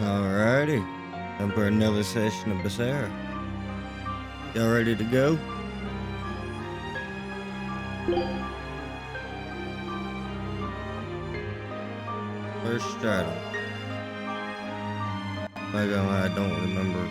Alrighty, time for another session of Berseria. Y'all ready to go? First stratum. Not gonna lie, I don't remember.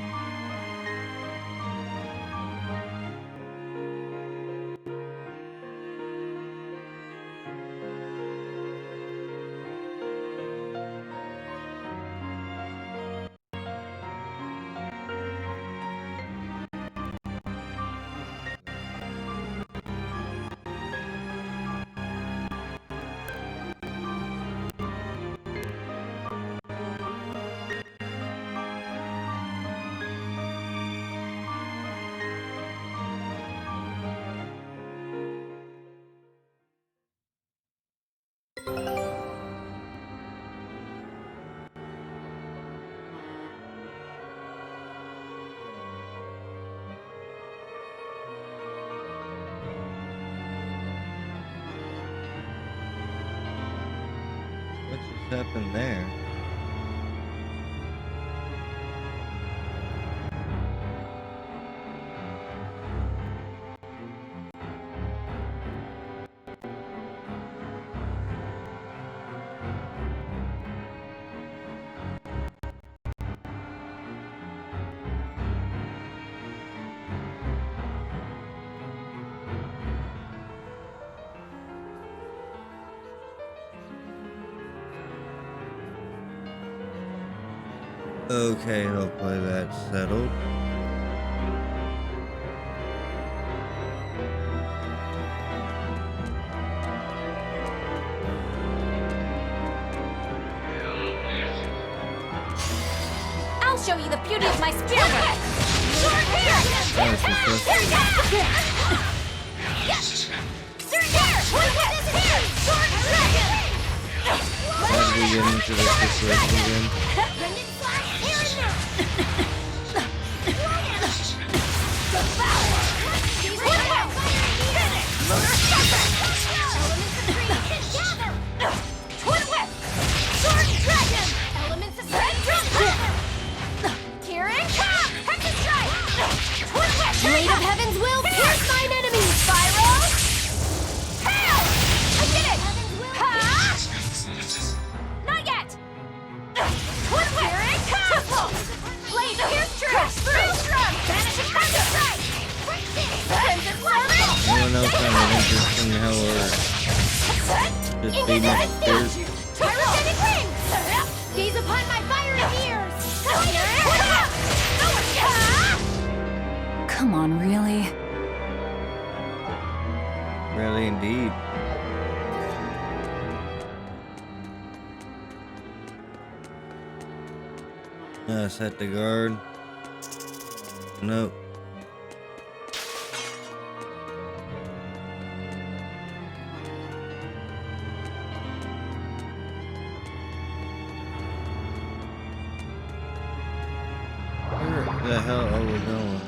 What just happened there? Okay, hopefully that's settled. I'll show you the beauty of my spear whip! Sword here! Sword here! Sword here! Sword dragon! How did we get into this situation again? Blade of Heaven's will pierce mine enemies, Spyro! Hail! I did it! Ha! Not yet! Twin whip! Here it comes! Blade pierce true! Maelstrom! Vanishing thunder strike! Crimson serpent! Anyone else have an interest in how we're just beating up spears? Pyrogenic rings! Gaze upon my fiery ears! Come on, really? Really indeed. Set the guard. Nope. Where the hell are we going?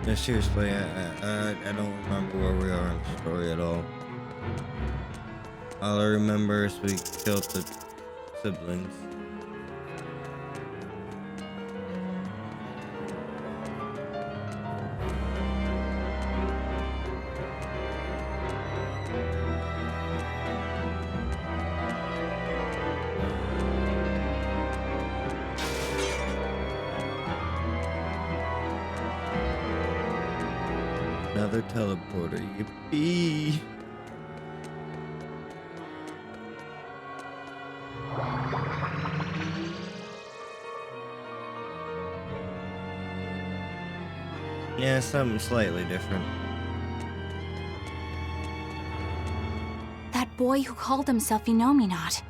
No, seriously, I don't remember where we are in the story at all. All I remember is we killed the siblings. Another teleporter, yippee! Yeah, something slightly different. That boy who called himself Inominat.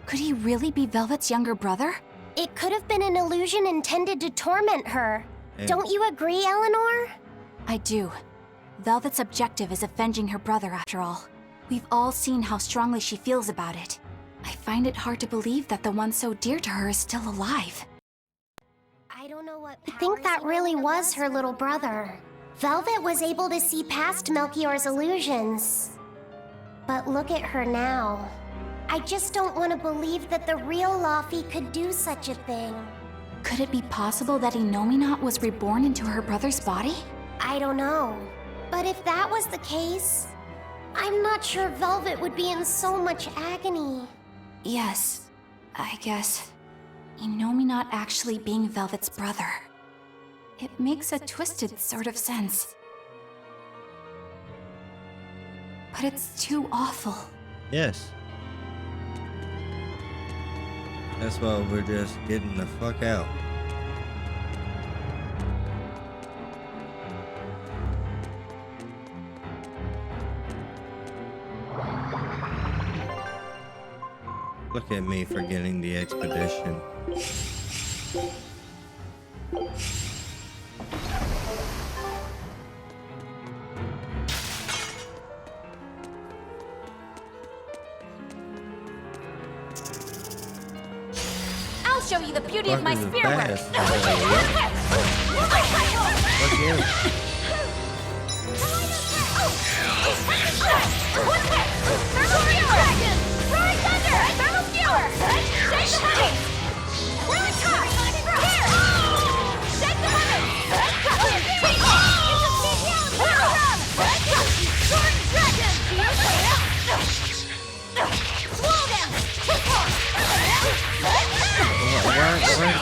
Could he really be Velvet's younger brother? It could have been an illusion intended to torment her. Hey. Don't you agree, Eleanor? I do. Velvet's objective is avenging her brother, after all. We've all seen how strongly she feels about it. I find it hard to believe that the one so dear to her is still alive. I think that really was her little brother. Velvet was able to see past Melchior's illusions. But look at her now. I just don't want to believe that the real Laufey could do such a thing. Could it be possible that Innominat was reborn into her brother's body? I don't know. But if that was the case, I'm not sure Velvet would be in so much agony. Yes, I guess. Innominat actually being Velvet's brother. It makes a twisted sort of sense. But it's too awful. Yes. That's why we're just getting the fuck out. Look at me forgetting the expedition. I'll show you the beauty of my Fuck is spear work. fast. Fuck you.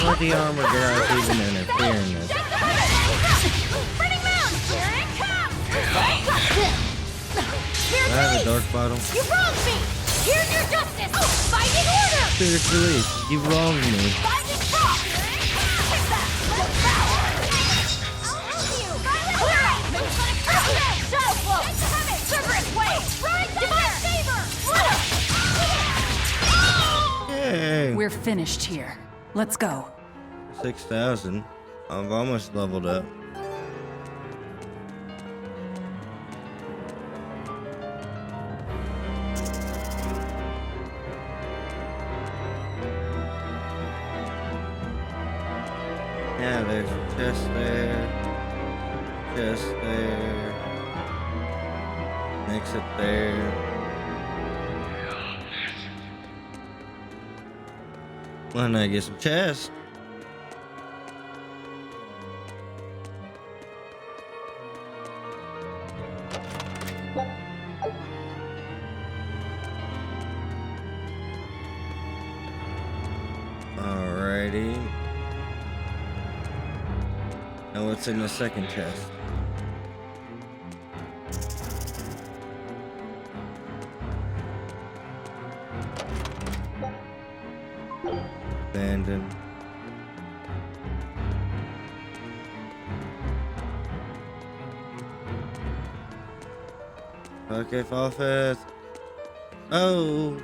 Why the armor guys even interfere in this? I have a dark bottle. You wronged me! Here's your justice! Fighting order! Spirit release. You wronged me. Fighting cross! Take that! I'll help you! Clear out! Shadow flow! Cerberus wave! Divine saber! Yay. We're finished here. Let's go. 6,000. I've almost leveled up. Yeah, there's a chest there. Chest there. Exit there. Why not get some chest? Alrighty. Now what's in the second chest? Abandoned. Okay, fall fast. Oh.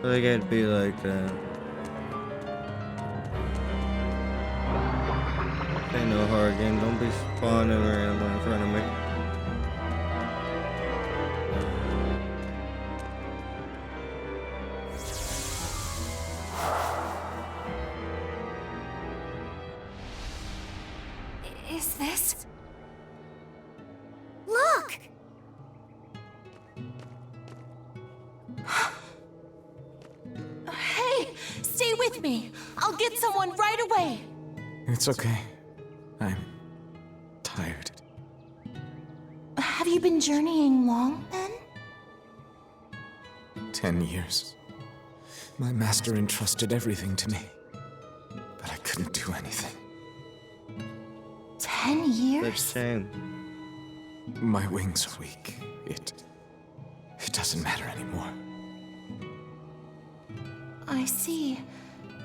So they gotta be like that. Ain't no hard game. Don't be spawning randomly in front of me. Is this? Look! Hey, stay with me. I'll get someone right away. It's okay. I'm tired. Have you been journeying long, then? 10 years. My master entrusted everything to me, but I couldn't do anything. 10 That's a years? shame. My wings are weak. It doesn't matter anymore. I see.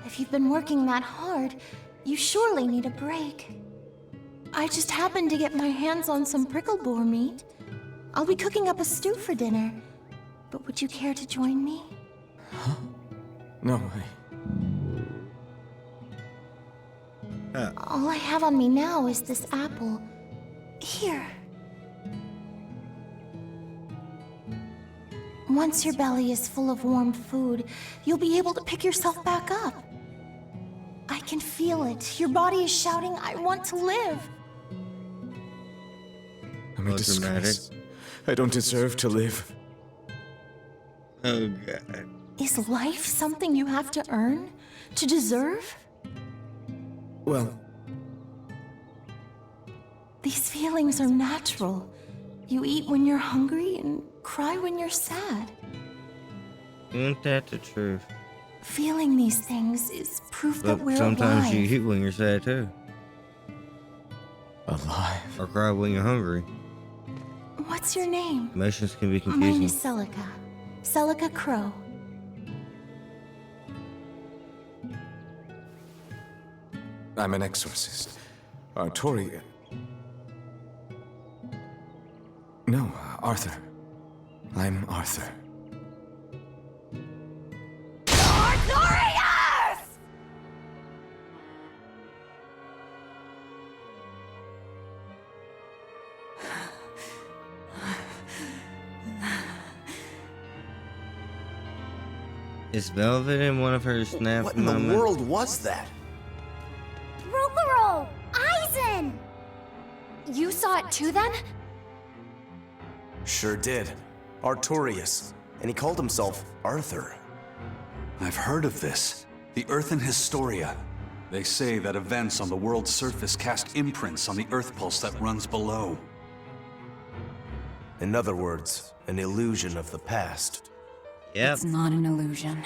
If you've been working that hard, you surely need a break. I just happened to get my hands on some prickle boar meat. I'll be cooking up a stew for dinner. But would you care to join me? No, All I have on me now is this apple. Here. Once your belly is full of warm food, you'll be able to pick yourself back up. I can feel it. Your body is shouting, I want to live. I'm a Oh, disgrace. I don't deserve to live. Oh god. Is life something you have to earn? To deserve? Well, These feelings are natural. You eat when you're hungry and cry when you're sad. Isn't that the truth? Feeling these things is proof that But we're sometimes alive. you eat when you're sad too. alive. Or cry when you're hungry. What's your name? Emotions can be Mine confusing. is Celica. Celica Crow. I'm an exorcist. Tori. No, Arthur. I'm Arthur. Is Velvet in one of her snap What in the moments? world was that? Rokuro! Aizen! You saw it too then? Sure did. Artorias. And he called himself Arthur. I've heard of this. The Earthen Historia. They say that events on the world's surface cast imprints on the Earth pulse that runs below. In other words, an illusion of the past. Yep. It's not an illusion.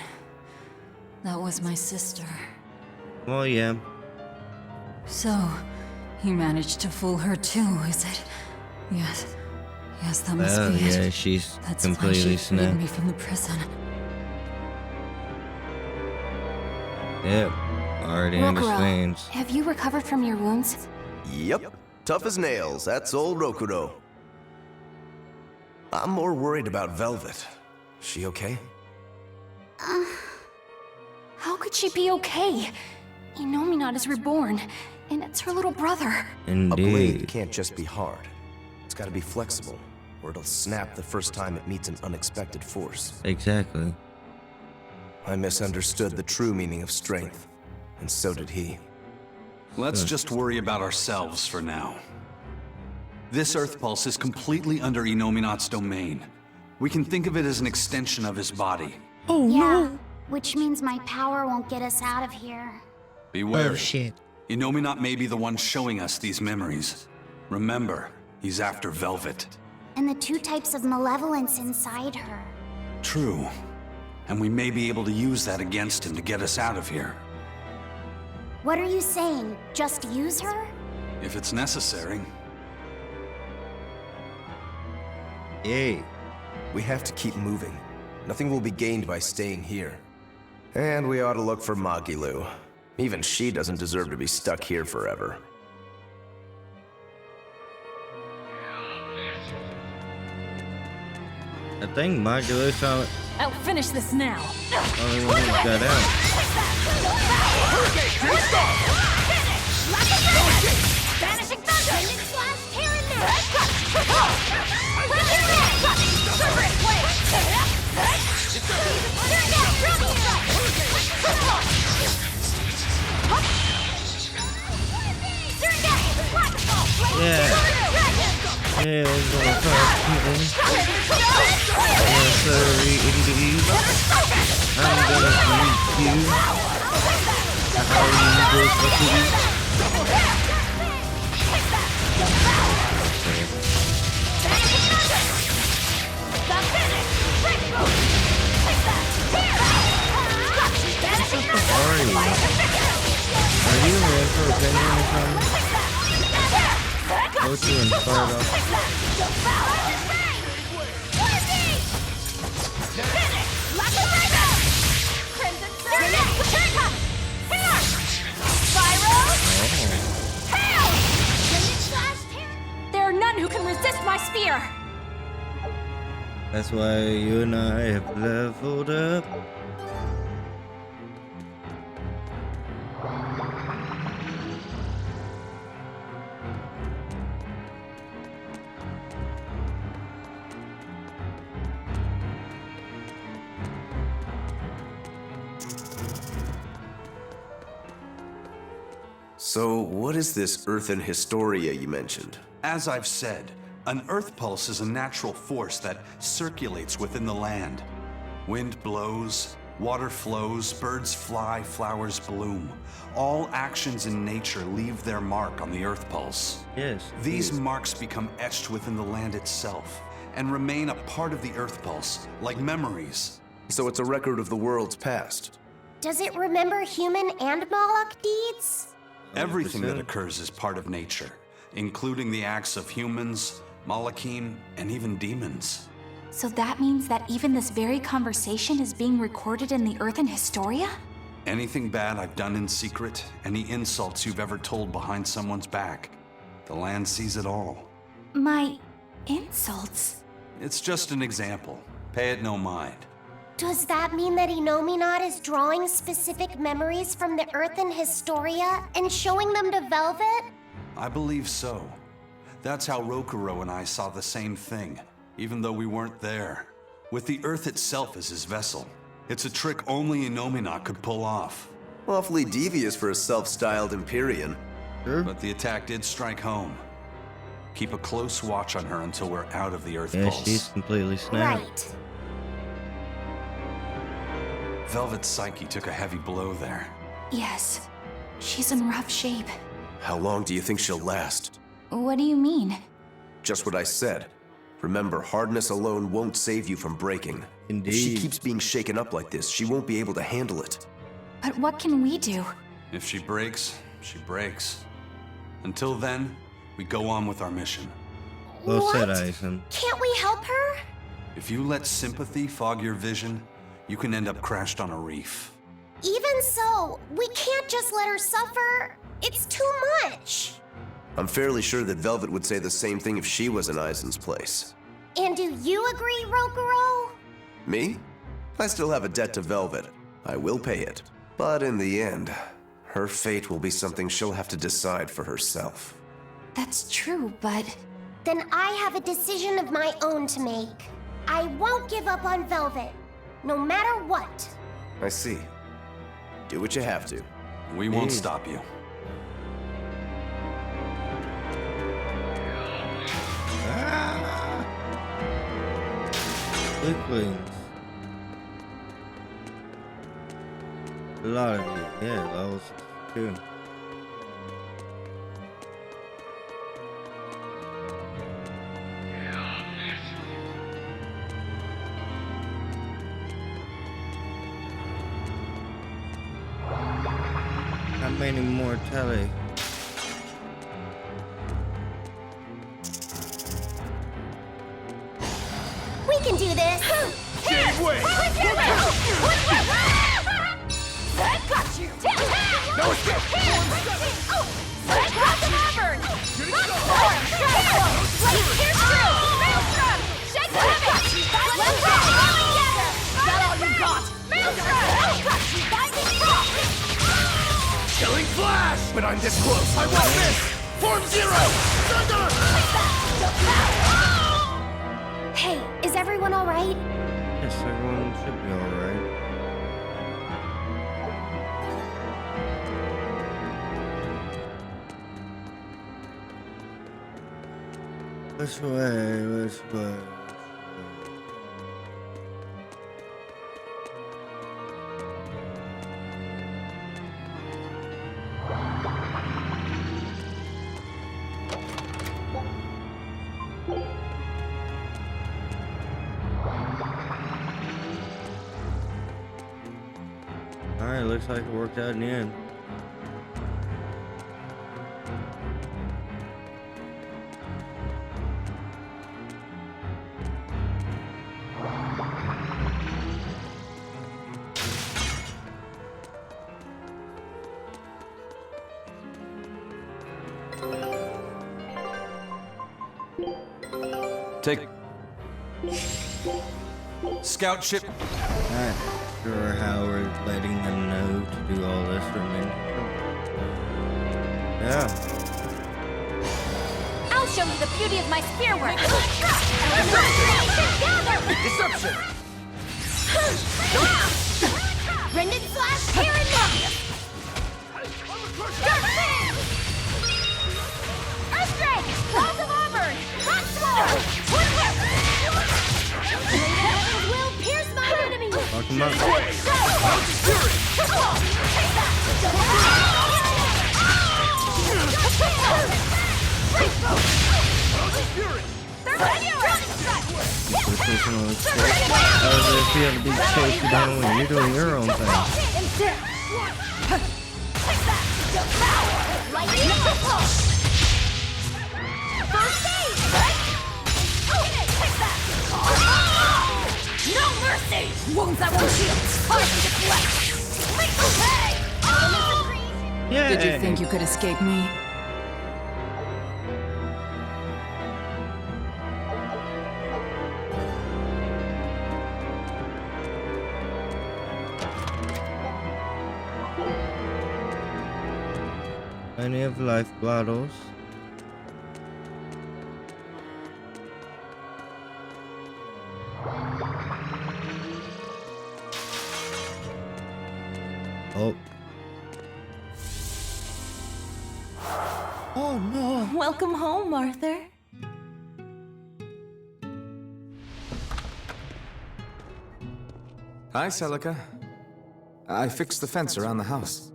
That was my sister. Well, yeah. So, you managed to fool her too, is it? Yes. Yes, that must Oh, be yeah, it. she's That's why completely she freed snapped. me from the prison. Yep. Already understands. Have you recovered from your wounds? Yep. Tough as nails, that's old Rokuro. I'm more worried about Velvet. She okay? How could she be okay? Inominat is reborn, and it's her little brother. A blade Indeed. can't just be hard. It's gotta be flexible, or it'll snap the first time it meets an unexpected force. Exactly. I misunderstood the true meaning of strength, and so did he. Let's just worry about ourselves for now. This Earth pulse is completely under Inominat's domain. We can think of it as an extension of his body. Yeah, which means my power won't get us out of here. Be wary. Oh, shit. Inominat may be the one showing us these memories. Remember, he's after Velvet. And the two types of malevolence inside her. True. And we may be able to use that against him to get us out of here. What are you saying? Just use her? If it's necessary. Yay. We have to keep moving. Nothing will be gained by staying here. And we ought to look for Magilu. Even she doesn't deserve to be stuck here forever. I think Modulus on I'll finish this now. only one who got out. Vanishing thunder! Yeah. Yeah, we're gonna talk. Yes, sir, indeed. I'm gonna meet you. How are you supposed to be? Are you? Are you in for a opinion or something? Go to and fire it off. There are none who can resist my spear! That's why you and I have leveled up. So, what is this Earthen Historia you mentioned? As I've said, an earth pulse is a natural force that circulates within the land. Wind blows, water flows, birds fly, flowers bloom. All actions in nature leave their mark on the earth pulse. Yes. These marks become etched within the land itself and remain a part of the earth pulse, like memories. So it's a record of the world's past. Does it remember human and Moloch deeds? Everything that 100%. occurs is part of nature, including the acts of humans, Malachim, and even demons. So that means that even this very conversation is being recorded in the Earthen Historia? Anything bad I've done in secret, any insults you've ever told behind someone's back, the land sees it all. My insults? It's just an example. Pay it no mind. Does that mean that Innominat is drawing specific memories from the Earthen Historia and showing them to Velvet? I believe so. That's how Rokuro and I saw the same thing, even though we weren't there. With the Earth itself as his vessel. It's a trick only Innominat could pull off. Awfully devious for a self-styled Empyrean. Sure. But the attack did strike home. Keep a close watch on her until we're out of the Earth Yeah, pulse. she's completely snapped. Right. Velvet's psyche took a heavy blow there. Yes. She's in rough shape. How long do you think she'll last? What do you mean? Just what I said. Remember, hardness alone won't save you from breaking. If she Indeed. keeps being shaken up like this, she won't be able to handle it. But what can we do? If she breaks, she breaks. Until then, we go on with our mission. Well said, What? Aizen. Can't we help her? If you let sympathy fog your vision, you can end up crashed on a reef. Even so, we can't just let her suffer. It's too much. I'm fairly sure that Velvet would say the same thing if she was in Aizen's place. And do you agree, Rokuro? Me? I still have a debt to Velvet. I will pay it. But in the end, her fate will be something she'll have to decide for herself. That's true, but Then I have a decision of my own to make. I won't give up on Velvet, no matter what. I see. Do what you have to. We won't stop you. Weaklings. A lot of you. Yeah, level 62. How many more telly? We can do this. Gateway! That got you! No escape! That got the Auburn! Pierce through! Maelstrom! Shake the heavy! Let's go! Together! That all you got? Maelstrom! Lightning Frost! Killing Flash! When I'm this close, I won't miss! Form Zero! Thunder! Hey, is everyone all right? Yes, everyone should be alright. This way, this way. Alright, looks like it worked out in the end. Take... Scout ship. Not sure how we're letting them know to do all this for me. Yeah. I'll show you the beauty of my spear work! Deception! Rendon Flash, here and now! him up. As if you have to be chased down when you're doing your own thing. No mercy! Wounds that won't heal! Hard to deflect! Yeah. Did you think you could escape me? Plenty of life bottles. Oh. Oh no. Welcome home, Arthur. Hi, Celica. I fixed the fence around the house.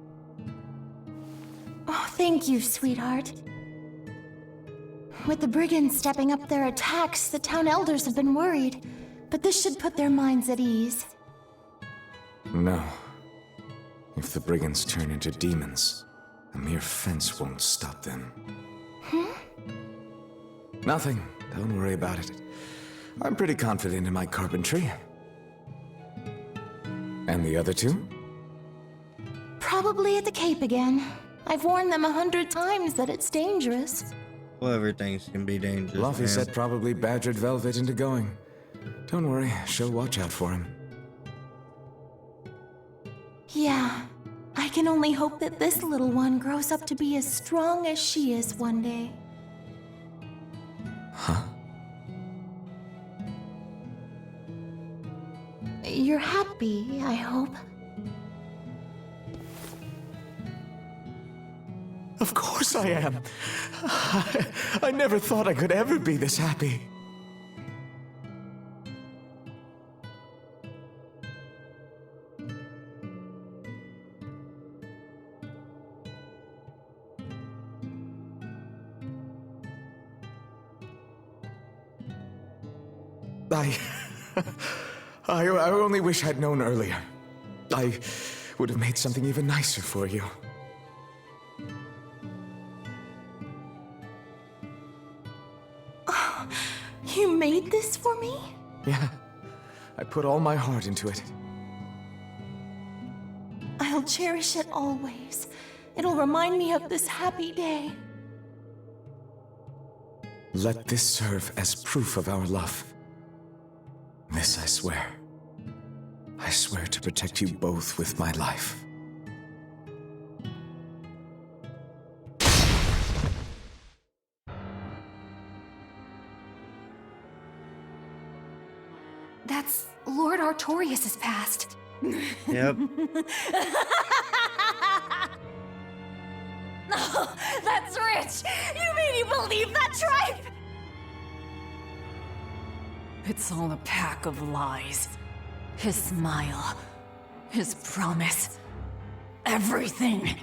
Oh, thank you, sweetheart. With the brigands stepping up their attacks, the town elders have been worried. But this should put their minds at ease. No. If the brigands turn into demons, a mere fence won't stop them. Nothing. Don't worry about it. I'm pretty confident in my carpentry. And the other two? Probably at the Cape again. I've warned them 100 times that it's dangerous. Well, everything can be dangerous. Luffy man. said probably badgered Velvet into going. Don't worry, she'll watch out for him. Yeah. I can only hope that this little one grows up to be as strong as she is one day. Huh? You're happy, I hope. Of course I am. I never thought I could ever be this happy. I only wish I'd known earlier. I would have made something even nicer for you. You made this for me? Yeah, I put all my heart into it. I'll cherish it always. It'll remind me of this happy day. Let this serve as proof of our love. This I swear. I swear to protect you both with my life. That's Lord Artorias' past. Yep. Oh, that's rich! You mean you believe that tripe? It's all a pack of lies. His smile, his promise, everything.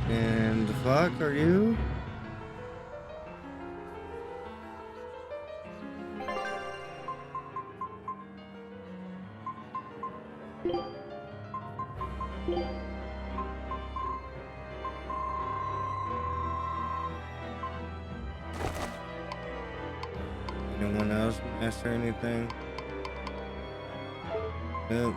And the fuck are you? Anyone else master anything? Nope.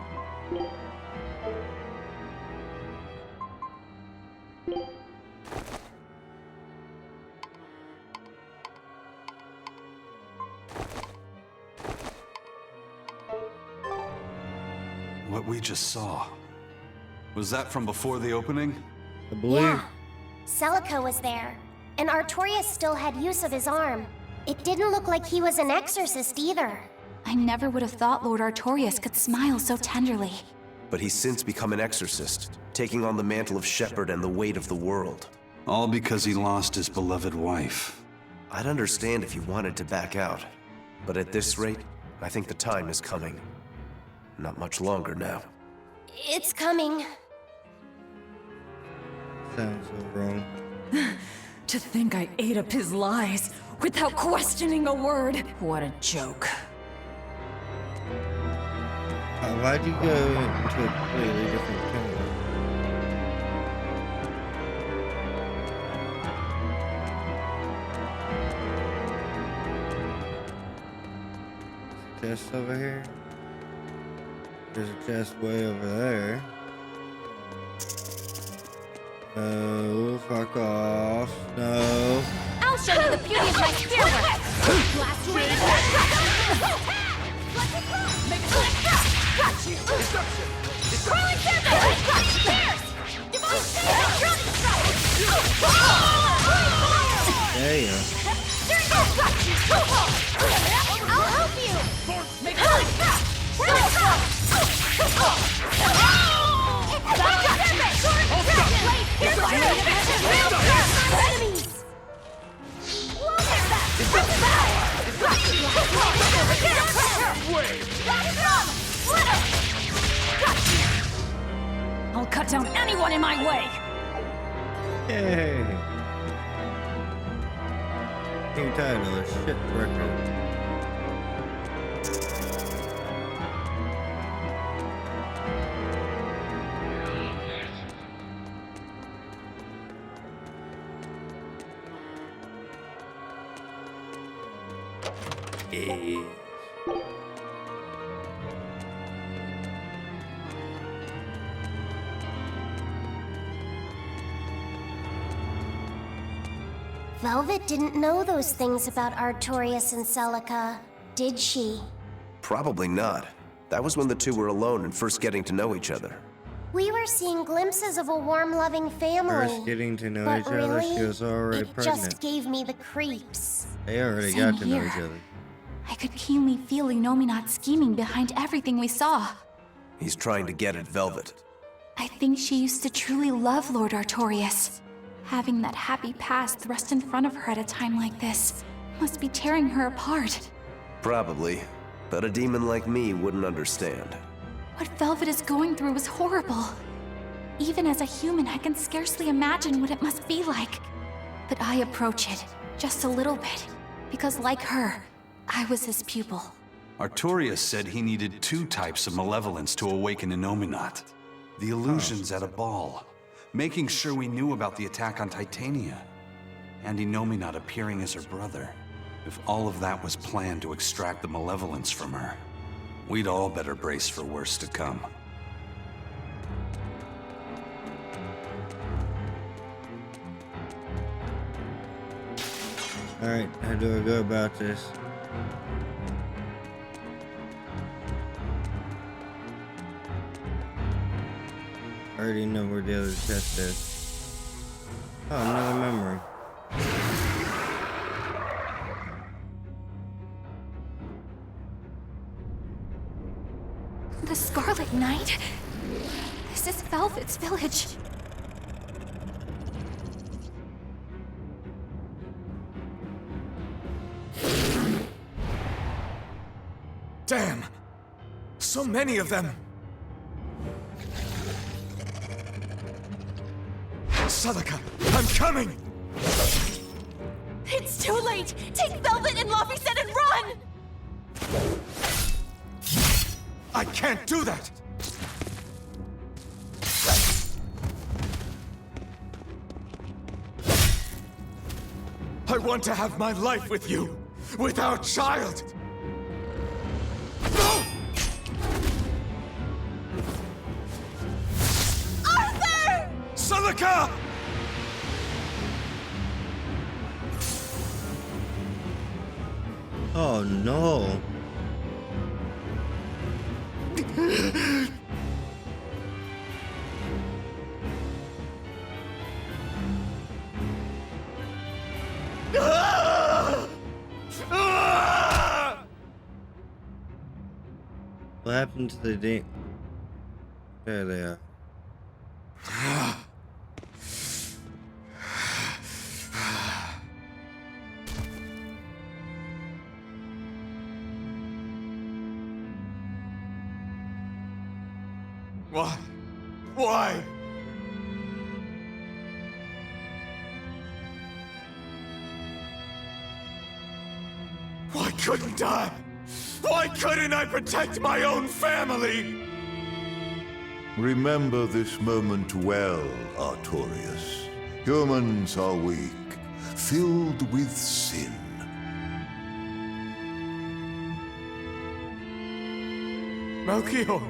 What we just saw. Was that from before the opening? I believe. Yeah. Celica was there, and Artorias still had use of his arm. It didn't look like he was an exorcist either. I never would have thought Lord Artorias could smile so tenderly. but he's since become an exorcist, taking on the mantle of shepherd and the weight of the world. All because he lost his beloved wife. I'd understand if you wanted to back out, but at this rate, I think the time is coming. Not much longer now. It's coming. Sounds so wrong. To think I ate up his lies without questioning a word. What a joke. Why'd you go into a completely different tone? Chest over here. There's a chest way over there. Oh, fuck off. No. I'll show you the beauty of my spearwork! Blast away! Got you! Crawling serpent! Pierce! Divine Drowning strike! There you go. I'll help you! Make I'll cut down anyone in my way! Yay. New title, shit record. Velvet didn't know those things about Artorias and Celica, did she? Probably not. That was when the two were alone and first getting to know each other. We were seeing glimpses of a warm, loving family. First getting to know but each other, really, she was already it pregnant. just gave me the creeps. They already Same got to know here. each other. I could keenly feel Inominat scheming behind everything we saw. He's trying to get at Velvet. I think she used to truly love Lord Artorias. Having that happy past thrust in front of her at a time like this must be tearing her apart. Probably. But a demon like me wouldn't understand. What Velvet is going through is horrible. Even as a human, I can scarcely imagine what it must be like. But I approach it, just a little bit, because like her, I was his pupil. Artorias said he needed two types of malevolence to awaken Inominat. The illusions at a ball, making sure we knew about the attack on Titania, and Inominat appearing as her brother. If all of that was planned to extract the malevolence from her, we'd all better brace for worse to come. Alright, how do I go about this? I already know where the other chest is. Oh, another memory. The Scarlet Knight? This is Velvet's village. Damn! So many of them! Celica, I'm coming! It's too late! Take Velvet and Laphicet and run! I can't do that! I want to have my life with you, with our child! No! Arthur! Celica! Oh no. What happened to the There they are. Why? Why? Why couldn't I? Why couldn't I protect my own family? Remember this moment well, Artorias. Humans are weak, filled with sin. Melchior!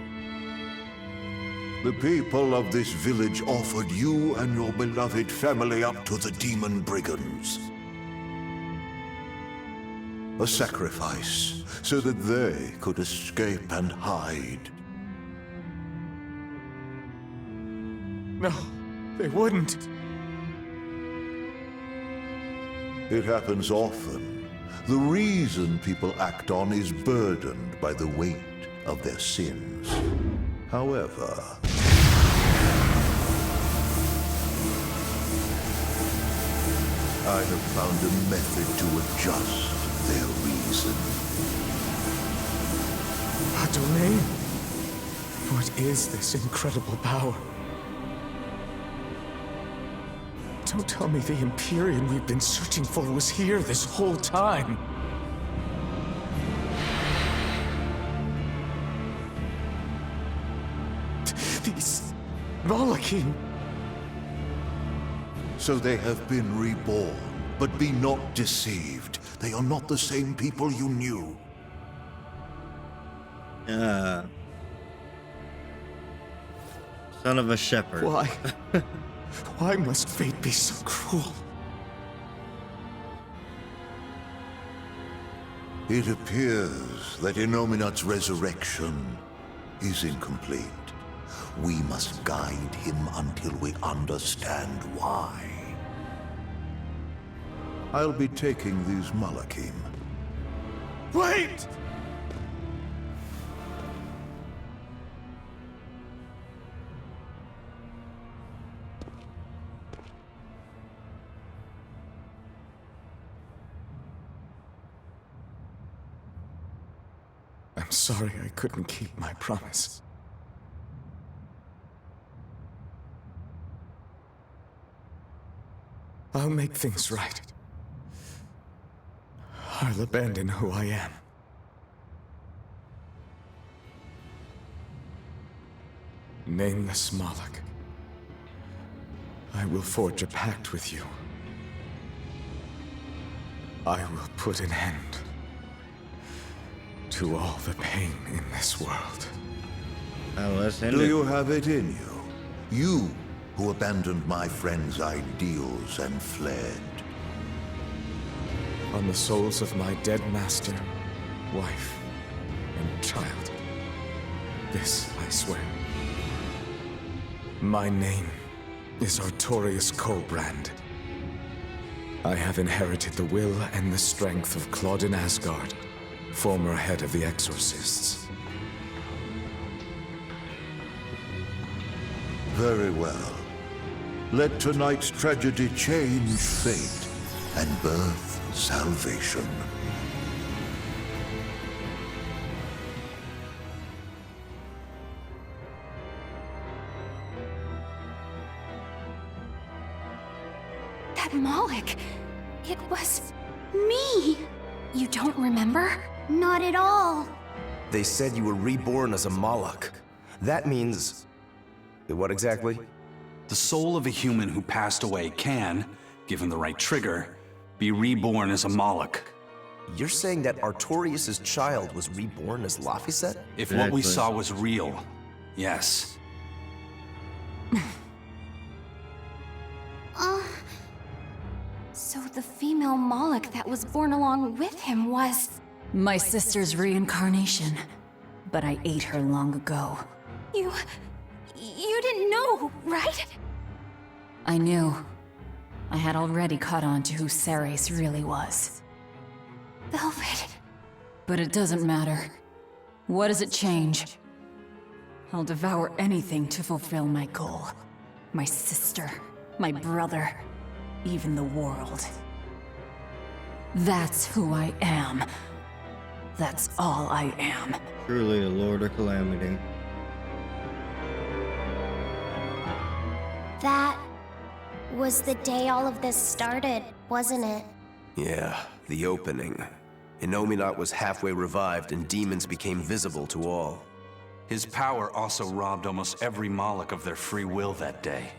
The people of this village offered you and your beloved family up to the demon brigands. A sacrifice, so that they could escape and hide. No, they wouldn't. It happens often. The reason people act on is burdened by the weight of their sins. However, I have found a method to adjust their reason. A domain? What is this incredible power? Don't tell me the Empyrean we've been searching for was here this whole time. These Malachim. So they have been reborn, but be not deceived. They are not the same people you knew. Son of a shepherd. Why? Why must fate be so cruel? It appears that Innominat's resurrection is incomplete. We must guide him until we understand why. I'll be taking these Malachim. Wait! I'm sorry I couldn't keep my promise. I'll make things right. I'll abandon who I am. Nameless Malak, I will forge a pact with you. I will put an end to all the pain in this world. Let's end Do it. you have it in you? You who abandoned my friend's ideals and fled. On the souls of my dead master, wife, and child. This I swear. My name is Artorias Colbrand. I have inherited the will and the strength of Claudin Asgard, former head of the Exorcists. Very well. Let tonight's tragedy change fate and birth salvation. That Moloch, it was me. You don't remember? Not at all. They said you were reborn as a Moloch. That means... what exactly? The soul of a human who passed away can, given the right trigger, be reborn as a Moloch. You're saying that Artorias' child was reborn as Laphicet? If what we Exactly. saw was real, yes. So the female Moloch that was born along with him was... My sister's reincarnation. But I ate her long ago. You didn't know, right? I knew. I had already caught on to who Ceres really was. Velvet. But it doesn't matter. What does it change? I'll devour anything to fulfill my goal. My sister, my brother, even the world. That's who I am. That's all I am. Truly a Lord of Calamity. That was the day all of this started, wasn't it? Yeah, the opening. Innominat was halfway revived and demons became visible to all. His power also robbed almost every Moloch of their free will that day.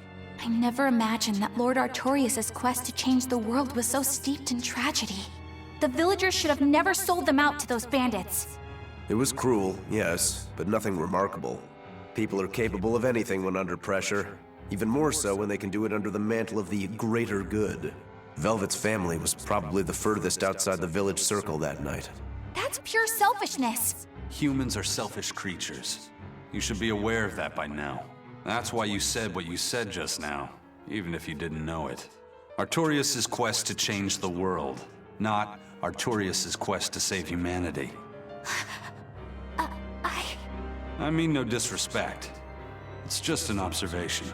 I never imagined that Lord Artorias' quest to change the world was so steeped in tragedy. The villagers should have never sold them out to those bandits. It was cruel, yes, but nothing remarkable. People are capable of anything when under pressure. Even more so when they can do it under the mantle of the greater good. Velvet's family was probably the furthest outside the village circle that night. That's pure selfishness. Humans are selfish creatures. You should be aware of that by now. That's why you said what you said just now, even if you didn't know it. Artorias' quest to change the world, not Artorias' quest to save humanity. I mean no disrespect. It's just an observation.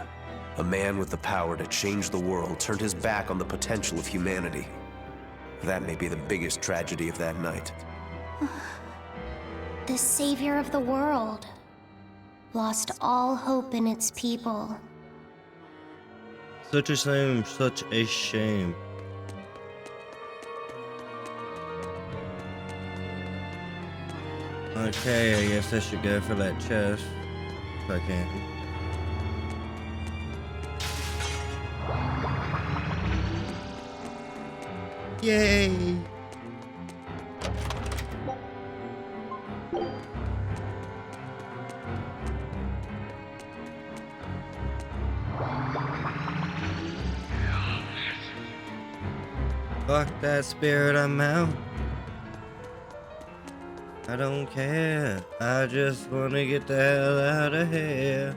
A man with the power to change the world turned his back on the potential of humanity. That may be the biggest tragedy of that night. The savior of the world lost all hope in its people. Such a shame, such a shame. Okay, I guess I should go for that chest. If I can. Yay! Fuck that spirit, I'm out. I don't care. I just wanna get the hell out of here.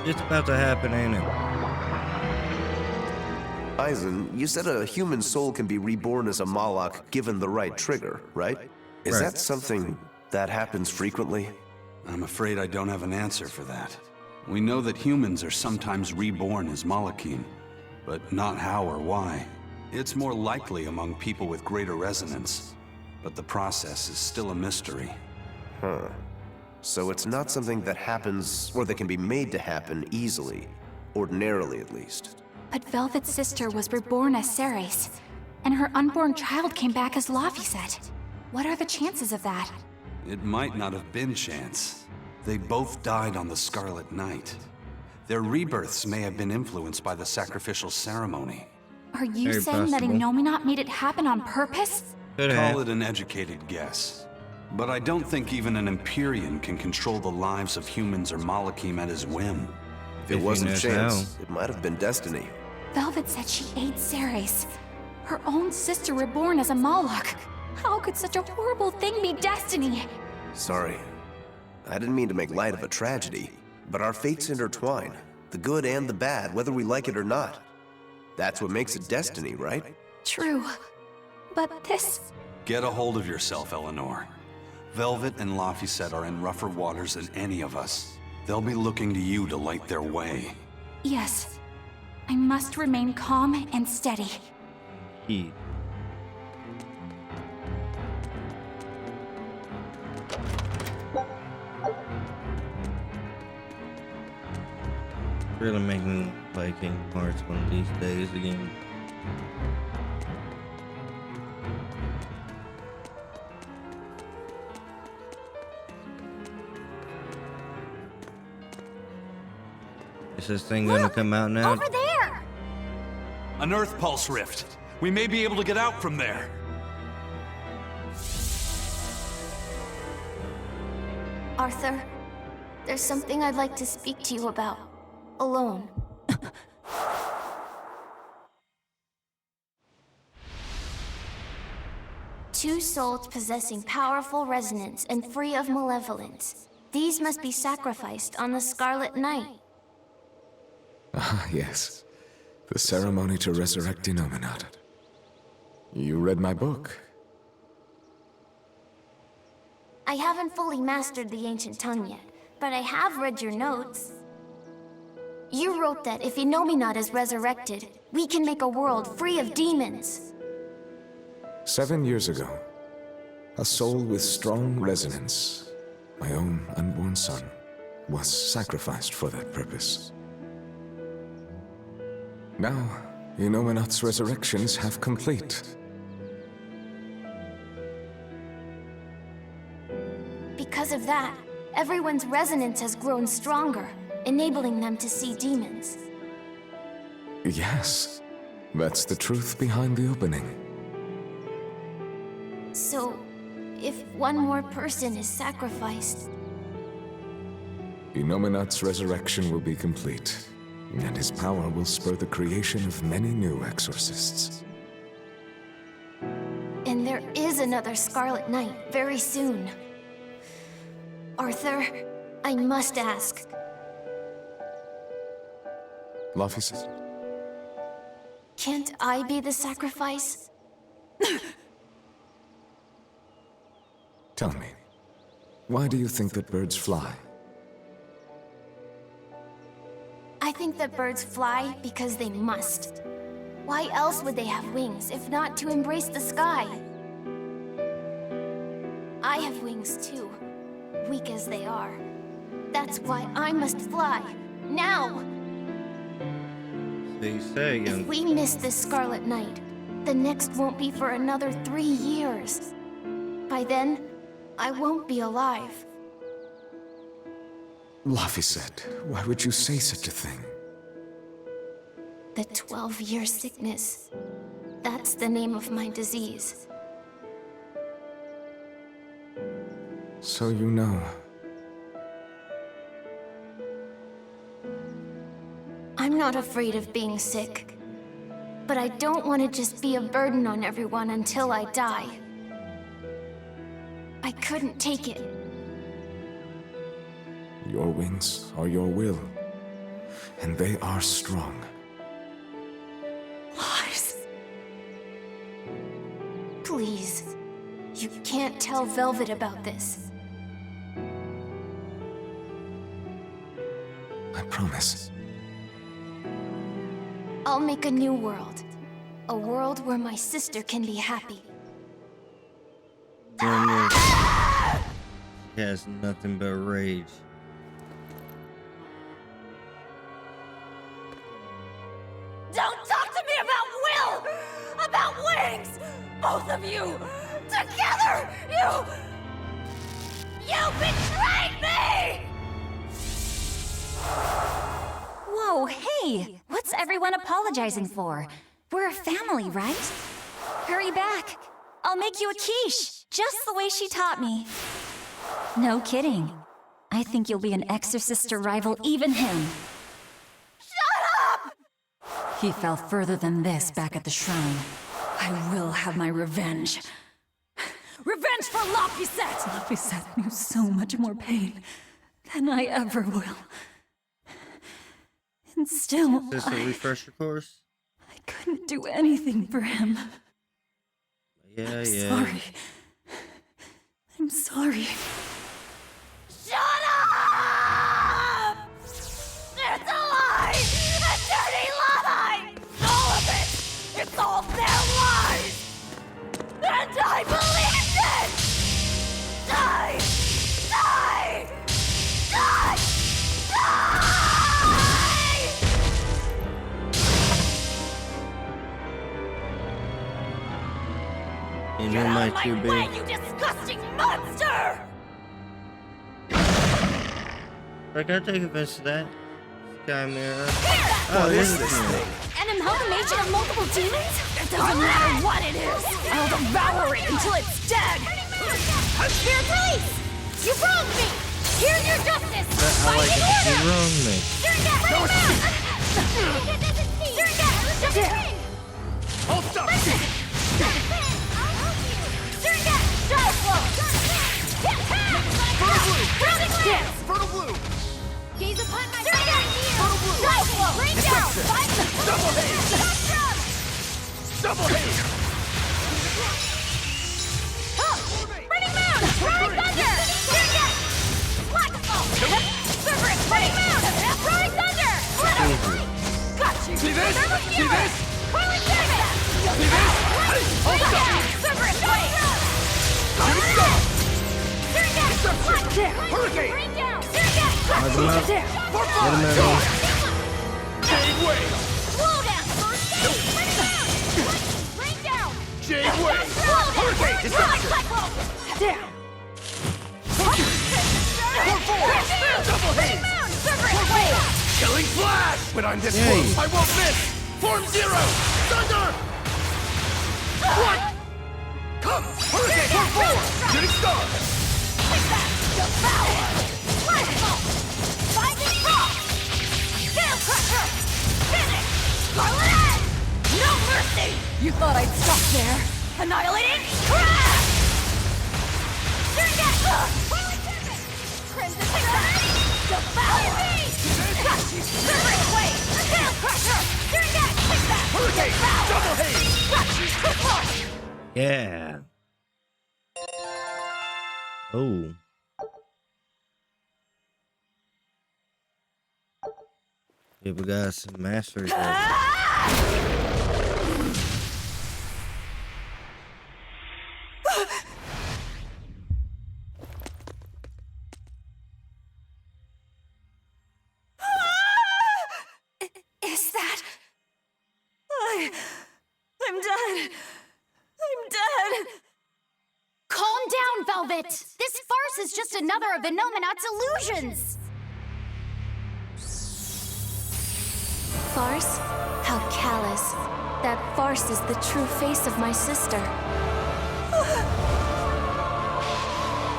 It's about to happen, ain't it? Eisen, you said a human soul can be reborn as a Moloch given the right trigger, right? Is Right. that something that happens frequently? I'm afraid I don't have an answer for that. We know that humans are sometimes reborn as Molochim, but not how or why. It's more likely among people with greater resonance, but the process is still a mystery. Huh. So it's not something that happens, or that can be made to happen easily. Ordinarily, at least. But Velvet's sister was reborn as Ceres, and her unborn child came back as Laphicet. What are the chances of that? It might not have been chance. They both died on the Scarlet Night. Their rebirths may have been influenced by the sacrificial ceremony. Are you Very saying that possible. Innominat made it happen on purpose? Could Call have. it an educated guess. But I don't think even an Empyrean can control the lives of humans or Molochim at his whim. If it If he wasn't knows chance, it might have been destiny. Velvet said she ate Ceres. Her own sister reborn as a Moloch. How could such a horrible thing be destiny? Sorry. I didn't mean to make light of a tragedy, but our fates intertwine. The good and the bad, whether we like it or not. That's what makes it destiny, right? True. But this... Get a hold of yourself, Eleanor. Velvet and Laphicet are in rougher waters than any of us. They'll be looking to you to light their way. Yes. I must remain calm and steady. Eat. Really making play Kingdom Hearts one of these days again. Is this thing gonna come out now? Over there! An Earth Pulse Rift. We may be able to get out from there. Arthur, there's something I'd like to speak to you about. Alone. Two souls possessing powerful resonance and free of malevolence. These must be sacrificed on the Scarlet Night. Ah, yes. The ceremony to resurrect Innominat. You read my book. I haven't fully mastered the ancient tongue yet, but I have read your notes. You wrote that if Innominat is resurrected, we can make a world free of demons. 7 years ago, a soul with strong resonance, my own unborn son, was sacrificed for that purpose. Now, Innominat's resurrection is half complete. Because of that, everyone's resonance has grown stronger, enabling them to see demons. Yes, that's the truth behind the opening. So, if one more person is sacrificed, Innominat's resurrection will be complete, and his power will spur the creation of many new exorcists. and there is another Scarlet Knight very soon. Arthur, I must ask. Laphicet? Can't I be the sacrifice? Tell me, why do you think that birds fly? I think that birds fly because they must. Why else would they have wings if not to embrace the sky? I have wings too, weak as they are. That's why I must fly, now! So you say again. If we miss this Scarlet Night, the next won't be for another 3 years. By then, I won't be alive. Laphicet, why would you say such a thing? The 12-year sickness. That's the name of my disease. So you know. I'm not afraid of being sick. But I don't want to just be a burden on everyone until I die. I couldn't take it. Your wings are your will, and they are strong. Lars. Please. You can't tell Velvet about this. I promise. I'll make a new world. A world where my sister can be happy. He has nothing but rage. Don't talk to me about will! About wings! Both of you! Together! You betrayed me! Whoa, hey! What's everyone apologizing for? We're a family, right? Hurry back. I'll make you a quiche, just the way she taught me. No kidding. I think you'll be an exorcist to rival even him. Shut up! He fell further than this back at the shrine. I will have my revenge. Revenge for Laphicet! Laphicet knew so much more pain than I ever will. And still, Is this a refresher course? I couldn't do anything for him. Yeah, I'm yeah. sorry. I'm sorry. Shut up! It's a lie! A dirty lie! All of it! It's all their lies! And I believed it! Die! Die! Die! Die! You Get know out my of my too way, big. you disgusting monster! I gotta take offense to that. Sky mirror. What Oh, is this this thing? An amalgamation of multiple demons? It doesn't matter what it is! I'll devour it until it's dead! Spirit release! You wronged me! Here's your justice! I like it. You wrong me. Hold up! Shadow Flow! Grounding Slam! See this? See this? Coiling Dragon! See this? Hold up! Super Blade! Shooting star! Surrogate! Deception! There! Hurricane! Bring down! Surrogate! Knock him out. There! For Get fire! him out. Go! Jade Wave! Slow down! Bring it down! Bring down! Jade Wave! Slow down! Hurricane! Deception! Down! For force! Double haze! Super Blade! Killing flash! When I'm this Yay. close, I won't miss! Form zero! Thunder! What? Come! Hurricane! For four! Shooting star! Take that! Devour! Lightfall! Binding Frost! Scale Crusher! Finish! Scarlet Edge! No mercy! You thought I'd stop there? Annihilating Crash! Surrogate! Coiling Tempest! Crimson Strike! Devour! Super Blade! Scale Crusher! Surrogate! Take that! Hurricane! Double haze! Devour! Yeah. Oh. Yeah, we got some masters there. Is that... I'm dead. I'm dead. Calm down, Velvet! This farce is just another of the Nominat's illusions! Farce? How callous. That farce is the true face of my sister.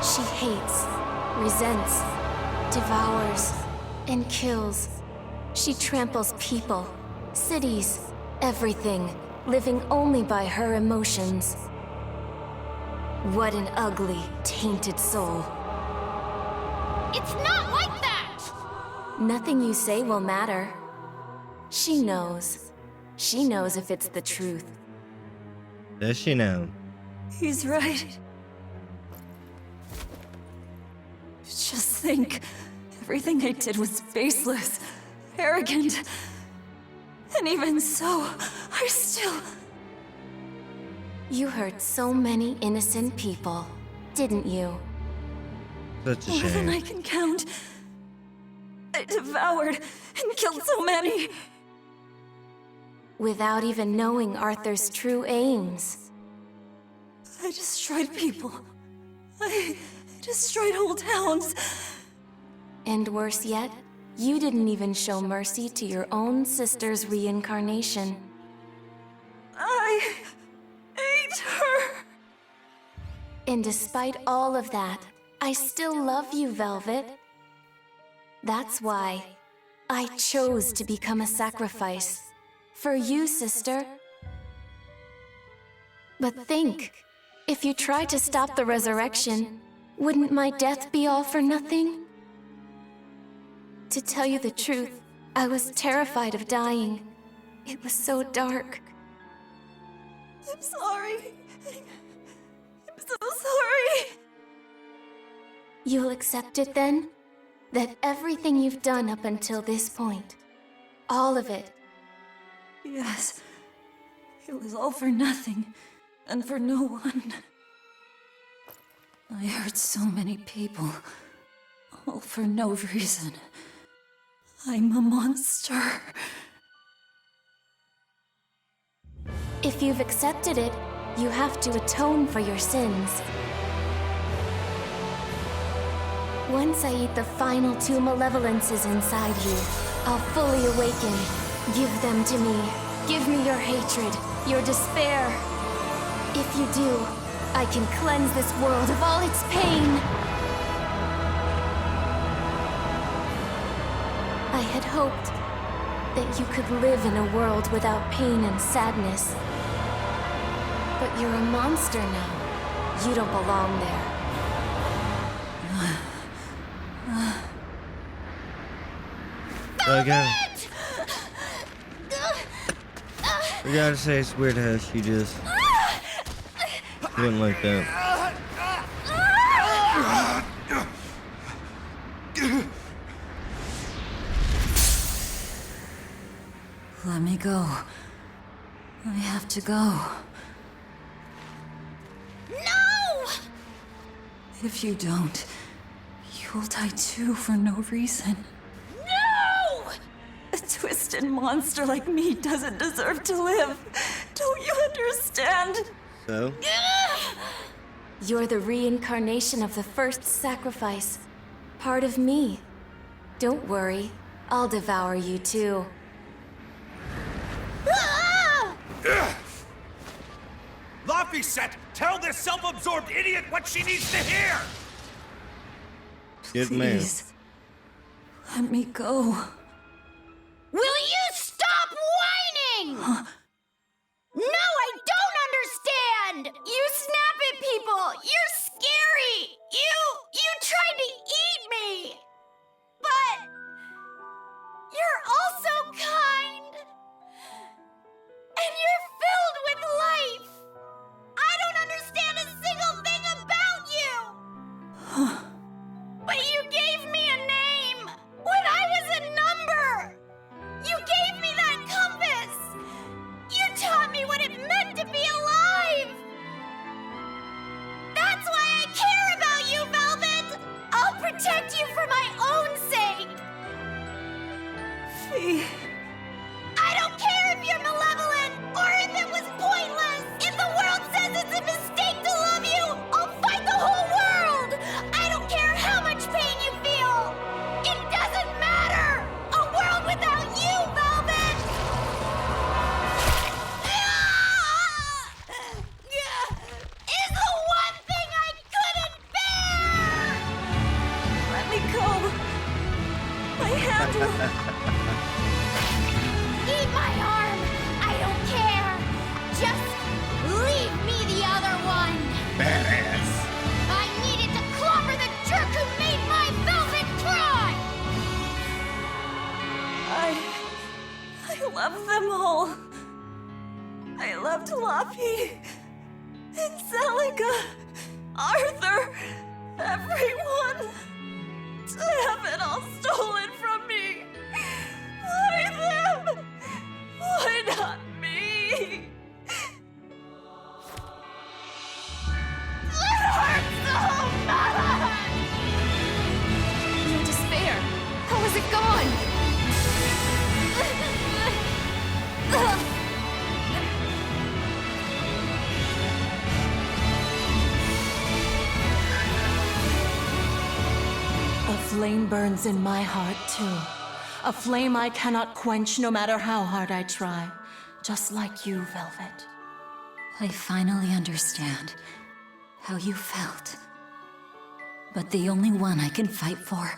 She hates, resents, devours, and kills. She tramples people, cities, everything, living only by her emotions. What an ugly, tainted soul. It's not like that! Nothing you say will matter. She knows. She knows if it's the truth. Does she know? He's right. Just think, everything I did was baseless, arrogant. And even so, I still... You hurt so many innocent people, didn't you? Such a More than I shame. can count. I devoured and killed so many. Without even knowing Arthur's true aims. I destroyed people. I destroyed whole towns. And worse yet, you didn't even show mercy to your own sister's reincarnation. I ate her. And despite all of that, I still love you, Velvet. That's why I chose to become a sacrifice. For you, sister. But think, if you tried to stop the resurrection, wouldn't my death be all for nothing? To tell you the truth, I was terrified of dying. It was so dark. I'm sorry. I'm so sorry. You'll accept it then? That everything you've done up until this point, all of it, Yes. It was all for nothing, and for no one. I hurt so many people, all for no reason. I'm a monster. if you've accepted it, you have to atone for your sins. Once I eat the final two malevolences inside you, I'll fully awaken. Give them to me. Give me your hatred, your despair. If you do, I can cleanse this world of all its pain. I had hoped that you could live in a world without pain and sadness. But you're a monster now. You don't belong there. We gotta say it's weird how she just went like that. Let me go. I have to go. No! If you don't, you'll die too for no reason. No! A twisted monster like me doesn't deserve to live. Don't you understand? So? You're the reincarnation of the first sacrifice. Part of me. Don't worry, I'll devour you too. Laphicet, tell this self-absorbed idiot what she needs to hear! Good man. Please, let me go. Will you stop whining? No, I don't understand! You snap at people! You're scary! You tried to eat me! But you're also kind! And you're filled with life! I don't understand a single thing about you! But you gave me a name! When I was a number! You gave me that compass! You taught me what it meant to be alive! That's why I care about you, Velvet! I'll protect you for my own sake! Fee. I don't care if you're malevolent or if it was pointless! If the world says it's a mistake to love you, I'll fight the whole world! I don't care how much pain you feel! It doesn't matter! A world without you, Velvet! Is the one thing I couldn't bear! Let me go. My hand will... Eat my arm! I don't care! Just leave me the other one! Badass. I needed to clobber the jerk who made my velvet cry! I love them all. I loved Lappy and Celica, Arthur, everyone. To have it all stolen from me. Why them? Why not me? It hurts so much! Your despair, how is it gone? A flame burns in my heart, too. A flame I cannot quench no matter how hard I try. Just like you, Velvet. I finally understand how you felt. But the only one I can fight for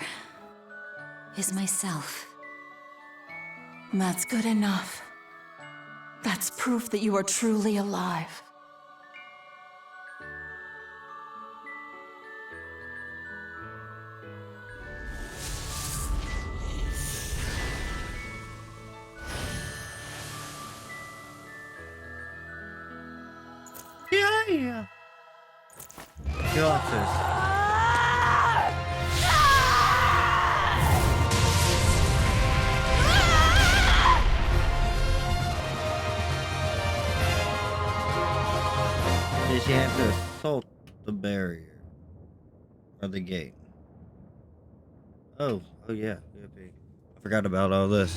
is myself. That's good enough. That's proof that you are truly alive. Yeah. Got this. Did you have to assault the barrier or the gate? Oh yeah. I forgot about all this.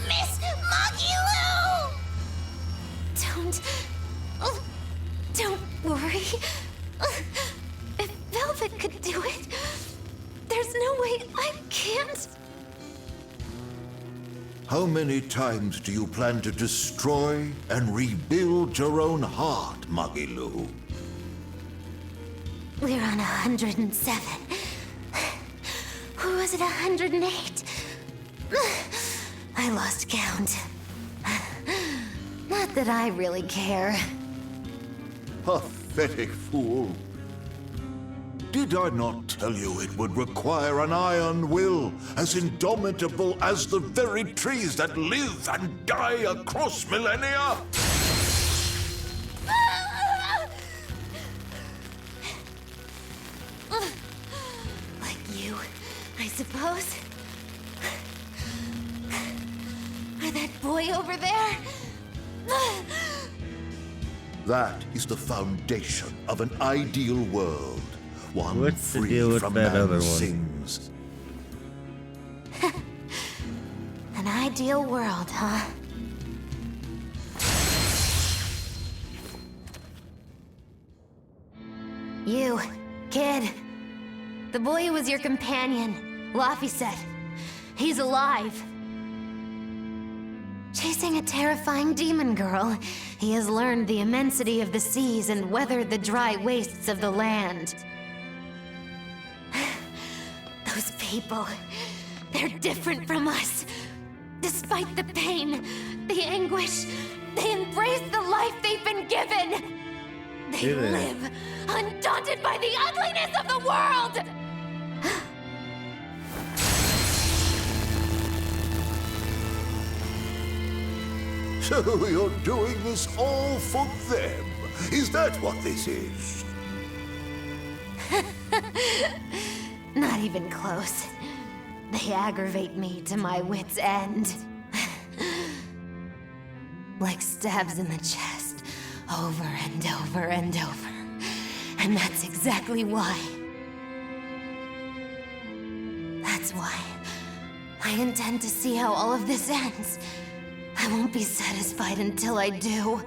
Miss Magilou! Don't worry. If Velvet could do it, there's no way I can't. How many times do you plan to destroy and rebuild your own heart, Magilou? We're on 107. Or was it 108? I lost count. Not that I really care. Pathetic fool. Did I not tell you it would require an iron will as indomitable as the very trees that live and die across millennia? Like you, I suppose. that boy over there? That is the foundation of an ideal world. One What's the free deal with from that other man's one? sins. An ideal world, huh? You, kid. The boy who was your companion, Laphicet. He's alive. Chasing a terrifying demon girl, he has learned the immensity of the seas and weathered the dry wastes of the land. Those people, they're different from us. Despite the pain, the anguish, they embrace the life they've been given. They Do they? live, undaunted by the ugliness of the world! So you're doing this all for them? Is that what this is? Not even close. They aggravate me to my wit's end. Like stabs in the chest, over and over and over. And that's exactly why. That's why I intend to see how all of this ends. I won't be satisfied until I do.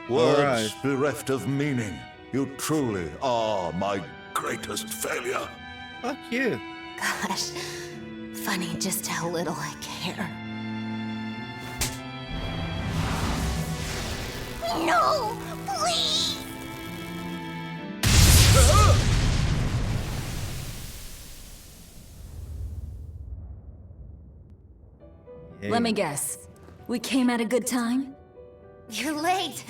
Words Alright. bereft of meaning. You truly are my greatest failure. Fuck you. Gosh, funny just how little I care. No! Please! Hey. Let me guess. We came at a good time? You're late.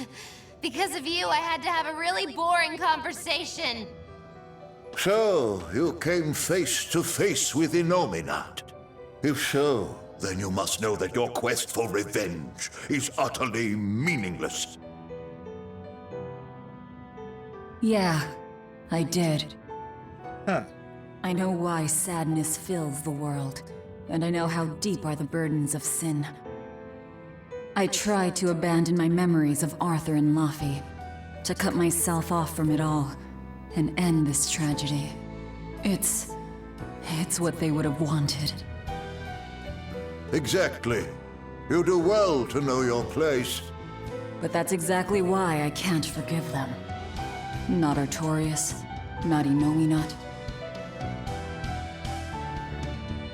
Because of you, I had to have a really boring conversation. So, you came face to face with Innominat. If so, then you must know that your quest for revenge is utterly meaningless. Yeah, I did. Huh. I know why sadness fills the world, and I know how deep are the burdens of sin. I tried to abandon my memories of Arthur and Laffy, to cut myself off from it all, and end this tragedy. It's what they would have wanted. Exactly. You do well to know your place. But that's exactly why I can't forgive them. Not Artorias, not Innominat.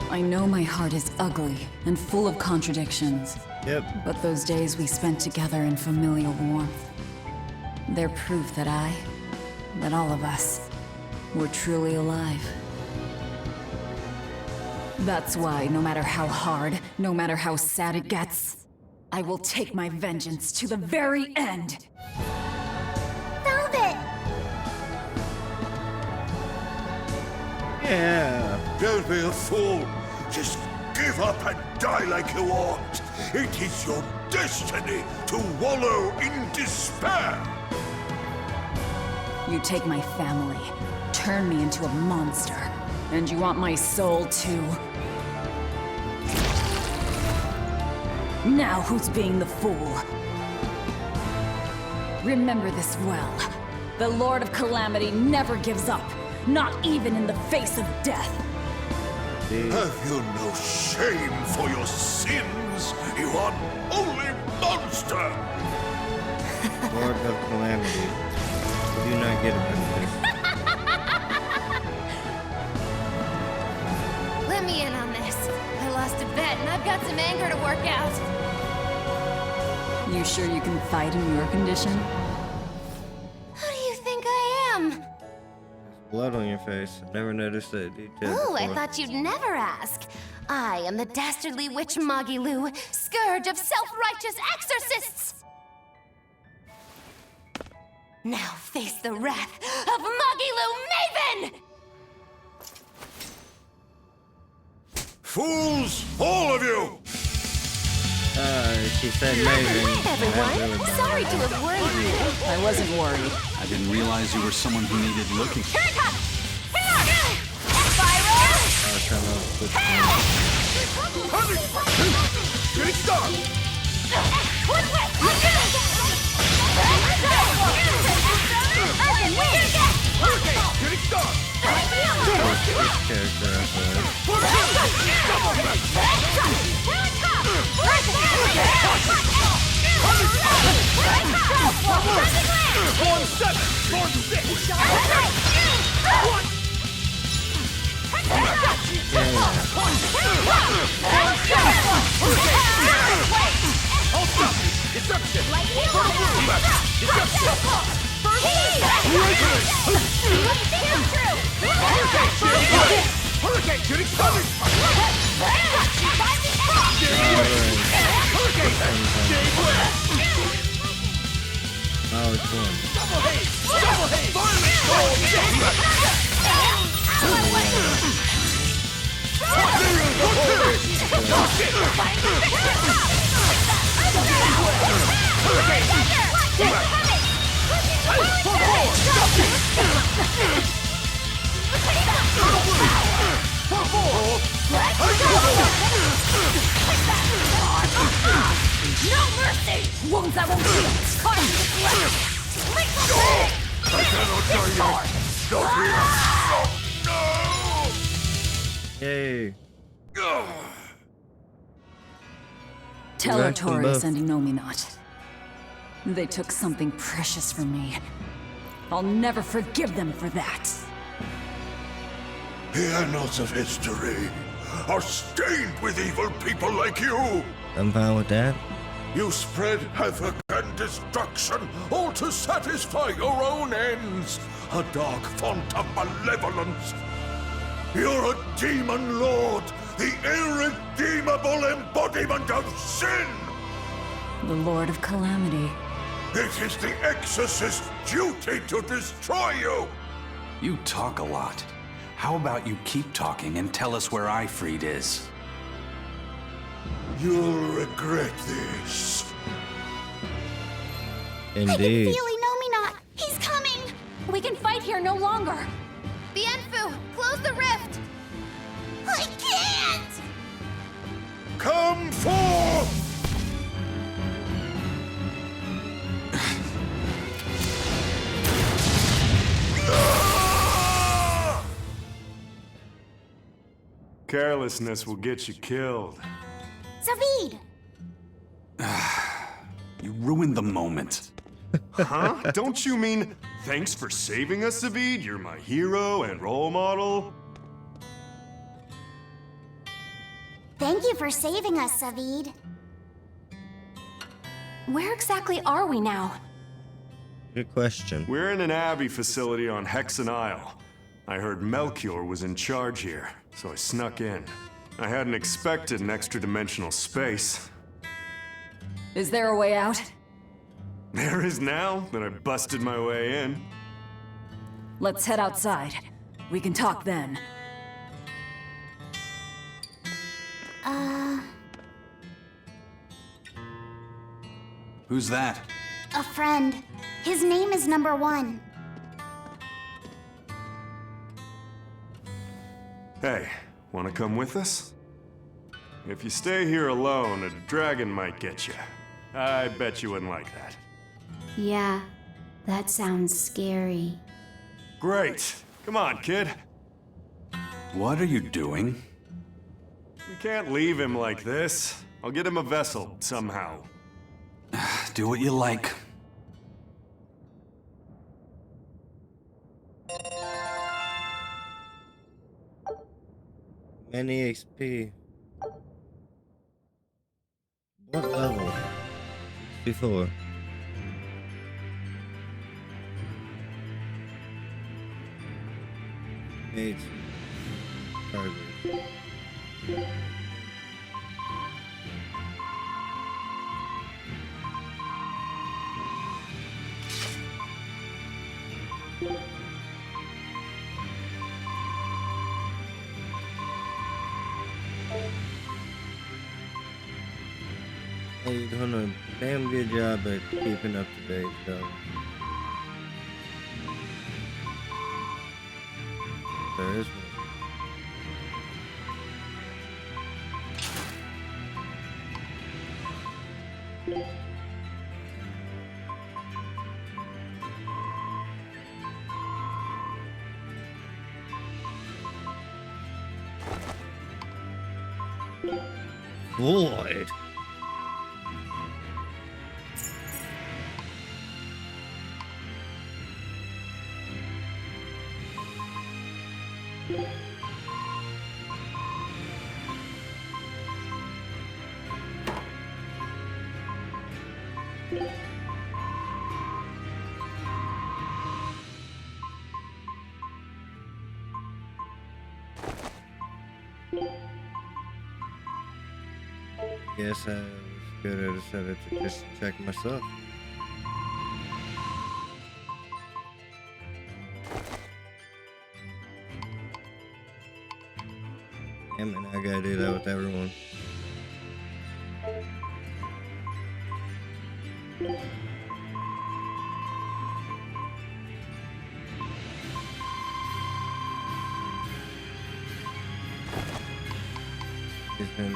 I know my heart is ugly and full of contradictions. Yep. But those days we spent together in familial warmth, they're proof that all of us, were truly alive. That's why, no matter how hard, no matter how sad it gets, I will take my vengeance to the very end. Velvet! Yeah. Don't be a fool. Just give up and die like you ought. It is your destiny to wallow in despair. You take my family, turn me into a monster, and you want my soul too. Now who's being the fool? Remember this well. The Lord of Calamity never gives up, not even in the face of death. Have you no shame for your sins, you unholy monster? Lord of Calamity. We do not get a benefit. Let me in on this. I lost a bet and I've got some anger to work out. You sure you can fight in your condition? Who do you think I am? Blood on your face. I've never noticed that detail. Ooh, I before. thought you'd never ask. I am the dastardly witch Magilu, scourge of self-righteous exorcists! Now face the wrath of Magilu Maven! Fools, all of you! She said maybe. Everyone, sorry to have worried you. I wasn't worried. I didn't realize you were someone who needed looking. Here it comes! Spyro! I was trying to put Shooting star! Hurricane! Shooting star! Character Storm 7! Storm 6! One! I'll stop you! Deception! Deception! Hurricane! Shooting star! Oh, it's one. Double haze! Double haze! No mercy! Wounds that won't heal! Time to collect! I cannot die yet. Stop here. Yay. Tell Back from Artorias both. and Innominat. They took something precious from me. I'll never forgive them for that. The annals of history are stained with evil people like you. I'm fine with that. You spread havoc and destruction, all to satisfy your own ends. A dark font of malevolence. You're a demon lord, the irredeemable embodiment of sin. The Lord of Calamity. It is the exorcist's duty to destroy you. You talk a lot. How about you keep talking and tell us where Ifrid is? You'll regret this. Indeed. Feel Innominat! He's coming! We can fight here no longer. Bienfu, close the rift! I can't! Come forth! Carelessness will get you killed. Zavid! You ruined the moment. Huh? Don't you mean thanks for saving us, Zavid? You're my hero and role model? Thank you for saving us, Zavid. Where exactly are we now? Good question. We're in an Abbey facility on Hexen Isle. I heard Melchior was in charge here, so I snuck in. I hadn't expected an extra-dimensional space. Is there a way out? There is now that I busted my way in. Let's head outside. We can talk then. Who's that? A friend. His name is Number 1. Hey, wanna come with us? If you stay here alone, a dragon might get you. I bet you wouldn't like that. Yeah, that sounds scary. Great. Come on, kid. What are you doing? We can't leave him like this. I'll get him a vessel, somehow. Do what you like. Many XP. What level? Before. Made progress. Hey, you're doing a damn good job at keeping up to date, though. There is one. Void. Guess I could have decided to just check myself. Damn it, I gotta do that with everyone. It's been...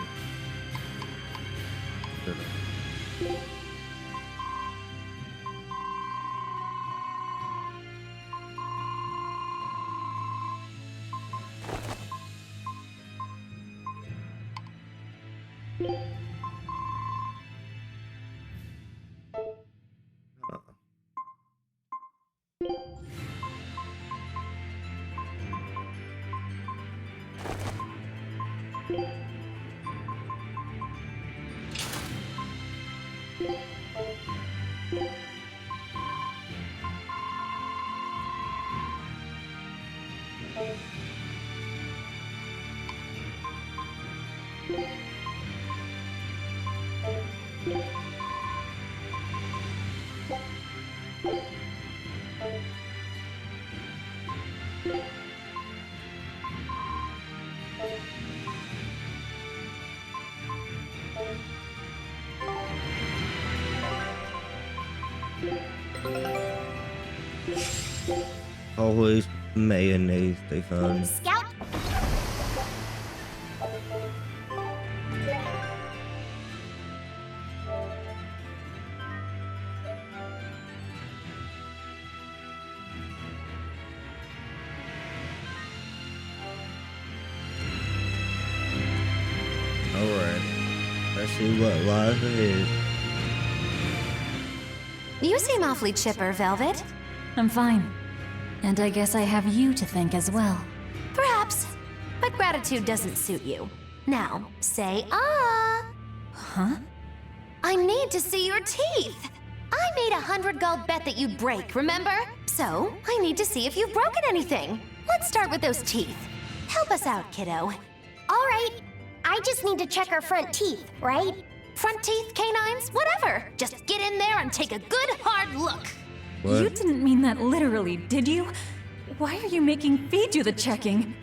Always mayonnaise, they found. Scout. Alright. Let's see what lies ahead. You seem awfully chipper, Velvet. I'm fine. And I guess I have you to thank as well. Perhaps. But gratitude doesn't suit you. Now, say ah. Huh? I need to see your teeth. I made 100 gold bet that you'd break, remember? So, I need to see if you've broken anything. Let's start with those teeth. Help us out, kiddo. All right. I just need to check her front teeth, right? Front teeth, canines, whatever. Just get in there and take a good hard look. What? You didn't mean that literally, did you? Why are you making me do the checking?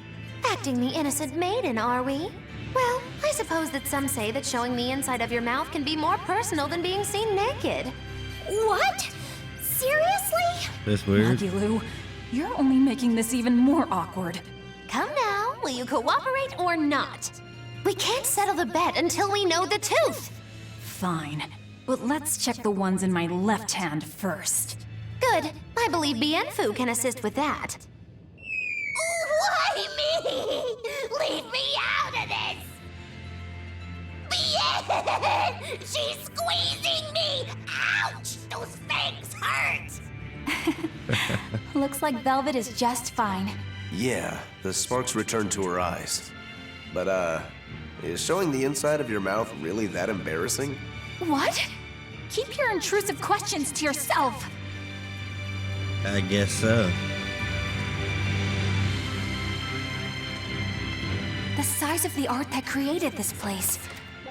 Acting the innocent maiden, are we? Well, I suppose that some say that showing the inside of your mouth can be more personal than being seen naked. What? Seriously? That's weird. Maggie Lou, you're only making this even more awkward. Come now, will you cooperate or not? We can't settle the bet until we know the tooth. Fine, but let's check the ones in my left hand first. Good. I believe Bienfu can assist with that. Why me? Leave me out of this! Bien! She's squeezing me! Ouch! Those fangs hurt! Looks like Velvet is just fine. Yeah, the sparks returned to her eyes. But, is showing the inside of your mouth really that embarrassing? What? Keep your intrusive questions to yourself. I guess so. The size of the art that created this place.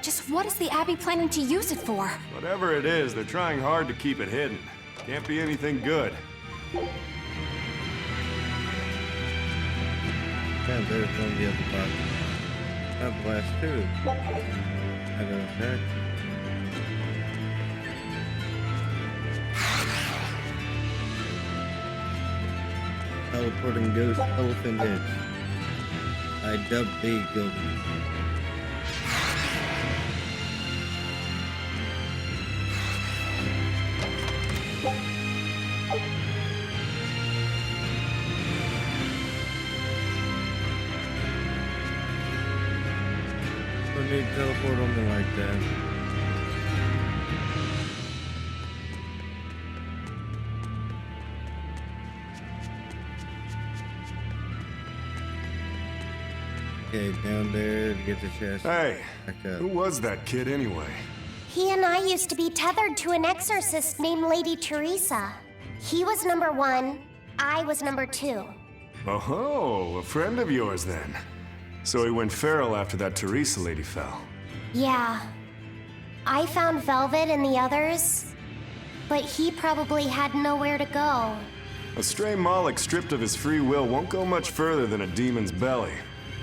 Just what is the Abbey planning to use it for? Whatever it is, they're trying hard to keep it hidden. Can't be anything good. Yeah, there's gonna be at the bottom. Not the last two. I go check. Teleporting ghost elephant heads. I dubbed thee golden. Don't need to teleport on me like that. Okay, down there to get the chest. Hey, Back up. who was that kid anyway? He and I used to be tethered to an exorcist named Lady Teresa. He was number 1, I was number 2. Oh, a friend of yours then. So he went feral after that Teresa lady fell. Yeah. I found Velvet and the others, but he probably had nowhere to go. A stray Moloch stripped of his free will won't go much further than a demon's belly.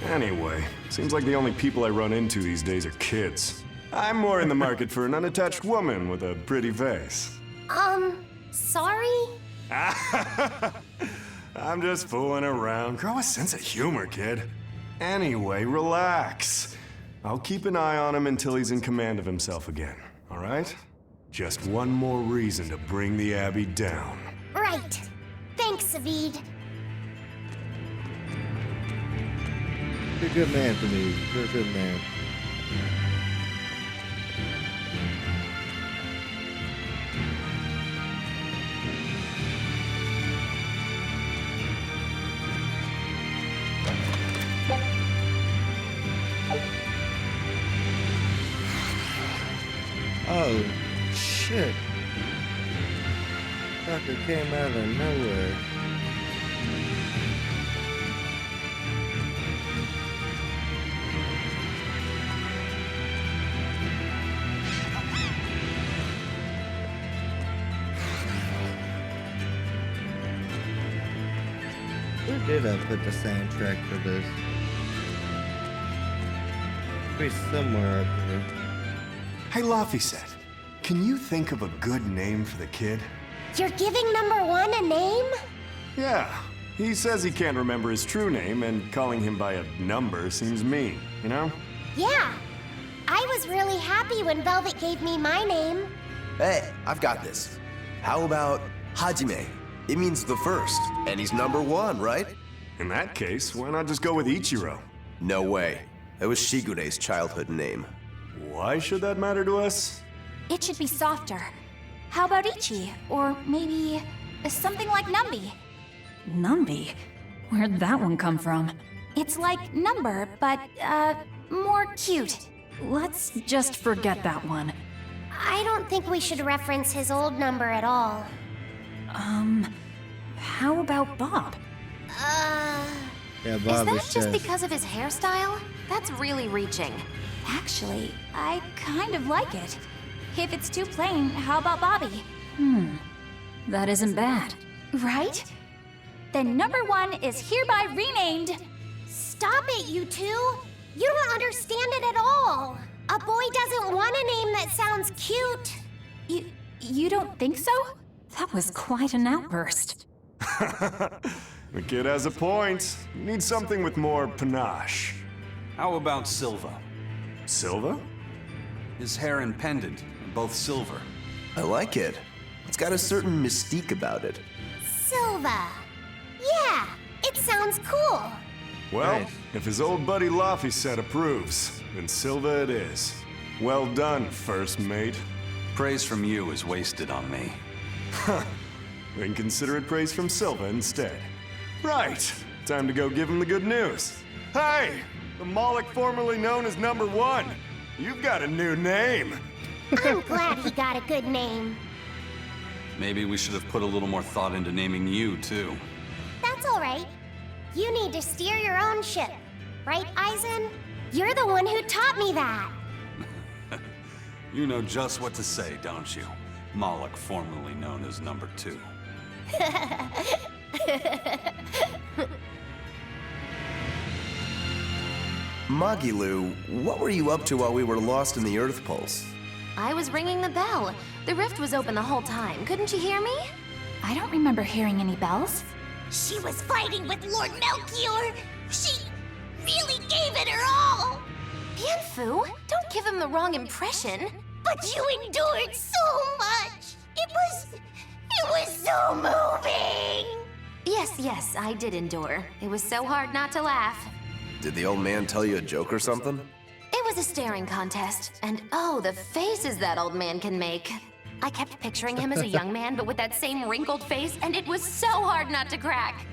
Anyway, seems like the only people I run into these days are kids. I'm more in the market for an unattached woman with a pretty face. Sorry? I'm just fooling around. Grow a sense of humor, kid. Anyway, relax. I'll keep an eye on him until he's in command of himself again, all right? Just one more reason to bring the Abbey down. Right. Thanks, Savid. You're a good man for me. You're a good man. Oh, shit. Sucker came out of nowhere. Where did I put the soundtrack for this? Be somewhere up here. Hey, Laphicet, can you think of a good name for the kid? You're giving number 1 a name? Yeah, he says he can't remember his true name, and calling him by a number seems mean, you know? Yeah. I was really happy when Velvet gave me my name. Hey, I've got this. How about Hajime? It means the first, and he's number 1, right? In that case, why not just go with Ichiro? No way. It was Shigure's childhood name. Why should that matter to us? It should be softer. How about Ichi? Or maybe something like Numby? Numby? Where'd that one come from? It's like Number, but, more cute. Let's just forget that one. I don't think we should reference his old number at all. How about Bob? Yeah, Is Bob that just says. because of his hairstyle? That's really reaching. Actually, I kind of like it. If it's too plain, how about Bobby? That isn't bad. Right? Then number 1 is hereby renamed. Stop it, you two! You don't understand it at all! A boy doesn't want a name that sounds cute! You don't think so? That was quite an outburst. The kid has a point. You need something with more panache. How about Silva? Silva? His hair and pendant are both silver. I like it. It's got a certain mystique about it. Silva! Yeah, it sounds cool! Well, Nice. if his old buddy Laphicet approves, then Silva it is. Well done, first mate. Praise from you is wasted on me. Then consider it praise from Silva instead. Right, time to go give him the good news. Hey, the Moloch formerly known as Number 1. You've got a new name. I'm glad he got a good name. Maybe we should have put a little more thought into naming you, too. That's alright. You need to steer your own ship. Right, Eisen? You're the one who taught me that. You know just what to say, don't you? Moloch, formerly known as Number 2. Magilu, what were you up to while we were lost in the Earth Pulse? I was ringing the bell. The rift was open the whole time. Couldn't you hear me? I don't remember hearing any bells. She was fighting with Lord Melchior. She really gave it her all. Bienfu, don't give him the wrong impression. But you endured so much. It It was so moving! Yes, I did endure. It was so hard not to laugh. Did the old man tell you a joke or something? It was a staring contest, and oh, the faces that old man can make. I kept picturing him as a young man, but with that same wrinkled face, and it was so hard not to crack.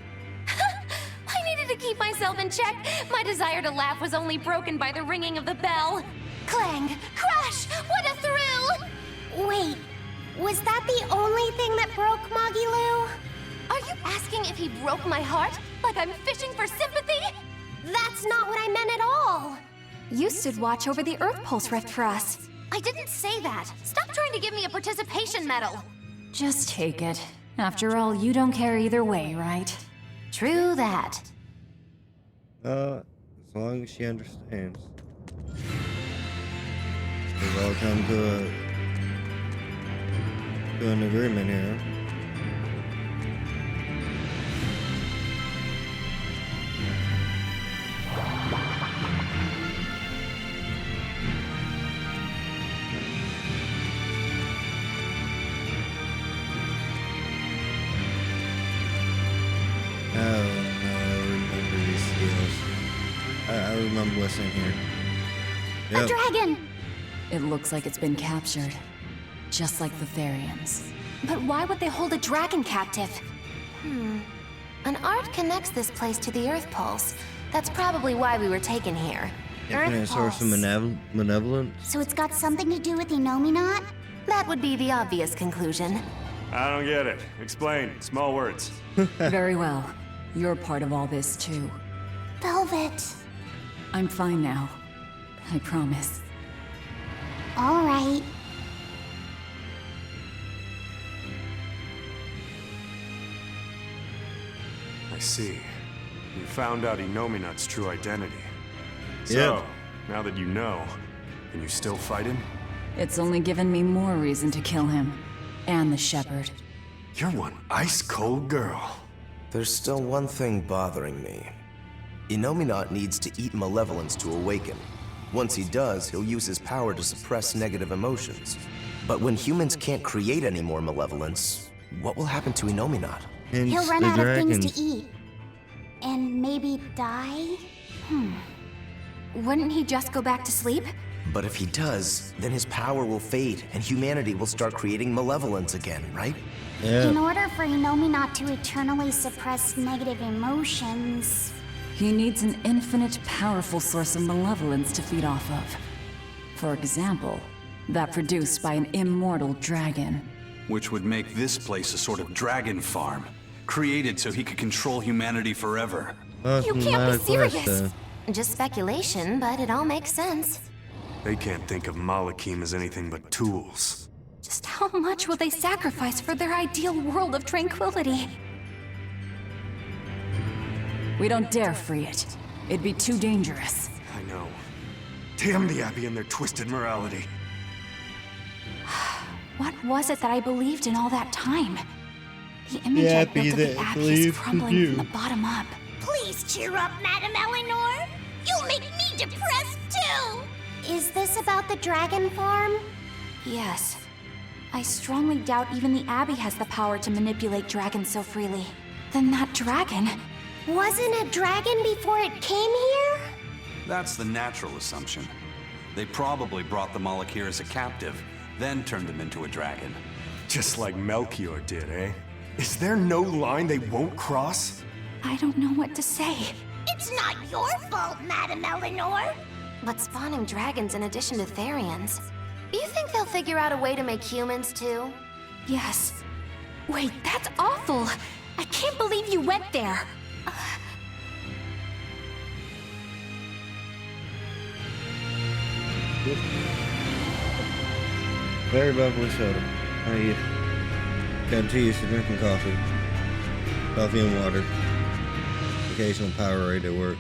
I needed to keep myself in check. My desire to laugh was only broken by the ringing of the bell. Clang! Crash! What a thrill! Wait, was that the only thing that broke Magilu? Are you asking if he broke my heart? Like I'm fishing for sympathy? That's not what I meant at all. You stood watch over the Earth Pulse Rift for us. I didn't say that. Stop trying to give me a participation medal. Just take it. After all, you don't care either way, right? True that. As long as she understands. We've all come to an agreement here. I remember what's in here. A dragon! It looks like it's been captured. Just like the Therians. But why would they hold a dragon captive? An art connects this place to the Earth Pulse. That's probably why we were taken here. Infinite source of malevolence. So it's got something to do with Enominat? That would be the obvious conclusion. I don't get it. Explain. Small words. Very well. You're part of all this, too. Velvet. I'm fine now. I promise. All right. I see. You found out Enominat's true identity. So, Yeah. now that you know, can you still fight him? It's only given me more reason to kill him. And the Shepherd. You're one ice-cold girl. There's still one thing bothering me. Enominat needs to eat malevolence to awaken. Once he does, he'll use his power to suppress negative emotions. But when humans can't create any more malevolence, what will happen to Enominat? Hence He'll run the out of dragons. things to eat. And maybe die? Wouldn't he just go back to sleep? But if he does, then his power will fade and humanity will start creating malevolence again, right? In Yeah. order for Enominat to eternally suppress negative emotions... He needs an infinite, powerful source of malevolence to feed off of. For example, that produced by an immortal dragon. Which would make this place a sort of dragon farm, created so he could control humanity forever. You can't be serious. Just speculation, but it all makes sense. They can't think of Malakim as anything but tools. Just how much will they sacrifice for their ideal world of tranquility? We don't dare free it. It'd be too dangerous. I know. Damn the Abbey and their twisted morality. What was it that I believed in all that time? The image Yeah, I built of be the that Abbey believed is crumbling you. from the bottom up. Please cheer up, Madam Eleanor. You'll make me depressed too. Is this about the dragon farm? Yes. I strongly doubt even the Abbey has the power to manipulate dragons so freely. Then that dragon... Wasn't a dragon before it came here? That's the natural assumption. They probably brought the Moloch here as a captive, then turned him into a dragon. Just like Melchior did, eh? Is there no line they won't cross? I don't know what to say. It's not your fault, Madam Eleanor. But spawning dragons in addition to Therians. You think they'll figure out a way to make humans too? Yes. Wait, that's awful! I can't believe you went there! Very bubbly soda. I got too used to drinking coffee. Coffee and water. Occasional Powerade at work.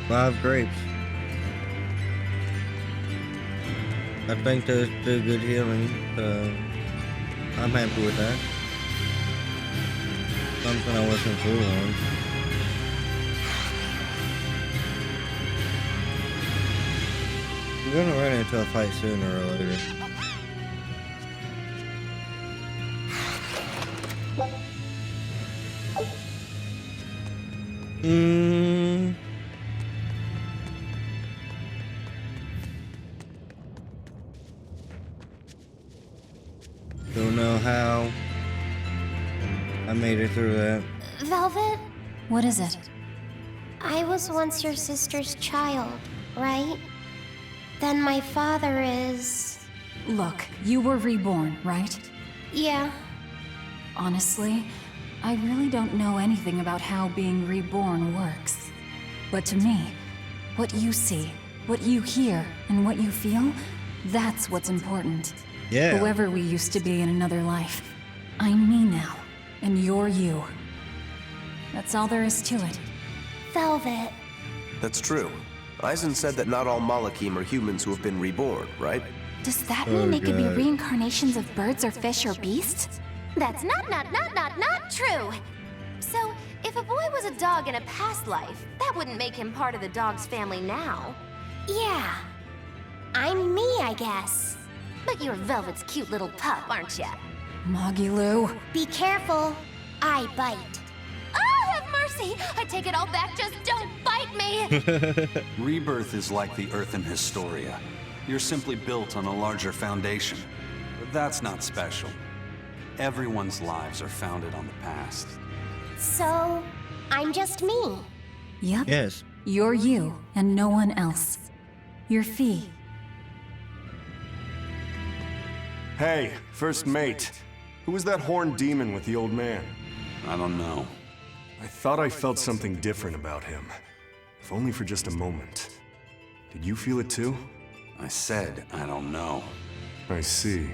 Five grapes. I think there's still good healing, so I'm happy with that. Something I wasn't full on. We're gonna run into a fight sooner or later. Don't know how I made it through that. Velvet, What is it? I was once your sister's child, right? Then my father is... Look, you were reborn, right? Yeah. Honestly, I really don't know anything about how being reborn works. But to me, what you see, what you hear, and what you feel, that's what's important. Yeah. Whoever we used to be in another life, I'm me now, and you're you. That's all there is to it. Velvet. That's true. Eisen said that not all Malakim are humans who have been reborn, right? Does that mean they could be God. reincarnations of birds or fish or beasts? That's not true. So, if a boy was a dog in a past life, that wouldn't make him part of the dog's family now. Yeah. I'm me, I guess. But you're Velvet's cute little pup, aren't ya? Magilu. Be careful. I bite. Oh, have mercy! I take it all back, just don't bite me! Rebirth is like the Earth in Historia. You're simply built on a larger foundation. But that's not special. Everyone's lives are founded on the past. So, I'm just me. Yep. Yes. You're you, and no one else. You're Fee. Hey, first mate. Who was that horned demon with the old man? I don't know. I thought I felt something different about him. If only for just a moment. Did you feel it too? I said I don't know. I see.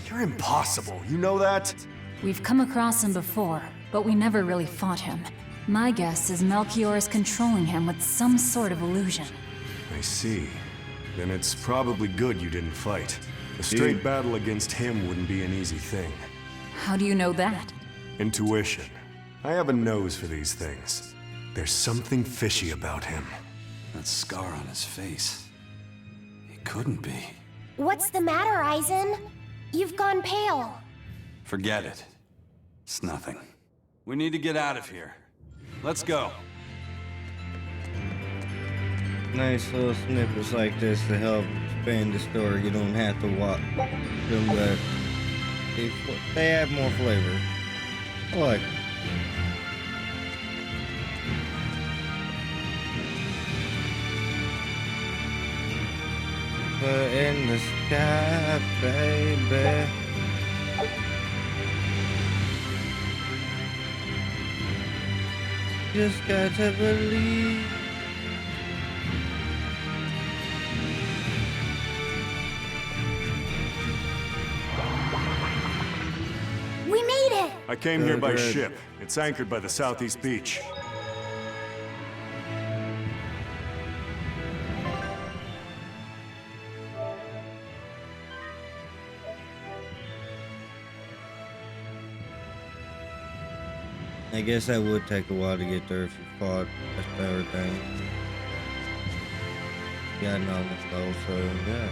You're impossible, you know that? We've come across him before, but we never really fought him. My guess is Melchior is controlling him with some sort of illusion. I see. Then it's probably good you didn't fight. A straight battle against him wouldn't be an easy thing. How do you know that? Intuition. I have a nose for these things. There's something fishy about him. That scar on his face. It couldn't be. What's the matter, Eisen? You've gone pale. Forget it. It's nothing. We need to get out of here. Let's go. Nice little snippets like this to help expand the story. You don't have to watch them, but they add more flavor. I like it. But in the sky, baby. Just got to believe. We made it! I came here by Good. ship. It's anchored by the southeast beach. I guess that would take a while to get there if you fought everything. Got nothing though, so yeah.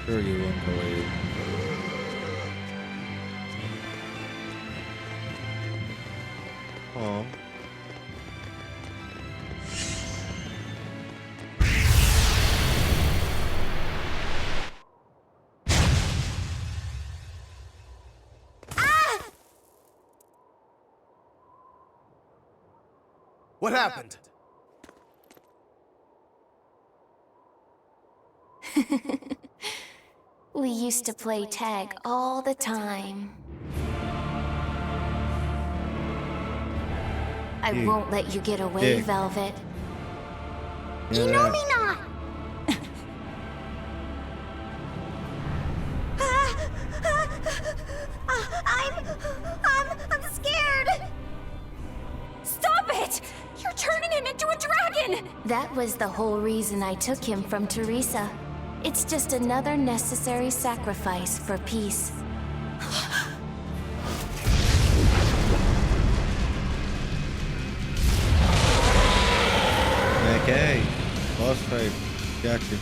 Sure you wouldn't believe. Oh. What happened? We used to play tag all the time. I won't let you get away, Dick. Velvet. Yeah, You know me not! I'm scared! Stop it! You're turning him into a dragon! That was the whole reason I took him from Teresa. It's just another necessary sacrifice for peace. Okay. Boss fight. Gotcha.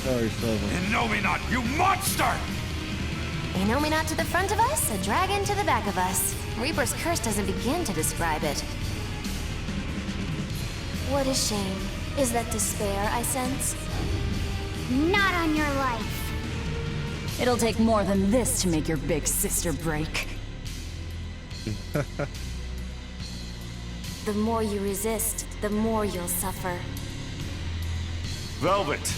Sorry, Silver. Innominat, you monster! Innominat to the front of us, a dragon to the back of us. Reaper's curse doesn't begin to describe it. What a shame. Is that despair I sense? Not on your life. It'll take more than this to make your big sister break. The more you resist, the more you'll suffer. Velvet,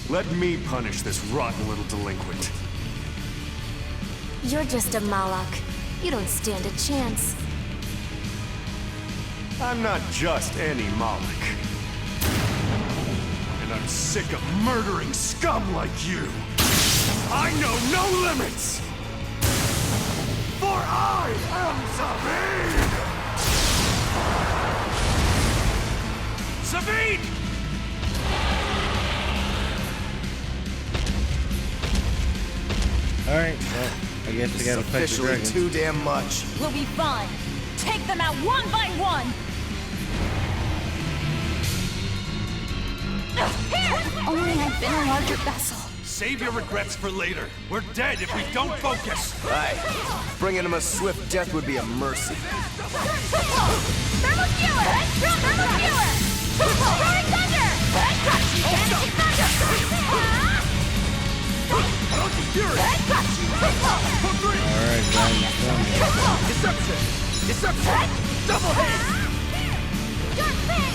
let me punish this rotten little delinquent. You're just a Malak. You don't stand a chance. I'm not just any Moloch. And I'm sick of murdering scum like you. I know no limits! For I am Sabine! Sabine! Alright, well, I guess we gotta fight the Officially dragon. too damn much. We'll be fine. Take them out one by one! Here! Only I've been a larger vessel. Save your regrets for later. We're dead if we don't focus. Aye. Bringing him a swift death would be a mercy. Thermal skewer! Thermal skewer! Roaring thunder! Vanishing thunder! Alright, guys, Deception! Deception! Double hit! Dark Fang!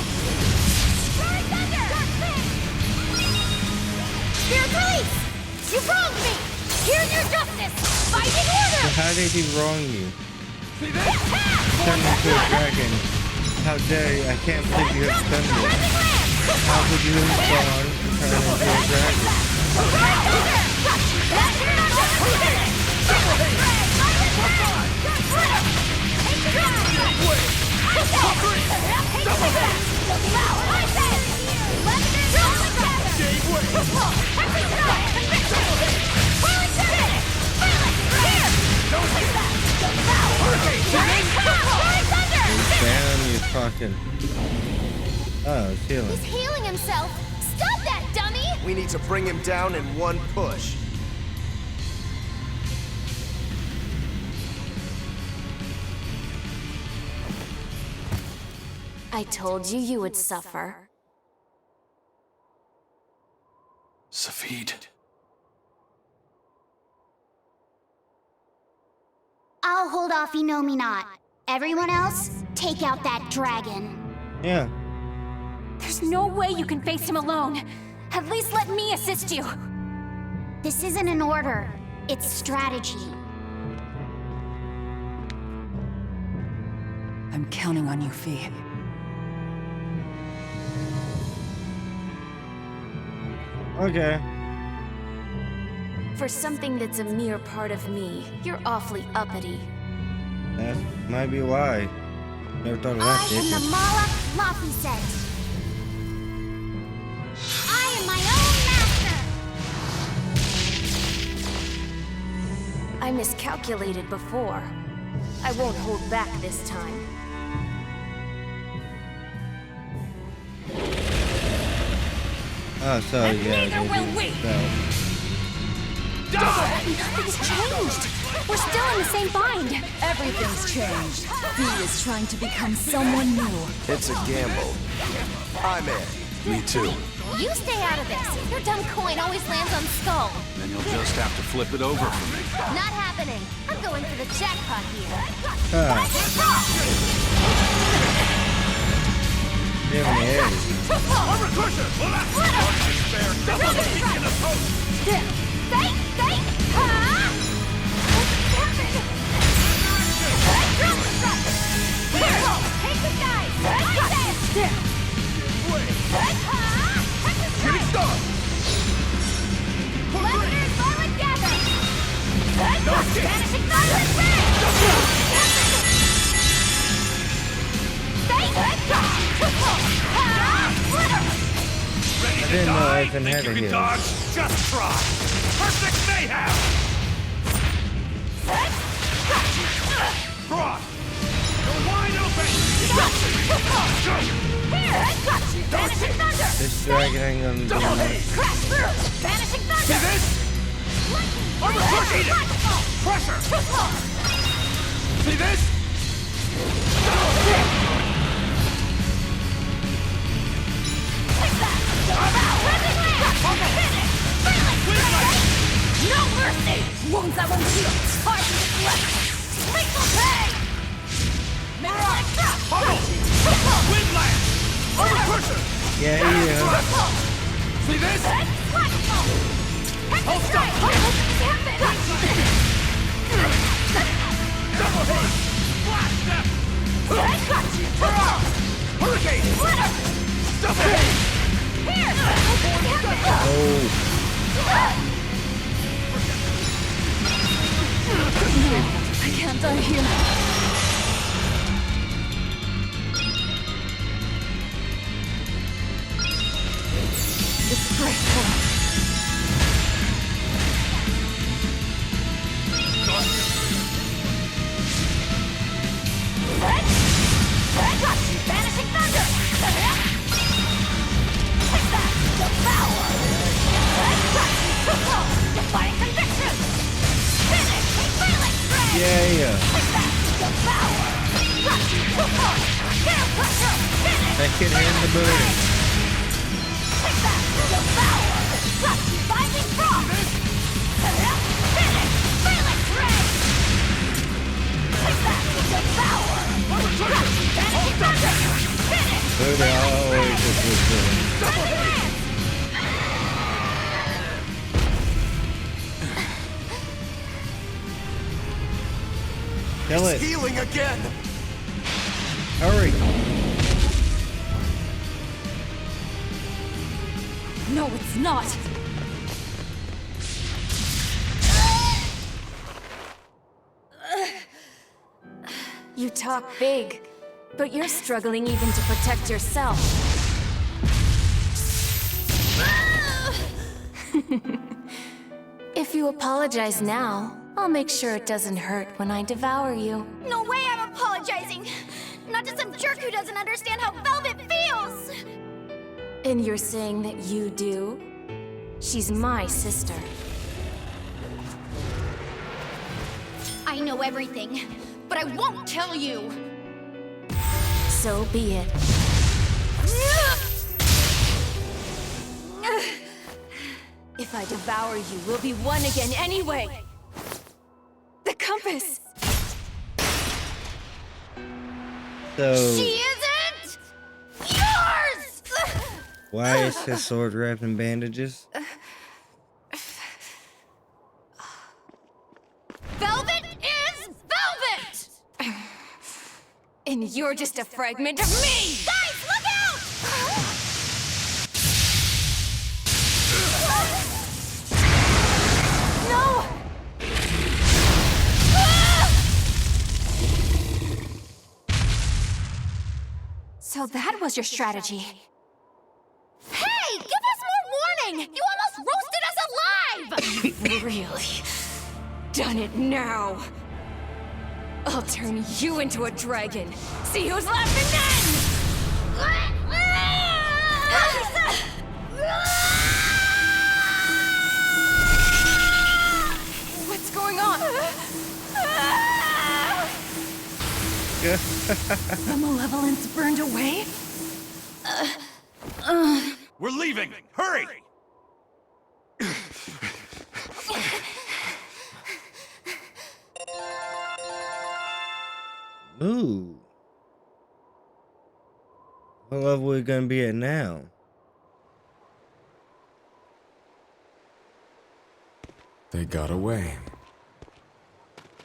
Roaring thunder! Dark Fang! Spirit release! You wronged me! Here's your justice! Fighting order! so how did he wrong you? See this? Turn into a dragon. How dare you? I can't believe you have done this. How could you have gone and turn into a dragon? Damn, you're talking. Oh, it's healing. He's healing himself! Stop that, dummy! We need to bring him down in one push. I told you you would suffer. Safid. I'll hold off Innominat. Everyone else, take out that dragon. Yeah. There's no way you can face him alone. At least let me assist you. This isn't an order. It's strategy. I'm counting on you, Fee. Okay. For something that's a mere part of me, you're awfully uppity. That might be why. Never thought of I that, am did the you? Malak Lapiset. I am my own master. I miscalculated before. I won't hold back this time. Oh, so And yeah. neither will we. Nothing's changed. We're still in the same bind. Everything's changed. Fee is trying to become someone new. It's a gamble. I'm in. Me too. You stay out of this. Your dumb coin always lands on Skull. Then you'll just have to flip it over for me. Not happening. I'm going for the jackpot here. You have any eggs? Armor crusher! Despair! Double hit in a post! Stay! Ha! Here! Take the guys! Shooting star! Levelers, Violet Gather! Vanishing thunder! Stay! Ready didn't know die? Ethan Think had you a can heal. dodge? Just try. Perfect mayhem! Broad! You're wide open! Go! Here, I got you! Vanishing Thunder! This dragon ain't gonna do Double nothing. hit! Crash through! Vanishing See Thunder! this? Lightning! Armor crush! Eat it! Lightfall! Pressure! Toothfall! See this? Double hit! Take that! Rising Land! Finish! Fearless Ray! No mercy! Wounds that won't heal! Hard to deflect! Lethal pain! Midnight drop! Pummel! Toothfall! Windland! Armor crusher! Yeah. Toothfall! See this? Lightfall! Hold Hector stop! Double hit! Blast them! I got you! Toothfall! Hurricane! Glitter! Double hit! Here! Oh. I can't die here. Disgraceful. I got you! Vanishing Thunder! Take that! Devour! I got you! Toothfall! Defying conviction! Finish! Fearless Ray! Yeah. Take that! Devour! Got you! Toothfall! Air pressure! Finish! That kid hit the building. Take that! Devour! Got you! Binding Frost! Finish! Fearless Ray! Take that! Devour! Got you! Vanishing Thunder! Finish! So they always just was doing. Rising Land! Kill it. Healing again! Hurry. No, it's not. You talk big, but you're struggling even to protect yourself. If you apologize now, I'll make sure it doesn't hurt when I devour you. No way I'm apologizing! Not to some jerk who doesn't understand how Velvet feels! And you're saying that you do? She's my sister. I know everything, but I won't tell you! So be it. If I devour you, we'll be one again anyway! The compass! So She isn't yours! why is his sword wrapped in bandages? Velvet is velvet! And you're just a fragment of me! Guys, look out! No! So that was your strategy. Hey, give us more warning! You almost roasted us alive! Really? Done it now. I'll turn you into a dragon. See who's left and then! What's going on? The malevolence burned away? We're leaving! Hurry! Ooh. What level we gonna be at now? They got away.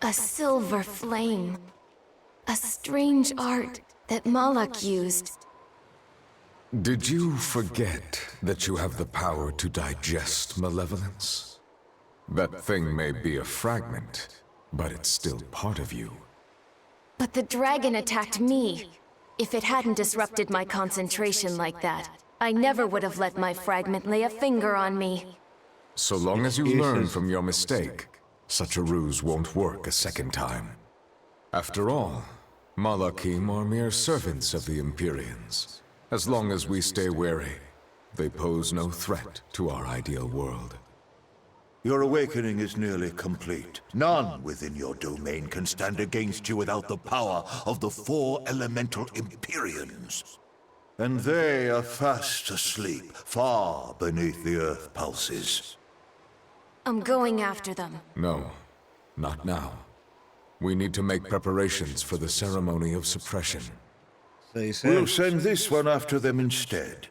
A silver flame. A strange art that Malak used. Did you forget that you have the power to digest malevolence? That thing may be a fragment, but it's still part of you. But the dragon attacked me. If it hadn't disrupted my concentration like that, I never would have let my fragment lay a finger on me. So long as you learn from your mistake, such a ruse won't work a second time. After all, Malakim are mere servants of the Empyreans. As long as we stay wary, they pose no threat to our ideal world. Your awakening is nearly complete. None within your domain can stand against you without the power of the 4 elemental Empyreans. And they are fast asleep, far beneath the earth pulses. I'm going after them. No, not now. We need to make preparations for the ceremony of suppression. We'll send this one after them instead.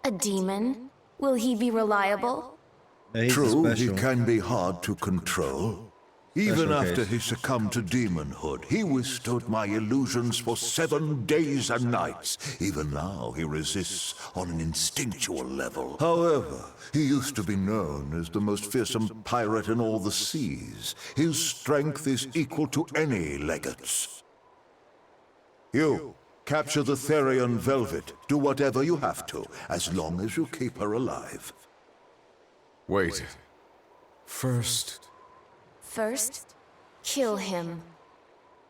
A demon? Will he be reliable? True, he can be hard to control. Even after case. he succumbed to demonhood, he withstood my illusions for 7 days and nights. Even now, he resists on an instinctual level. However, he used to be known as the most fearsome pirate in all the seas. His strength is equal to any legate's. You, capture the Therian Velvet. Do whatever you have to, as long as you keep her alive. Wait. First, Kill him.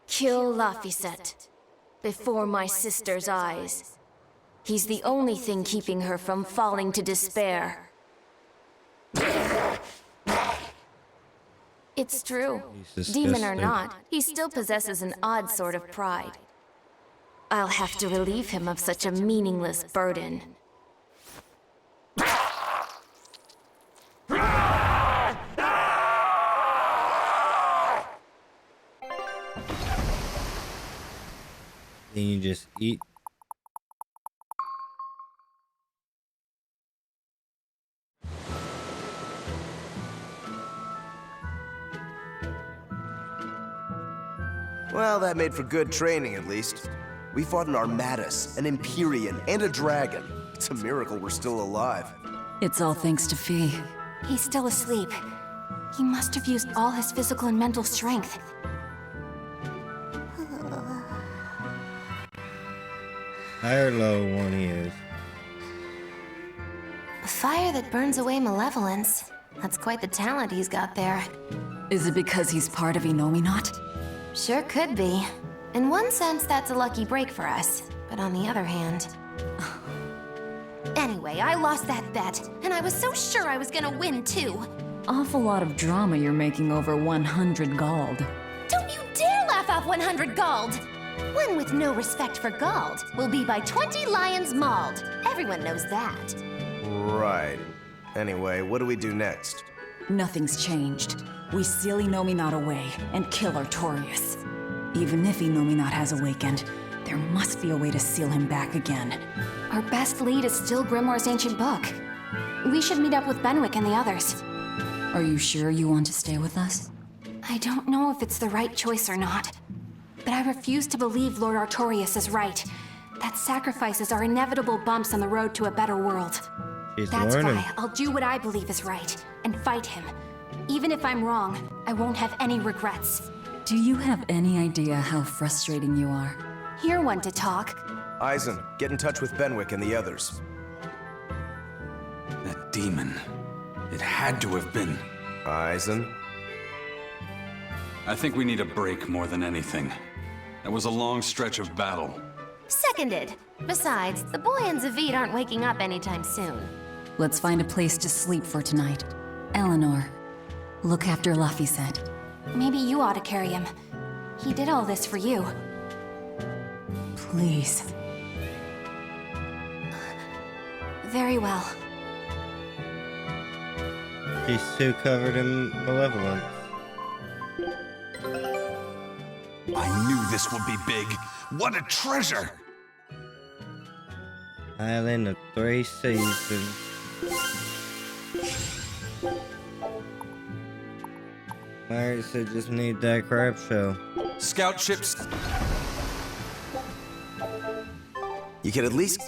Kill Laphicet. Before my sister's eyes. He's the only thing keeping her from falling to despair. It's true. Demon or not, he still possesses an odd sort of pride. I'll have to relieve him of such a meaningless burden. Then you just eat. Well, that made for good training, at least. We fought an Armatus, an Empyrean, and a dragon. It's a miracle we're still alive. It's all thanks to Fee. He's still asleep. He must have used all his physical and mental strength. High or low one he is. A fire that burns away malevolence. That's quite the talent he's got there. Is it because he's part of Innominat? Sure could be. In one sense, that's a lucky break for us. But on the other hand... Anyway, I lost that bet, and I was so sure I was gonna win, too. Awful lot of drama you're making over 100 gold. Don't you dare laugh off 100 gold! One with no respect for gold will be by 20 lions mauled. Everyone knows that. Right. Anyway, what do we do next? Nothing's changed. We seal Innominat away and kill Artorias. Even if Innominat has awakened, there must be a way to seal him back again. Our best lead is still Grimoire's ancient book. We should meet up with Benwick and the others. Are you sure you want to stay with us? I don't know if it's the right choice or not. But I refuse to believe Lord Artorias is right. That sacrifices are inevitable bumps on the road to a better world. That's why I'll do what I believe is right, and fight him. Even if I'm wrong, I won't have any regrets. Do you have any idea how frustrating you are? You're one to talk. Eisen, get in touch with Benwick and the others. That demon. It had to have been. Eisen? I think we need a break more than anything. That was a long stretch of battle. Seconded. Besides, the boy and Zavid aren't waking up anytime soon. Let's find a place to sleep for tonight. Eleanor, look after Laphicet. Maybe you ought to carry him. He did all this for you. Please. Very well. She's too covered in malevolence. I knew this would be big. What a treasure! Island of 3 seasons. Larry said just need that crab show. Scout ships. You could at least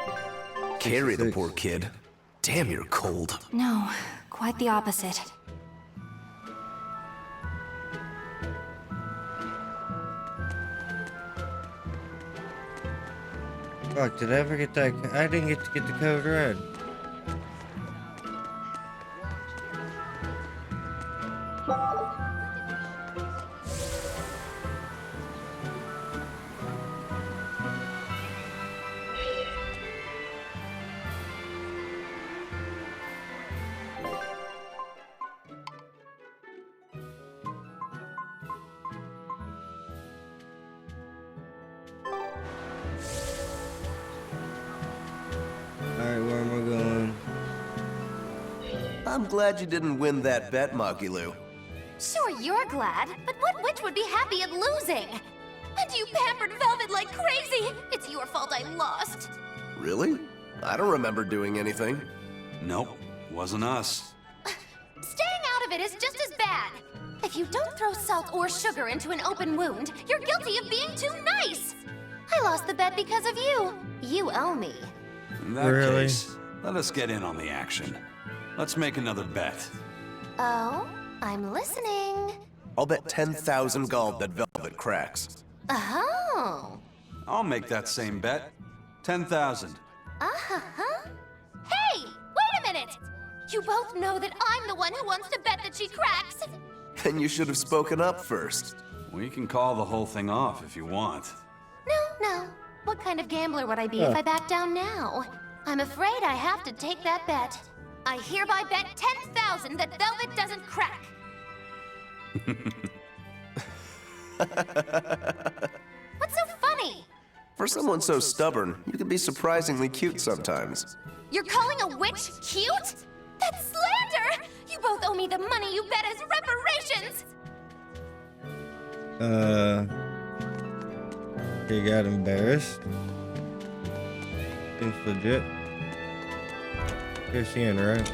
carry the poor kid. Damn, you're cold. No, quite the opposite. Fuck, did I ever get that? I didn't get to get the code red. Alright, where am I going? I'm glad you didn't win that bet, Magilou. Sure, you're glad, but what witch would be happy at losing? And you pampered Velvet like crazy! It's your fault I lost! Really? I don't remember doing anything. Nope, wasn't us. Staying out of it is just as bad! If you don't throw salt or sugar into an open wound, you're guilty of being too nice! I lost the bet because of you. You owe me. In that case, let us get in on the action. Let's make another bet. Oh? I'm listening. I'll bet 10,000 gold that Velvet cracks. Oh. I'll make that same bet. 10,000. Uh-huh. Hey! Wait a minute! You both know that I'm the one who wants to bet that she cracks. Then you should have spoken up first. We can call the whole thing off if you want. No. What kind of gambler would I be if I back down now? I'm afraid I have to take that bet. I hereby bet 10,000 that Velvet doesn't crack. What's so funny? For someone so stubborn, you can be surprisingly cute sometimes. You're calling a witch cute? That's slander! You both owe me the money you bet as reparations! He got embarrassed. Seems legit. Here's the end, right?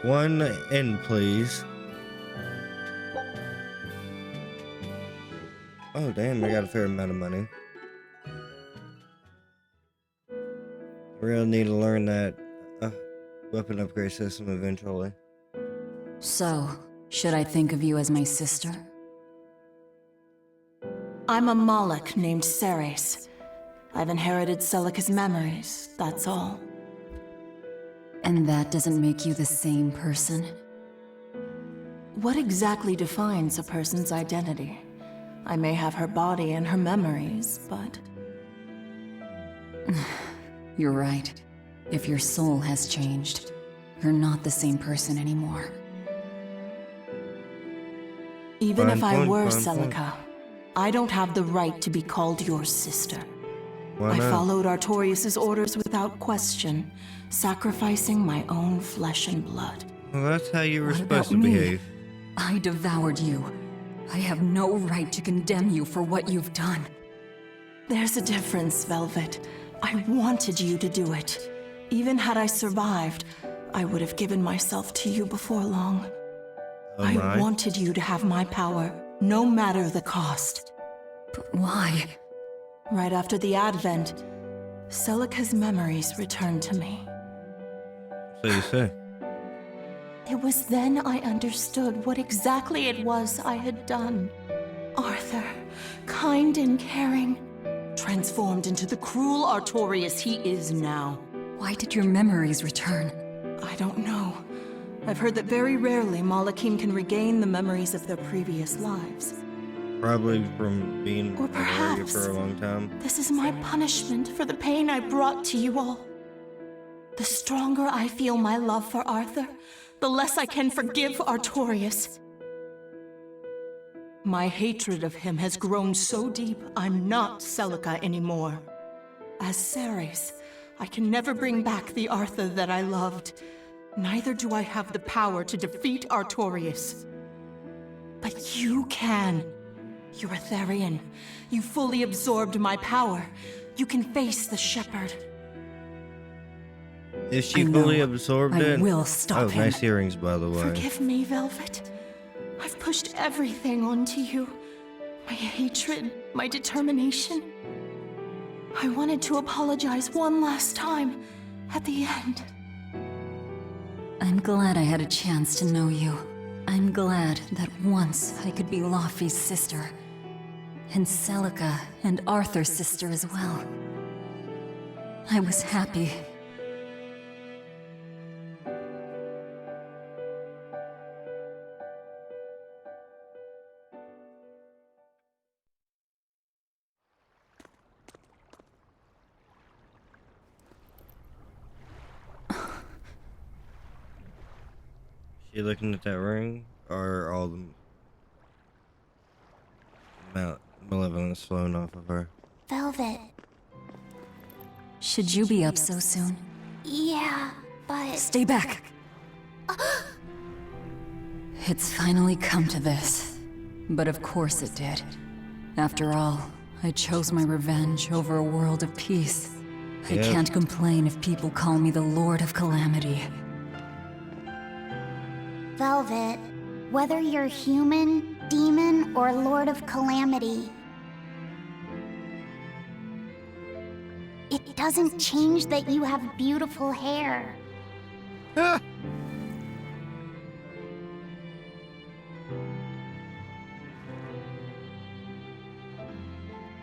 One end, please. Oh, damn, I got a fair amount of money. I really need to learn that weapon upgrade system eventually. So, should I think of you as my sister? I'm a Moloch named Ceres. I've inherited Celica's memories, that's all. And that doesn't make you the same person? What exactly defines a person's identity? I may have her body and her memories, but... You're right. If your soul has changed, you're not the same person anymore. Even if I were Celica, I don't have the right to be called your sister. Why I not? followed Artorias' orders without question, sacrificing my own flesh and blood. Well, that's how you were What supposed to about me? behave. I devoured you. I have no right to condemn you for what you've done. There's a difference, Velvet. I wanted you to do it. Even had I survived, I would have given myself to you before long. Oh I my. wanted you to have my power, no matter the cost. But why? Right after the Advent, Celica's memories returned to me. So you say. It was then I understood what exactly it was I had done. Arthur, kind and caring, transformed into the cruel Artorias he is now. Why did your memories return? I don't know. I've heard that very rarely Malachim can regain the memories of their previous lives. Probably from being Or a warrior perhaps for a long time. this is my punishment for the pain I brought to you all. The stronger I feel my love for Arthur, the less I can forgive Artorias. My hatred of him has grown so deep, I'm not Celica anymore. As Ceres, I can never bring back the Arthur that I loved. Neither do I have the power to defeat Artorias. But you can. You're Etherian. You fully absorbed my power. You can face the Shepherd. Is she I know. fully absorbed I it? will stop oh, him. nice earrings, by the way. Forgive me, Velvet. I've pushed everything onto you. My hatred, my determination. I wanted to apologize one last time, at the end. I'm glad I had a chance to know you. I'm glad that once I could be Laufey's sister. and Celica and Arthur's sister as well. I was happy. She looking at that ring, or all the malevolence flowing off of her? Velvet. Should you be up so soon? Yeah, but... Stay back! It's finally come to this. But of course it did. After all, I chose my revenge over a world of peace. I can't complain if people call me the Lord of Calamity. Velvet, whether you're human, demon, or Lord of Calamity, it doesn't change that you have beautiful hair.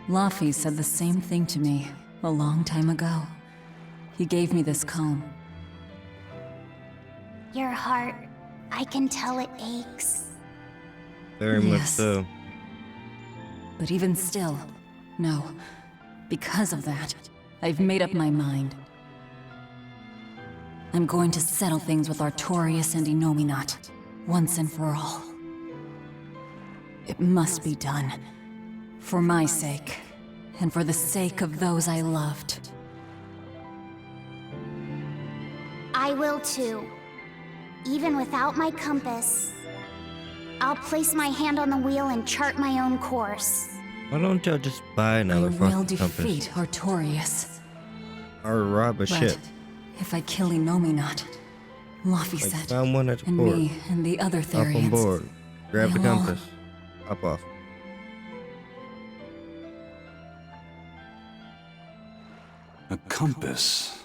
Laffy said the same thing to me a long time ago. He gave me this comb. Your heart, I can tell it aches. Very much so. But even still, no. Because of that, I've made up my mind. I'm going to settle things with Artorias and Innominat, once and for all. It must be done. For my sake, and for the sake of those I loved. I will too. Even without my compass. I'll place my hand on the wheel and chart my own course. Why don't y'all just buy another I will fucking compass? defeat Artorias. Or rob a ship. If I kill Innominat, Laffy Like, said, found one at the and port. me and the other Hop on Therians. board. Grab the They'll all- compass. Hop off. A compass.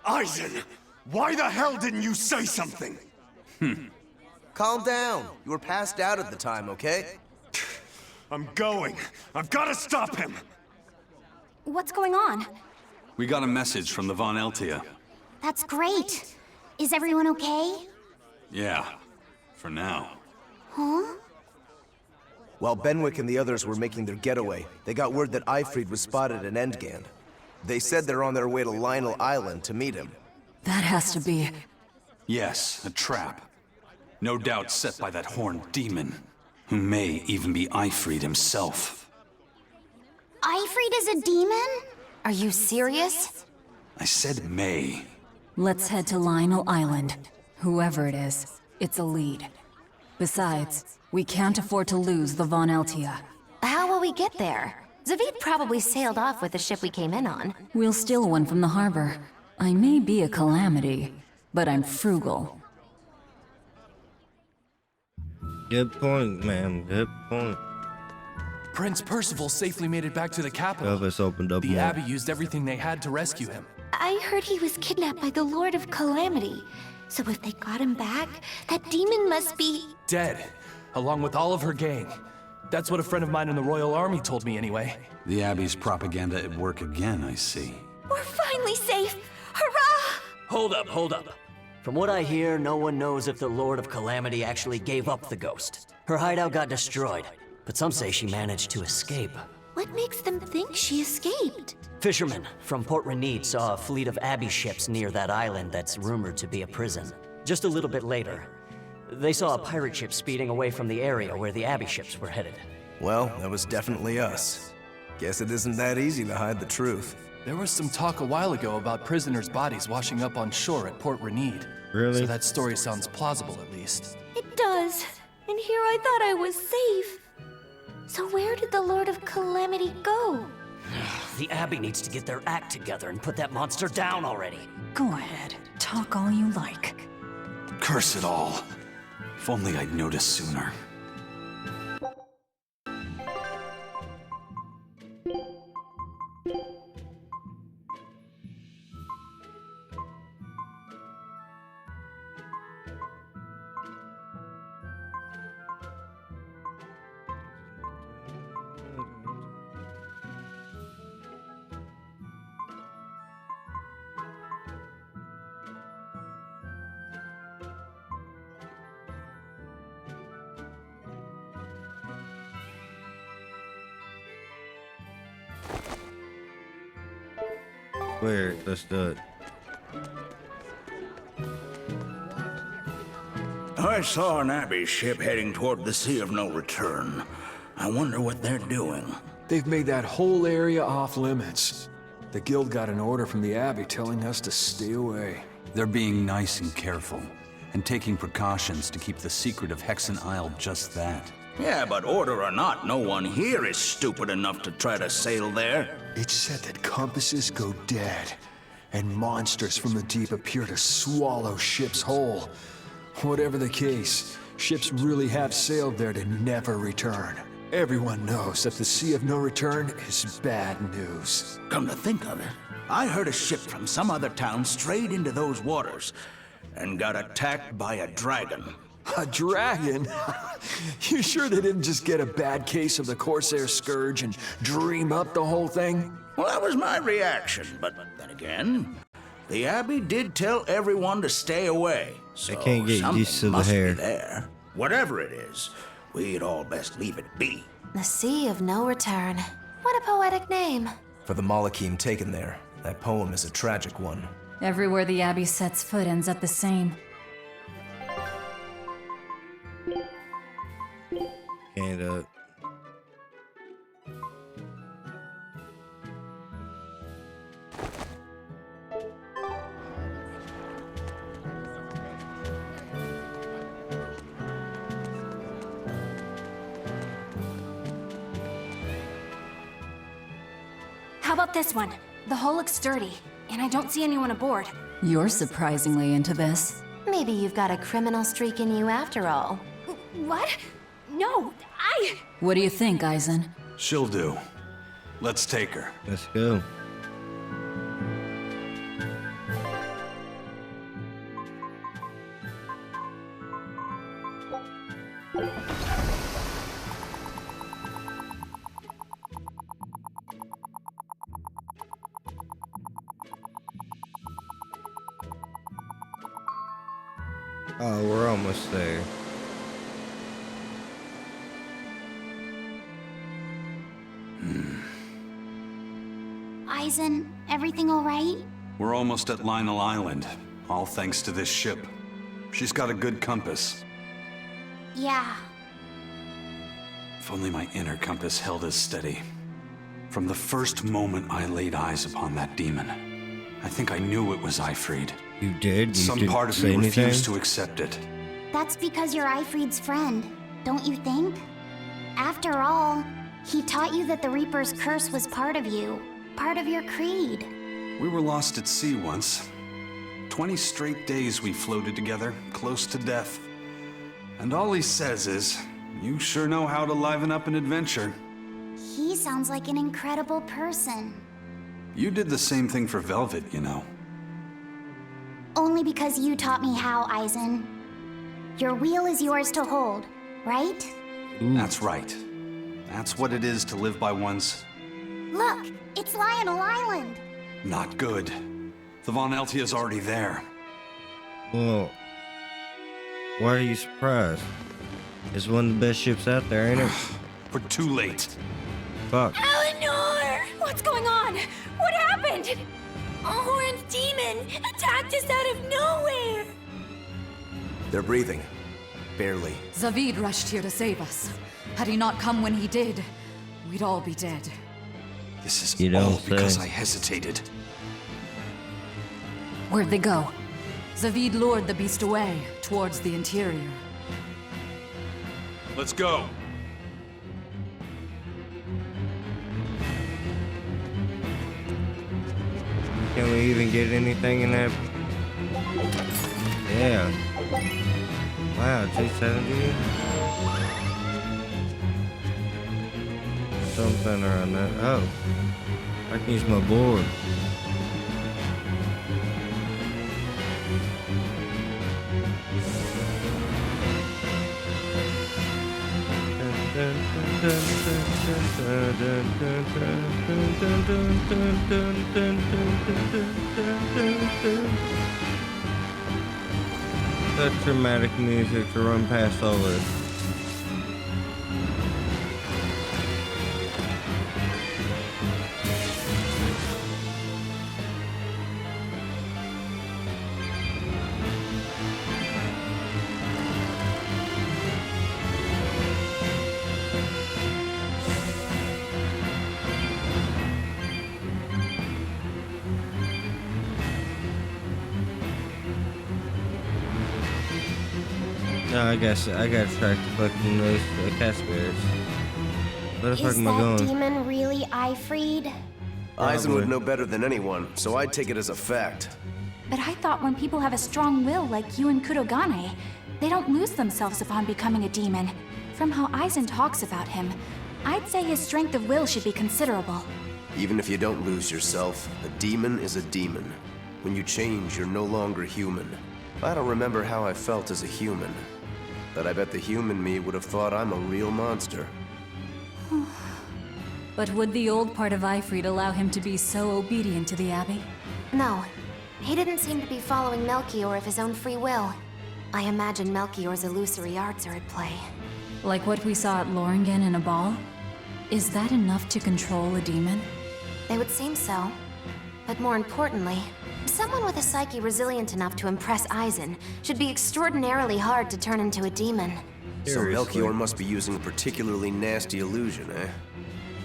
Eisen! Why the hell didn't you say something? Calm down. You were passed out at the time, okay? I'm going. I've got to stop him! What's going on? We got a message from the Von Eltia. That's great. Is everyone okay? Yeah, for now. Huh? While Benwick and the others were making their getaway, they got word that Eifried was spotted at Endgand. They said they're on their way to Lionel Island to meet him. That has to be... Yes, a trap. No doubt set by that horned demon, who may even be Eifried himself. Eifried is a demon? Are you serious? I said may. Let's head to Lionel Island. Whoever it is, it's a lead. Besides, we can't afford to lose the Von Eltia. How will we get there? Zavid probably sailed off with the ship we came in on. We'll steal one from the harbor. I may be a calamity, but I'm frugal. Good point, man. Good point. Prince Percival safely made it back to the capital. Elvis opened up The more. Abbey used everything they had to rescue him. I heard he was kidnapped by the Lord of Calamity. So if they got him back, that demon must be... Dead, along with all of her gang. That's what a friend of mine in the Royal Army told me anyway. The Abbey's propaganda at work again, I see. We're finally safe! Hurrah! Hold up. From what I hear, no one knows if the Lord of Calamity actually gave up the ghost. Her hideout got destroyed, but some say she managed to escape. What makes them think she escaped? Fishermen from Port Renede saw a fleet of Abbey ships near that island that's rumored to be a prison. Just a little bit later, they saw a pirate ship speeding away from the area where the Abbey ships were headed. Well, that was definitely us. Guess it isn't that easy to hide the truth. There was some talk a while ago about prisoners' bodies washing up on shore at Port Renede. Really? So that story sounds plausible, at least. It does. And here I thought I was safe. So where did the Lord of Calamity go? The Abbey needs to get their act together and put that monster down already. Go ahead, talk all you like. Curse it all. If only I'd noticed sooner. Where? Let's do it. I saw an Abbey ship heading toward the Sea of No Return. I wonder what they're doing. They've made that whole area off limits. The Guild got an order from the Abbey telling us to stay away. They're being nice and careful, and taking precautions to keep the secret of Hexen Isle just that. Yeah, but order or not, no one here is stupid enough to try to sail there. It's said that compasses go dead, and monsters from the deep appear to swallow ships whole. Whatever the case, ships really have sailed there to never return. Everyone knows that the Sea of No Return is bad news. Come to think of it, I heard a ship from some other town strayed into those waters and got attacked by a dragon. A dragon? You sure they didn't just get a bad case of the Corsair Scourge and dream up the whole thing? Well, that was my reaction, but then again, the Abbey did tell everyone to stay away. So I can't get used to the hair. Be there. Whatever it is, we'd all best leave it be. The Sea of No Return. What a poetic name. For the Malachim taken there, that poem is a tragic one. Everywhere the Abbey sets foot ends up the same. And How about this one? The hull looks sturdy, and I don't see anyone aboard. You're surprisingly into this. Maybe you've got a criminal streak in you after all. What? No, What do you think, Eisen? She'll do. Let's take her. let's go. Oh, we're almost there. Eisen, everything all right? We're almost at Lionel Island, all thanks to this ship. She's got a good compass. Yeah. If only my inner compass held as steady. From the first moment I laid eyes upon that demon, I think I knew it was Ifrid. You did? You Some didn't part of say me anything? refused to accept it. That's because you're Ifrid's friend, don't you think? After all, he taught you that the Reaper's curse was part of you, part of your creed. We were lost at sea once. 20 straight days we floated together, close to death. And all he says is, you sure know how to liven up an adventure. He sounds like an incredible person. You did the same thing for Velvet, you know. Only because you taught me how, Eisen. Your wheel is yours to hold, right? That's right. That's what it is to live by one's... Look, it's Lionel Island. Not good. The Von Eltia's already there. Well, why are you surprised? It's one of the best ships out there, ain't it? We're too late. Fuck. Eleanor! What's going on? What happened? A horned demon attacked us out of nowhere! They're breathing. Barely. Zavid rushed here to save us. Had he not come when he did, we'd all be dead. This is You don't all because say. I hesitated. Where'd they go? Zavid lured the beast away, towards the interior. Let's go. Can we even get anything in that? Yeah. Wow, 270? Something around that. Oh. I can use my board. Such dramatic music to run past all this. No, I gotta track collecting those cat spirits. Where the fuck Is am I that going? demon really Eifried? Aizen would know better than anyone, so I'd take it as a fact. But I thought when people have a strong will like you and Kurogane, they don't lose themselves upon becoming a demon. From how Aizen talks about him, I'd say his strength of will should be considerable. Even if you don't lose yourself, a demon is a demon. When you change, you're no longer human. I don't remember how I felt as a human, but I bet the human me would have thought I'm a real monster. But would the old part of Eifried allow him to be so obedient to the Abbey? No, he didn't seem to be following Melchior of his own free will. I imagine Melchior's illusory arts are at play. Like what we saw at Loringen in a ball? Is that enough to control a demon? They would seem so. But more importantly, someone with a psyche resilient enough to impress Aizen should be extraordinarily hard to turn into a demon. So Melchior must be using a particularly nasty illusion, eh?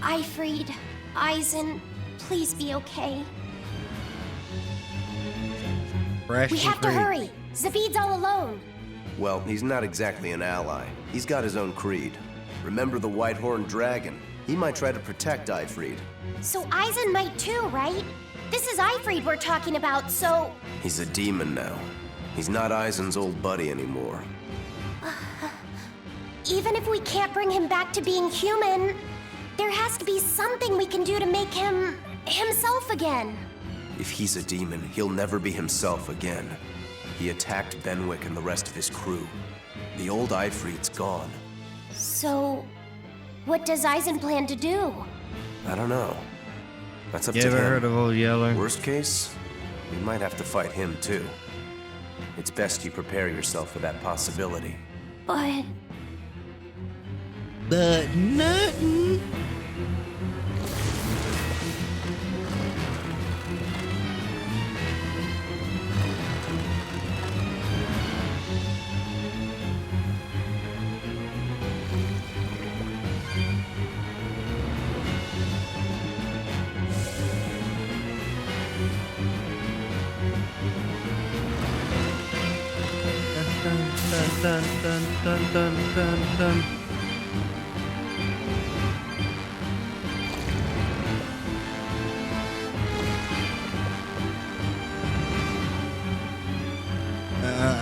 Eifried, Aizen, please be okay. We have to hurry! Zavid's all alone! Well, he's not exactly an ally. He's got his own creed. Remember the White-Horned Dragon? He might try to protect Eifried. So Aizen might too, right? This is Eifried we're talking about, so... He's a demon now. He's not Aizen's old buddy anymore. Even if we can't bring him back to being human, there has to be something we can do to make him... himself again. If he's a demon, he'll never be himself again. He attacked Benwick and the rest of his crew. The old Eifried's gone. So... what does Aizen plan to do? I don't know. That's up You to ever him. heard of Old Yeller? Worst case, we might have to fight him too. It's best you prepare yourself for that possibility. But... nothing. Dun, dun, dun, dun, dun, dun.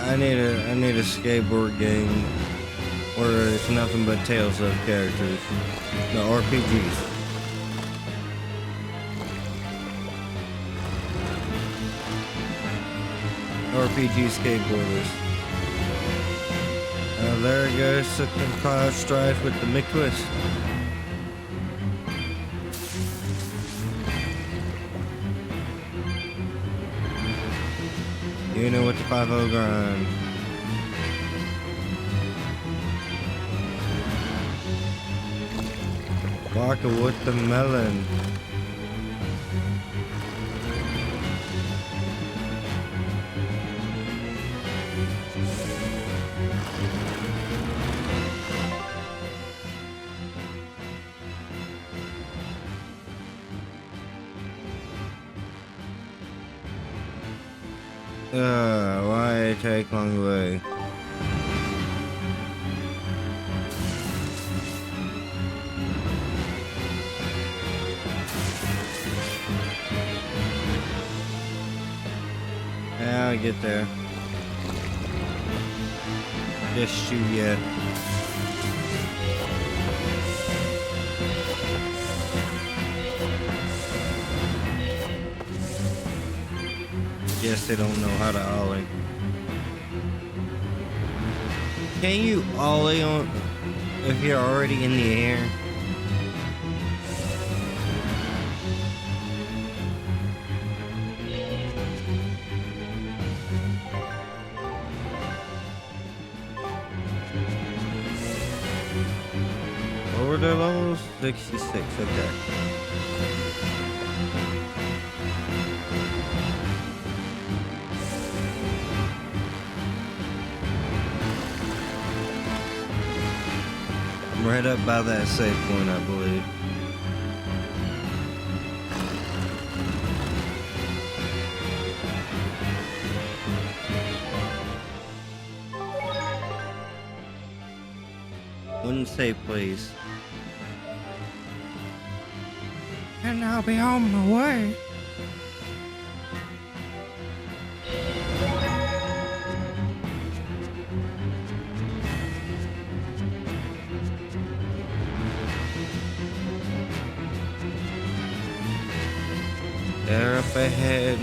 I need a skateboard game where it's nothing but tales of characters. No, RPGs. RPG skateboarders. There it goes, Sickle Cloud Strife with the McTwist. You know what the 5-0 grind. Vodka with the melon. Why take long way? Yeah, I'll get there. Just shoot yet. Guess they don't know how to ollie. Can you ollie on if you're already in the air? What were their levels? 66, okay. Right up by that save point, I believe. in a safe place. And I'll be on my way. They're up ahead.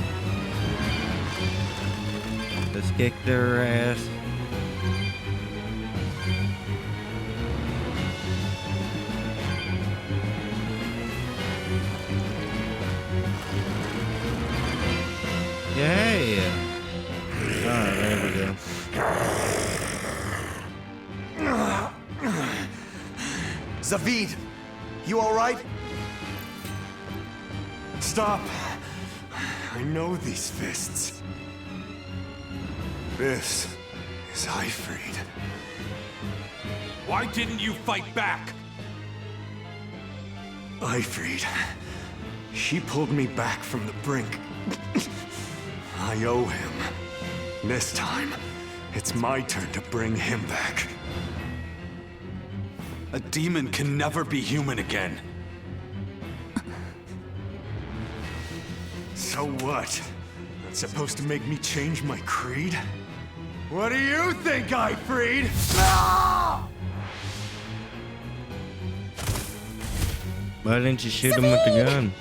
Let's kick their ass. Yay! Ah, there we go. Zavid, you alright? Stop! I know these fists. This is Ifrid. Why didn't you fight back? Ifrid. She pulled me back from the brink. I owe him. This time, it's my turn to bring him back. A demon can never be human again. So what? That's supposed to make me change my creed? What do you think, Ifrid? Why didn't you shoot him with the gun?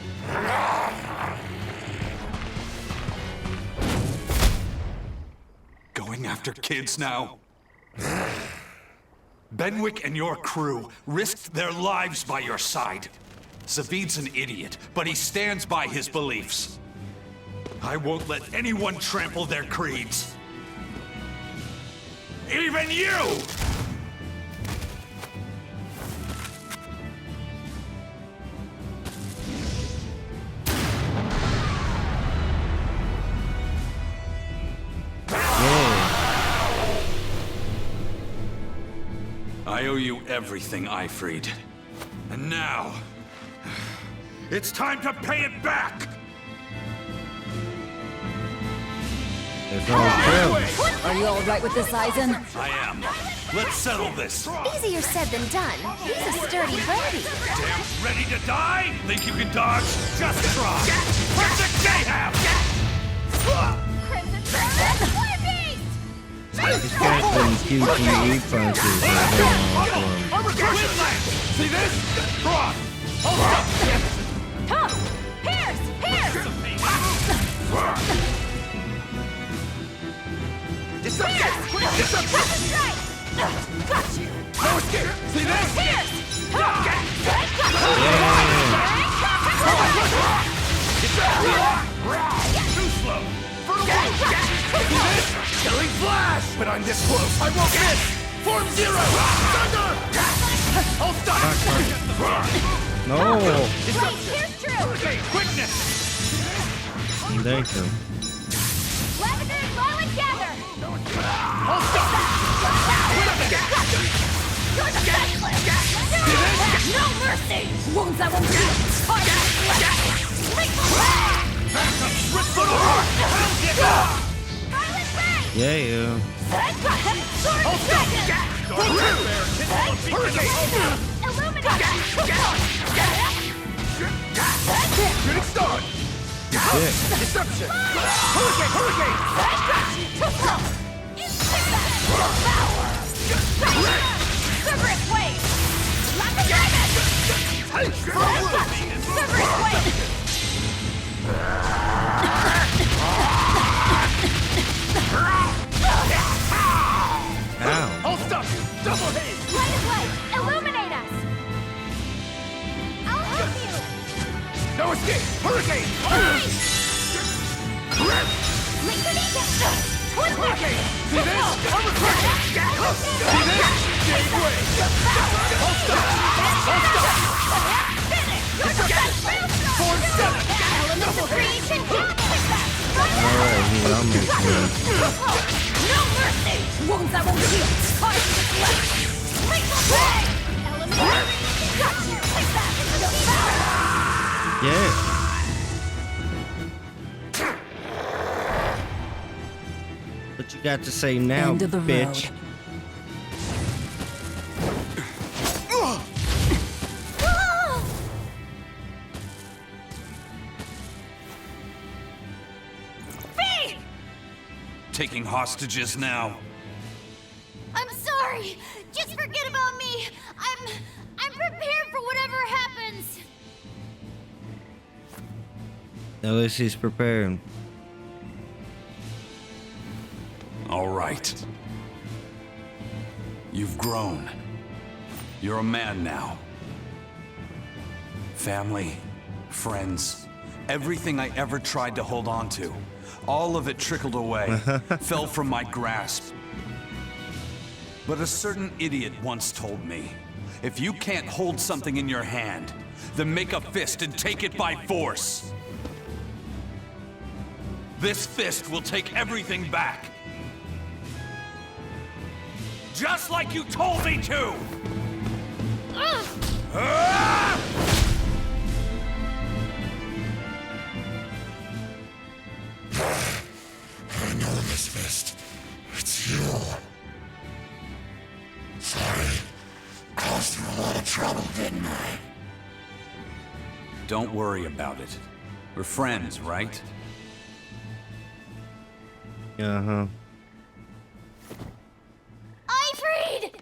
Going after kids now? Benwick and your crew risked their lives by your side. Zavid's an idiot, but he stands by his beliefs. I won't let anyone trample their creeds. Even you! I owe you everything, Ifrid. And now, it's time to pay it back! It's all true. Are you all right with this, Eisen? I am. Let's settle this. Easier said than done. He's a sturdy birdie. Damn ready to die? Think you can dodge? Just try. Crimson J-Ham! Crimson Dragon, Flame Beast! He's got some QTE punches that are going on for him. See this? Cross! Come! Pierce! Pierce! Deception! Deception! Strike! Got you! No escape! See this? Pierce! Too slow! Killing flash! But I'm this close, I won't miss! Form zero! Thunder! I'll stop! No! Wait, here's true! Okay, quickness! Thank you. Lavender and Violet gather! I'll stop! You're the specialist! No mercy! Wounds that won't heal! Violet Ray! Yeah, yeah. Sword of Dragon! Illuminate! Shooting star! Shit. Deception! Hurricane! Hurricane! Cerberus Wave! Lapis Diamond! Cerberus Wave! Ow. I'll stop you! Double haze! Light of light! Illuminate us! I'll help you! No escape! Hurricane! Link the Beacon! Twin Hurricane! See this? Overcrush! See this? Jade Wave! I'll stop! I'll stop! Form 7! Elements of creation can't push back! Alright, he's almost done. No mercy! Wounds that won't heal! Lethal Ray! Elements of creation got you! Push back! Yeah. What you got to say now, End of the bitch? road. taking hostages now. I'm sorry. Just forget about me. I'm prepared for whatever happens. At least he's preparing. All right. You've grown. You're a man now. Family, friends, everything I ever tried to hold on to, all of it trickled away, fell from my grasp. But a certain idiot once told me, if you can't hold something in your hand, then make a fist and take it by force. This fist will take everything back. Just like you told me to! I know this fist. It's you. Sorry. Caused you a lot of trouble, didn't I? Don't worry about it. We're friends, right? Uh-huh. Ifrid!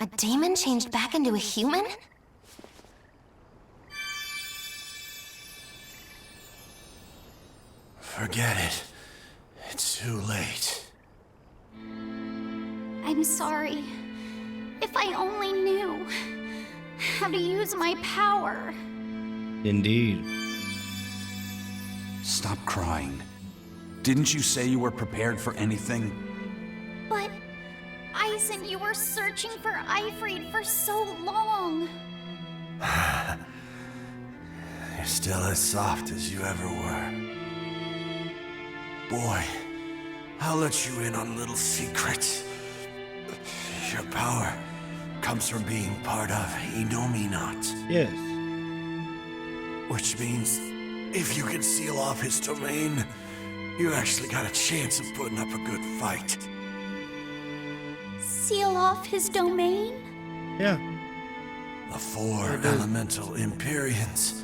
A demon changed back into a human? Forget it. It's too late. I'm sorry. If I only knew how to use my power. Indeed. Stop crying. Didn't you say you were prepared for anything? But Eisen, you were searching for Ifrid for so long. You're still as soft as you ever were. Boy, I'll let you in on a little secret. Your power comes from being part of Inominat. Yes. Which means, if you can seal off his domain, you actually got a chance of putting up a good fight. Seal off his domain? Yeah. The four elemental Empyreans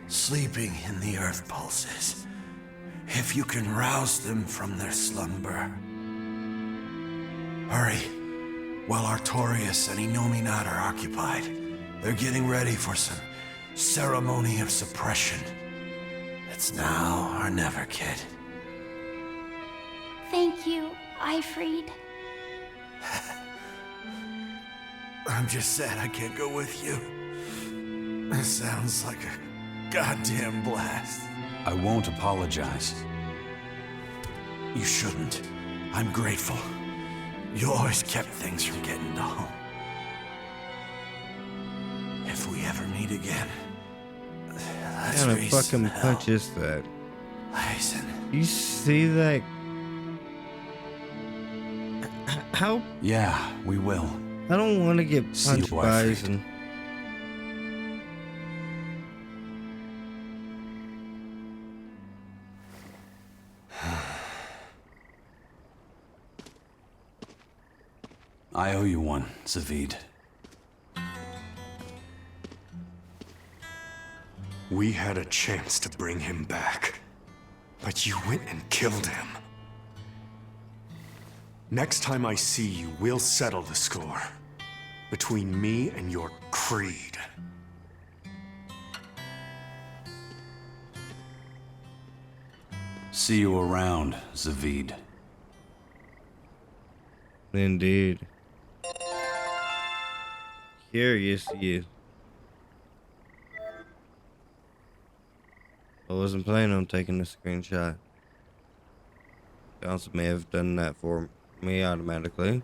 sleeping in the earth pulses. If you can rouse them from their slumber. Hurry, while Artorias and Inominat are occupied. They're getting ready for some ceremony of suppression. It's now or never, kid. Thank you, Ifrid. I'm just sad I can't go with you. It sounds like a goddamn blast. I won't apologize. You shouldn't. I'm grateful. You always kept things from getting to home. If we ever meet again, let's What kind of raise fucking hell. punch is that? Eisen. You see that? How? Yeah, we will. I don't want to get See punched you, by Ifrid. Eisen. I owe you one, Zavid. We had a chance to bring him back, but you went and killed him. Next time I see you, we'll settle the score between me and your creed. See you around, Zavid. Indeed. Curious you. I wasn't planning on taking a screenshot. Council may have done that for me automatically.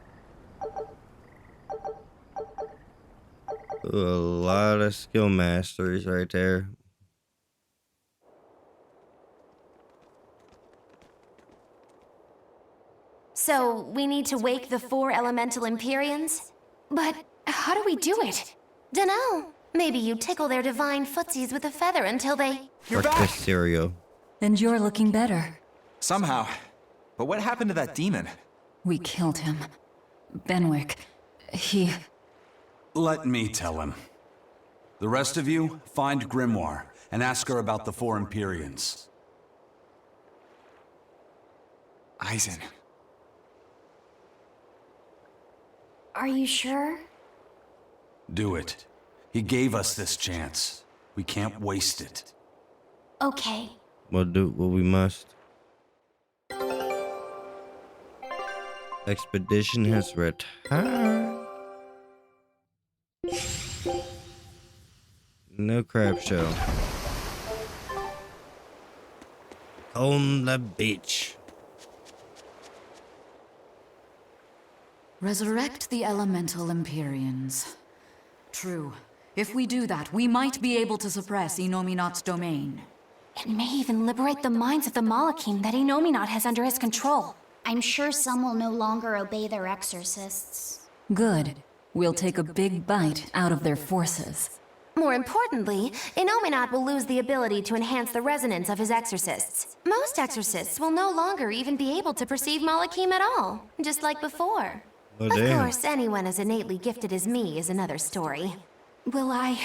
Ooh, a lot of skill masteries right there. So, we need to wake the four elemental Empyreans? But how do we do it? Dunno. Maybe you tickle their divine footsies with a feather until they... You're back! Berseria. And you're looking better. Somehow. But what happened to that demon? We killed him. Benwick. He... Let me tell him. The rest of you, find Grimoire and ask her about the 4 Empyreans. Eisen. Are you sure? Do it. He gave us this chance. We can't waste it. Okay. We'll do what we must. Expedition has returned. No crab show. On the beach. Resurrect the elemental Empyreans. True. If we do that, we might be able to suppress Inominat's domain. And may even liberate the minds of the Malachim that Inominat has under his control. I'm sure some will no longer obey their exorcists. Good. We'll take a big bite out of their forces. More importantly, Inominat will lose the ability to enhance the resonance of his exorcists. Most exorcists will no longer even be able to perceive Malachim at all, just like before. Oh, of damn. course, anyone as innately gifted as me is another story. Will I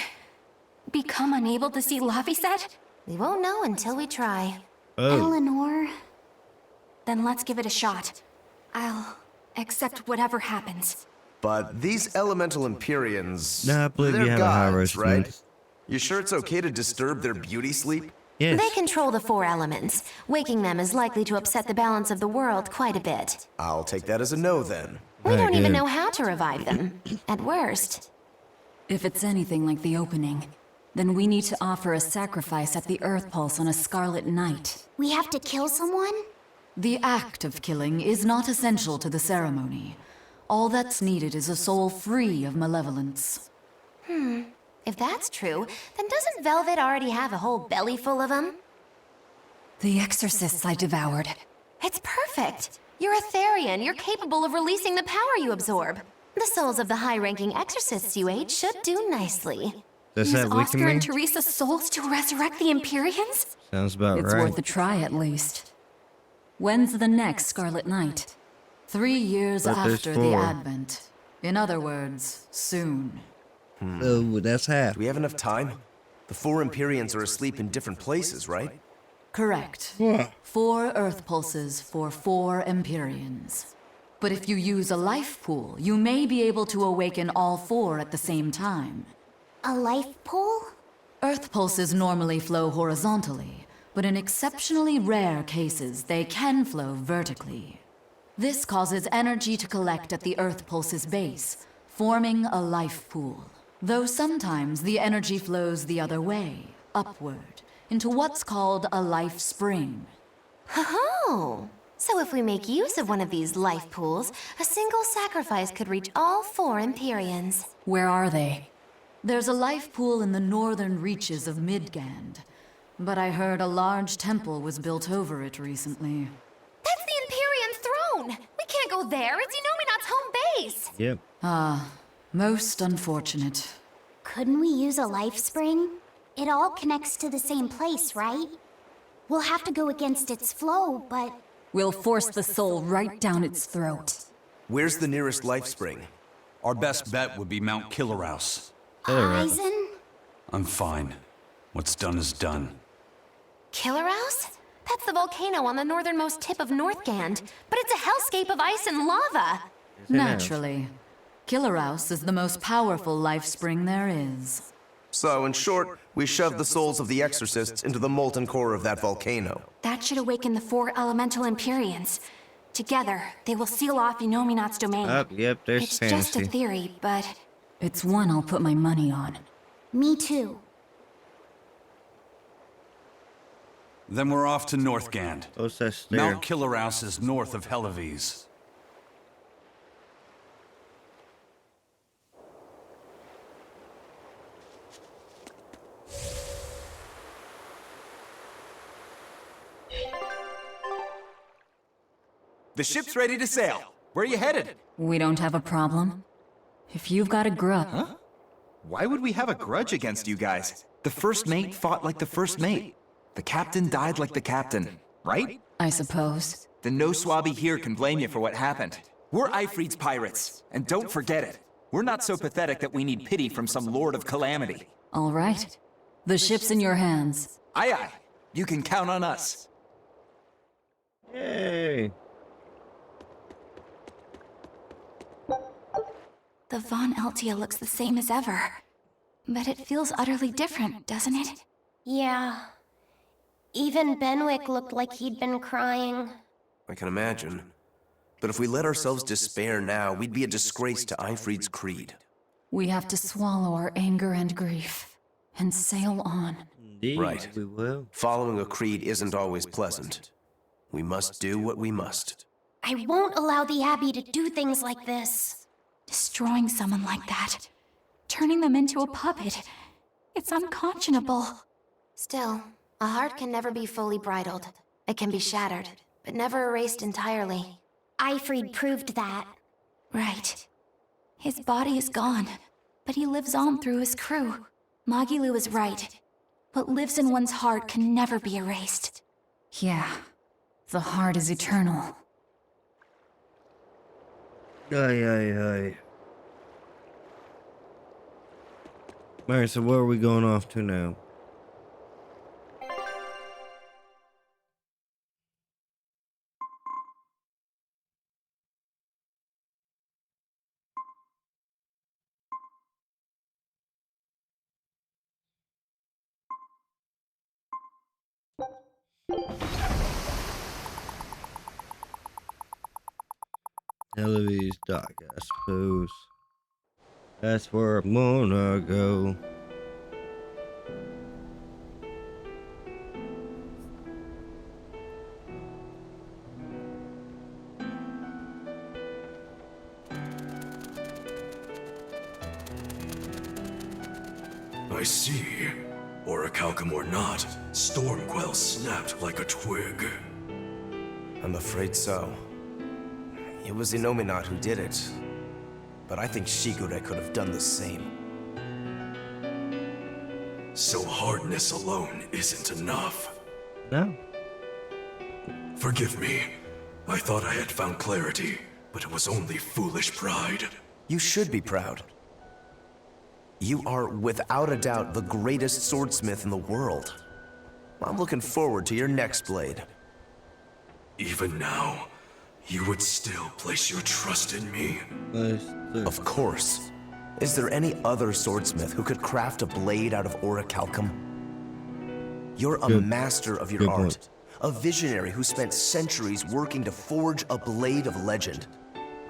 become unable to see Laphicet? We won't know until we try. Oh. Eleanor... Then let's give it a shot. I'll accept whatever happens. But these elemental Empyreans, Nah, I believe they're you have a high gods, roast right? mood. You sure it's okay to disturb their beauty sleep? Yes. They control the 4 elements. Waking them is likely to upset the balance of the world quite a bit. I'll take that as a no then. We don't even Again. know how to revive them. At worst. If it's anything like the opening, then we need to offer a sacrifice at the Earth Pulse on a scarlet night. We have to kill someone? The act of killing is not essential to the ceremony. All that's needed is a soul free of malevolence. If that's true, then doesn't Velvet already have a whole belly full of them? The exorcists I devoured. It's perfect. You're a Therian. You're capable of releasing the power you absorb. The souls of the high-ranking exorcists you ate should do nicely. Does Use that weaken Oscar me? and Teresa's souls to resurrect the Empyreans? Sounds about It's right. worth a try at least. When's the next Scarlet Night? 3 years But there's after the 4. Advent. In other words, soon. Oh, that's half. Do we have enough time? The 4 Empyreans are asleep in different places, right? Correct. What? 4 Earth Pulses for 4 Empyreans. But if you use a life pool, you may be able to awaken all 4 at the same time. A life pool? Earth Pulses normally flow horizontally, but in exceptionally rare cases, they can flow vertically. This causes energy to collect at the Earth Pulse's base, forming a life pool. Though sometimes the energy flows the other way, upward, into what's called a life spring. Oh, so if we make use of one of these life pools, a single sacrifice could reach all 4 Empyreans. Where are they? There's a life pool in the northern reaches of Midgand, but I heard a large temple was built over it recently. That's the Empyrean throne! We can't go there, it's Inominat's home base! Yep. Most unfortunate. Couldn't we use a life spring? It all connects to the same place, right? We'll have to go against its flow, but... We'll force the soul right down its throat. Where's the nearest life spring? Our best bet would be Mount Killerhouse. Eisen? I'm fine. What's done is done. Killerhouse? That's the volcano on the northernmost tip of Northgand, but it's a hellscape of ice and lava! Naturally. Killerhouse is the most powerful life spring there is. So, in short, we shoved the souls of the exorcists into the molten core of that volcano. That should awaken the 4 elemental Empyreans. Together, they will seal off Inominat's domain. Yep, there's It's just a fantasy. theory, but... It's one I'll put my money on. Me too. Then we're off to Northgand. What's that stare? Mount Killerhouse is north of Helives. The ship's ready to sail. Where are you headed? We don't have a problem. If you've got a grub... Why would we have a grudge against you guys? The first mate fought like the first mate. The captain died like the captain, right? I suppose. Then no swabby here can blame you for what happened. We're Ifrit's pirates, and don't forget it. We're not so pathetic that we need pity from some lord of calamity. All right. The ship's in your hands. Aye aye. You can count on us. Yay! The Von Eltia looks the same as ever. But it feels utterly different, doesn't it? Yeah. Even Benwick looked like he'd been crying. I can imagine. But if we let ourselves despair now, we'd be a disgrace to Ifrit's creed. We have to swallow our anger and grief, and sail on. Indeed, right. We will. Following a creed isn't always pleasant. We must do what we must. I won't allow the Abbey to do things like this. Destroying someone like that, turning them into a puppet, it's unconscionable. Still, a heart can never be fully bridled. It can be shattered, but never erased entirely. Ifrit proved that. Right. His body is gone, but he lives on through his crew. Magilu is right. What lives in one's heart can never be erased. Yeah. The heart is eternal. Aye, aye, aye. Alright, so where are we going off to now? Eloise Dock, I suppose. That's where I'm gonna go. I see. Orichalcum or not, Stormquell snapped like a twig. I'm afraid so. It was Innominat who did it. But I think Shigure could have done the same. So hardness alone isn't enough. No. Forgive me. I thought I had found clarity, but it was only foolish pride. You should be proud. You are, without a doubt, the greatest swordsmith in the world. I'm looking forward to your next blade. Even now, you would still place your trust in me? Of course. Is there any other swordsmith who could craft a blade out of Orichalcum? You're a master of your art. A visionary who spent centuries working to forge a blade of legend.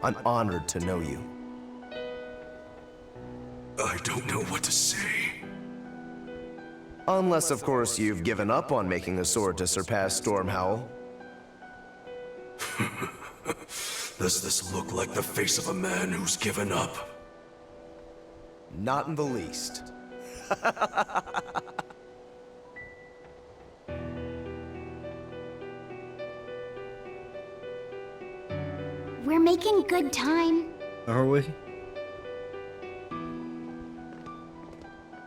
I'm honored to know you. I don't know what to say. Unless, of course, you've given up on making a sword to surpass Stormhowl. Does this look like the face of a man who's given up? Not in the least. We're making good time. Are we?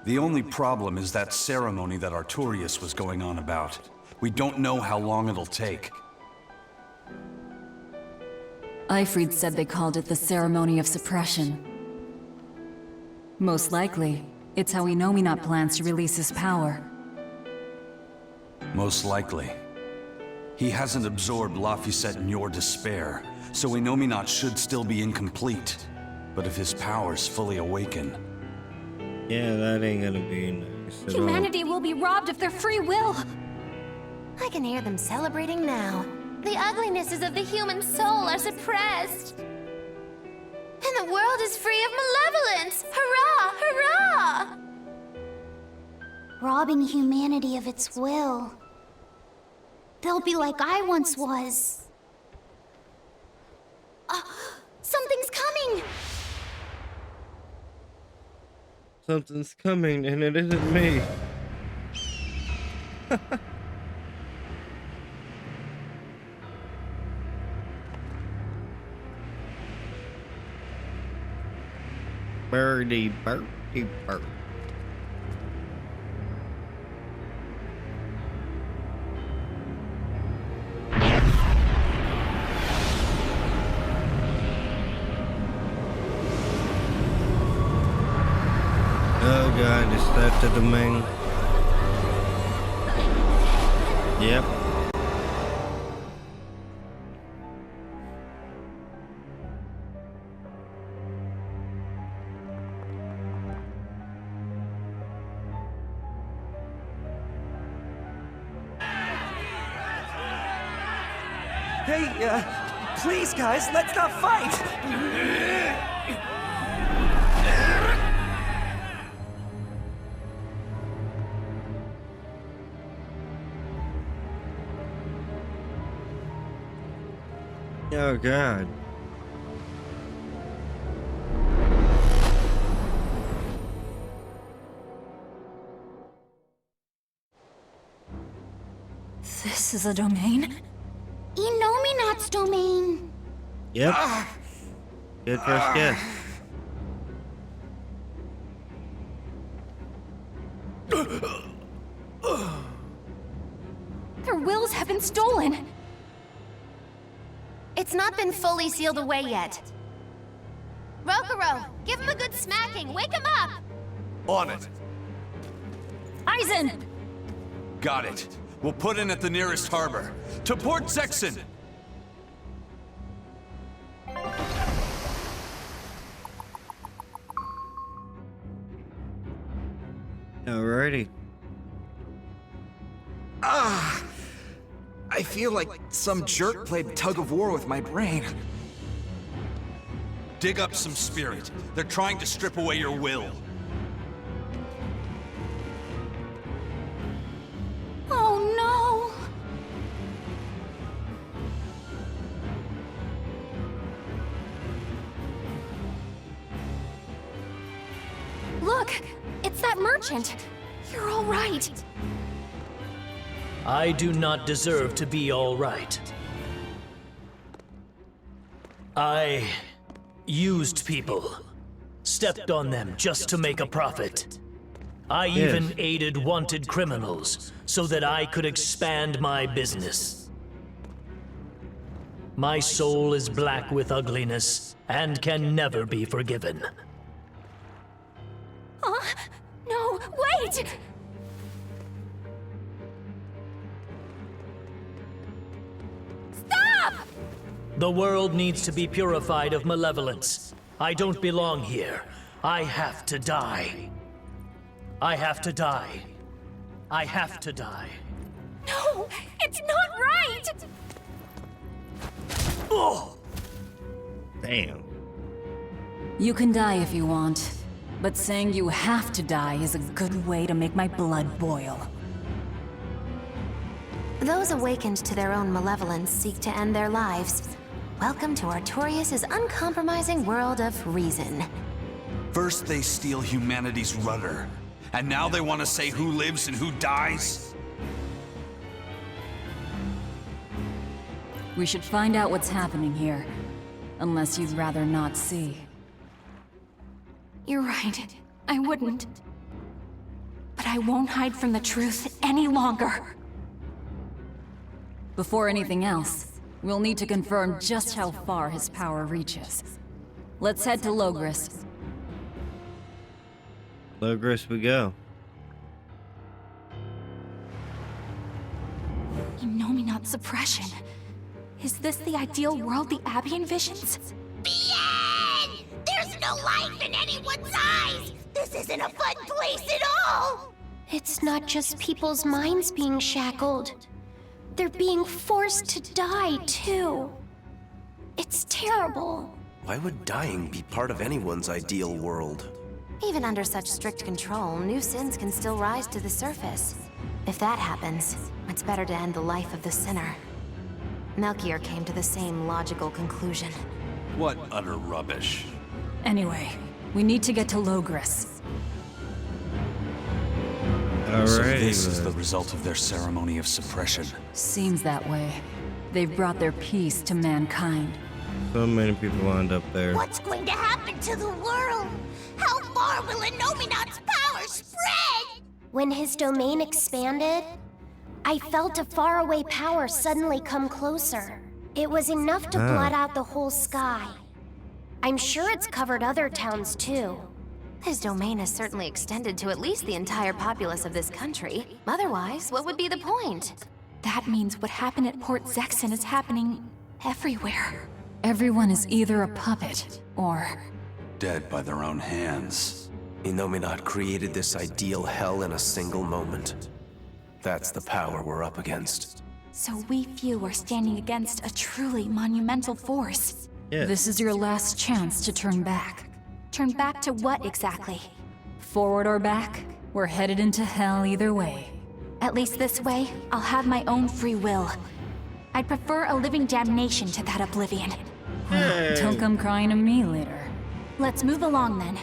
The only problem is that ceremony that Artorias was going on about. We don't know how long it'll take. Ifrit said they called it the Ceremony of Suppression. Most likely, it's how Innominat plans to release his power. Most likely. He hasn't absorbed Laphicet in your despair, so Innominat should still be incomplete. But if his powers fully awaken... Yeah, that ain't gonna be nice at all. Humanity will be robbed of their free will. I can hear them celebrating now. The uglinesses of the human soul are suppressed. And the world is free of malevolence! Hurrah! Hurrah! Robbing humanity of its will. They'll be like I once was. Something's coming! Something's coming, and it isn't me. Birdie. Oh god, is that the domain? Yep. Hey, please, guys, let's not fight! Oh god. This is a domain? Inominat's domain. Yep. Good first guess. Their wills have been stolen. It's not been fully sealed away yet. Rokuro, give him a good smacking. Wake him up! On it. Aizen! Got it. We'll put in at the nearest harbor. To Port Sexton! Alrighty. I feel like some jerk played tug of war with my brain. Dig up some spirit. They're trying to strip away your will. Oh no! Look! It's that merchant! You're all right! I do not deserve to be all right. I used people, stepped on them just to make a profit. I even aided wanted criminals so that I could expand my business. My soul is black with ugliness and can never be forgiven. No, wait! Stop! The world needs to be purified of malevolence. I don't belong here. I have to die. I have to die. I have to die. No, it's not right! Oh! Damn. You can die if you want, but saying you have to die is a good way to make my blood boil. Those awakened to their own malevolence seek to end their lives. Welcome to Artorias' uncompromising world of reason. First they steal humanity's rudder, and now they want to say who lives and who dies? We should find out what's happening here, unless you'd rather not see. You're right. I wouldn't. But I won't hide from the truth any longer. Before anything else, we'll need to confirm just how far his power reaches. Let's head to Logris. Logris we go. Inominat suppression. Is this the ideal world the Abbey envisions? Bien! There's no life in anyone's eyes! This isn't a fun place at all! It's not just people's minds being shackled. They're being forced to die, too. It's terrible. Why would dying be part of anyone's ideal world? Even under such strict control, new sins can still rise to the surface. If that happens, it's better to end the life of the sinner. Melchior came to the same logical conclusion. What utter rubbish. Anyway, we need to get to Logris. So this is the result of their ceremony of suppression. Seems that way. They've brought their peace to mankind. So many people wound up there. What's going to happen to the world? How How far will Innominat's power spread? When his domain expanded, I felt a faraway power suddenly come closer. It was enough to blot out the whole sky. I'm sure it's covered other towns too. His domain is certainly extended to at least the entire populace of this country. Otherwise, what would be the point? That means what happened at Port Zexon is happening everywhere. Everyone is either a puppet or... dead by their own hands. Innominat created this ideal hell in a single moment. That's the power we're up against. So we few are standing against a truly monumental force. Yeah. This is your last chance to turn back. Turn back to what exactly? Forward or back, we're headed into hell either way. At least this way, I'll have my own free will. I'd prefer a living damnation to that oblivion. Don't come crying to me later. Let's move along then.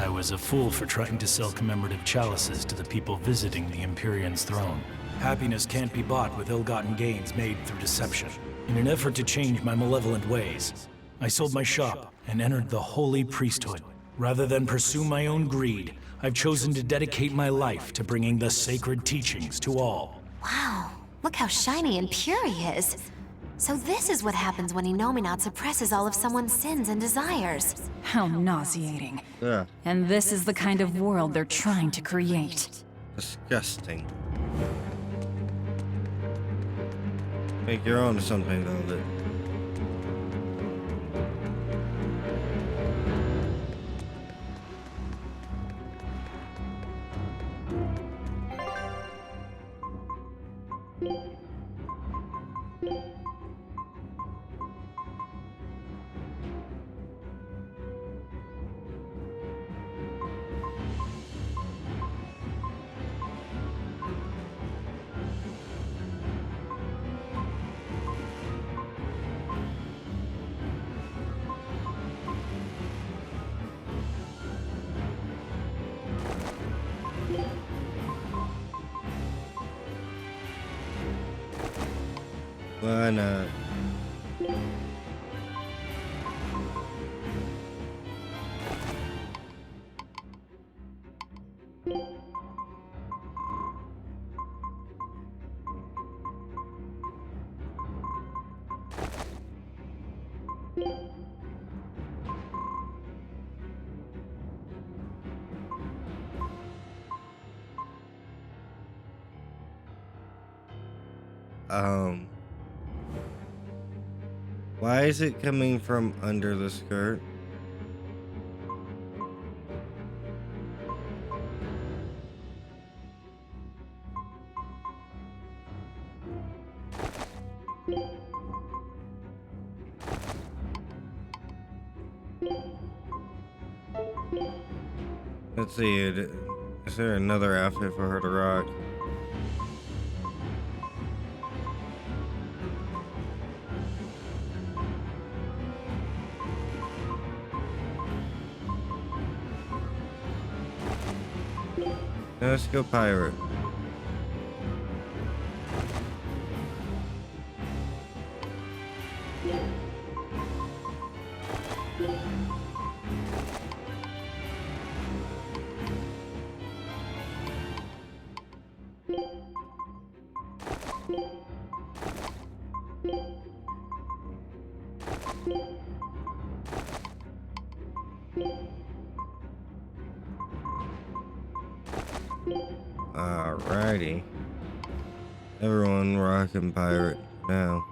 I was a fool for trying to sell commemorative chalices to the people visiting the Empyrean's throne. Happiness can't be bought with ill-gotten gains made through deception. In an effort to change my malevolent ways, I sold my shop and entered the holy priesthood. Rather than pursue my own greed, I've chosen to dedicate my life to bringing the sacred teachings to all. Wow, look how shiny and pure he is. So this is what happens when Innominat suppresses all of someone's sins and desires. How nauseating. Yeah. And this is the kind of world they're trying to create. Disgusting. Make your own something, Velvet. Why not? Why is it coming from under the skirt? Let's see, is there another outfit for her to rock? Let's go pirate. Alrighty. Everyone rocking pirate now.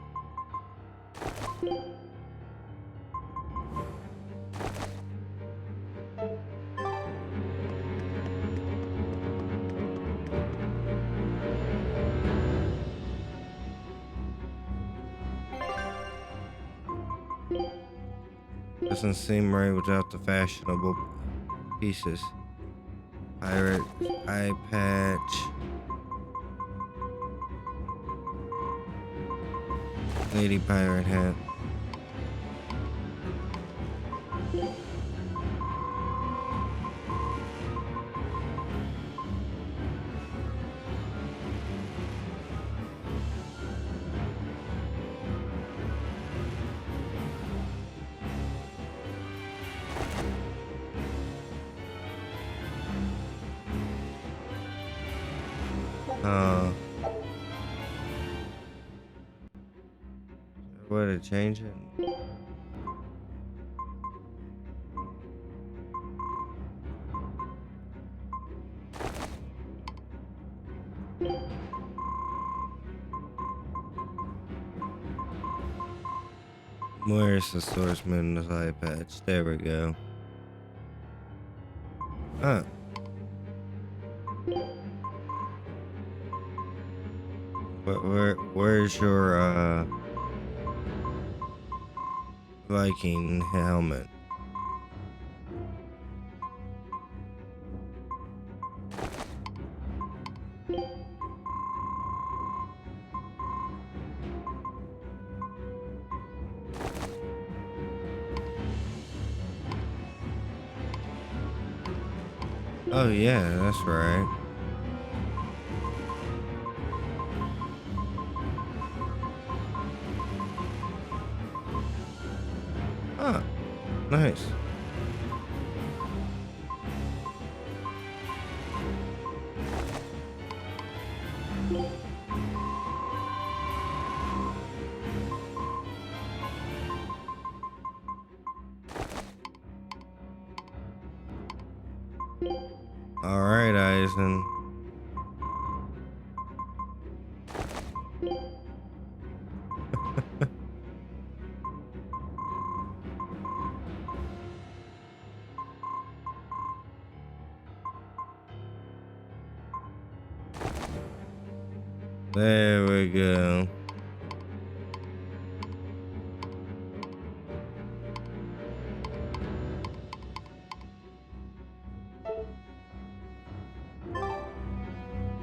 Doesn't seem right without the fashionable pieces. Pirate eye patch. Lady pirate hat. way to change it. Where's the swordsman's eye patch? There we go. Huh. Where's your Viking helmet? Oh yeah, that's right. Ah, nice. All right, Eisen. There we go.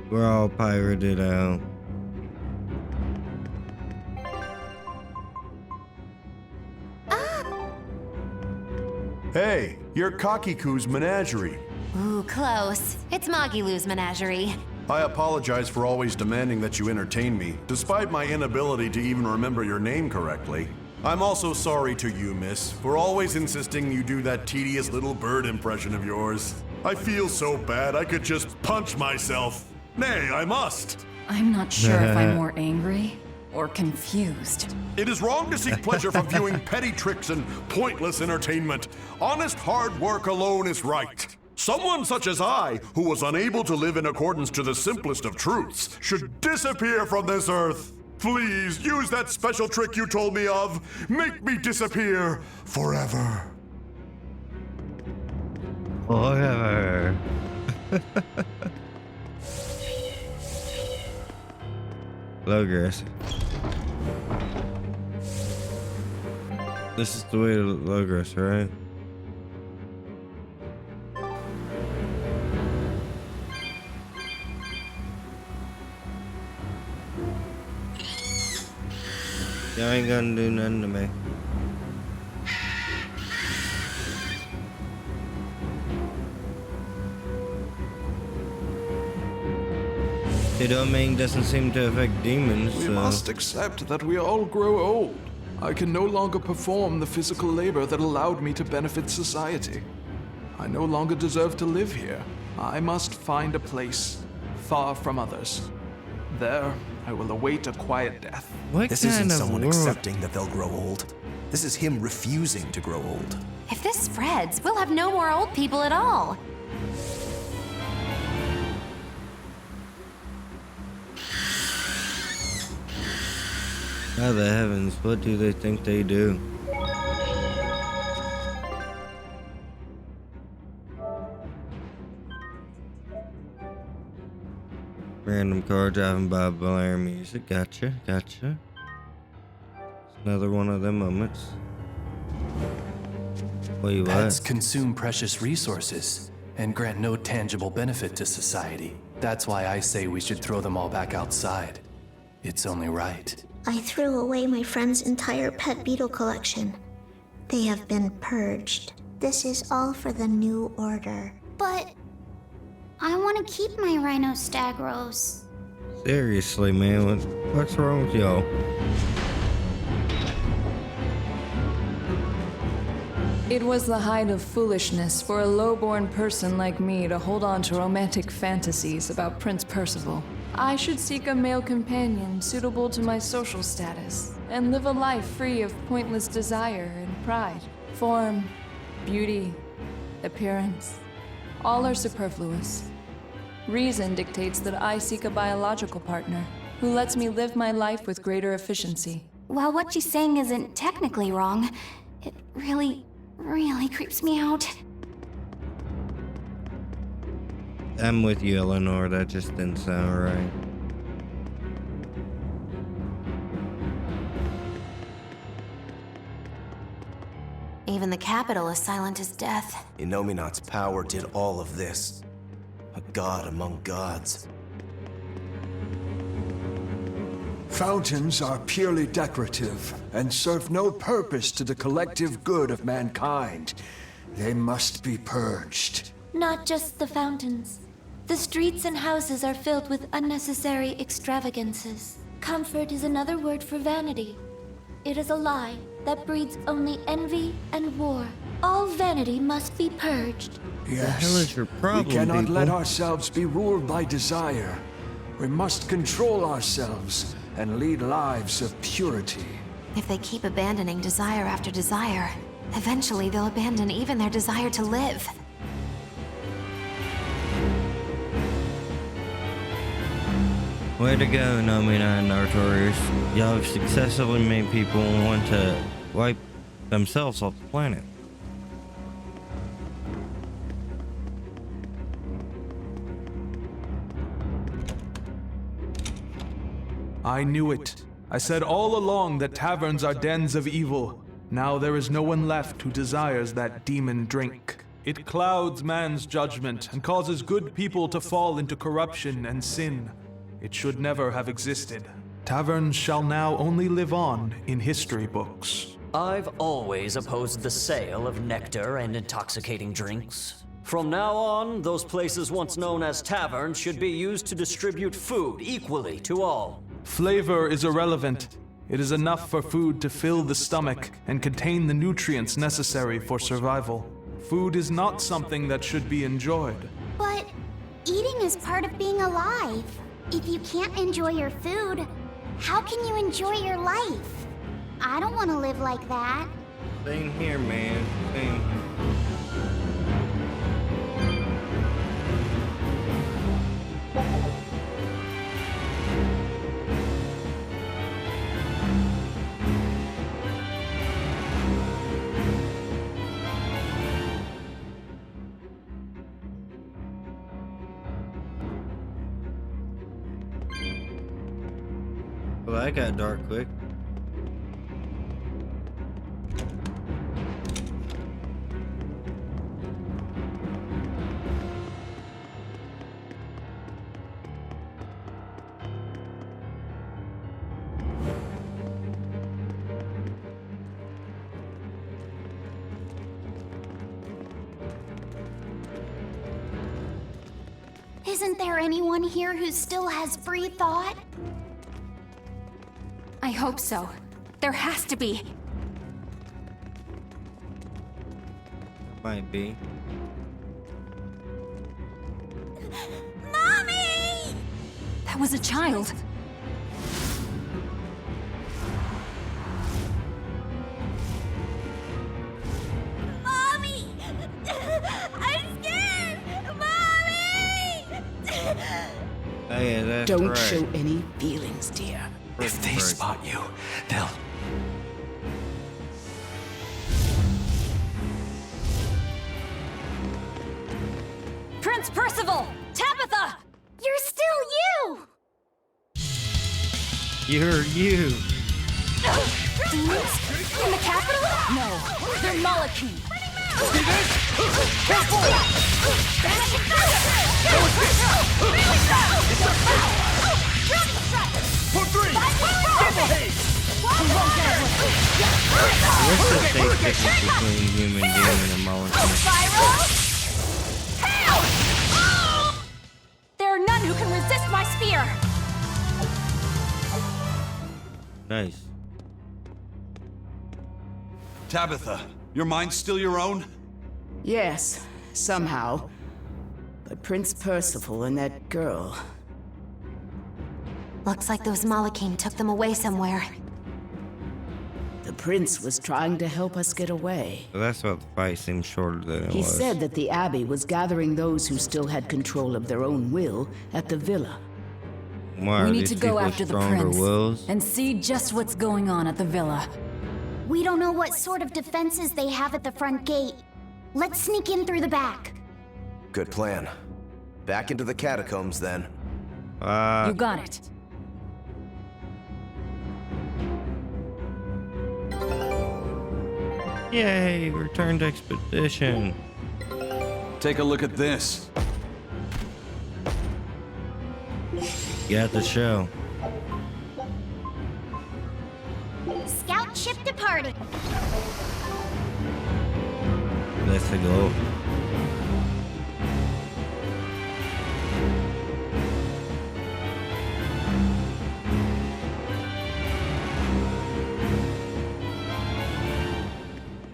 We're all pirated out. Hey, you're Kakiku's menagerie. Ooh, close. It's Magilu's menagerie. I apologize for always demanding that you entertain me, despite my inability to even remember your name correctly. I'm also sorry to you, miss, for always insisting you do that tedious little bird impression of yours. I feel so bad I could just punch myself. Nay, I must. I'm not sure if I'm more angry or confused. It is wrong to seek pleasure from viewing petty tricks and pointless entertainment. Honest hard work alone is right. Someone such as I, who was unable to live in accordance to the simplest of truths, should disappear from this earth. Please, use that special trick you told me of. Make me disappear forever. Forever. Logos. This is the way to Logos, right? Y'all ain't gonna do nothing to me. The domain doesn't seem to affect demons, We so... must accept that we all grow old. I can no longer perform the physical labor that allowed me to benefit society. I no longer deserve to live here. I must find a place far from others. There, I will await a quiet death. This isn't someone accepting that they'll grow old. This is him refusing to grow old. If this spreads, we'll have no more old people at all. By the heavens, what do they think they do? Random car driving by, blaring music. Gotcha, gotcha. It's another one of them moments. Wait, what? Pets consume precious resources and grant no tangible benefit to society. That's why I say we should throw them all back outside. It's only right. I threw away my friend's entire pet beetle collection. They have been purged. This is all for the new order. But I want to keep my rhinostagros. Seriously, man, what's wrong with y'all? It was the height of foolishness for a low-born person like me to hold on to romantic fantasies about Prince Percival. I should seek a male companion suitable to my social status. and live a life free of pointless desire and pride. Form, beauty, appearance, all are superfluous. Reason dictates that I seek a biological partner who lets me live my life with greater efficiency. While what she's saying isn't technically wrong, it really creeps me out. I'm with you, Eleanor. That just didn't sound right. Even the capital is silent as death. Innominat's power did all of this. A god among gods. Fountains are purely decorative and serve no purpose to the collective good of mankind. They must be purged. Not just the fountains. The streets and houses are filled with unnecessary extravagances. Comfort is another word for vanity. It is a lie that breeds only envy and war. All vanity must be purged. Yes. The hell is your problem, we cannot people? let ourselves be ruled by desire. We must control ourselves and lead lives of purity. If they keep abandoning desire after desire, eventually they'll abandon even their desire to live. Way to go, Nomina and Artorias. Y'all have successfully made people want to wipe themselves off the planet. I knew it. I said all along that taverns are dens of evil. Now there is no one left who desires that demon drink. It clouds man's judgment and causes good people to fall into corruption and sin. It should never have existed. Taverns shall now only live on in history books. I've always opposed the sale of nectar and intoxicating drinks. From now on, those places once known as taverns should be used to distribute food equally to all. Flavor is irrelevant. It is enough for food to fill the stomach and contain the nutrients necessary for survival. Food is not something that should be enjoyed. But eating is part of being alive. If you can't enjoy your food, how can you enjoy your life? I don't want to live like that. Same here, man. Same. Well, that got dark quick. Isn't there anyone here who still has free thought? I hope so. There has to be. Might be. Mommy! That was a child. Mommy! I'm scared! Mommy! Oh yeah, that's Don't right. show any feelings, dear. If they spot you, they'll... Prince Percival! Tabitha! You're still you! You're you. Demons? In the capital? No, they're Malachim. See this? Careful! For three! Double haste! What's the big difference between human demon and molecule? There are none who can resist my spear! Nice. Tabitha, your mind's still your own? Yes, somehow. But Prince Percival and that girl... Looks like those Malachim took them away somewhere. prince was trying to help us get away. So that's why the fight seemed shorter than it He was. said that the Abbey was gathering those who still had control of their own will at the villa. Why We are need these to go people after the stronger prince wills? and see just what's going on at the villa. We don't know what sort of defenses they have at the front gate. Let's sneak in through the back. Good plan. Back into the catacombs, then. You got it. Yay, returned expedition. Take a look at this. Got the show. Scout ship departing. Let's go.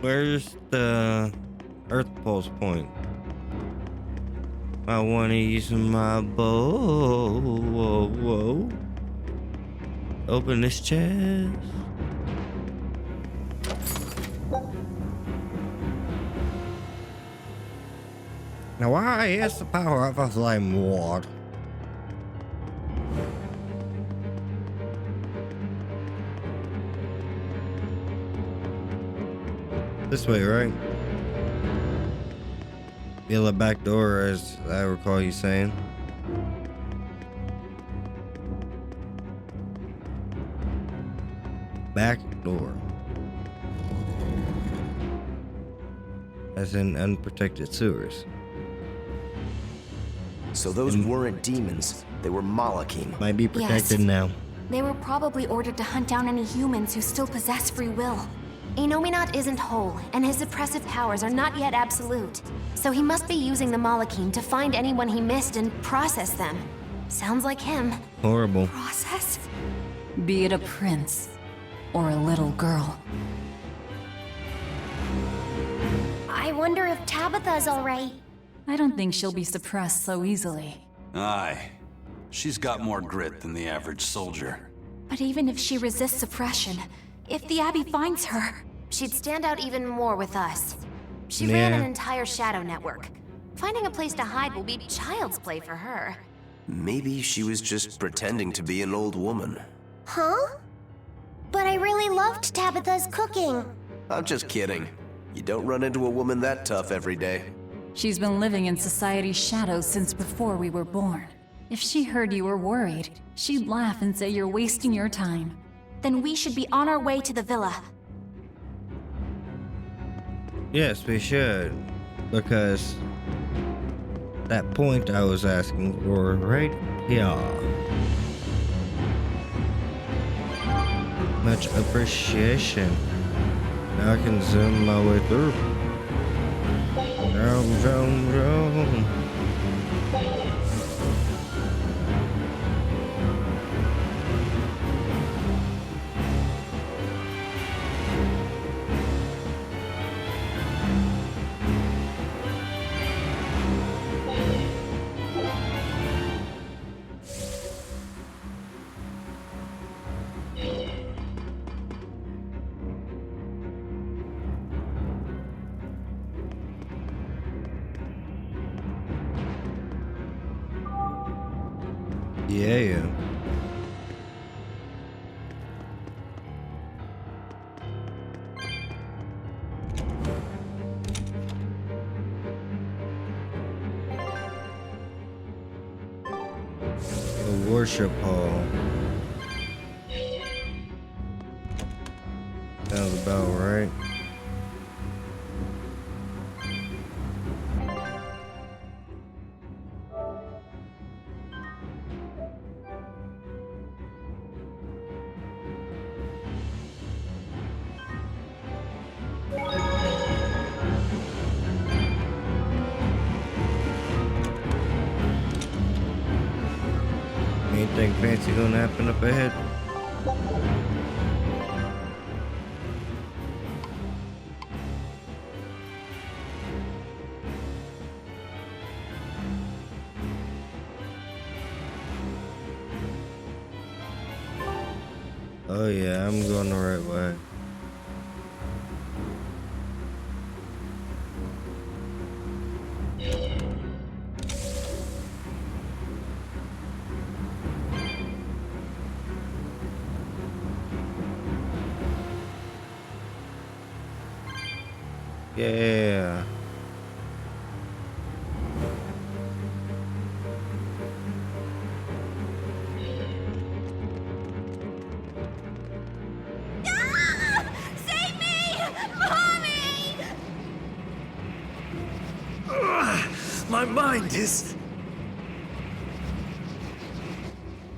Where's the Earth Pulse point? I wanna use my bow. Whoa, whoa. Open this chest. Now why is the power of a flame ward? This way, right? Yeah, the back door, as I recall you saying. Back door. As in unprotected sewers. So those weren't demons. They were Malachim. Might be protected Yes. now. They were probably ordered to hunt down any humans who still possess free will. Enominat isn't whole, and his suppressive powers are not yet absolute. So he must be using the Malachim to find anyone he missed and process them. Sounds like him. Horrible. Process? Be it a prince or a little girl. I wonder if Tabitha's alright. I don't think she'll be suppressed so easily. Aye. She's got more grit than the average soldier. But even if she resists suppression, if the Abbey finds her, she'd stand out even more with us. She ran an entire shadow network. Finding a place to hide will be child's play for her. Maybe she was just pretending to be an old woman. Huh? But I really loved Tabitha's cooking. I'm just kidding. You don't run into a woman that tough every day. She's been living in society's shadows since before we were born. If she heard you were worried, she'd laugh and say you're wasting your time. Then we should be on our way to the villa. Yes, we should. Because that point I was asking for right here. Much appreciation. Now I can zoom my way through. Vroom, vroom, vroom. Yeah. The worship hall. Sounds about right. Anything fancy gonna happen up ahead? Oh yeah, I'm going the right way. Yeah. Save me! Mommy! My mind is...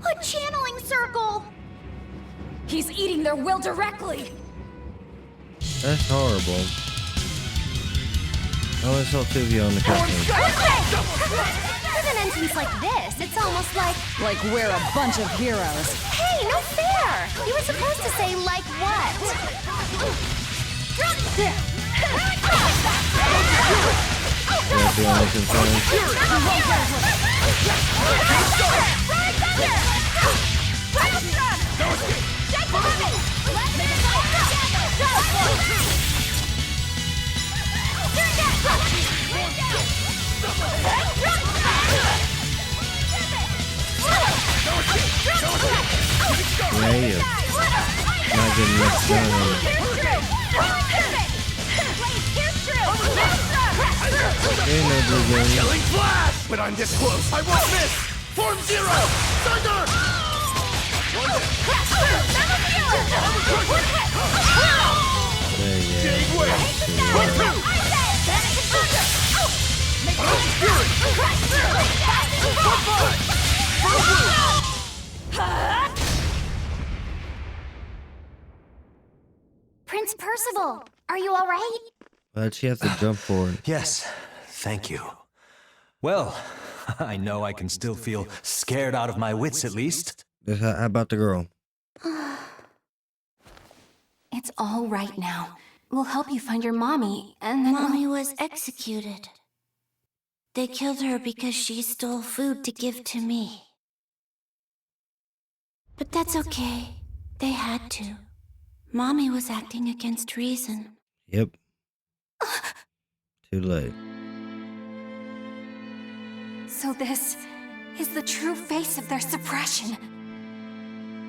A channeling circle! He's eating their will directly! That's horrible. Oh, I saw Tuvia on the cutscene. With an entrance like this, it's almost like... Like we're a bunch of heroes. Hey, no fair! You were supposed to say, like what? That's the only concern. Yeah, not getting much done on it. Ain't no blue game. Killing flash! But I'm this close. I won't miss! Form Zero! Thunder! Prince Percival, are you all right? Why'd she have to jump for it? Yes, thank you. Well, I know I can still feel scared out of my wits at least. How about the girl? It's all right now. We'll help you find your mommy, and then Mommy was executed. They killed her because she stole food to give to me. But that's okay. They had to. Mommy was acting against reason. Yep. Too late. So this is the true face of their suppression.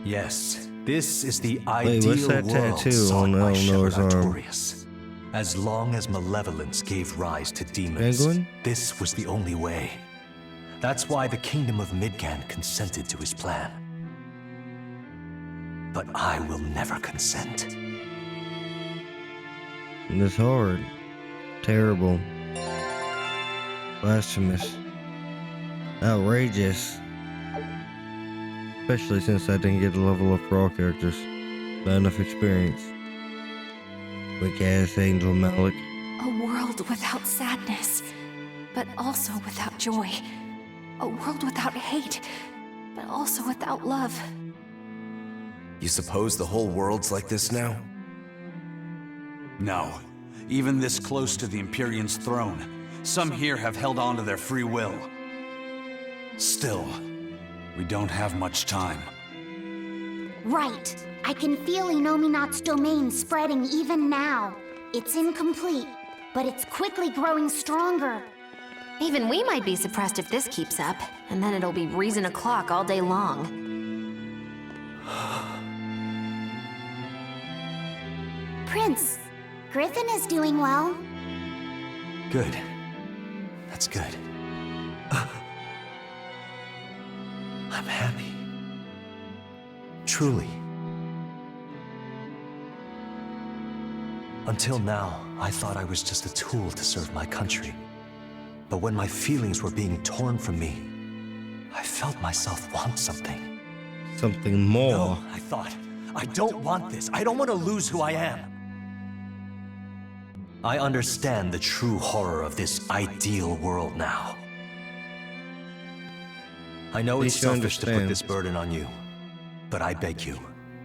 Yes, this is the Wait, ideal what's that world tattoo sought on by Eleanor's Shepherd arm? Artorias. As long as malevolence gave rise to demons, Penguin? this was the only way. That's why the Kingdom of Midgand consented to his plan. But I will never consent. This hard. Terrible. Blasphemous. Outrageous. Especially since I didn't get the level up for all characters. Not enough experience. Quick ass Angel Malik. A world without sadness, but also without joy. A world without hate, but also without love. You suppose the whole world's like this now? No. Even this close to the Empyrean's throne, some here have held on to their free will. Still, we don't have much time. Right. I can feel Inominat's domain spreading even now. It's incomplete, but it's quickly growing stronger. Even we might be suppressed if this keeps up, and then it'll be reason o'clock all day long. Prince, Griffin is doing well. Good. That's good. I'm happy. Truly. Until now, I thought I was just a tool to serve my country. But when my feelings were being torn from me, I felt myself want something. Something more. No, I thought, I don't want this. I don't want to lose who I am. I understand the true horror of this ideal world now. I know it's selfish to put this burden on you, but I beg you,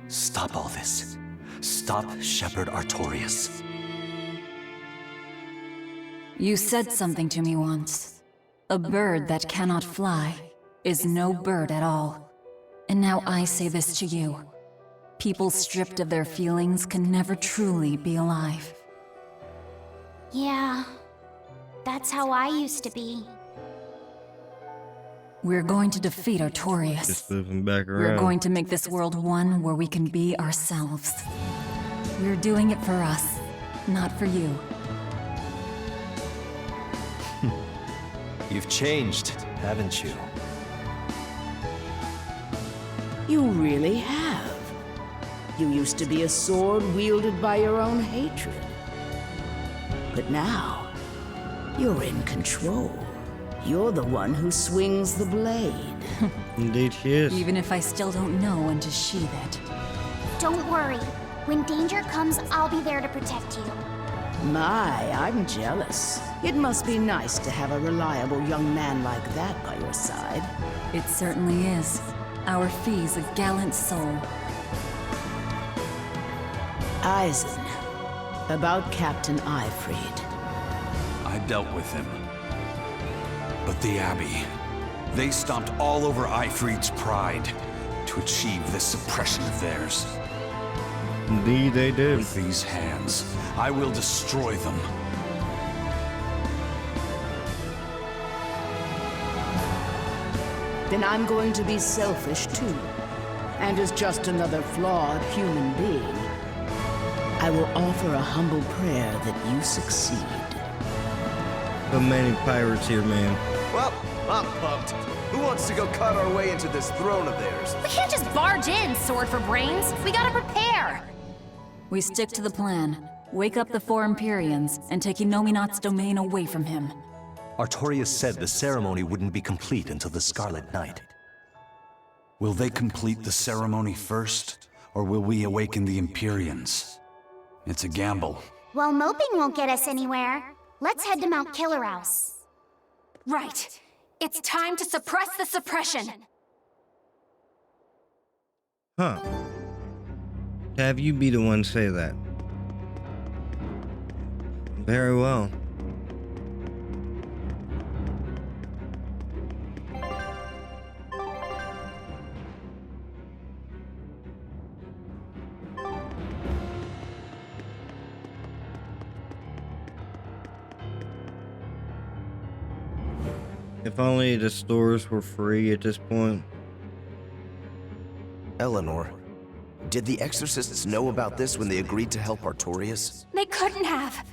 stop all this. Stop Shepherd Artorias. You said something to me once. A bird that cannot fly is no bird at all. And now I say this to you. People stripped of their feelings can never truly be alive. Yeah, that's how I used to be. We're going to defeat Artorias. Just moving back around. We're going to make this world one where we can be ourselves. We're doing it for us, not for you. You've changed, haven't you? You really have. You used to be a sword wielded by your own hatred. But now, you're in control. You're the one who swings the blade. Indeed she is. Even if I still don't know when to sheathe it. Don't worry. When danger comes, I'll be there to protect you. My, I'm jealous. It must be nice to have a reliable young man like that by your side. It certainly is. Our fee's a gallant soul. Eisen, about Captain Ifrid. I dealt with him. But the Abbey, they stomped all over Ifrid's pride to achieve this suppression of theirs. Indeed they did. With these hands, I will destroy them. Then I'm going to be selfish too. And as just another flawed human being, I will offer a humble prayer that you succeed. So many pirates here, man. Well, I'm pumped. Who wants to go cut our way into this throne of theirs? We can't just barge in, sword for brains. We gotta prepare. We stick to the plan. Wake up the four Empyreans and take Inominat's domain away from him. Artorias said the ceremony wouldn't be complete until the Scarlet Night. Will they complete the ceremony first, or will we awaken the Empyreans? It's a gamble. Well, moping won't get us anywhere. Let's head to Mount Killerhouse. Right. It's time to suppress the suppression. Huh. Have you be the one say that? Very well. If only the stores were free at this point. Eleanor, did the Exorcists know about this when they agreed to help Artorias? They couldn't have.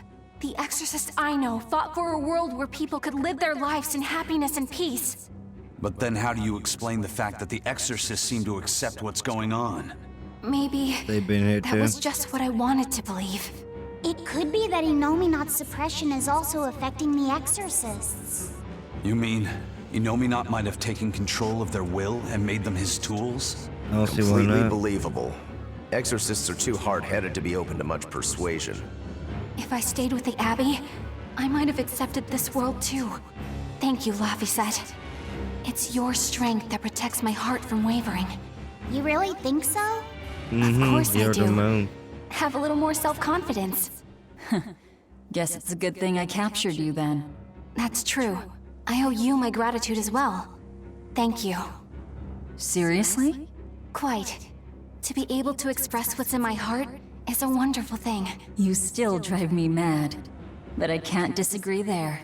The exorcists I know fought for a world where people could live their lives in happiness and peace. But then how do you explain the fact that the Exorcists seem to accept what's going on? Maybe They've been here that too. was just what I wanted to believe. It could be that Inominat's suppression is also affecting the Exorcists. You mean Inominat might have taken control of their will and made them his tools? I don't see why Completely not. believable. Exorcists are too hard-headed to be open to much persuasion. If I stayed with the Abbey, I might have accepted this world too. Thank you, Laphicet. It's your strength that protects my heart from wavering. You really think so? Of course I you're the do. moon. Have a little more self-confidence. Guess it's a good thing I captured you then. That's true. I owe you my gratitude as well. Thank you. Seriously? Quite. To be able to express what's in my heart is a wonderful thing. You still drive me mad, but I can't disagree there.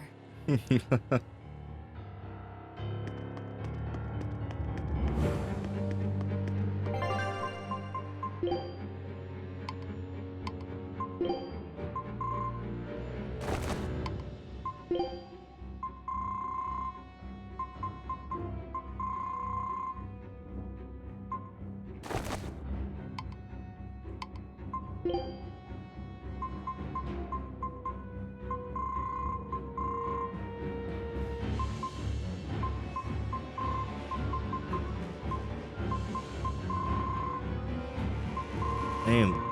Damn.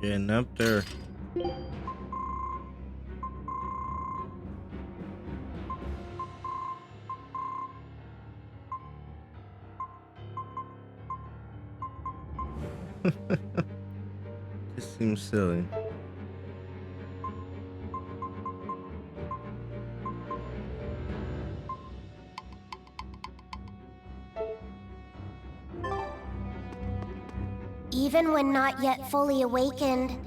Getting up there. This seems silly. Even when not yet fully awakened,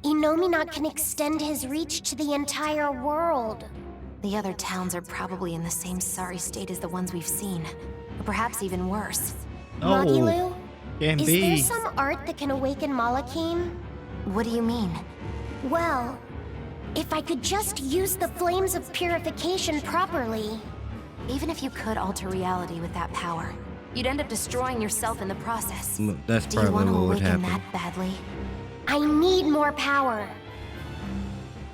Innominat can extend his reach to the entire world. The other towns are probably in the same sorry state as the ones we've seen, or perhaps even worse. Magilu, can is be. there some art that can awaken Malakim? What do you mean? Well, if I could just use the flames of purification properly. Even if you could alter reality with that power, you'd end up destroying yourself in the process. That's Do you want probably to what would awaken happen. that badly? I need more power.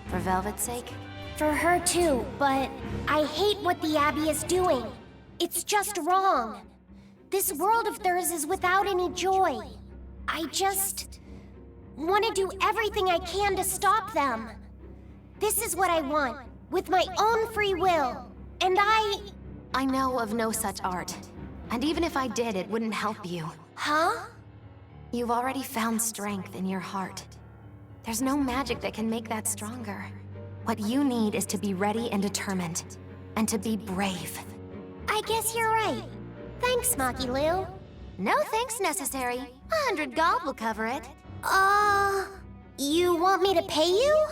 For Velvet's sake? For her too, but I hate what the Abbey is doing. It's just wrong. This world of theirs is without any joy. I just want to do everything I can to stop them. This is what I want, with my own free will. And I know of no such art. And even if I did, it wouldn't help you. Huh? You've already found strength in your heart. There's no magic that can make that stronger. What you need is to be ready and determined. And to be brave. I guess you're right. Thanks, Makilu. No thanks necessary. 100 gold will cover it. You want me to pay you?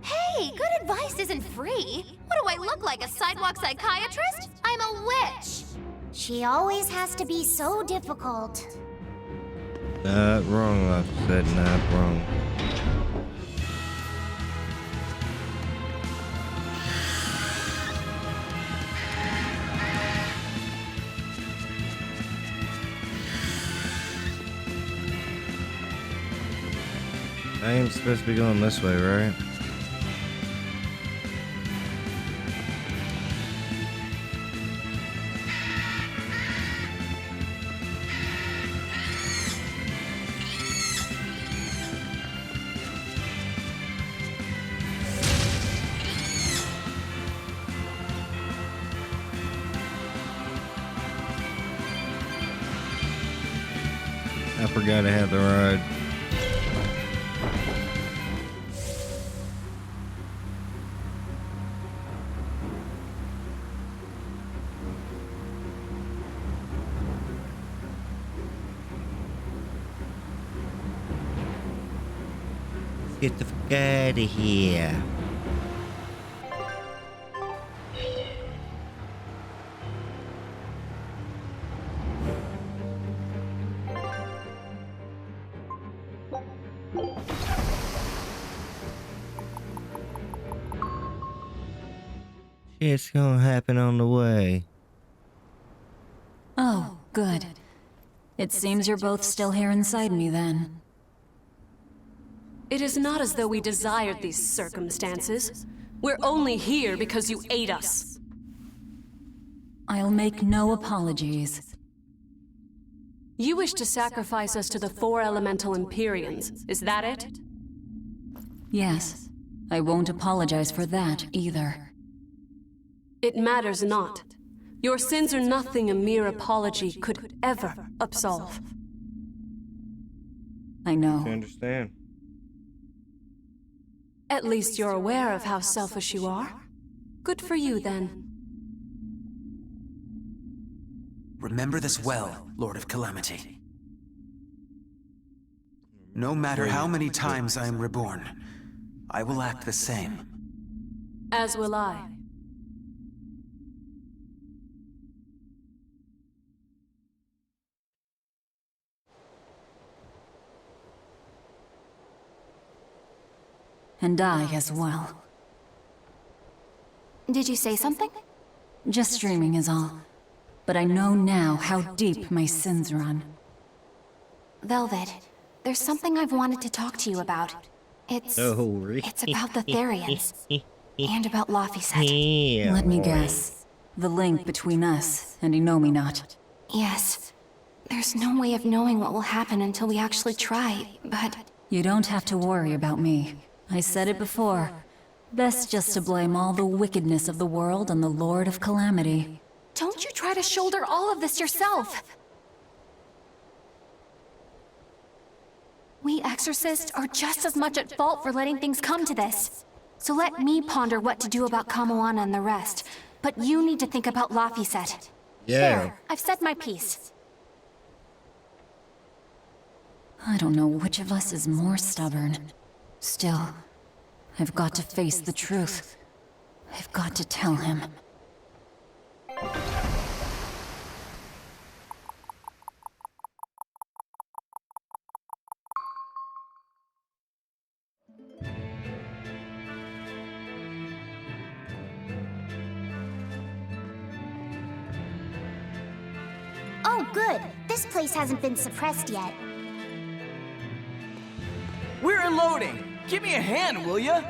Hey, good advice isn't free. What do I look like, a sidewalk psychiatrist? I'm a witch. She always has to be so difficult. Not wrong, I said not wrong. I am supposed to be going this way, right? I forgot I had the ride. Get the fuck out of here. Shit's gonna happen on the way. Oh, good. It seems you're both still here inside me then. It is not as though we desired these circumstances. We're only here because you ate us. I'll make no apologies. You wish to sacrifice us to the 4 elemental Empyreans, is that it? Yes. I won't apologize for that either. It matters not. Your sins are nothing a mere apology could ever absolve. I know. I understand. At least you're aware of how selfish you are. Good for you, then. Remember this well, Lord of Calamity. No matter how many times I am reborn, I will act the same. As will I. And I as well. Did you say something? Just dreaming is all. But I know now how deep my sins run. Velvet, there's something I've wanted to talk to you about. It's about the Therians. And about Laphicet. Let me guess. The link between us and Innominat. Yes. There's no way of knowing what will happen until we actually try, but... You don't have to worry about me. I said it before. Best just to blame all the wickedness of the world on the Lord of Calamity. Don't you try to shoulder all of this yourself! We exorcists are just as much at fault for letting things come to this. So let me ponder what to do about Kamoana and the rest. But you need to think about Laphicet. Yeah. There, I've said my piece. I don't know which of us is more stubborn. Still, I've got to face the truth. I've got to tell him. Oh, good. This place hasn't been suppressed yet. We're unloading! Give me a hand, will ya?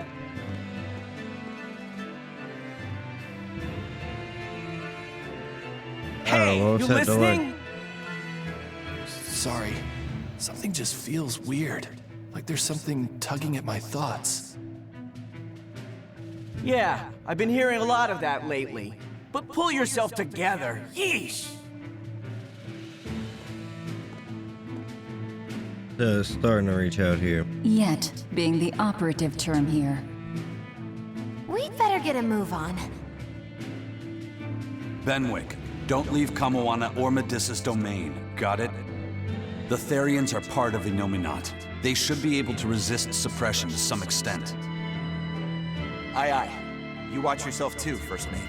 Hey, well, you shut the door. listening? Sorry. Something just feels weird. Like there's something tugging at my thoughts. Yeah, I've been hearing a lot of that lately. But pull yourself together. Yeesh! Starting to reach out here. Yet, being the operative term here. We'd better get a move on. Benwick, don't leave Kamoana or Medissa's domain. Got it? The Therians are part of the Nominat. They should be able to resist suppression to some extent. Aye aye. You watch yourself too, First Mate.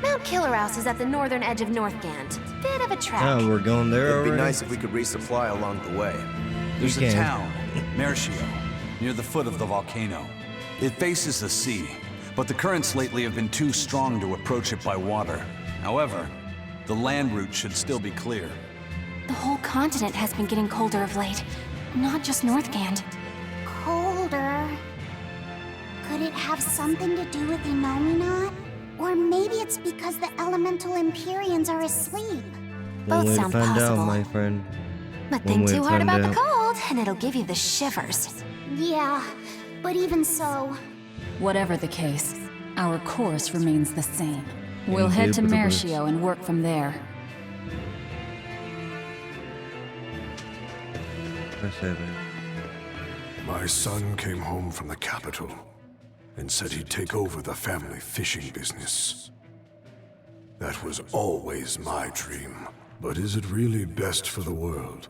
Mount Killerhouse is at the northern edge of Northgand. Bit of a trek. Oh, we're going there It'd already? be nice if we could resupply along the way. There's You a can. town, Mercio, near the foot of the volcano. It faces the sea, but the currents lately have been too strong to approach it by water. However, the land route should still be clear. The whole continent has been getting colder of late. Not just Northgand. Colder. Could it have something to do with the Nominat? Or maybe it's because the elemental Empyreans are asleep. One Both way to sound find possible. out, my friend. But One think way to too hard find about out. the cold, and it'll give you the shivers. Yeah, but even so, Whatever the case, our course remains the same. We'll head to Indubitably. Mercio and work from there. What's that, man? My son came home from the capital and said he'd take over the family fishing business. That was always my dream. But is it really best for the world?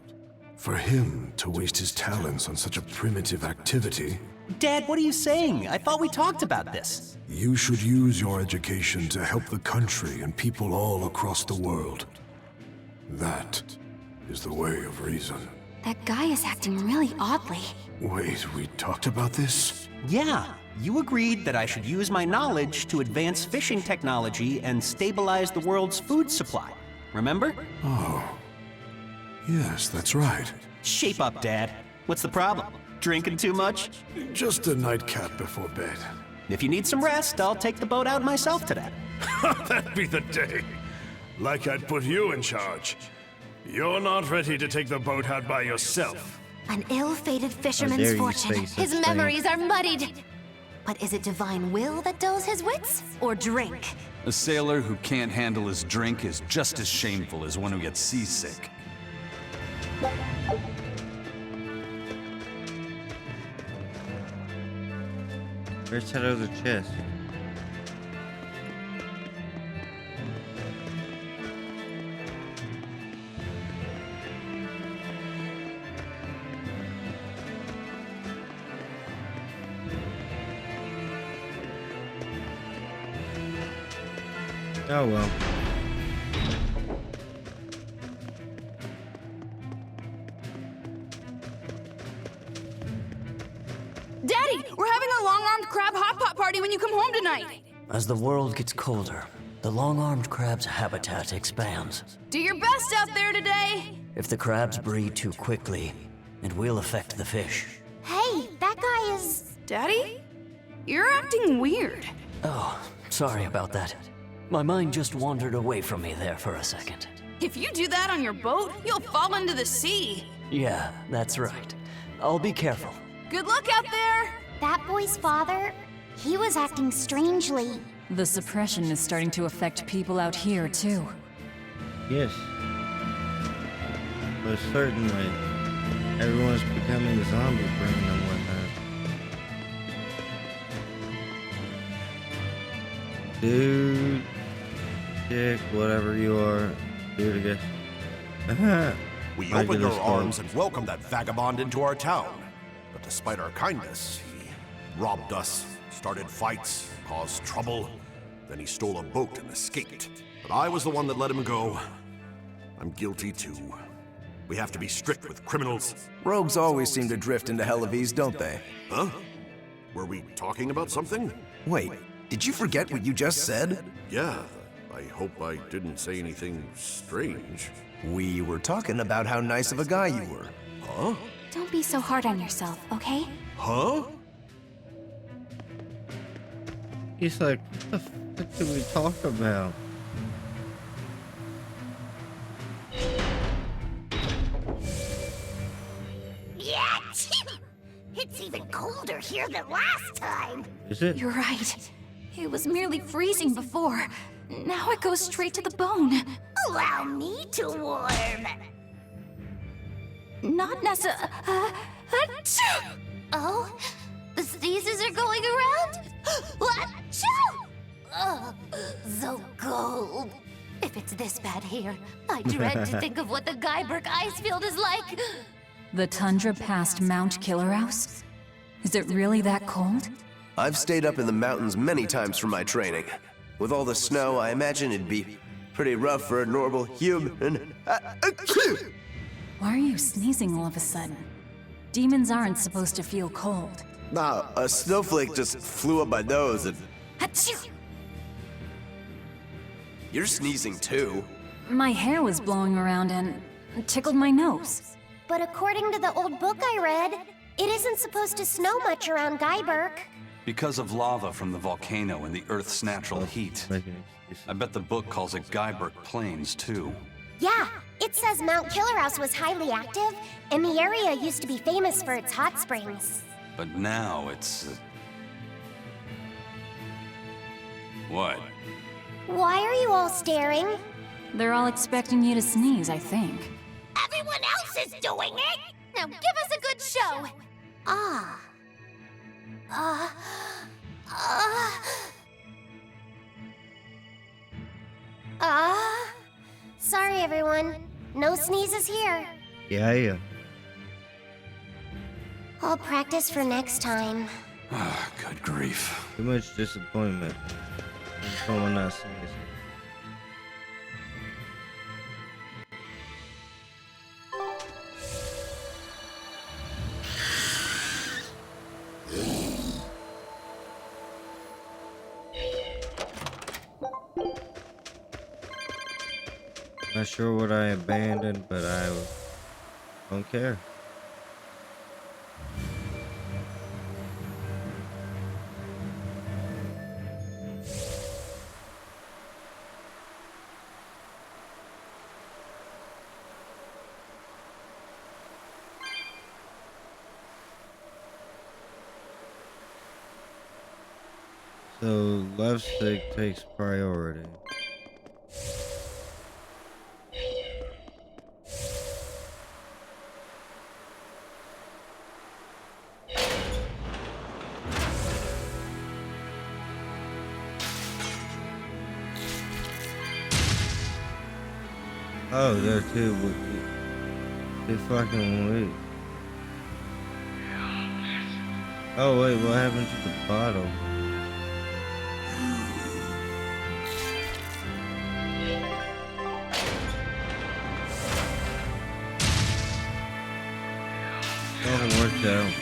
For him to waste his talents on such a primitive activity? Dad, what are you saying? I thought we talked about this. You should use your education to help the country and people all across the world. That is the way of reason. That guy is acting really oddly. Wait, we talked about this? Yeah, you agreed that I should use my knowledge to advance fishing technology and stabilize the world's food supply. Remember? Oh. Yes, that's right. Shape up, Dad. What's the problem? Drinking too much? Just a nightcap before bed. If you need some rest, I'll take the boat out myself today. That'd be the day. Like I'd put you in charge. You're not ready to take the boat out by yourself. An ill-fated dare fisherman's you fortune. say such His thing. memories are muddied. But is it divine will that dulls his wits? Or drink? A sailor who can't handle his drink is just as shameful as one who gets seasick. Where's that other chest? Oh well. Daddy, we're having a long-armed crab hot pot party when you come home tonight. As the world gets colder, the long-armed crab's habitat expands. Do your best out there today. If the crabs breed too quickly, it will affect the fish. hey, that guy is... Daddy? You're acting weird. Oh, sorry about that. My mind just wandered away from me there for a second. If you do that on your boat, you'll fall into the sea. Yeah, that's right. I'll be careful. Good luck out there. That boy's father, he was acting strangely. The suppression is starting to affect people out here, too. Yes. But certainly, everyone's becoming zombie brain and whatnot. Dude, chick, whatever you are, do it again. We I opened get a our storm. arms and welcomed that vagabond into our town. But despite our kindness, he robbed us, started fights, caused trouble. Then he stole a boat and escaped. But I was the one that let him go. I'm guilty too. We have to be strict with criminals. Rogues always seem to drift into hell of ease, don't they? Huh? Were we talking about something? Wait, did you forget what you just said? Yeah, I hope I didn't say anything strange. We were talking about how nice of a guy you were. Huh? Don't be so hard on yourself, okay? Huh? He's like, what the fuck did we talk about? Yeah! It's even colder here than last time. Is it? You're right. It was merely freezing before. Now it goes straight to the bone. Allow me to warm. Not necessarily. Oh? The sneezes are going around? Achoo! Ugh, so cold. If it's this bad here, I dread to think of what the Guyberg ice field is like. The tundra past Mount Killerhouse? Is it really that cold? I've stayed up in the mountains many times for my training. With all the snow, I imagine it'd be pretty rough for a normal human. Why are you sneezing all of a sudden? Demons aren't supposed to feel cold. Nah, a snowflake just flew up my nose and... Achoo! You're sneezing too. My hair was blowing around and tickled my nose. But according to the old book I read, it isn't supposed to snow much around Guyberg. Because of lava from the volcano and the Earth's natural heat. I bet the book calls it Guyberg Plains, too. Yeah, it says Mount Killerhouse was highly active, and the area used to be famous for its hot springs. But now it's... What? Why are you all staring? They're all expecting you to sneeze, I think. Everyone else is doing it! Now give us a good show! Sorry everyone. No sneezes here. Yeah. I'll practice for next time. Good grief. Too much disappointment. Someone not sneezing. Not sure what I abandoned, but I don't care. So left stick takes priority. Oh, they're too fucking weak. Oh wait, what happened to the bottle? Nothing worked out.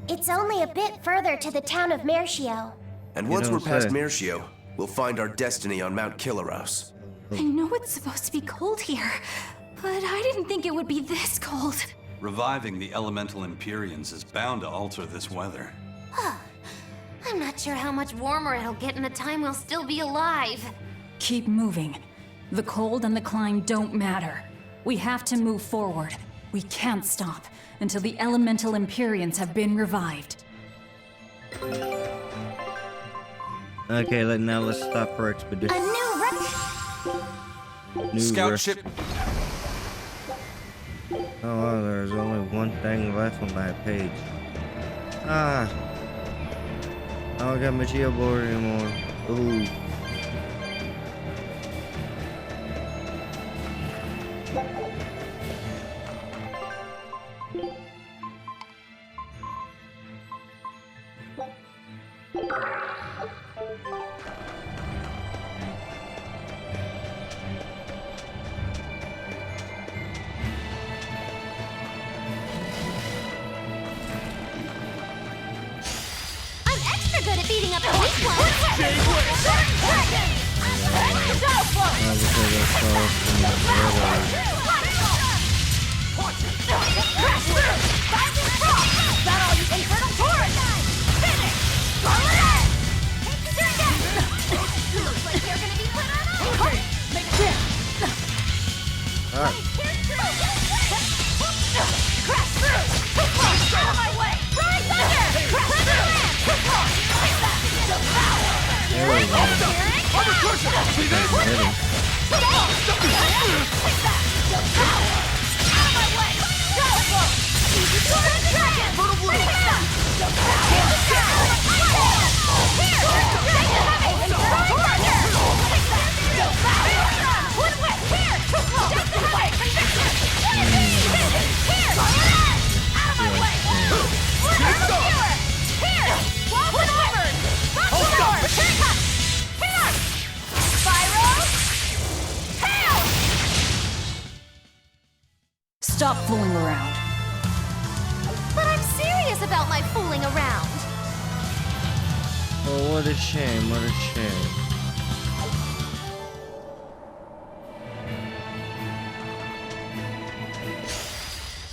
It's only a bit further to the town of Mercio. And once we're past Mercio, we'll find our destiny on Mount Killerhouse. I know it's supposed to be cold here, but I didn't think it would be this cold. Reviving the elemental Empyreans is bound to alter this weather. I'm not sure how much warmer it'll get in the time we'll still be alive. Keep moving. The cold and the climb don't matter. We have to move forward. We can't stop until the elemental Empyreans have been revived. Okay, now let's stop our expedition. A new Scout ship. Oh, there's only one thing left on that page. Ah. I don't got my geoboard anymore. Ooh. Good at beating up the weak Stop fooling around. But I'm serious about my fooling around. Oh, what a shame, what a shame.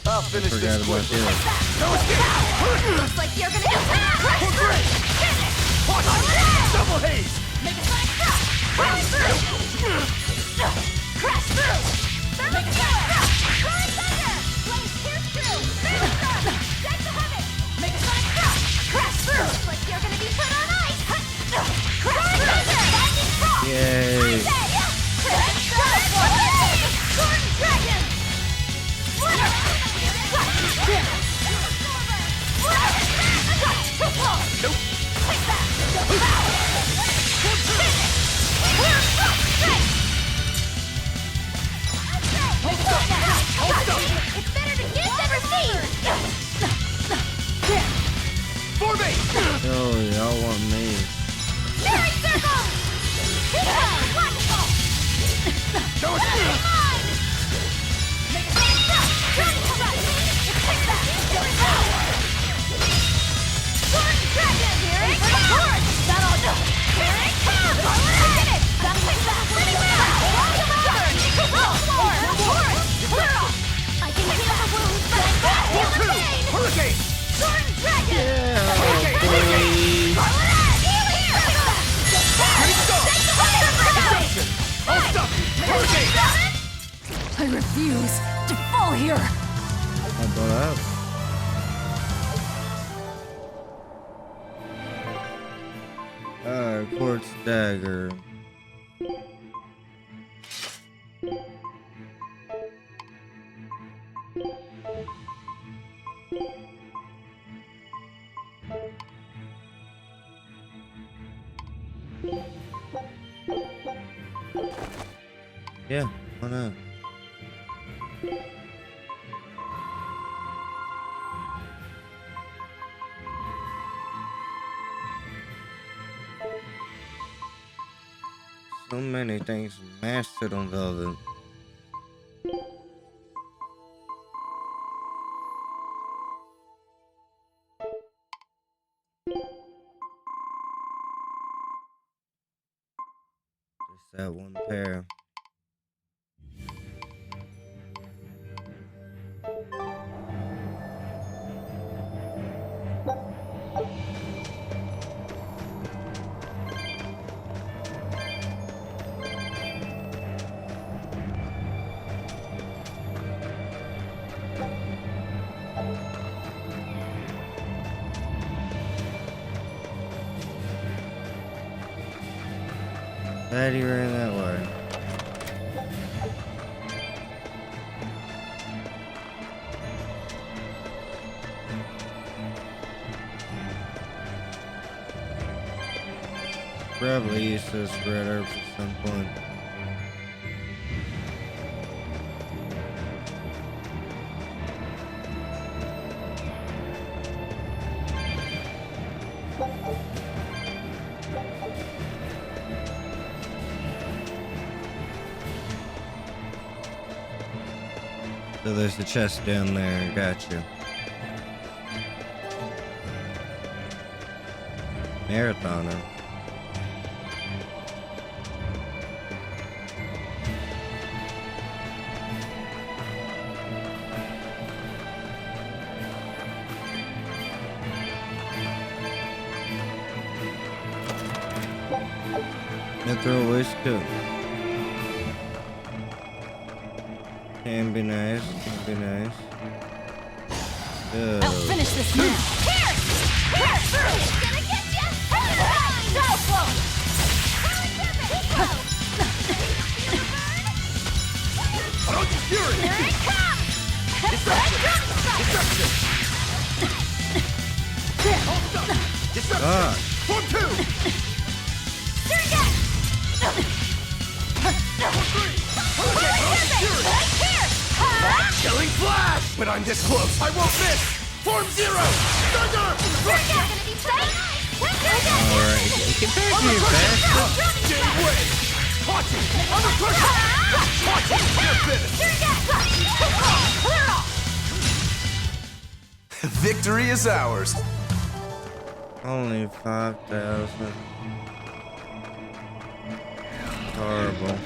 I'll finish this Forgot about quick. this. Looks like you're gonna get Double haze! Make a sonic crash through! Crash through! Make a sonic crash! Rolling thunder! Blaze pierce through! Finish up! Deck the heaven! Make a sonic crash through! Looks like you're gonna be put on ice! Crash thunder! Lightning cross! Yay! Gordon Dragon! Nope. Take that! It's better to give than receive! For me! Oh, y'all want me. Fairy circle! Wonderful! Show us! Mine! Make a sonic crash! Take that! Gordon Dragon! Here it comes! That'll do! Here it comes! I did it! That'll take that! Spinning round! Roll floor! Plural! I can heal the wounds, but I can't heal the pain! Hurricane! Gordon Dragon! Hurricane! I'll stop you! Hurricane! I refuse to fall here. How about that? Quartz dagger. Yeah, why not? So many things mastered on Velvet. Just that one pair. Glad you ran that way. probably use those red herbs at some point. So there's a chest down there, gotcha. Marathoner. Mithril waistcoat. Can be nice, can be nice. I'll finish this now. Here! It's gonna get you! So close! Here it comes! Disruption! Ah. Form 2! Killing flash! When I'm this close, I won't miss! Form 0! Thunder! Alright, you can back here fast. Jade Wave! Watch it! Under pressure! Watch it! You're finished! Victory is ours. Only 5,000. Horrible.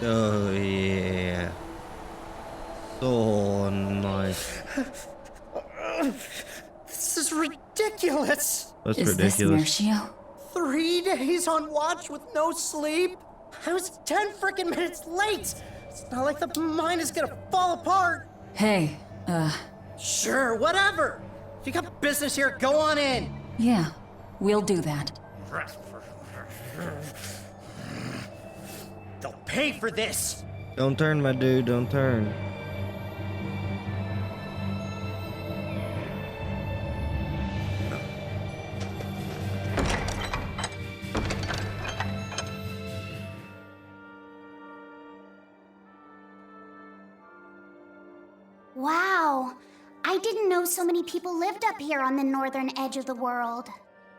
Oh yeah. So nice. This is ridiculous. What's Is ridiculous? this Mercio? 3 days on watch with no sleep? I was 10 freaking minutes late. It's not like the mine is gonna fall apart. Hey, Sure, whatever. If you got business here, go on in. yeah, we'll do that. They'll pay for this. Don't turn, my dude, don't turn. Wow. I didn't know so many people lived up here on the northern edge of the world.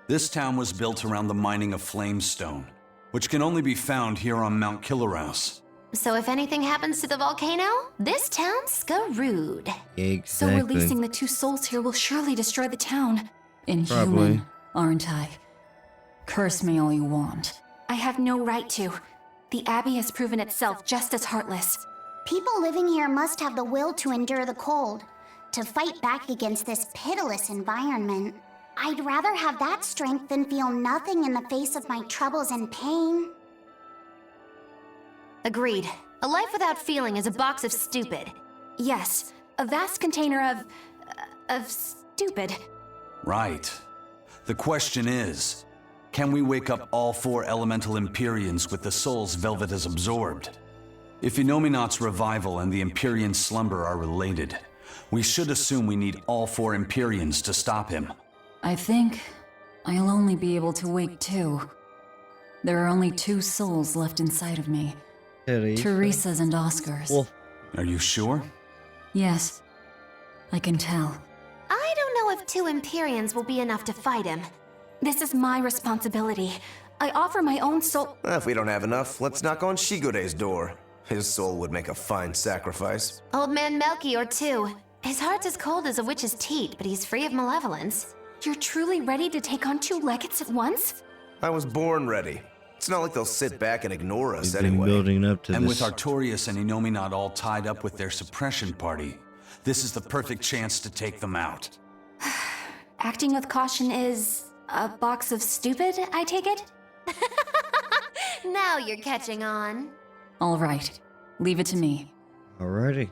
This town was built around the mining of flamestone, which can only be found here on Mount Killerhouse. So if anything happens to the volcano, this town's screwed. Exactly. So releasing the 2 souls here will surely destroy the town. Inhuman, Probably. aren't I? Curse me all you want. I have no right to. The Abbey has proven itself just as heartless. People living here must have the will to endure the cold, to fight back against this pitiless environment. I'd rather have that strength than feel nothing in the face of my troubles and pain. Agreed. A life without feeling is a box of stupid. Yes, a vast container of stupid. Right. The question is, can we wake up all 4 elemental Empyreans with the souls Velvet has absorbed? If Inominat's revival and the Empyrean slumber are related, we should assume we need all 4 Empyreans to stop him. I think I'll only be able to wake 2. There are only 2 souls left inside of me. Teresa's and Oscar's. Are you sure? Yes, I can tell. I don't know if 2 Empyreans will be enough to fight him. This is my responsibility. I offer my own soul. If we don't have enough, let's knock on Shigode's door. His soul would make a fine sacrifice. Old man Melchior, too. His heart's as cold as a witch's teat, but he's free of malevolence. You're truly ready to take on 2 legates at once? I was born ready. It's not like they'll sit back and ignore us We've been anyway. building up to And this. with Artorias and Inominat all tied up with their suppression party, this is the perfect chance to take them out. Acting with caution is a box of stupid, I take it? Now you're catching on. All right, leave it to me. Alrighty.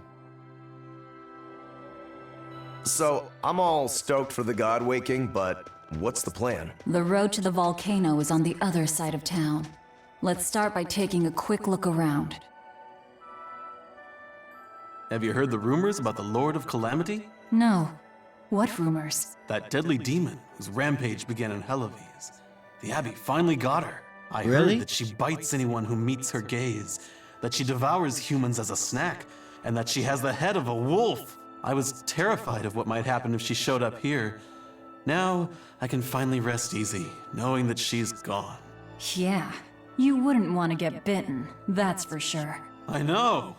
So, I'm all stoked for the god waking, but what's the plan? The road to the volcano is on the other side of town. Let's start by taking a quick look around. Have you heard the rumors about the Lord of Calamity? No. What rumors? That deadly demon whose rampage began in Helives. The Abbey finally got her. I Really? heard that she bites anyone who meets her gaze, that she devours humans as a snack, and that she has the head of a wolf. I was terrified of what might happen if she showed up here. Now, I can finally rest easy, knowing that she's gone. Yeah. You wouldn't want to get bitten, that's for sure. I know.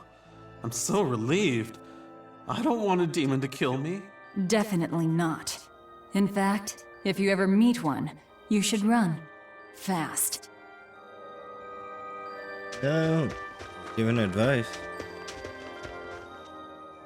I'm so relieved. I don't want a demon to kill me. Definitely not. In fact, if you ever meet one, you should run. Fast. Don't. Giving advice.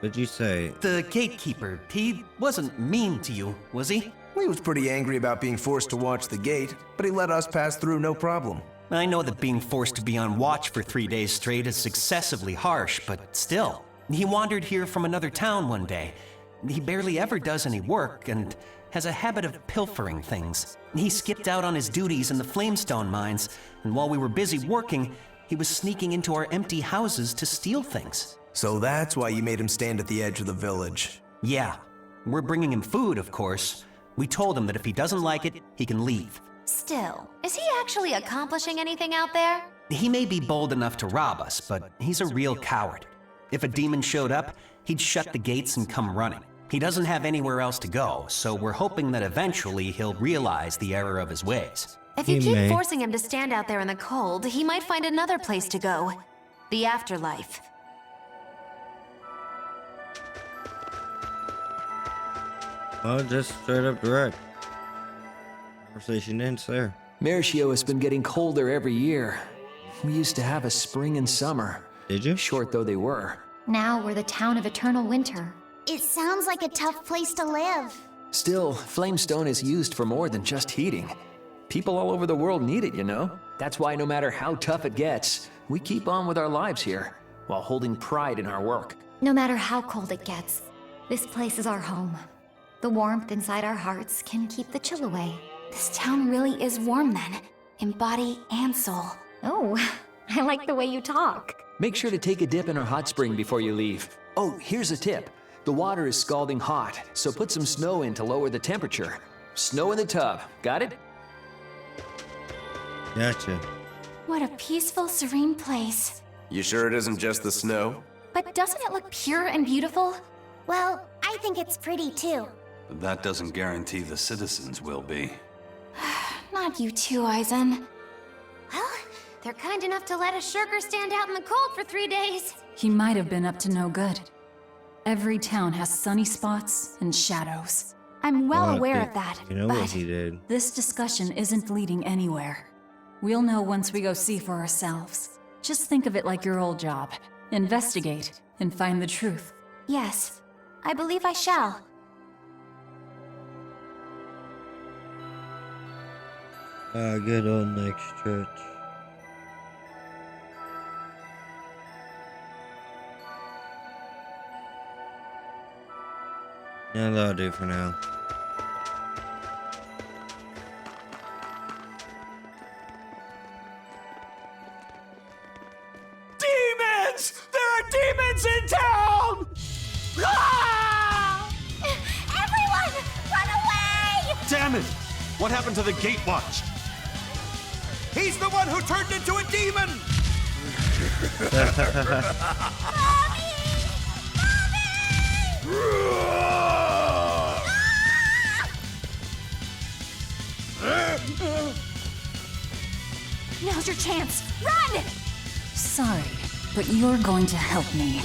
What'd you say? The gatekeeper, he wasn't mean to you, was he? He was pretty angry about being forced to watch the gate, but he let us pass through no problem. I know that being forced to be on watch for 3 days straight is excessively harsh, but still. He wandered here from another town one day. He barely ever does any work and has a habit of pilfering things. He skipped out on his duties in the Flamestone mines, and while we were busy working, he was sneaking into our empty houses to steal things. So that's why you made him stand at the edge of the village. Yeah. We're bringing him food, of course. We told him that if he doesn't like it, he can leave. Still, is he actually accomplishing anything out there? He may be bold enough to rob us, but he's a real coward. If a demon showed up, he'd shut the gates and come running. He doesn't have anywhere else to go, so we're hoping that eventually he'll realize the error of his ways. If you keep forcing him to stand out there in the cold, he might find another place to go. The afterlife. Oh, just straight up direct. Conversation ends there. Mershio has been getting colder every year. We used to have a spring and summer. Did you? Short though they were. Now we're the town of eternal winter. It sounds like a tough place to live. Still, Flamestone is used for more than just heating. People all over the world need it, you know? That's why no matter how tough it gets, we keep on with our lives here, while holding pride in our work. No matter how cold it gets, this place is our home. The warmth inside our hearts can keep the chill away. This town really is warm then, in body and soul. Oh, I like the way you talk. Make sure to take a dip in our hot spring before you leave. Oh, here's a tip. The water is scalding hot, so put some snow in to lower the temperature. Snow in the tub, got it? Gotcha. What a peaceful, serene place. You sure it isn't just the snow? But doesn't it look pure and beautiful? Well, I think it's pretty too. But that doesn't guarantee the citizens will be. Not you too, Aizen. Well, they're kind enough to let a shirker stand out in the cold for 3 days. He might have been up to no good. Every town has sunny spots and shadows. I'm well Well, aware did- of that, You know but what he did. This discussion isn't leading anywhere. We'll know once we go see for ourselves. Just think of it like your old job. Investigate and find the truth. yes, I believe I shall. Good old next church. Yeah, that'll do for now. Demons! There are demons in town! Ah! Everyone, run away! Damn it! What happened to the gate watch? He's the one who turned into a demon! Now's your chance. Run! Sorry, but you're going to help me.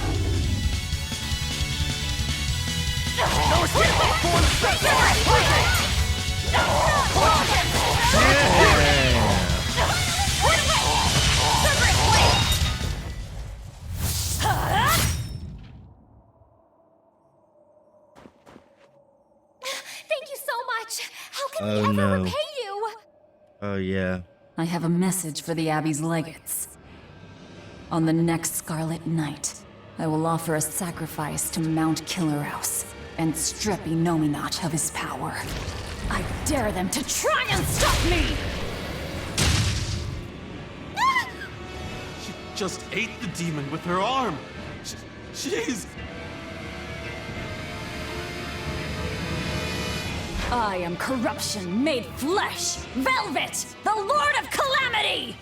No escape! Thank you so much. How can Oh, we ever no. repay you? Oh, yeah. I have a message for the Abbey's legates. On the next Scarlet Night, I will offer a sacrifice to Mount Killerhouse. and strip Inominat of his power. I dare them to try and stop me! She just ate the demon with her arm. She's... I am corruption made flesh! Velvet, the Lord of Calamity!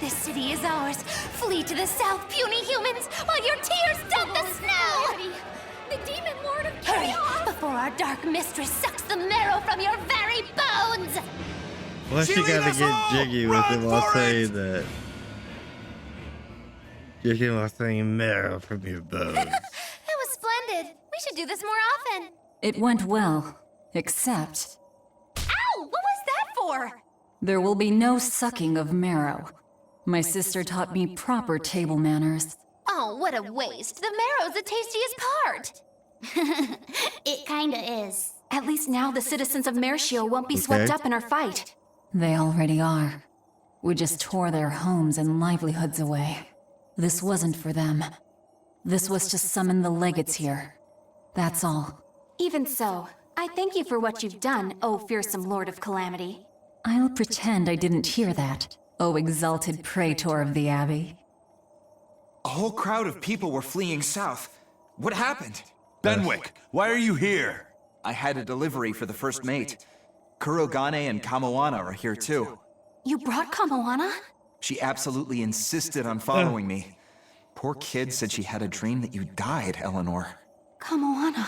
This city is ours. Flee to the south, puny humans, while your tears dump the snow! The demon lord of Hurry, chaos! before our dark mistress sucks the marrow from your very bones! Plus, you gotta get jiggy with it while saying that. Jiggy while saying marrow from your bones. It was splendid. We should do this more often. It went well, except Ow! What was that for? there will be no sucking of marrow. My sister taught me proper table manners. Oh, what a waste. The marrow's the tastiest part. It kinda is. At least now the citizens of Mershio won't be swept up in our fight. They already are. We just tore their homes and livelihoods away. This wasn't for them. This was to summon the legates here. That's all. Even so, I thank you for what you've done, O fearsome Lord of Calamity. I'll pretend I didn't hear that, O exalted praetor of the Abbey. A whole crowd of people were fleeing south. What happened? Benwick, why are you here? I had a delivery for the first mate. Kurogane and Kamoana are here too. You brought Kamoana? She absolutely insisted on following me. Poor kid said she had a dream that you died, Eleanor. Kamoana.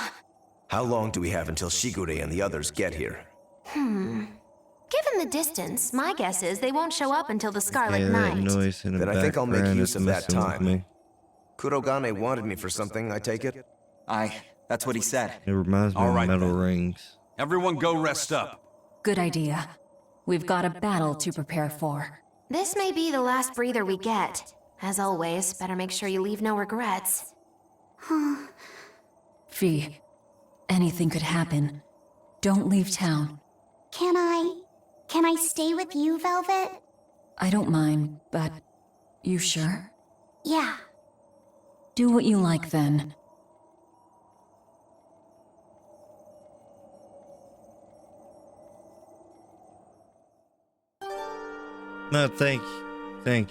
How long do we have until Shigure and the others get here? Given the distance, my guess is they won't show up until the Scarlet Yeah, that Night. noise in the Then I think I'll make background use is of that messing with time. me. Kurogane wanted me for something, I take it? Aye, that's what he said. It reminds me All of right, metal then. rings. Everyone go rest up. Good idea. We've got a battle to prepare for. This may be the last breather we get. As always, better make sure you leave no regrets. Fee, anything could happen. Don't leave town. Can I stay with you, Velvet? I don't mind, but you sure? Yeah. Do what you like then. No, thank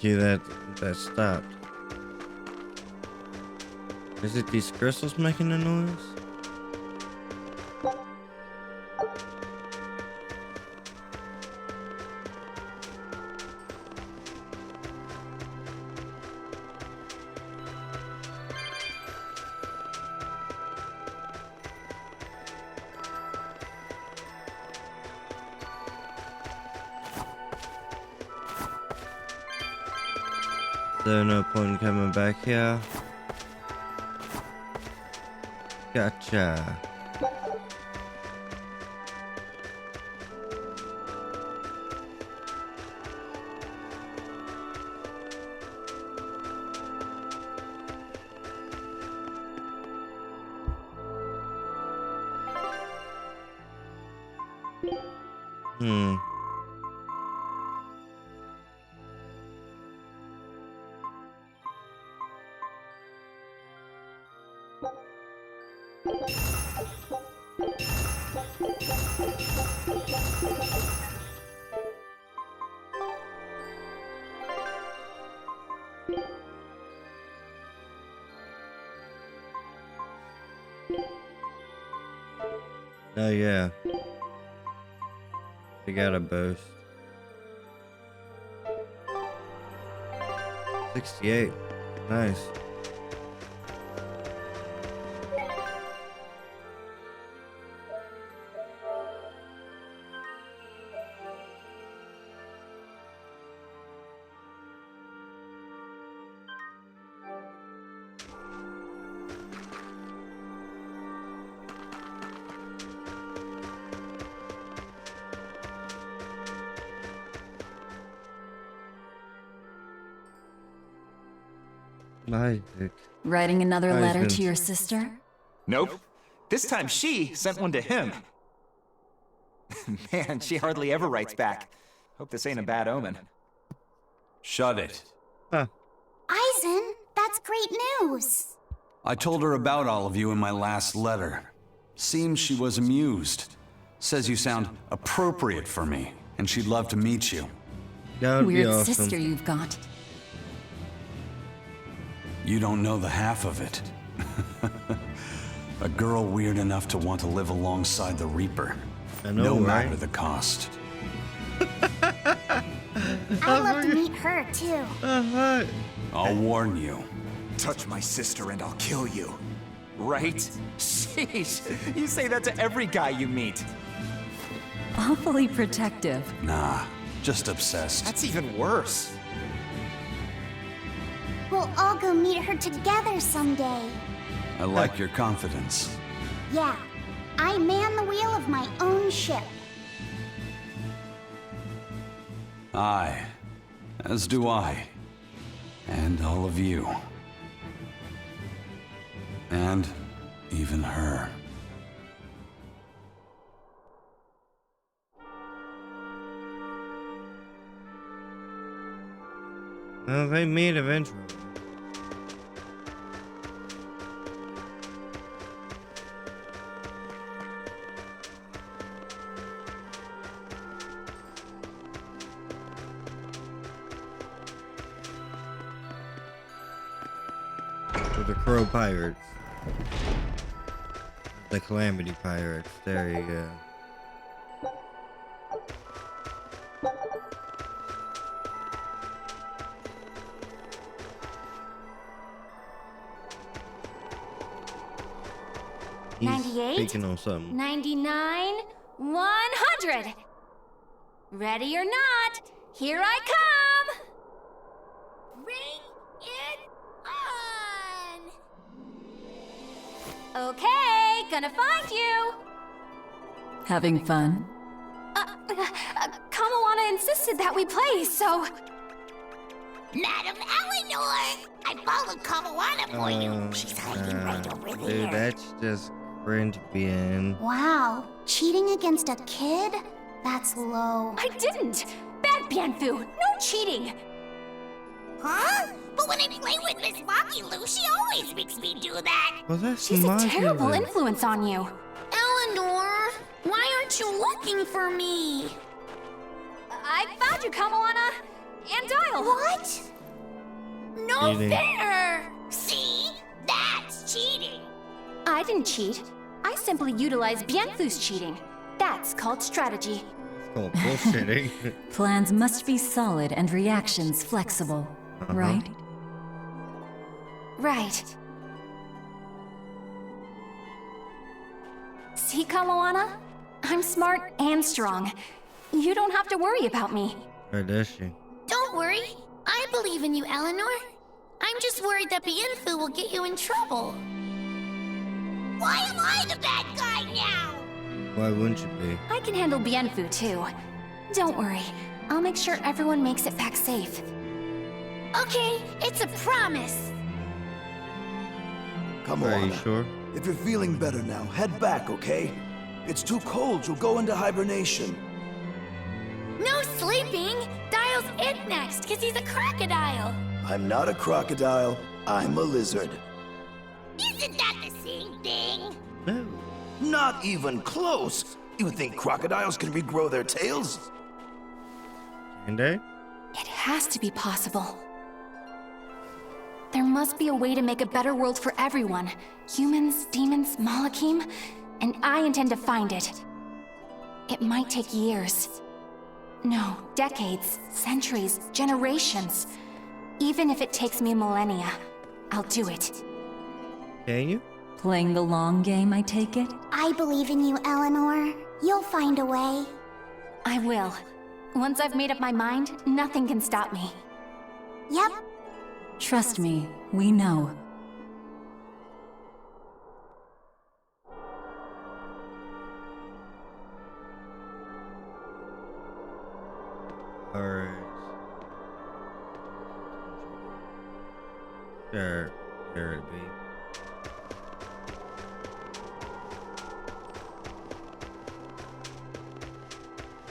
you. That stopped. Is it these crystals making the noise? There's no point in coming back here. Gotcha. Oh yeah. They got a boost. 68. Nice. Magic. Writing another letter Husband. to your sister? Nope. This time she sent one to him. Man, she hardly ever writes back. Hope this ain't a bad omen. Shut it. Aizen, That's great news. I told her about all of you in my last letter. Seems she was amused. Says you sound appropriate for me, and she'd love to meet you. That would be Weird awesome. sister you've got. You don't know the half of it. A girl weird enough to want to live alongside the Reaper. I know, no right? matter the cost. I'd love to meet her, too. I'll warn you. Touch my sister and I'll kill you. Right? Sheesh. You say that to every guy you meet. Awfully protective. Nah, just obsessed. That's even worse. We'll all go meet her together someday. I like your confidence. Yeah, I man the wheel of my own ship. Aye, as do I. And all of you. And even her. Well, they meet eventually. The Crow Pirates. The Calamity Pirates. There you go. He's 98, speaking on something. 99, 100. Ready or not, here I come. Bring it on. Okay, gonna find you. Having fun? Kamawana insisted that we play, so... Madam Eleanor! I followed Kamawana for you. She's hiding right over Dude, there. that's just cringe being. Wow, cheating against a kid? That's low. I didn't! Bad Bienfu! No cheating! Huh? But when I play with Miss Lucky Lou, she always makes me do that. Well, that's She's a my terrible favorite. influence on you. Eleanor, why aren't you looking for me? I found you, Kamawana! And Dial! What? No Cheating. fair! See? That's cheating. I didn't cheat. I simply utilized Bienfu's cheating. That's called strategy. It's called bullshitting. Plans must be solid and reactions flexible, right? Right. See, Kamawana? I'm smart and strong. You don't have to worry about me. Or does she? Don't worry. I believe in you, Eleanor. I'm just worried that Bienfu will get you in trouble. Why am I the bad guy now? Why wouldn't you be? I can handle Bienfu, too. Don't worry. I'll make sure everyone makes it back safe. Okay, it's a promise. Come Are on. you sure? If you're feeling better now, head back, okay? It's too cold. You'll go into hibernation. No sleeping. Dial's it next, because he's a crocodile. I'm not a crocodile. I'm a lizard. Isn't that the same thing? No. Not even close. You think crocodiles can regrow their tails? Can they? It has to be possible. There must be a way to make a better world for everyone. Humans, demons, Malakim, and I intend to find it. It might take years. No, decades, centuries, generations. Even if it takes me millennia, I'll do it. Can you? Playing the long game, I take it? I believe in you, Eleanor. You'll find a way. I will. Once I've made up my mind, nothing can stop me. Yep. Trust me, we know. Alright. Sure. There it be.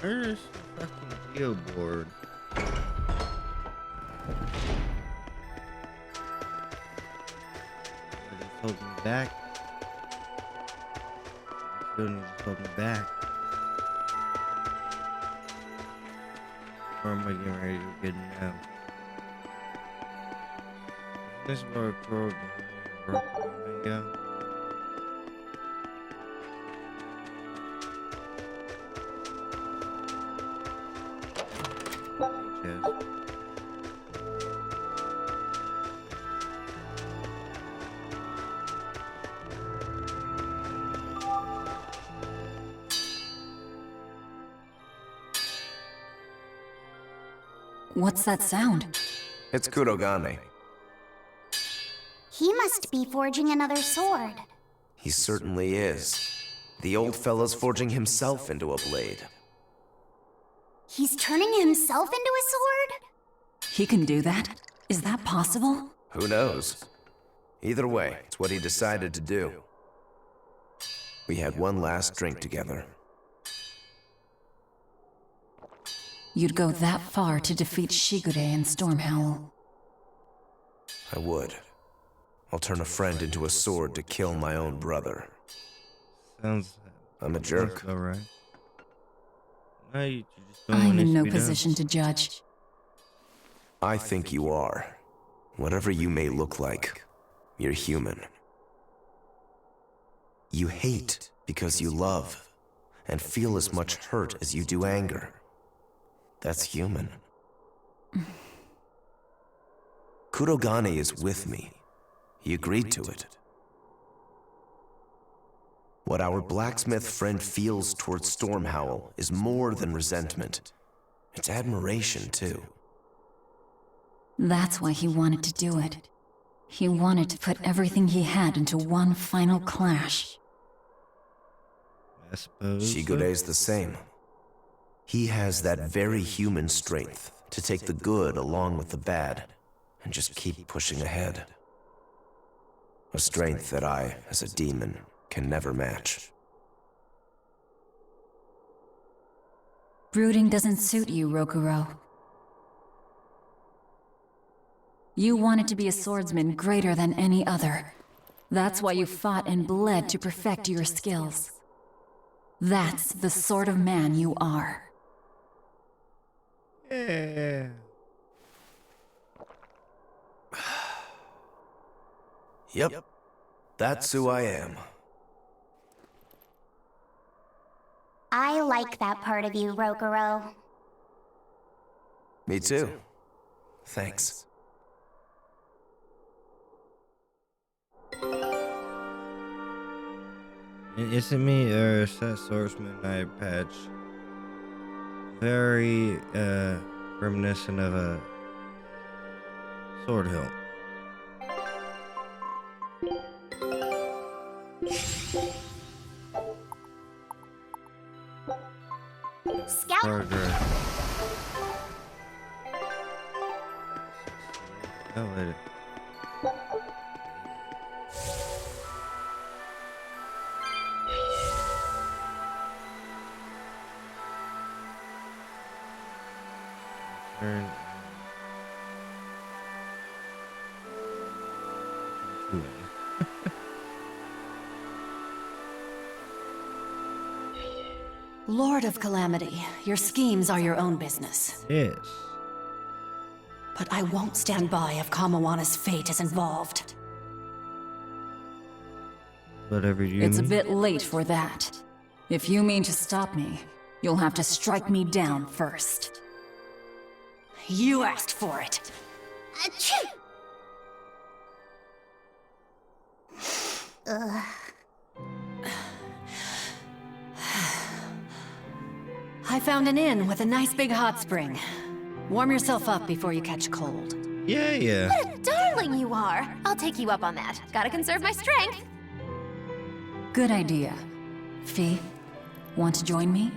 Where's the fucking geoboard? back. Still need to hold me back. Or am I getting ready to get now? This is where Crow go. What's that sound? It's Kurogane. He must be forging another sword. He certainly is. The old fella's forging himself into a blade. He's turning himself into a sword? He can do that? Is that possible? Who knows? Either way, it's what he decided to do. We had one last drink together. You'd go that far to defeat Shigure and Stormhowl. I would. I'll turn a friend into a sword to kill my own brother. Sounds. I'm a jerk. All right. No, you just don't I'm want it in to no be done. position to judge. I think you are. Whatever you may look like, you're human. You hate because you love, and feel as much hurt as you do anger. That's human. Kurogane is with me. He agreed to it. What our blacksmith friend feels towards Stormhowl is more than resentment. It's admiration, too. That's why he wanted to do it. He wanted to put everything he had into one final clash. I suppose. Shigure's the same. He has that very human strength to take the good along with the bad and just keep pushing ahead. A strength that I, as a demon, can never match. Brooding doesn't suit you, Rokuro. You wanted to be a swordsman greater than any other. That's why you fought and bled to perfect your skills. That's the sort of man you are. Yeah. Yep. That's who I am. I like that part of you, Rokuro. Me too. Thanks. Isn't me or set swordsman eye patch very reminiscent of a sword hilt? Scout. Progress. Oh, wait. Turn. Lord of Calamity, your schemes are your own business. Yes. But I won't stand by if Kamawana's fate is involved. Whatever you It's a mean. bit late for that. If you mean to stop me, you'll have to strike me down first. You asked for it. Achoo! Ugh. I found an inn with a nice big hot spring. Warm yourself up before you catch a cold. Yeah. What a darling you are! I'll take you up on that. Gotta conserve my strength. Good idea. Fee, want to join me?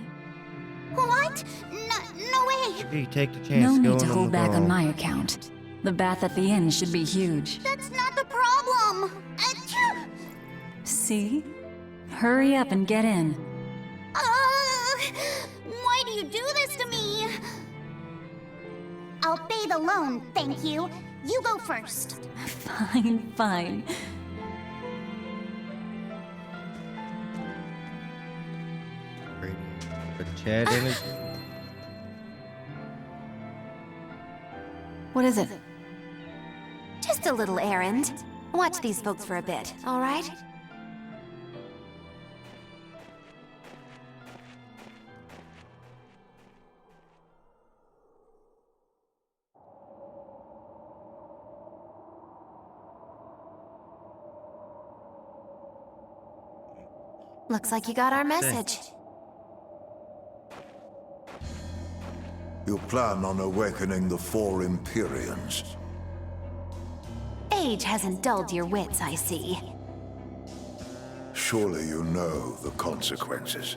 What? No way! You take the chance. No going need to on hold the back on ball. my account. The bath at the inn should be huge. That's not the problem! Achoo! See? Hurry up and get in. Why do you do this to me? I'll bathe alone, thank you. You go first. Fine. The Chad energy? What is it? Just a little errand. Watch these folks for a bit, all right? Looks like you got our message. You plan on awakening the 4 Empyreans. Age hasn't dulled your wits, I see. Surely you know the consequences.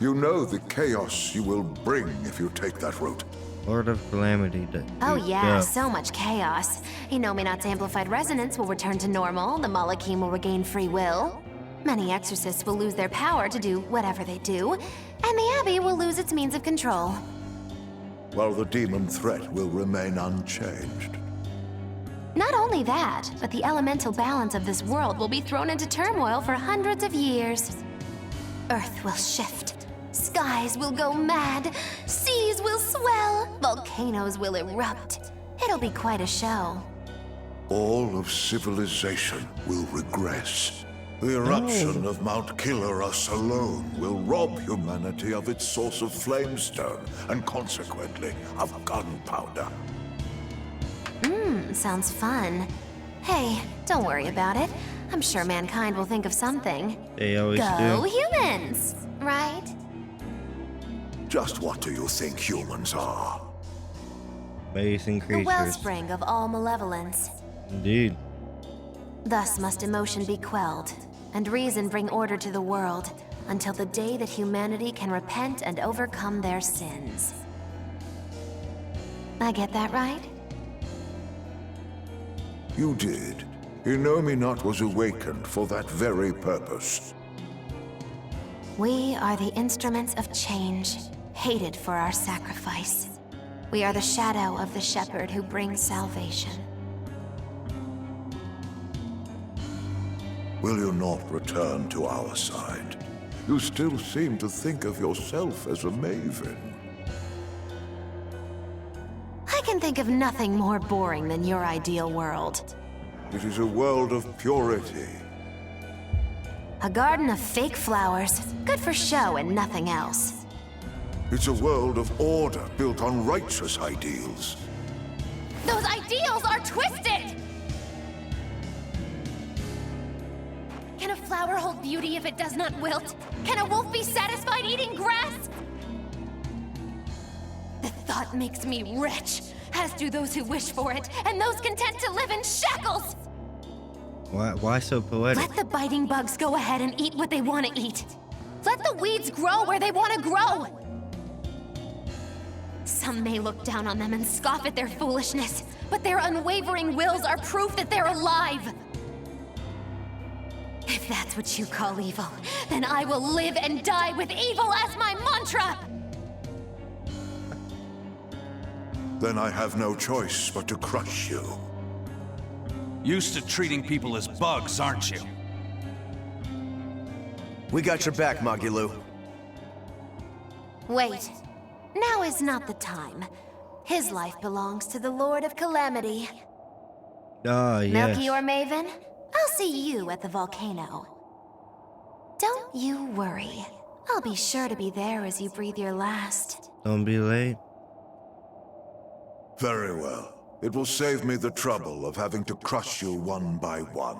You know the chaos you will bring if you take that route. Lord of Calamity. Oh yeah, so much chaos. Inominat's amplified resonance will return to normal, the Malachim will regain free will. Many exorcists will lose their power to do whatever they do, and the Abbey will lose its means of control. While the demon threat will remain unchanged. Not only that, but the elemental balance of this world will be thrown into turmoil for hundreds of years. Earth will shift, skies will go mad, seas will swell, volcanoes will erupt. It'll be quite a show. All of civilization will regress. The eruption of Mount Killerus alone will rob humanity of its source of flamestone, and consequently, of gunpowder. Sounds fun. Hey, don't worry about it. I'm sure mankind will think of something. They always Go do. humans, right? Just what do you think humans are? Amazing The creatures. wellspring of all malevolence. Indeed. Thus must emotion be quelled, and reason bring order to the world, until the day that humanity can repent and overcome their sins. I get that right? You did. Inominat was awakened for that very purpose. We are the instruments of change, hated for our sacrifice. We are the shadow of the shepherd who brings salvation. Will you not return to our side? You still seem to think of yourself as a maven. I can think of nothing more boring than your ideal world. It is a world of purity. A garden of fake flowers, good for show and nothing else. It's a world of order built on righteous ideals. Those ideals are twisted! Can a flower hold beauty if it does not wilt? Can a wolf be satisfied eating grass? The thought makes me rich, as do those who wish for it, and those content to live in shackles! Why so poetic? Let the biting bugs go ahead and eat what they want to eat. Let the weeds grow where they want to grow. Some may look down on them and scoff at their foolishness, but their unwavering wills are proof that they're alive. If that's what you call evil, then I will live and die with evil as my mantra! Then I have no choice but to crush you. Used to treating people as bugs, aren't you? We got your back, Magulu. Wait. Now is not the time. His life belongs to the Lord of Calamity. Ah, yes. Melchior Maven, I'll see you at the volcano. Don't you worry. I'll be sure to be there as you breathe your last. Don't be late. Very well. It will save me the trouble of having to crush you one by one.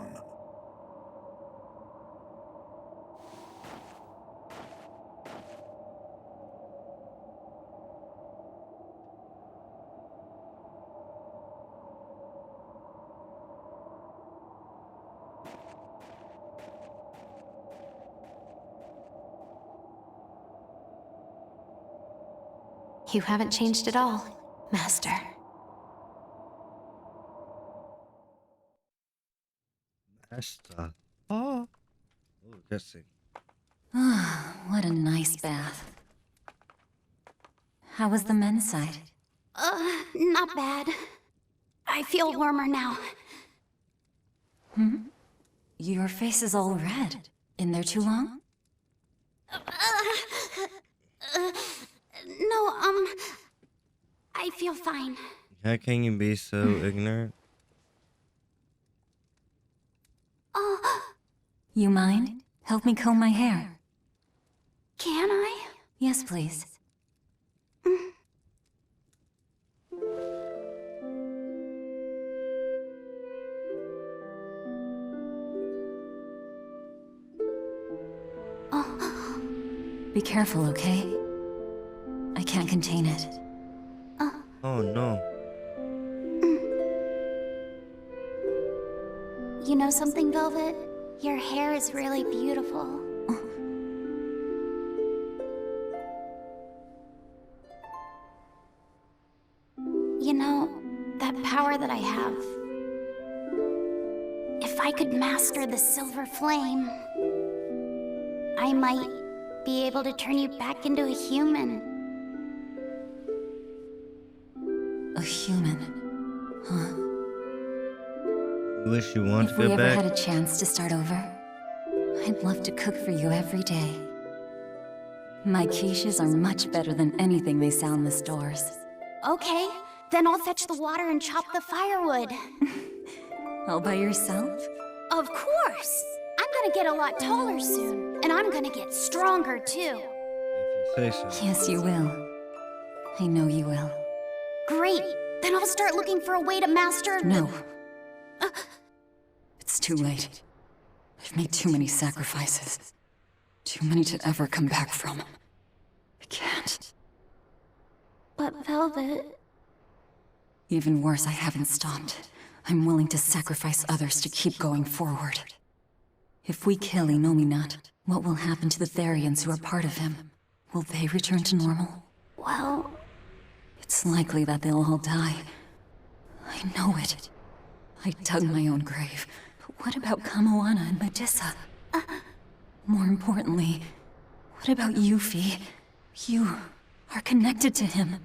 You haven't changed at all, Master. Master. Oh. Oh, guessing. What a nice bath. How was the men's side? Not bad. I feel warmer now. Your face is all red. In there too long? No, I feel fine. How can you be so ignorant? You mind? Help me comb my hair. Can I? Yes, please. Be careful, okay? I can't contain it. Oh no. You know something, Velvet? Your hair is really beautiful. You know, that power that I have. If I could master the silver flame, I might be able to turn you back into a human. A human, huh? Wish you wanted If to we go ever back. had a chance to start over, I'd love to cook for you every day. My quiches are much better than anything they sell in the stores. Okay, then I'll fetch the water and chop the firewood. All by yourself? Of course! I'm gonna get a lot taller soon, and I'm gonna get stronger too. Say so. Yes, you will. I know you will. Great! Then I'll start looking for a way to master. No. It's too late. I've made too many sacrifices. Too many to ever come back from. I can't. But Velvet... Even worse, I haven't stopped. I'm willing to sacrifice others to keep going forward. If we kill Inominat, what will happen to the Therians who are part of him? Will they return to normal? Well... It's likely that they'll all die. I know it. I dug my own grave. But what about Kamoana and Medissa? More importantly, what about Yuffie? You are connected to him.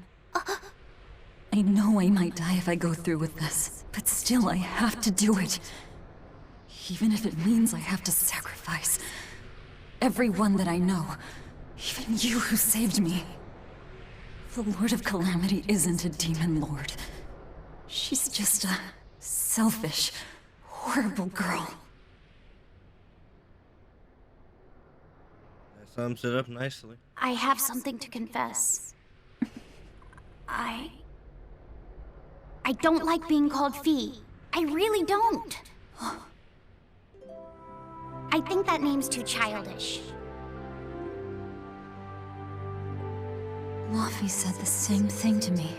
I know I might die if I go through with this, but still I have to do it. Even if it means I have to sacrifice everyone that I know. Even you who saved me. The Lord of Calamity isn't a demon lord. She's just a selfish, horrible girl. That sums it up nicely. I have something to confess. I don't like being called Fee. I really don't. I think that name's too childish. Luffy said the same thing to me.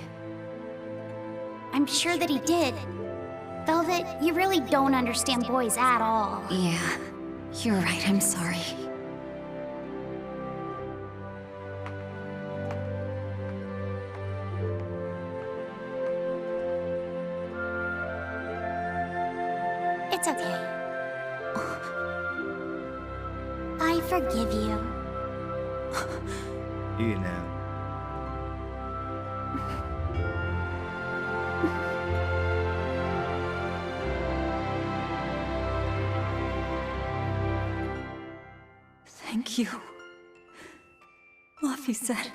I'm sure that he did. Velvet, you really don't understand boys at all. Yeah, you're right, I'm sorry. It's okay. I forgive you. You now. Thank you. Luffy said it.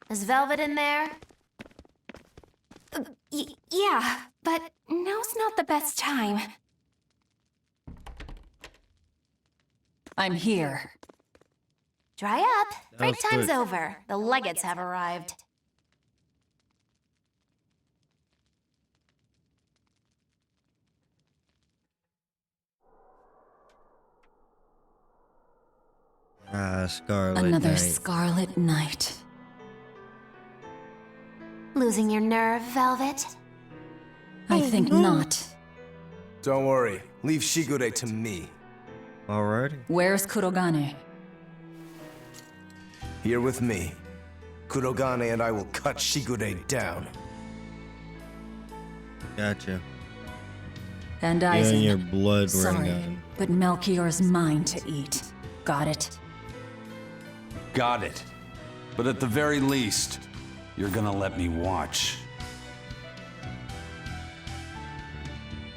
Is Velvet in there? Yeah, but now's not the best time. I'm here. Dry up. That Break was time's quick. over. The Legates have arrived. Scarlet Another Knight. Scarlet Night. Losing your nerve, Velvet? I think not. Don't worry. Leave Shigure to me. Alrighty. Where's Kurogane? Here with me. Kurogane and I will cut Shigure down. Gotcha. And Yeah, Eisen. and your blood running Sorry, out. but Melchior's mine to eat. Got it? Got it. But at the very least, you're gonna let me watch.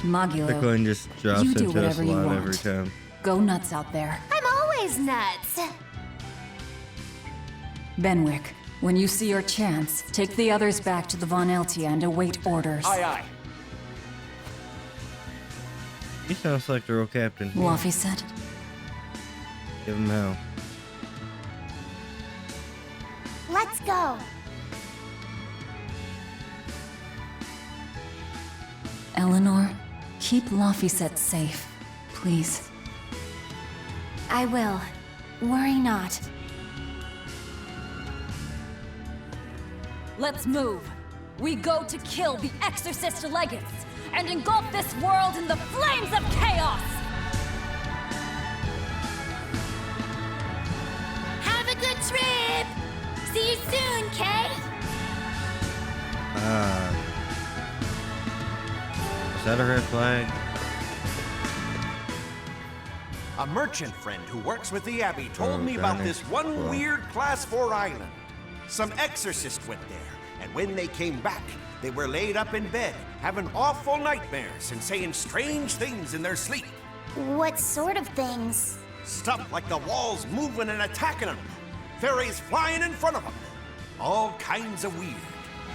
Magilo, Bitcoin just drops you do into a whatever you slot want. every time. Go nuts out there. I'm always nuts. Benwick, when you see your chance, take the others back to the Von Eltia and await orders. Aye, aye. He sounds like the real captain. Luffy said. Give him hell. Let's go. Eleanor, keep Laphicet safe, please. I will. Worry not. Let's move. We go to kill the Exorcist Legates and engulf this world in the flames of chaos! Have a good trip! See you soon, Kay! Is that a red flag? A merchant friend who works with the Abbey told me damn about it. this one Well. weird Class 4 island. Some exorcist went there, and when they came back, they were laid up in bed, having awful nightmares and saying strange things in their sleep. What sort of things? Stuff like the walls moving and attacking them, fairies flying in front of them. All kinds of weird.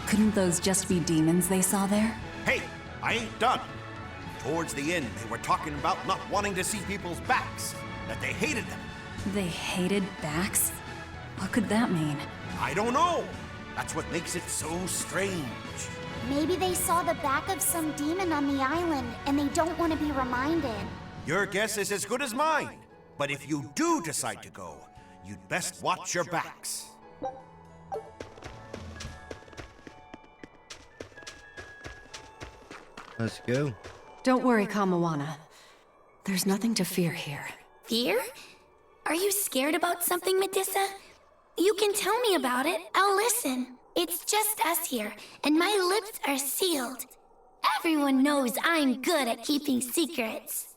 Couldn't those just be demons they saw there? Hey, I ain't done. Towards the end, they were talking about not wanting to see people's backs, that they hated them. They hated backs? What could that mean? I don't know. That's what makes it so strange. Maybe they saw the back of some demon on the island and they don't want to be reminded. Your guess is as good as mine. But if you do decide to go, you'd best watch your backs. Let's go. Don't worry, Kamawana. There's nothing to fear here. Fear? Are you scared about something, Medusa? You can tell me about it. I'll listen. It's just us here, and my lips are sealed. Everyone knows I'm good at keeping secrets.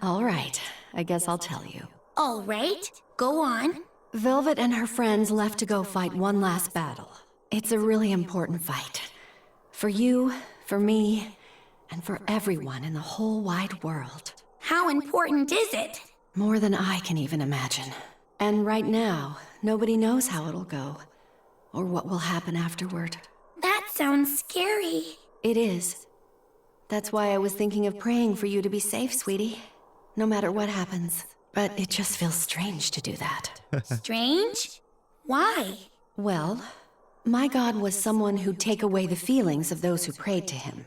All right, I guess I'll tell you. All right, go on. Velvet and her friends left to go fight one last battle. It's a really important fight. For you, for me, and for everyone in the whole wide world. How important is it? More than I can even imagine. And right now, nobody knows how it'll go, or what will happen afterward. That sounds scary. It is. That's why I was thinking of praying for you to be safe, sweetie. No matter what happens. But it just feels strange to do that. Strange? Why? Well, my God was someone who'd take away the feelings of those who prayed to him.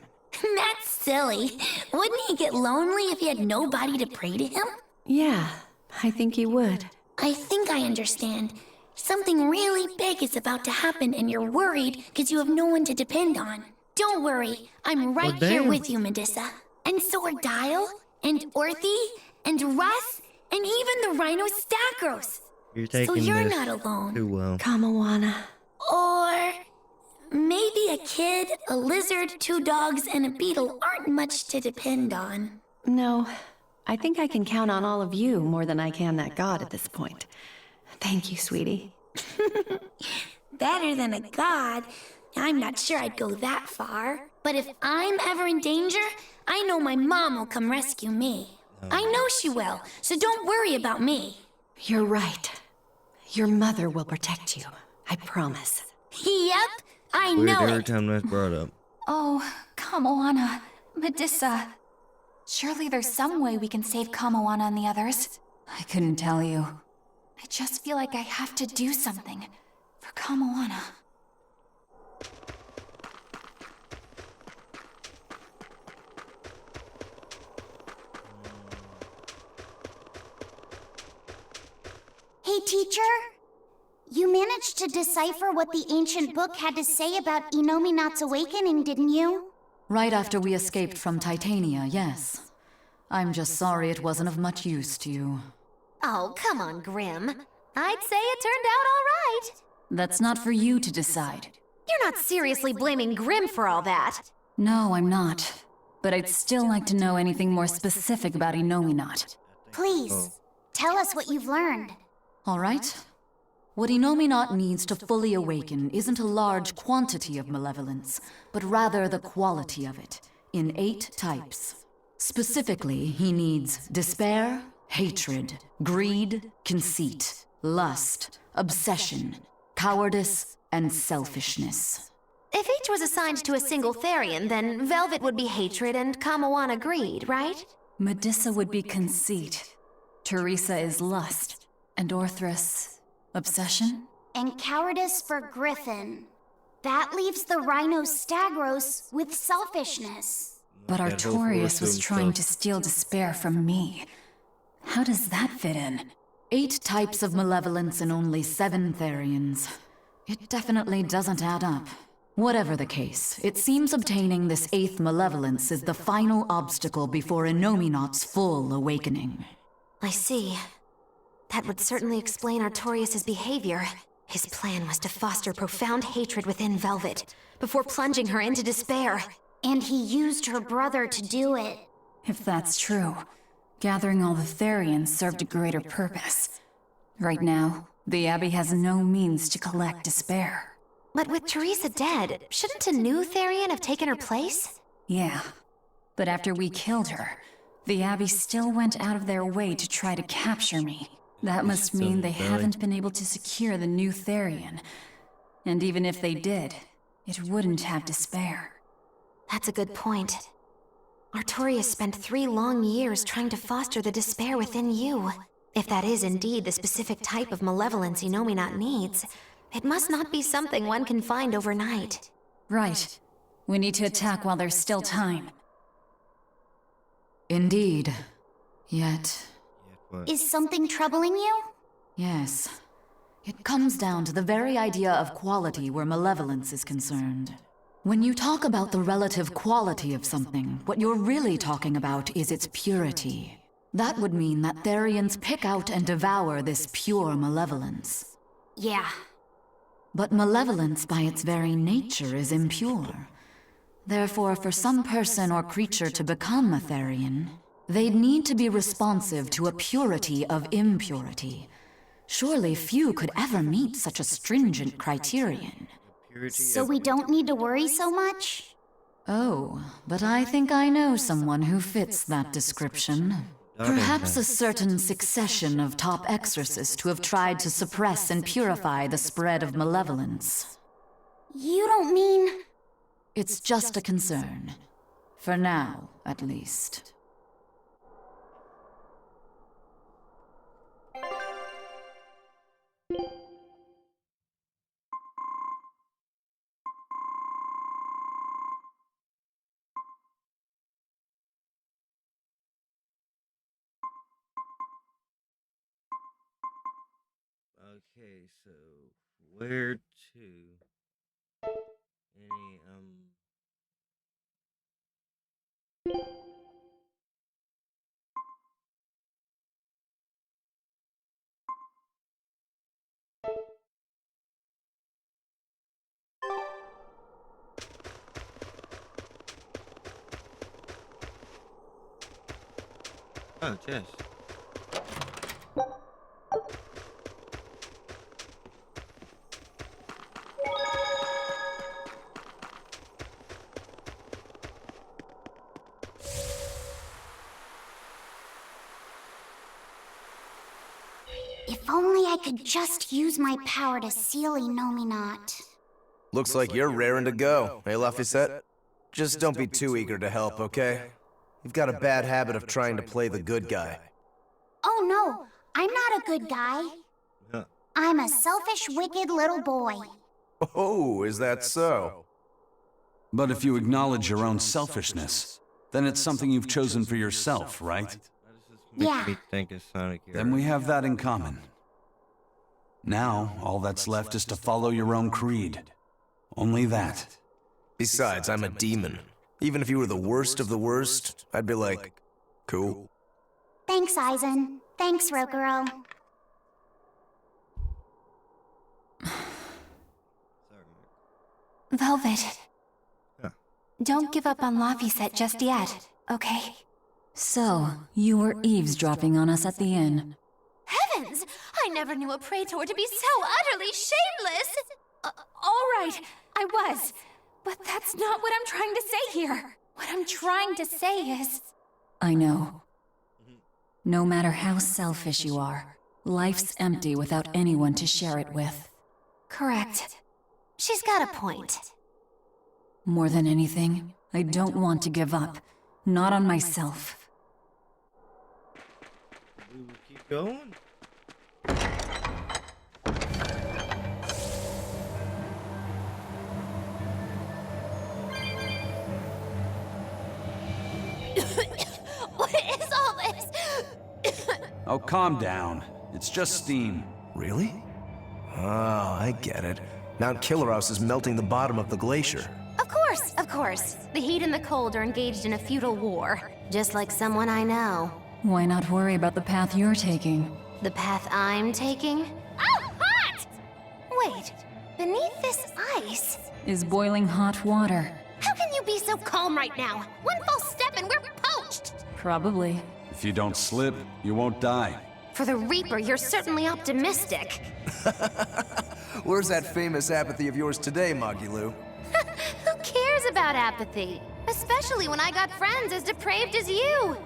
That's silly. Wouldn't he get lonely if he had nobody to pray to him? Yeah, I think he would. I think I understand. Something really big is about to happen and you're worried because you have no one to depend on. Don't worry, I'm right here damn. with you, Medusa. And so are Dial, and Orthy, and Russ, and even the Rhino Stacros. You're taking So you're this not alone. too well. Kamawana. Or maybe a kid, a lizard, 2 dogs, and a beetle aren't much to depend on. No, I think I can count on all of you more than I can that God at this point. Thank you, sweetie. Better than a god. I'm not sure I'd go that far. But if I'm ever in danger, I know my mom will come rescue me. I know she will, so don't worry about me. You're right. Your mother will protect you. I promise. Yep, I Weird know every it. time that's brought up. Oh, Kamawana. Medusa. Surely there's some way we can save Kamawana and the others. I couldn't tell you. I just feel like I have to do something for Kamawana. Hey, teacher? You managed to decipher what the ancient book had to say about Inominat's awakening, didn't you? Right after we escaped from Titania, yes. I'm just sorry it wasn't of much use to you. Oh, come on, Grim. I'd say it turned out all right. That's not for you to decide. You're not seriously blaming Grim for all that. No, I'm not. but I'd still like to know anything more specific about Innominat. Please, tell us what you've learned. All right. What Innominat needs to fully awaken isn't a large quantity of malevolence, but rather the quality of it, in 8 types. Specifically, he needs despair, hatred, greed, conceit, lust, obsession, cowardice, and selfishness. If each was assigned to a single Therian, then Velvet would be hatred and Kamawana greed, right? Medissa would be conceit. Teresa is lust. And Orthrus, obsession? And cowardice for Griffin. That leaves the Rhino Stagros with selfishness. But Artorias was trying to steal despair from me. How does that fit in? 8 types of malevolence and only 7 Therians. It definitely doesn't add up. Whatever the case, it seems obtaining this 8th malevolence is the final obstacle before Innominat's full awakening. I see. That would certainly explain Artorias' behavior. His plan was to foster profound hatred within Velvet, before plunging her into despair. And he used her brother to do it. If that's true, gathering all the Therians served a greater purpose. Right now, the Abbey has no means to collect despair. But with Teresa dead, shouldn't a new Therian have taken her place? Yeah, but after we killed her, the Abbey still went out of their way to try to capture me. That must mean they haven't been able to secure the new Therian. And even if they did, it wouldn't have despair. That's a good point. Artorias spent 3 long years trying to foster the despair within you. If that is indeed the specific type of malevolence Innominat needs, it must not be something one can find overnight. Right. We need to attack while there's still time. Indeed. Yet... Is something troubling you? Yes. It comes down to the very idea of quality where malevolence is concerned. When you talk about the relative quality of something, what you're really talking about is its purity. That would mean that Therians pick out and devour this pure malevolence. Yeah. But malevolence by its very nature is impure. Therefore, for some person or creature to become a Therian, they'd need to be responsive to a purity of impurity. Surely few could ever meet such a stringent criterion. So we don't need to worry so much? Oh, but I think I know someone who fits that description. Perhaps a certain succession of top exorcists who have tried to suppress and purify the spread of malevolence. You don't mean... It's just a concern. For now, at least. Okay, so where to? Any Oh, Jess. If only I could just use my power to seal Innominat. Looks like you're raring to go, eh, Laphicet? Just don't be too eager to help, okay? You've got a bad habit of trying to play the good guy. Oh no, I'm not a good guy. I'm a selfish, wicked little boy. Oh, is that so? But if you acknowledge your own selfishness, then it's something you've chosen for yourself, right? Yeah. Me think it's Sonic Hero. Then we have that in common. Now, all that's left is to follow your own creed. Only that. Besides, I'm a demon. Even if you were the worst of the worst, I'd be like, cool. Thanks, Aizen. Thanks, Rokuro. Velvet. Don't give up on Laphicet just yet, okay? So, you were eavesdropping on us at the inn. Heavens! I never knew a praetor to be so utterly shameless! All right, I was. But that's not what I'm trying to say here. What I'm trying to say is... I know. No matter how selfish you are, life's empty without anyone to share it with. Correct. She's got a point. More than anything, I don't want to give up. Not on myself. We will keep going. What is all this? Oh, calm down. It's just steam. Really? Oh, I get it. Mount Killerhouse is melting the bottom of the glacier. Of course. The heat and the cold are engaged in a futile war. Just like someone I know. Why not worry about the path you're taking? The path I'm taking? Oh, hot! Wait, beneath this ice... Is boiling hot water. How can you be so calm right now? One false step and we're poached! Probably. If you don't slip, you won't die. For the Reaper, you're certainly optimistic. Where's that famous apathy of yours today, Magilou? Who cares about apathy? Especially when I got friends as depraved as you.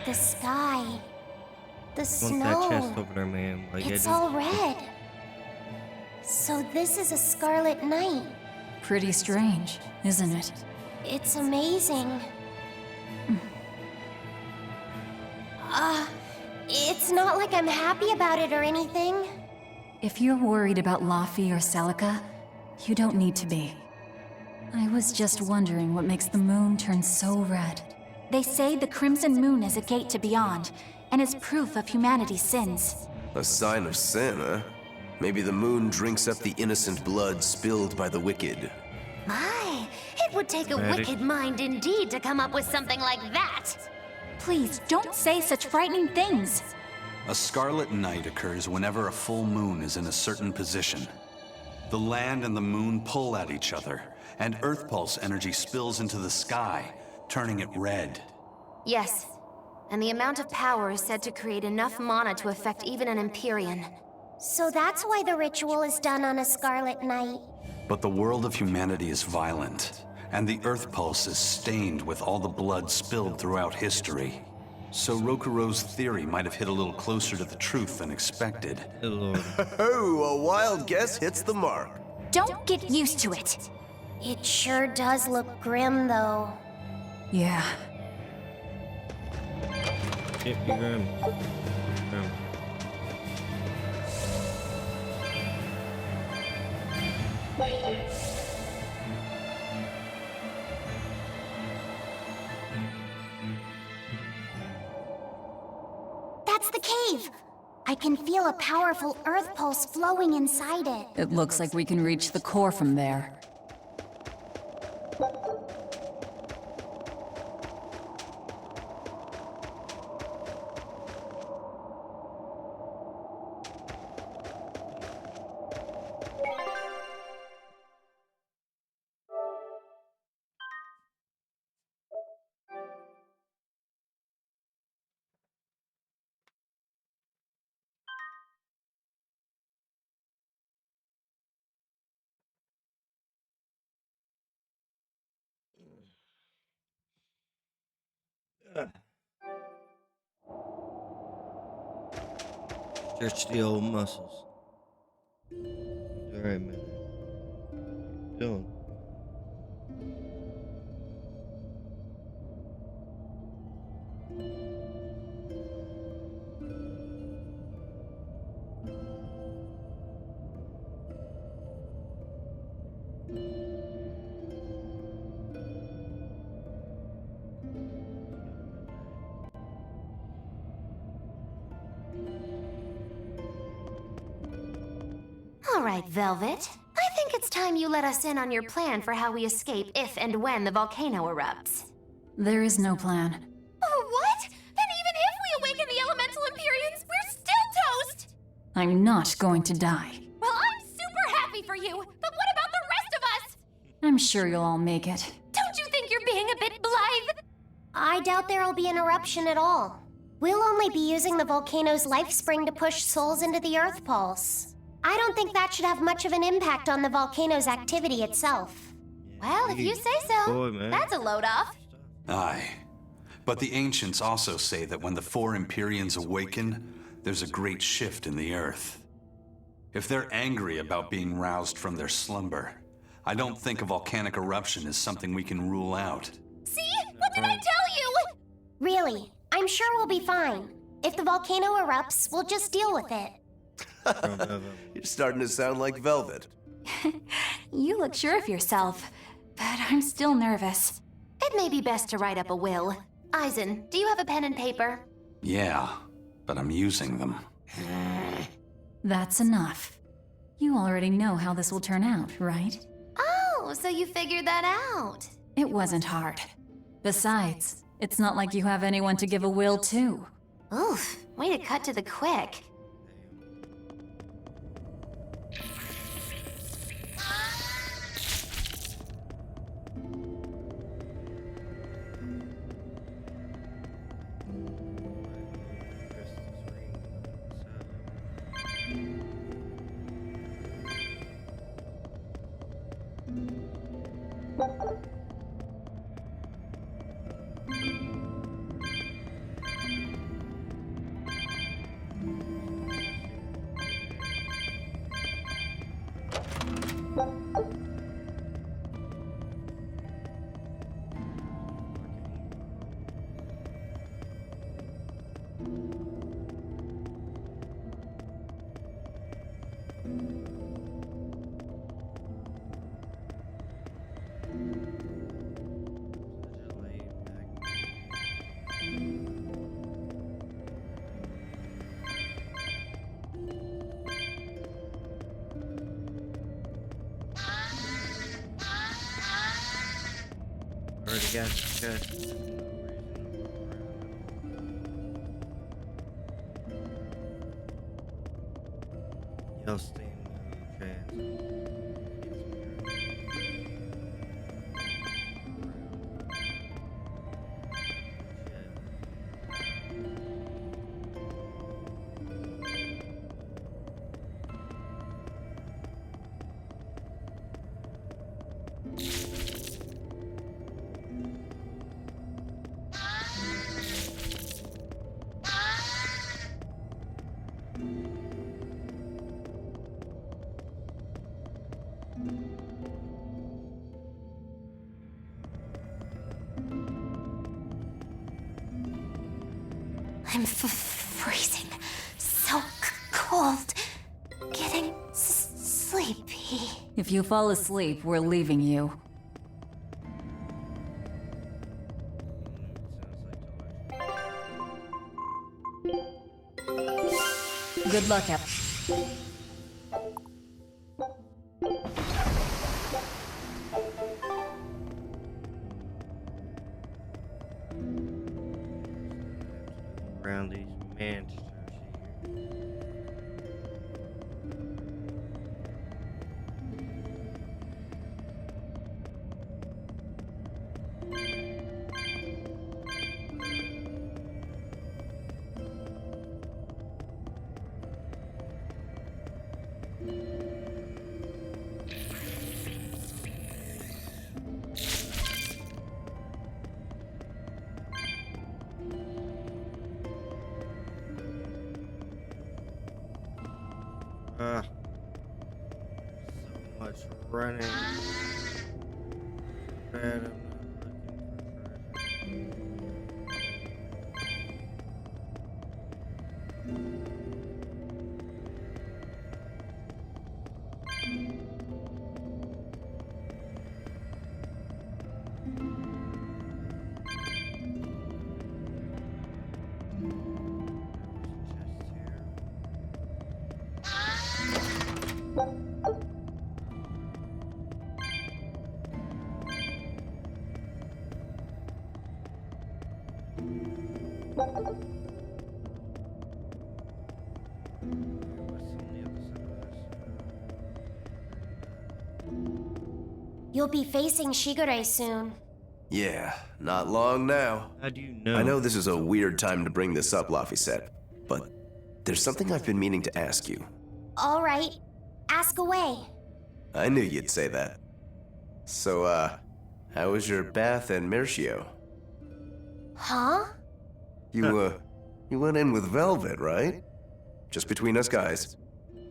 The sky. The Want snow. that chest over there, man. Like, It's I all red. So this is a scarlet night. Pretty strange, isn't it? It's amazing. It's not like I'm happy about it or anything. If you're worried about Laffy or Celica, you don't need to be. I was just wondering what makes the moon turn so red. They say the Crimson Moon is a gate to beyond, and is proof of humanity's sins. A sign of sin, huh? Maybe the moon drinks up the innocent blood spilled by the wicked. My, it would take a wicked mind indeed to come up with something like that. Please, don't say such frightening things. A scarlet night occurs whenever a full moon is in a certain position. The land and the moon pull at each other, and Earth Pulse energy spills into the sky, turning it red. Yes, and the amount of power is said to create enough mana to affect even an Empyrean. So that's why the ritual is done on a scarlet night. But the world of humanity is violent, and the Earth Pulse is stained with all the blood spilled throughout history. So Rokuro's theory might have hit a little closer to the truth than expected. Oh, a wild guess hits the mark. Don't get used to it. It sure does look grim, though. Yeah. Can't be grim. Grim. That's the cave! I can feel a powerful earth pulse flowing inside it. It looks like we can reach the core from there. Stretch the old muscles. Alright, man. Keep doing. All right, Velvet. I think it's time you let us in on your plan for how we escape if and when the volcano erupts. There is no plan. Oh, what? Then even if we awaken the elemental Empyreans, we're still toast! I'm not going to die. Well, I'm super happy for you, but what about the rest of us? I'm sure you'll all make it. Don't you think you're being a bit blithe? I doubt there'll be an eruption at all. We'll only be using the volcano's life spring to push souls into the Earth Pulse. I don't think that should have much of an impact on the volcano's activity itself. Well, if you say so. Boy, man. That's a load off. Aye. But the ancients also say that when the four Empyreans awaken, there's a great shift in the Earth. If they're angry about being roused from their slumber, I don't think a volcanic eruption is something we can rule out. See? What did I tell you? Really, I'm sure we'll be fine. If the volcano erupts, we'll just deal with it. You're starting to sound like Velvet. You look sure of yourself, but I'm still nervous. It may be best to write up a will. Eisen, do you have a pen and paper? Yeah, but I'm using them. That's enough. You already know how this will turn out, right? Oh, so you figured that out. It wasn't hard. Besides, it's not like you have anyone to give a will to. Oof, way to cut to the quick. Already got the chest. Y'all stay in the chest. I'm freezing. So cold. Getting sleepy. If you fall asleep, we're leaving you. Good luck, Ep. Around these mansions here. So much running. Bad, You'll be facing Shigure soon. Yeah, not long now. How do you know? I know this is a weird time to bring this up, Laphicet, but there's something I've been meaning to ask you. All right, ask away. I knew you'd say that. So, how was your bath in Mercio? Huh? You went in with Velvet, right? Just between us guys.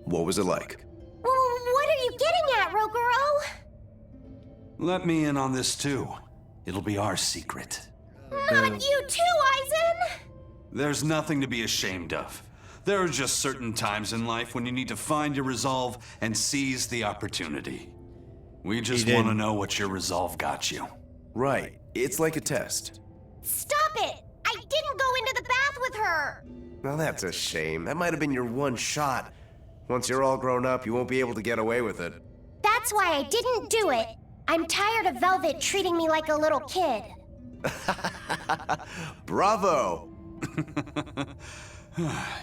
What was it like? What are you getting at, Roguro? Let me in on this too. It'll be our secret. Not you too, Aizen! There's nothing to be ashamed of. There are just certain times in life when you need to find your resolve and seize the opportunity. We just want to know what your resolve got you. Right. It's like a test. Stop it! I didn't go into the bath with her! Well, that's a shame. That might have been your one shot. Once you're all grown up, you won't be able to get away with it. That's why I didn't do it. I'm tired of Velvet treating me like a little kid. Bravo!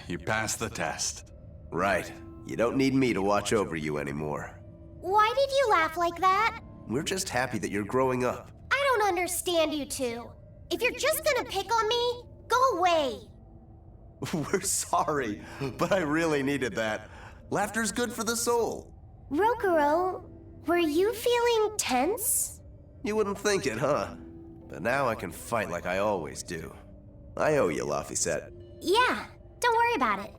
You passed the test. Right. You don't need me to watch over you anymore. Why did you laugh like that? We're just happy that you're growing up. I don't understand you two. If you're just gonna pick on me, go away. We're sorry, but I really needed that. Laughter's good for the soul. Roguro, were you feeling tense? You wouldn't think it, huh? But now I can fight like I always do. I owe you, Laphicet. Yeah, don't worry about it.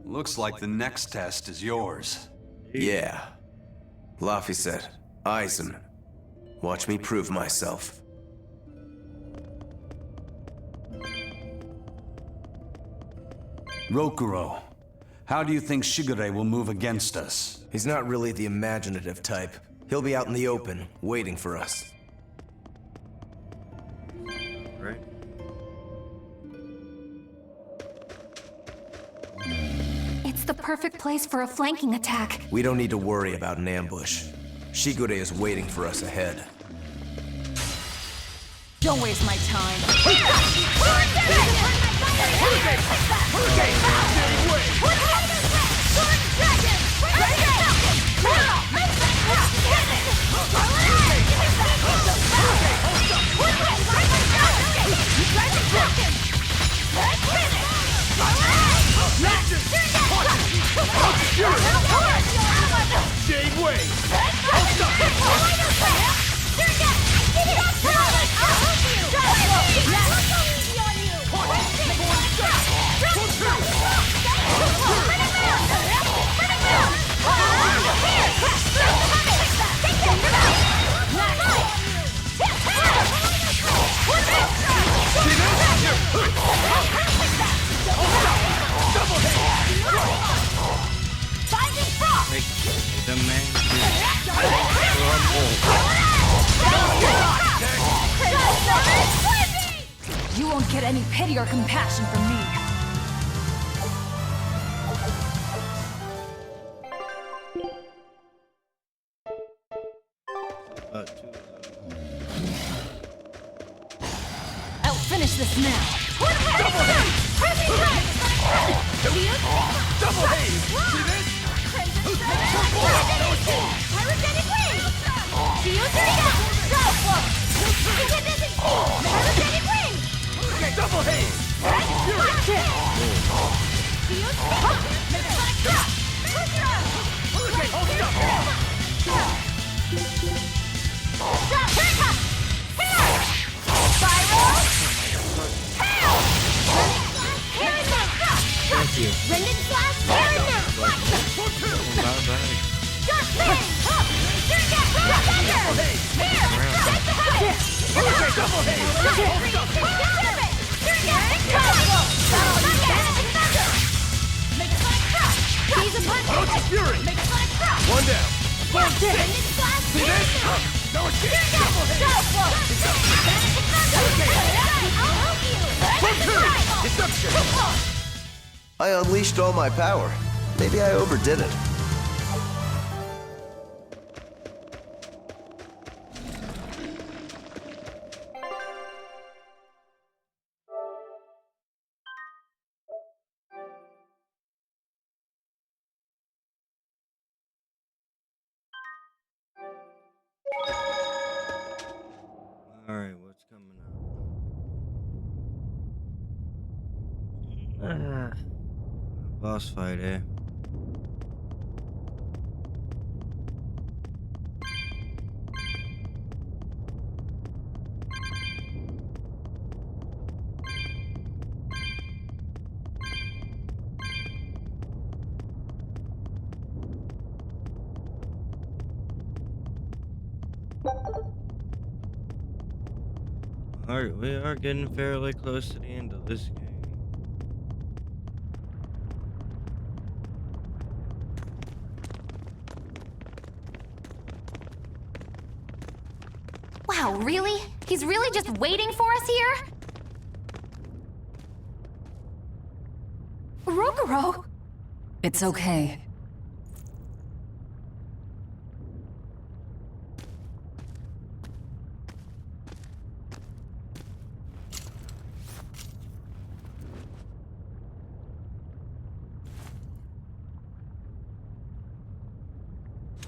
Looks like the next test is yours. Yeah. Laphicet, Aizen, watch me prove myself. Rokuro, how do you think Shigure will move against us? He's not really the imaginative type. He'll be out in the open, waiting for us. Right. It's the perfect place for a flanking attack. We don't need to worry about an ambush. Shigure is waiting for us ahead. Don't waste my time. Jade Way! The man You won't get any pity or compassion from me. I'll finish this now. Double haze! See this? Double haze! Rendon Flash, here and now! One down. See this? No escape. Double hit. Deception. I unleashed all my power. Maybe I overdid it. Boss fight, eh? Alright, we are getting fairly close to the end of this game. Wow, really? He's really just waiting for us here? Rogoro? It's okay.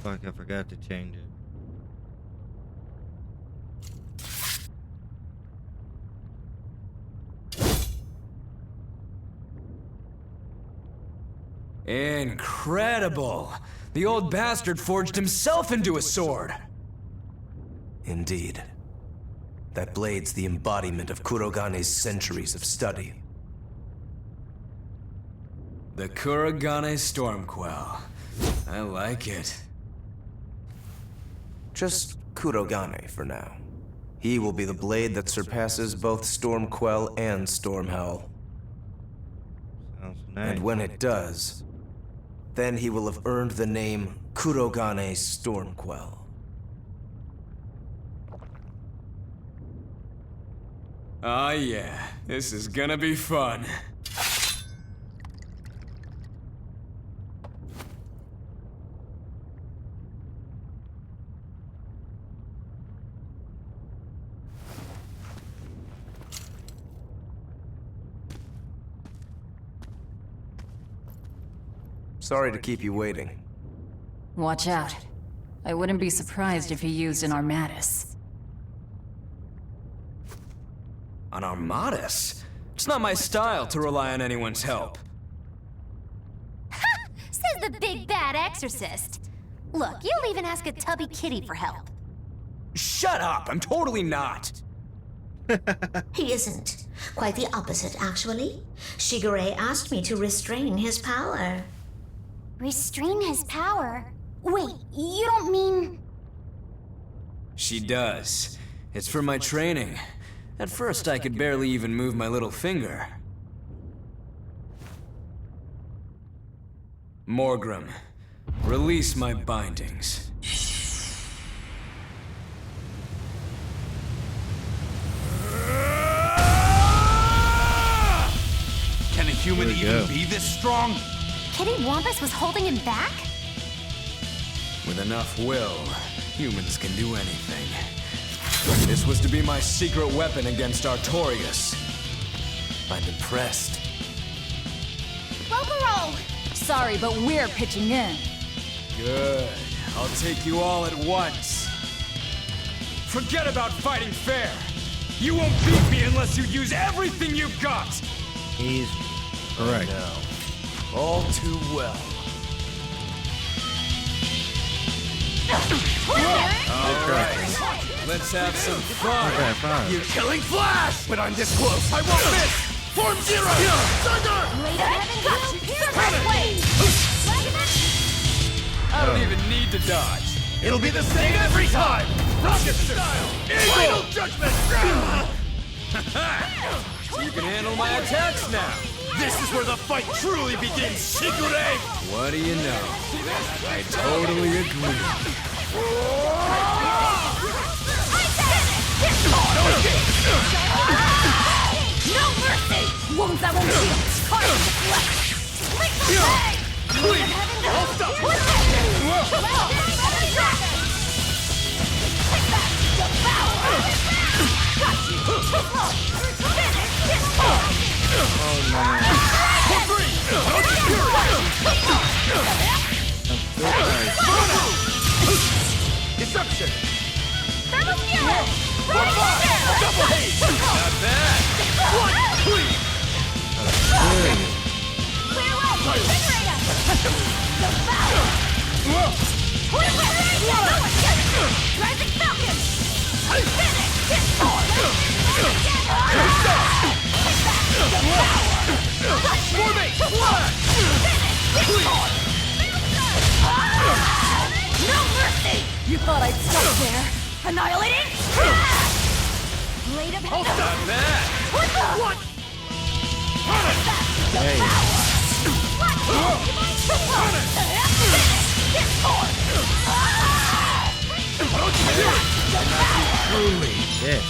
Fuck, I forgot to change it. Incredible! The old bastard forged himself into a sword! Indeed. That blade's the embodiment of Kurogane's centuries of study. The Kurogane Stormquell. I like it. Just Kurogane for now. He will be the blade that surpasses both Stormquell and Stormhell. Sounds nice. And when it does, then he will have earned the name Kurogane Stormquell. Oh yeah, this is gonna be fun. Sorry to keep you waiting. Watch out. I wouldn't be surprised if he used an Armatus. An Armatus? It's not my style to rely on anyone's help. Says the big bad exorcist. Look, you'll even ask a tubby kitty for help. Shut up! I'm totally not! He isn't. Quite the opposite, actually. Shigure asked me to restrain his power. Restrain his power? Wait, you don't mean... She does. It's for my training. At first, I could barely even move my little finger. Morgrim, release my bindings. Can a human even be this strong? Kitty Wampus was holding him back? With enough will, humans can do anything. This was to be my secret weapon against Artorias. I'm impressed. Rogoro! Sorry, but we're pitching in. Good. I'll take you all at once. Forget about fighting fair. You won't beat me unless you use everything you've got. He's correct. All too well. Alright, let's have some fun. Okay, fine. You're killing Flash! But I'm this close, I won't miss! Form Zero! Thunder! I don't even need to dodge. It'll be the same every time! Rocket style! Final judgment! So you can handle my attacks now. This is where the fight truly begins, Shigure! What do you know? I totally agree. No mercy! Wounds that won't heal! Carve the flesh! Lick the leg! Please! I'll stop! Oh man. Deception! Double haze! Not bad! One, please! thought I'd stop there. Annihilating! Blade of Not bad! What the? What? Hey. Truly, yes.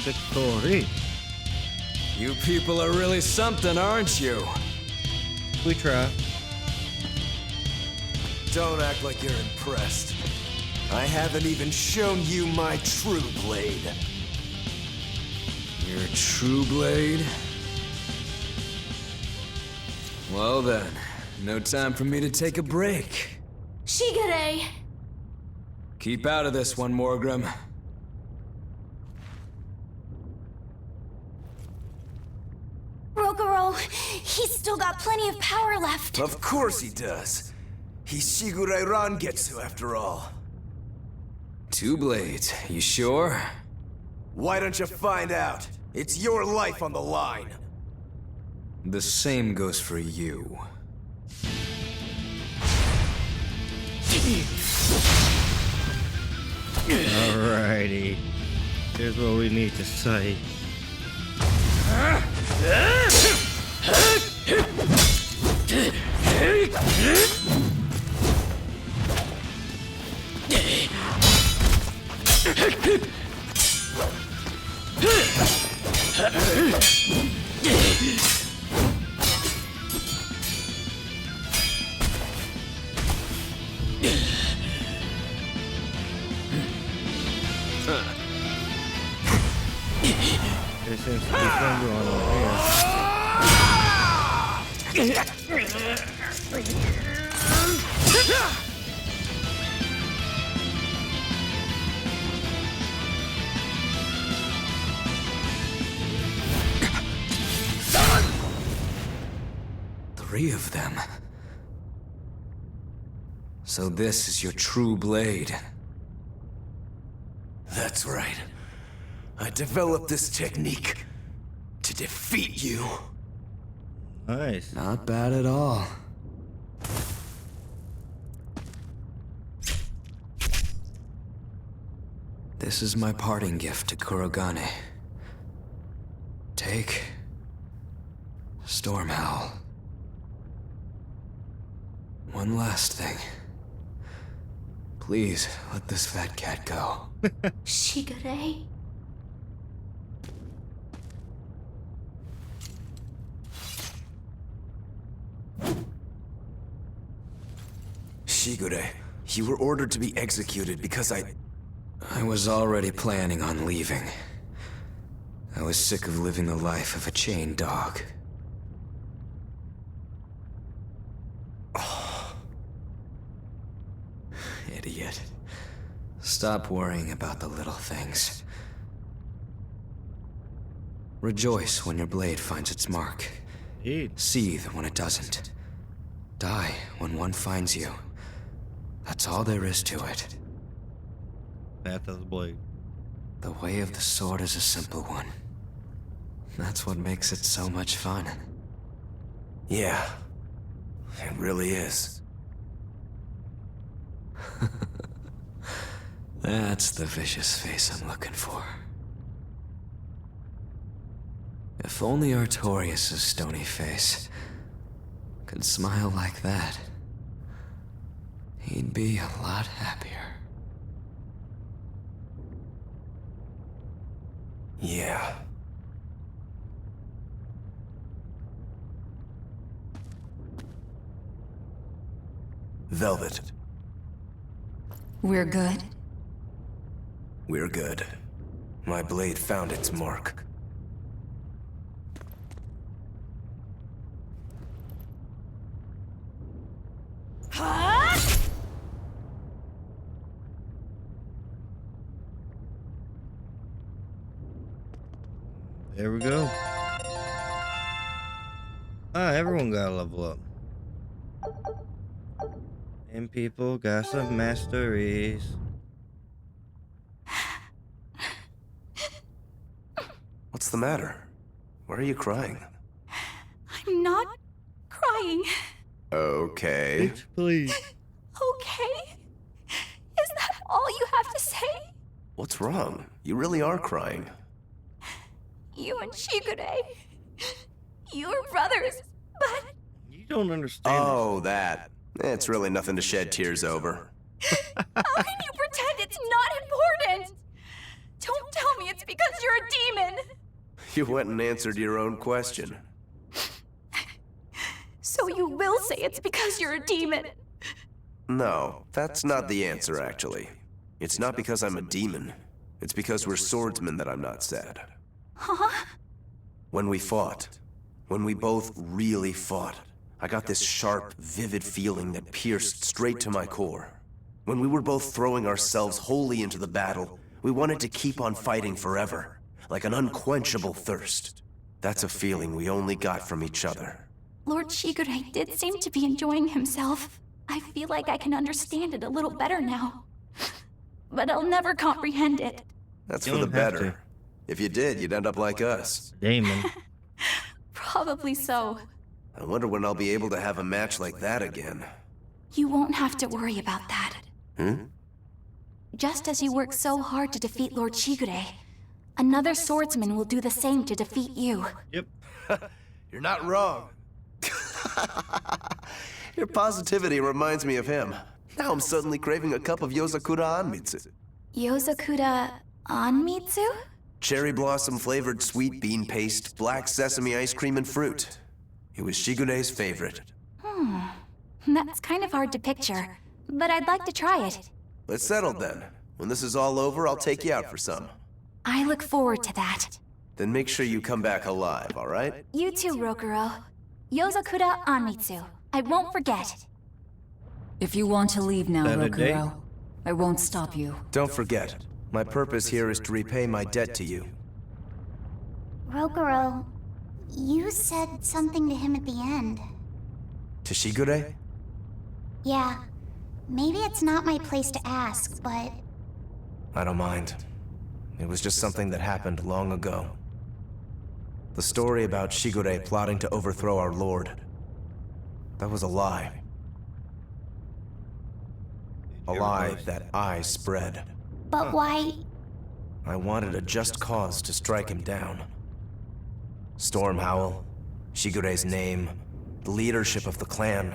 Victory. You people are really something, aren't you? We try. Don't act like you're impressed. I haven't even shown you my true blade. Your true blade? Well then, no time for me to take a break. Shigure! Keep out of this one, Morgrim. Rokuro, he's still got plenty of power left. Of course he does. He's Shigure Rangetsu after all. 2 blades, you sure? Why don't you find out? It's your life on the line. The same goes for you. Alrighty. Here's what we need to say. There seems to be fun going on here. Three of them. So this is your true blade. That's right. I developed this technique to defeat you. Nice. Not bad at all. This is my parting gift to Kurogane. Take Stormhowl. One last thing. Please let this fat cat go. Shigure? Shigure, you were ordered to be executed because I was already planning on leaving. I was sick of living the life of a chained dog. Oh. Idiot. Stop worrying about the little things. Rejoice when your blade finds its mark. Seethe when it doesn't. Die when one finds you. That's all there is to it. Path of the blade. The way of the sword is a simple one. That's what makes it so much fun. Yeah, it really is. That's the vicious face I'm looking for. If only Artorias' stony face could smile like that, he'd be a lot happier. Yeah. Velvet. We're good? We're good. My blade found its mark. There we go. Everyone got a level up. And people got some masteries. What's the matter? Why are you crying? I'm not crying. Okay. Please. okay? Is that all you have to say? What's wrong? You really are crying. You and Shigure, you were brothers, but You don't understand. Oh, that. It's really nothing to shed tears over. how can you pretend it's not important? Don't tell me it's because you're a demon. You went and answered your own question. So you will say it's because you're a demon. No, that's not the answer, actually. It's not because I'm a demon. It's because we're swordsmen that I'm not sad. Huh? When we fought, when we both really fought, I got this sharp, vivid feeling that pierced straight to my core. When we were both throwing ourselves wholly into the battle, we wanted to keep on fighting forever, like an unquenchable thirst. That's a feeling we only got from each other. Lord Shigure did seem to be enjoying himself. I feel like I can understand it a little better now. But I'll never comprehend it. That's You for the don't have better. to. If you did, you'd end up like us. Damon. Probably so. I wonder when I'll be able to have a match like that again. You won't have to worry about that. Hmm? Just as you worked so hard to defeat Lord Shigure, another swordsman will do the same to defeat you. Yep. You're not wrong. Your positivity reminds me of him. Now I'm suddenly craving a cup of Yozakura Anmitsu. Yozakura Anmitsu? Cherry blossom flavored sweet bean paste, black sesame ice cream, and fruit. It was Shigure's favorite. That's kind of hard to picture, but I'd like to try it. Let's settle then. When this is all over, I'll take you out for some. I look forward to that. Then make sure you come back alive, all right? You too, Rokuro. Yozakura Anmitsu. I won't forget. If you want to leave now, That a date? Rokuro, I won't stop you. Don't forget, my purpose here is to repay my debt to you. Rokuro, you said something to him at the end. To Shigure? Yeah, maybe it's not my place to ask, but I don't mind. It was just something that happened long ago. The story about Shigure plotting to overthrow our lord. That was a lie. A lie that I spread. but why? I wanted a just cause to strike him down. Storm Howl, Shigure's name, the leadership of the clan.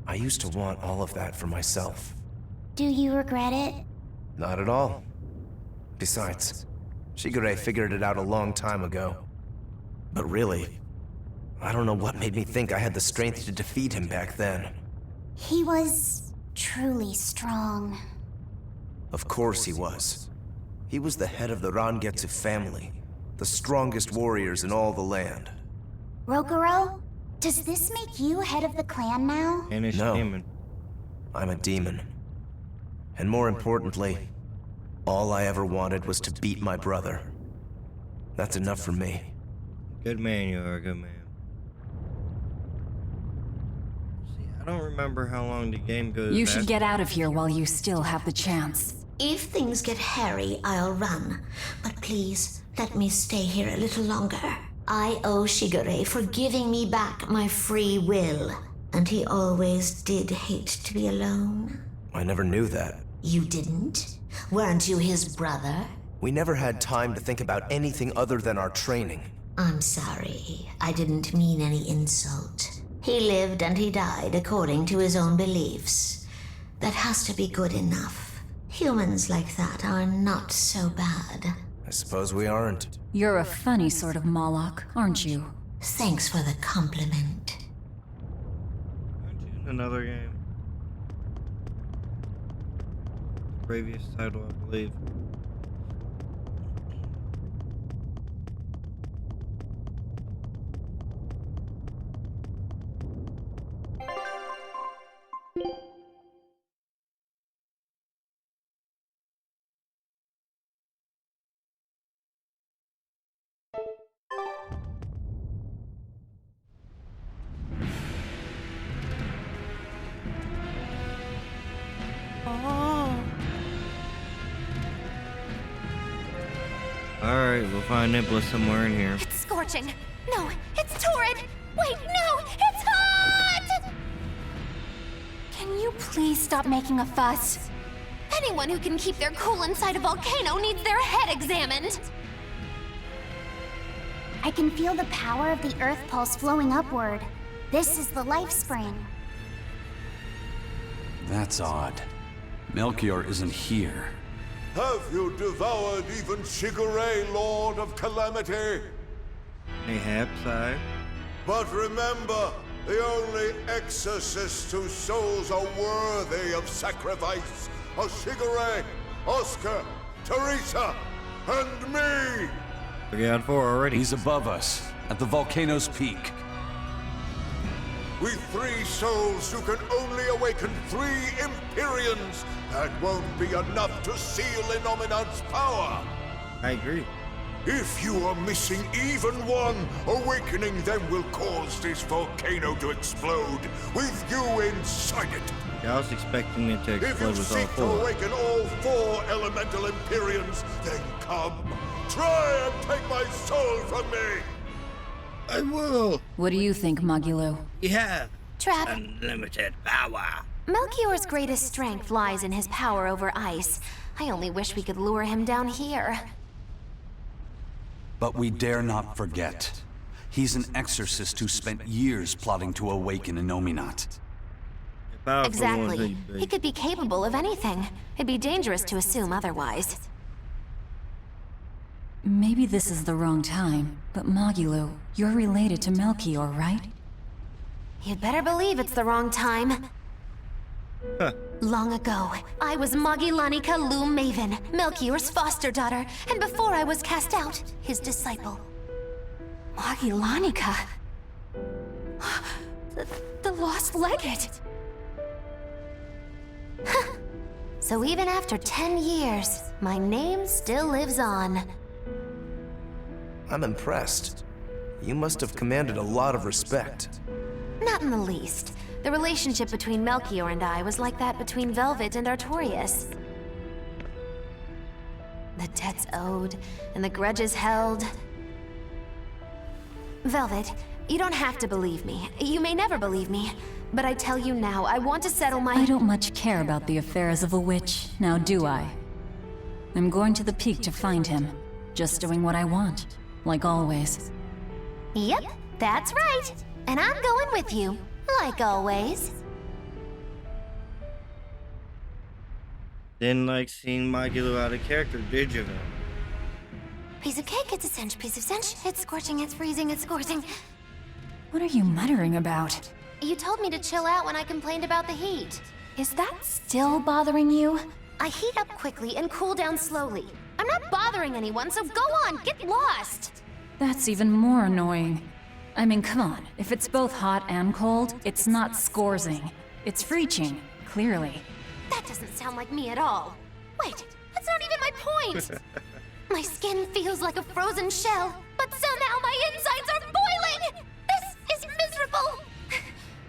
I used to want all of that for myself. Do you regret it? Not at all. Besides, Shigure figured it out a long time ago. But really, I don't know what made me think I had the strength to defeat him back then. He was truly strong. Of course he was. He was the head of the Rangetsu family, the strongest warriors in all the land. Rokuro, does this make you head of the clan now? No, I'm a demon. And more importantly, all I ever wanted was to beat my brother. That's enough for me. Good man, you are a good man. See, I don't remember how long the game goes. You should get out of here while you still have the chance. If things get hairy, I'll run. But please, let me stay here a little longer. I owe Shigure for giving me back my free will. And he always did hate to be alone. I never knew that. You didn't? Weren't you his brother? We never had time to think about anything other than our training. I'm sorry. I didn't mean any insult. He lived and he died according to his own beliefs. That has to be good enough. Humans like that are not so bad. I suppose we aren't. You're a funny sort of Moloch, aren't you? Thanks for the compliment. Another game. Previous title, I believe. Alright, we'll find Nimbus somewhere in here. It's scorching. No, it's torrid. Wait, no, it's hot! Can you please stop making a fuss? Anyone who can keep their cool inside a volcano needs their head examined. I can feel the power of the Earth Pulse flowing upward. This is the life spring. That's odd. Melchior isn't here. Have you devoured even Shigure, Lord of Calamity? Mayhaps I. But remember, the only exorcists whose souls are worthy of sacrifice are Shigure, Oscar, Teresa, and me! 3 out of 4 already. He's above us, at the volcano's peak. With 3 souls, you can only awaken 3 Empyreans. That won't be enough to seal Innominat's power. I agree. If you are missing even one, awakening them will cause this volcano to explode, with you inside it. Yeah, I was expecting it to If explode you with all seek to 4. awaken all 4 elemental Empyreans, then come. Try and take my soul from me! I will! What do you think, Magilo? Yeah. Trap. Unlimited power. Melchior's greatest strength lies in his power over ice. I only wish we could lure him down here. But we dare not forget. He's an exorcist who spent years plotting to awaken Innominat. Exactly. He could be capable of anything. It'd be dangerous to assume otherwise. Maybe this is the wrong time, but Magilo, you're related to Melchior, right? You'd better believe it's the wrong time. Long ago, I was Magilanica Loom Maven, Melchior's foster daughter, and before I was cast out, his disciple. Magilanica? The lost legate? So even after 10 years, my name still lives on. I'm impressed. You must have commanded a lot of respect. Not in the least. The relationship between Melchior and I was like that between Velvet and Artorias. The debts owed, and the grudges held. Velvet, you don't have to believe me. You may never believe me. But I tell you now, I want to settle my— I don't much care about the affairs of a witch, now do I? I'm going to the peak to find him. Just doing what I want, like always. Yep, that's right. And I'm going with you, like always. Didn't like seeing Magilo out of character, did you? Piece of cake, it's a cinch. Piece of cinch, it's scorching, it's freezing, it's scorching. What are you muttering about? You told me to chill out when I complained about the heat. Is that still bothering you? I heat up quickly and cool down slowly. I'm not bothering anyone, so go on, get lost! That's even more annoying. I mean, come on. If it's both hot and cold, it's not scorzing. It's freeching, clearly. That doesn't sound like me at all. Wait, that's not even my point! My skin feels like a frozen shell, but somehow my insides are boiling! This is miserable!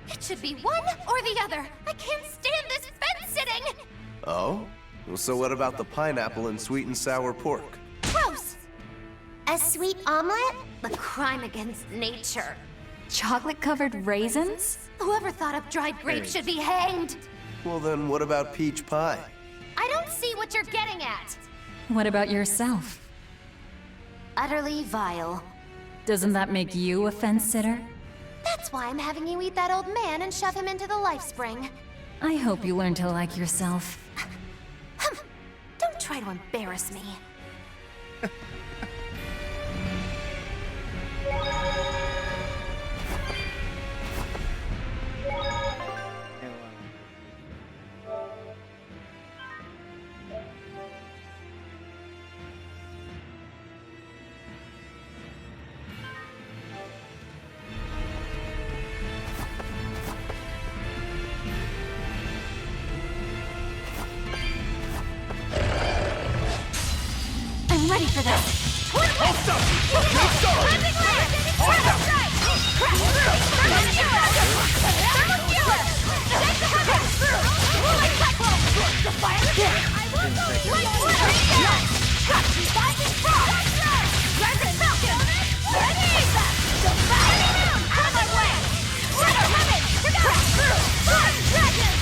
It should be one or the other. I can't stand this fence-sitting! Oh? So what about the pineapple and sweet and sour pork? Gross! A sweet omelet? The crime against nature. Chocolate-covered raisins? Whoever thought up dried grapes should be hanged! Well then, what about peach pie? I don't see what you're getting at! What about yourself? Utterly vile. Doesn't that make you a fence-sitter? That's why I'm having you eat that old man and shove him into the life spring. I hope you learn to like yourself. Don't try to embarrass me. I'm ready for this. Hold up! Good start! Hold up! Crash through! Thermal skewer! Take the heaven! Rolling cyclone! Defire the I will go! Light flare! Cut! Binding frost! Resin falcon! Ready! Defire the moon! Out of my way! Rider heaven! Crash through! Flying dragon!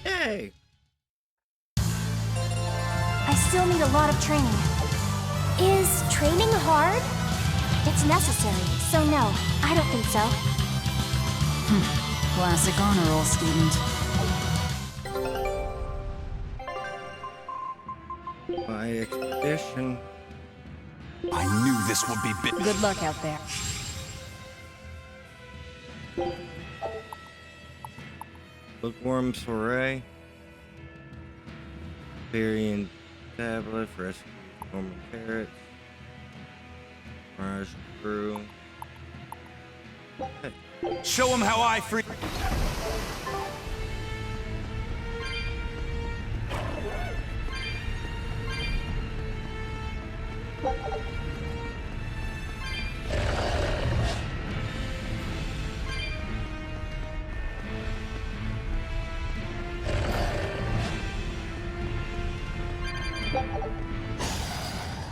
Hey! I still need a lot of training. Is training hard? It's necessary, so no, I don't think so. Classic honor roll student. My expedition. I knew this would be big. Good luck out there. Bookworm soiree. Syrian tablet, fresh normal carrots. Mirage brew. Hey. Show him how I free.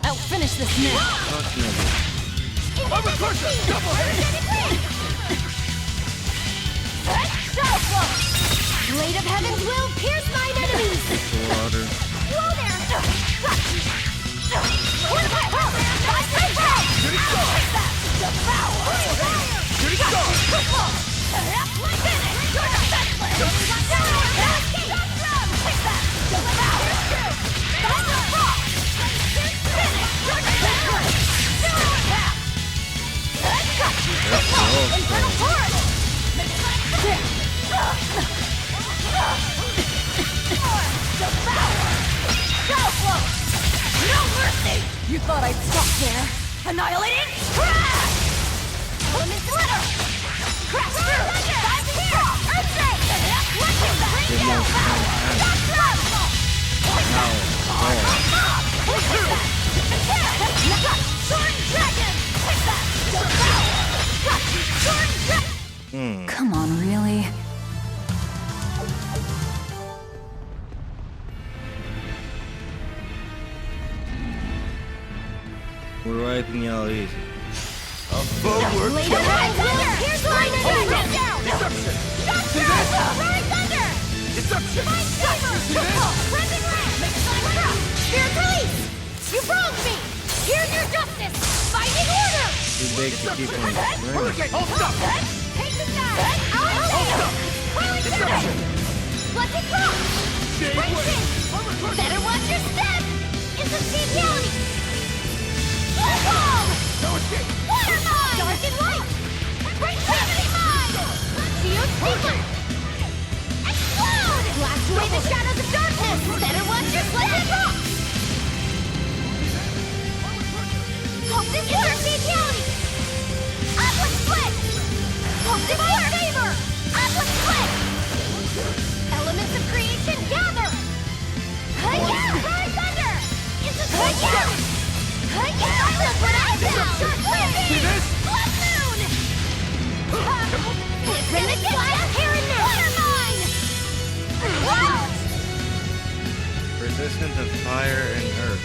I'll finish this now. Overcrusher! Double hit! Blade of Heaven's will pierce mine enemies! Water. Whoa there! Shooting star! Shooting star! No mercy! You thought I'd stop there? Annihilating? Crash! Element glitter! Crash through! Dive here! Earthquake! What is that? Come on, really? We're wiping y'all easy. Forward! Here's mine! Deception! See this? Roaring thunder! Deception! See this? Cleansing ram! Spirit release! You wronged me! Here's your justice! Fighting order! Too big to keep on Hurricane! Hold up! Take the sky! Hold up! Deception! Blessed rock! Shade way! Better watch your step! Instantaneity! Bloodbomb! No escape! Water mine! Dark and light! Break gravity mine! Geospeaker! Explode! Blast away the shadows of darkness! Better watch your blessed rock! Instantaneity! Upward split! Divine favor! Upward split! Elements of creation gather! Hi-ya! Roaring thunder! Instantaneity! Hi-ya! Look what I found! See this? Blood moon! It's gonna get ya! Here and now! Water mine! Resistant to fire and earth.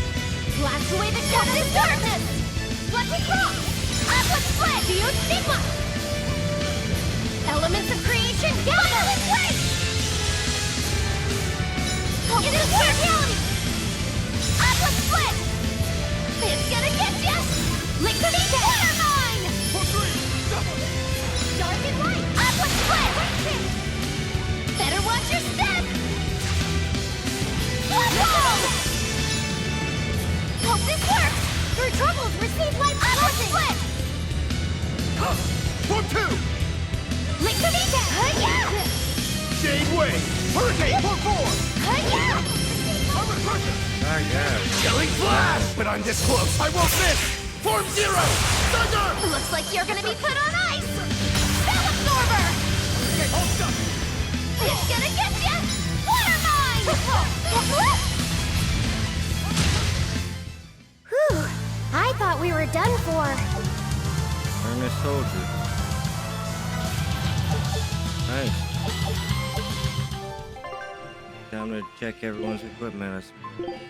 Blast away the shadows of darkness! Blessed rock! Upward split! Geostigma! Elements of creation gather! It is reality! Upward split! It's gonna get ya! Liquidate! Water mine! Dark and light! Upward split! Better watch your step! Bloodbomb! Hope this works! Through troubles, receive life blessing! Form 2! Liquidate! Hi-ya! Shade way! Hurricane! Form 4! Hi-ya! Overcrusher! Killing flash! But I'm this close, I won't miss! Form 0! Thunder! Looks like you're gonna be put on ice! Spell absorber! Hold up! It's gonna get ya! Water mine! Whew! I thought we were we're done for. Earnest soldier. Nice. Time to check everyone's equipment, I suppose.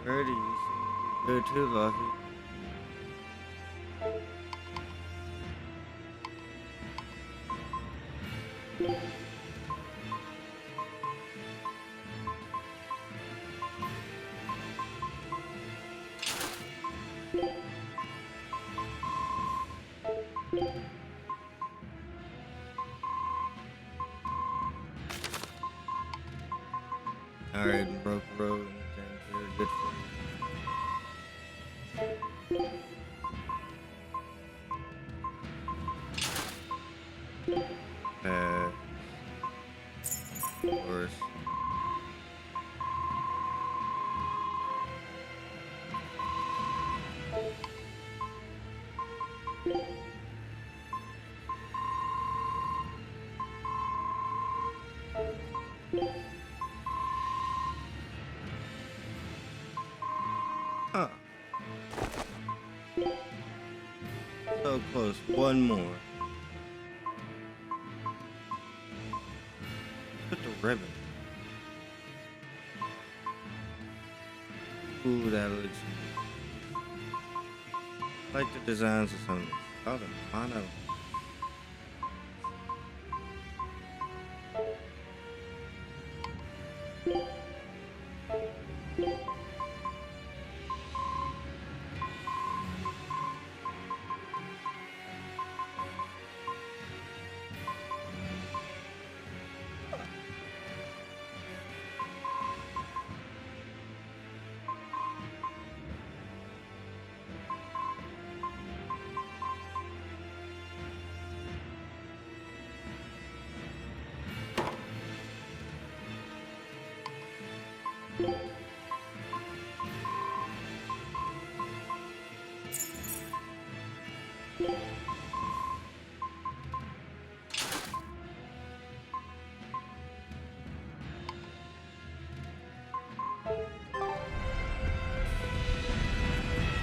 Alrighty, you seem good too, Luffy. Alright, broke road and things here, good for of course. Huh. So close. One more. Put the ribbon. Ooh, that looks good. I like the designs of some of this. Oh, the mono.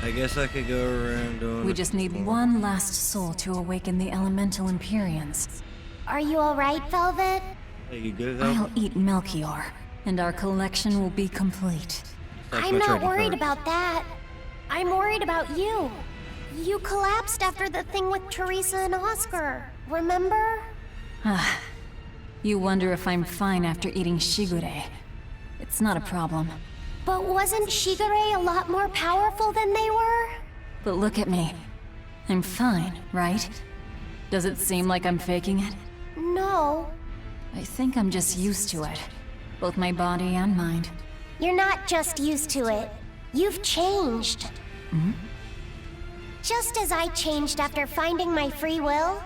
I guess I could go around doing. We just need one last soul to awaken the elemental Empyreans. Are you alright, Velvet? Hey, you good, I'll eat Melchior, and our collection will be complete. I'm not worried about that. I'm worried about you. You collapsed after the thing with Teresa and Oscar, remember? Ah, you wonder if I'm fine after eating Shigure. It's not a problem. But wasn't Shigure a lot more powerful than they were? But look at me. I'm fine, right? Does it seem like I'm faking it? No. I think I'm just used to it. Both my body and mind. You're not just used to it. You've changed. Hmm? Just as I changed after finding my free will,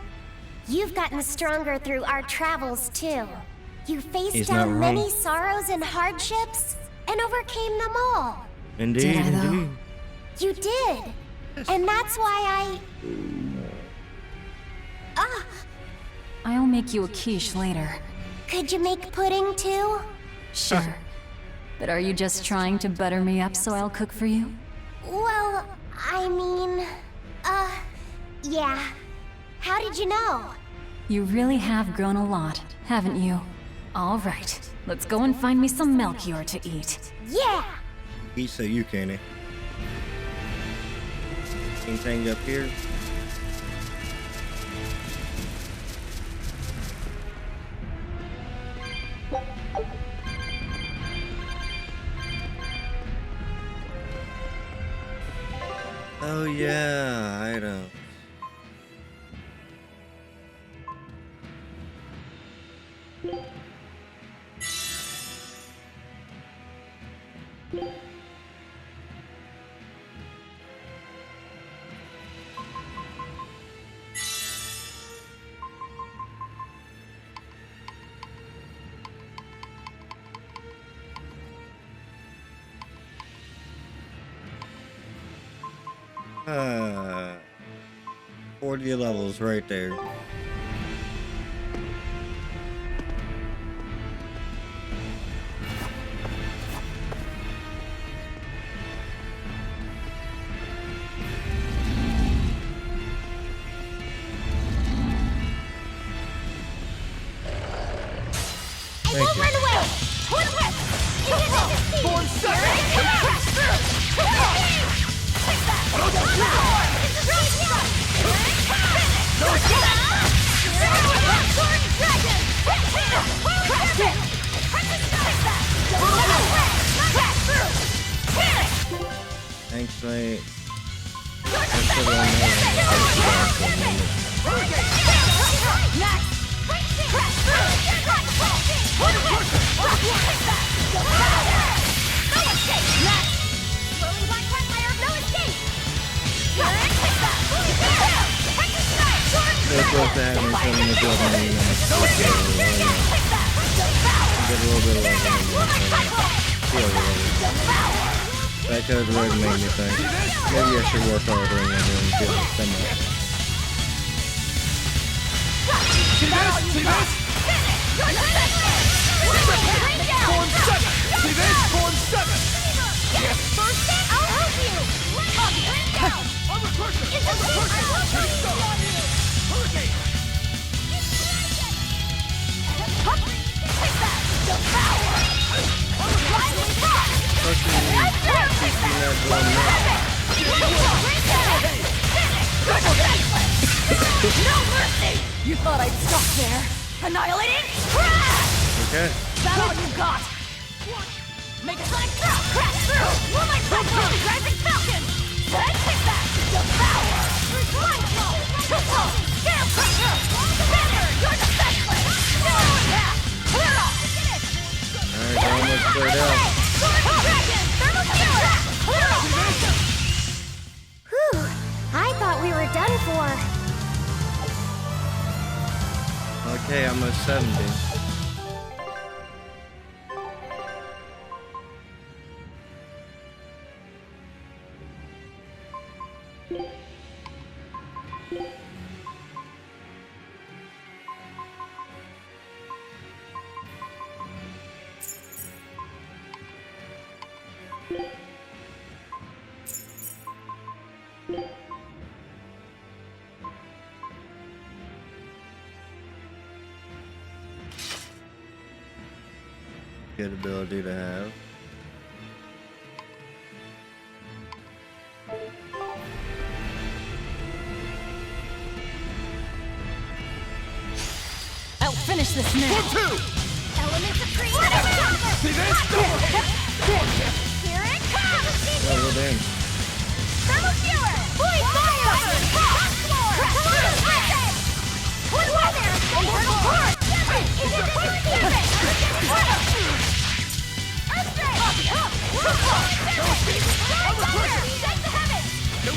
you've gotten stronger through our travels too. You faced down many sorrows and hardships, and overcame them all. Indeed, did I, though? indeed. You did. And that's why I'll make you a quiche later. Could you make pudding too? Sure. But are you just trying to butter me up so I'll cook for you? Well, I mean, yeah. How did you know? You really have grown a lot, haven't you? All right, let's go and find me some Melchior to eat. Yeah! Eat so you can. Anything up here? Oh yeah, items. 40 levels right there. Thank you. Run away! Hold whip! You get this! Form second! Take that! Thanks, mate. They're supposed to have me coming to build my get a little bit of that could really make me think maybe I should work harder and then feel like them up. See this? See this? Form 7! See this? Form 7! Yes! First, I'll help you! Armor crusher! Armor crusher! Shooting star! Hurricane! Take that! Devour! Rising cross! No mercy! You thought I'd stop there? Annihilating? Crash! Okay. That all you got? Make a sonic crash! Crash through! Moonlight Cyclone! Rising Falcon! Take that! Devour! Light blow! Triple! Scale crusher! Banner! You're defenseless! Zero impact! Clear off! Alright, almost cleared out. Dragon! Thermal Skewer! Clear off! Whew. I thought we were done for. Okay, I'm at 70. Good ability to have. I'll finish this now. Elements of creation. See this? Here it comes. Well then. Thermal Skewer. Fire. What was there? Internal core.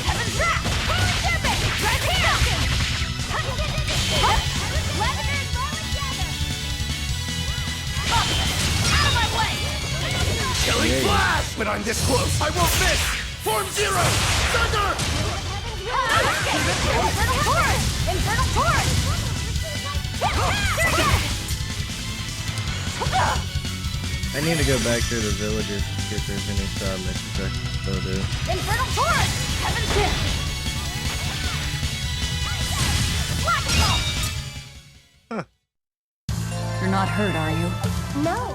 Heaven's Wrath. Serpent. Right here. Lavender and Rolling Gather. Out of my way. Killing Flash! When I'm this close, I won't miss! Form 0! Thunder! Infernal Torrent! Infernal Torrent! I need to go back to the villages to see if there's any side missions I can still do. Infernal Torrent! Heaven's Gift! You're not hurt, are you? No.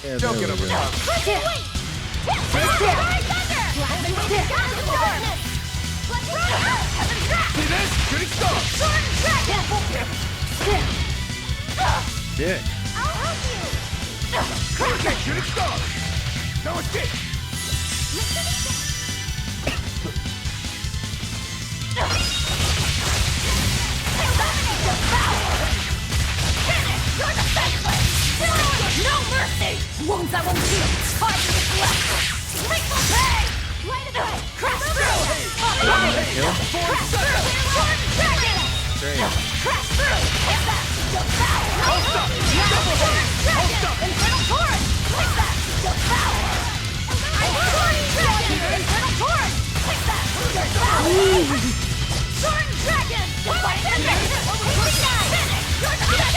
Yeah, Don't get there we over go. top. See this? Shooting star! Dick. Hurricane! Shooting star! No escape! No Wounds I won't heal. Fight to the left. Lethal pay. Light it up. Crash through. Crash through. Sword dragon. Crash through. Hit that. Devour. Hold up. Infernal torrent. Hit that. Devour. Sword dragon. Infernal torrent. Hit that. Devour. Sword dragon. Divine finish. Finish. You're the best.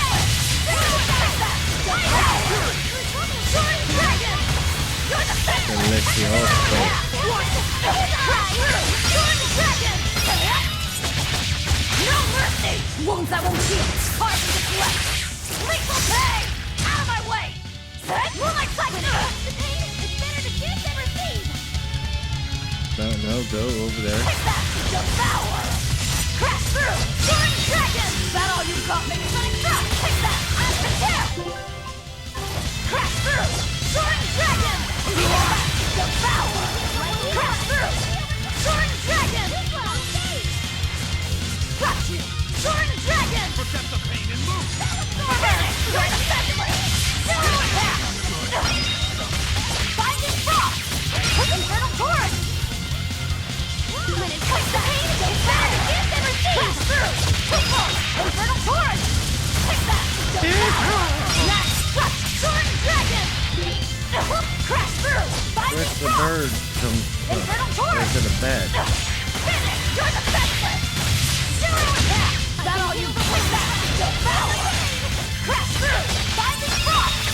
Sword dragon. You're the best. Let's see all no mercy! Wounds I won't heal! Hard to deflect! Lethal pay! Out of my way! Moonlight cycle! The pain is better to give than receive! No, go over there. Take that! Devour! Crash through! Sword dragon! That all you got, maybe sonic drop! Take that! I'm the tail! Crash through! Sword dragon! Devour! Crash through! Sword dragon! Got you! Sword dragon! Forget the pain and move! Finish! You're the specialist! Zero attack! Binding frost! Infernal torrent! When it comes to pain, it's better to give than receive! Crash through! Infernal torrent! Take that! Next! Touch! Sword dragon! Crash through! Where's the bird from? Infernal torrent! Where's the bed? Finish! You're the specialist! Zero attack! That all you with that! Devour! Crash through! Binding frost!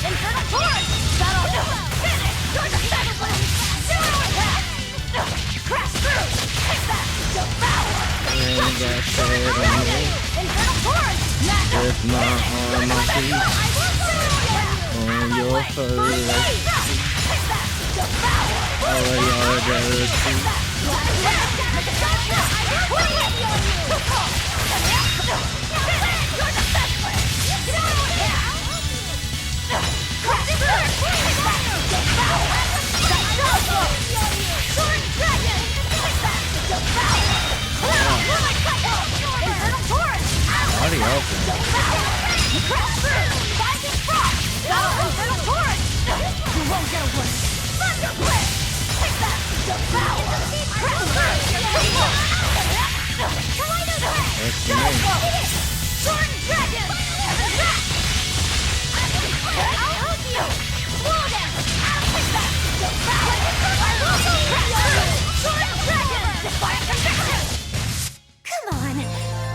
Infernal torrent! That all you finish! You're the specialist! Zero attack! Crash through! Take that! Devour! Infernal torrent! With my arm on feet on your face. All of your dirty. Body open. You won't get away. Thunder blitz. Take that. Devour. Sword dragon. I'll help you. Blow them. I'll take that. Devour. Sword dragon. Defiant protection. Come on,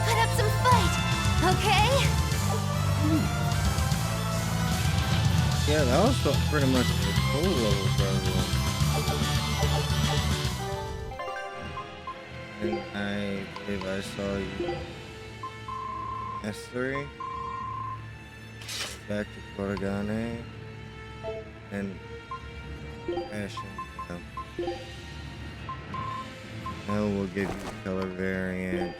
put up some fight, okay? Yeah, that was pretty much the full level problem. And I believe I saw you. S3. Back to Korogane. And Ashen. Now we'll give you color variant.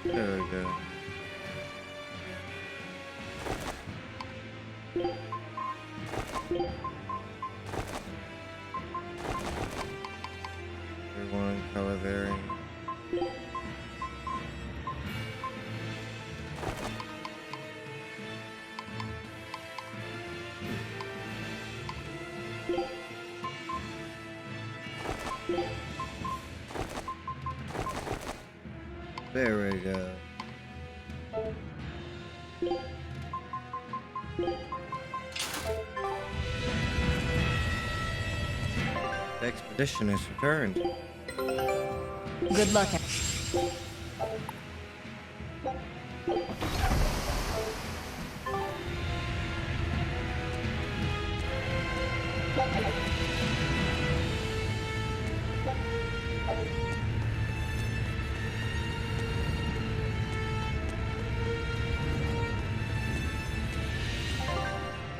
There we go. Everyone color variant. There we go. The expedition has returned. Good luck.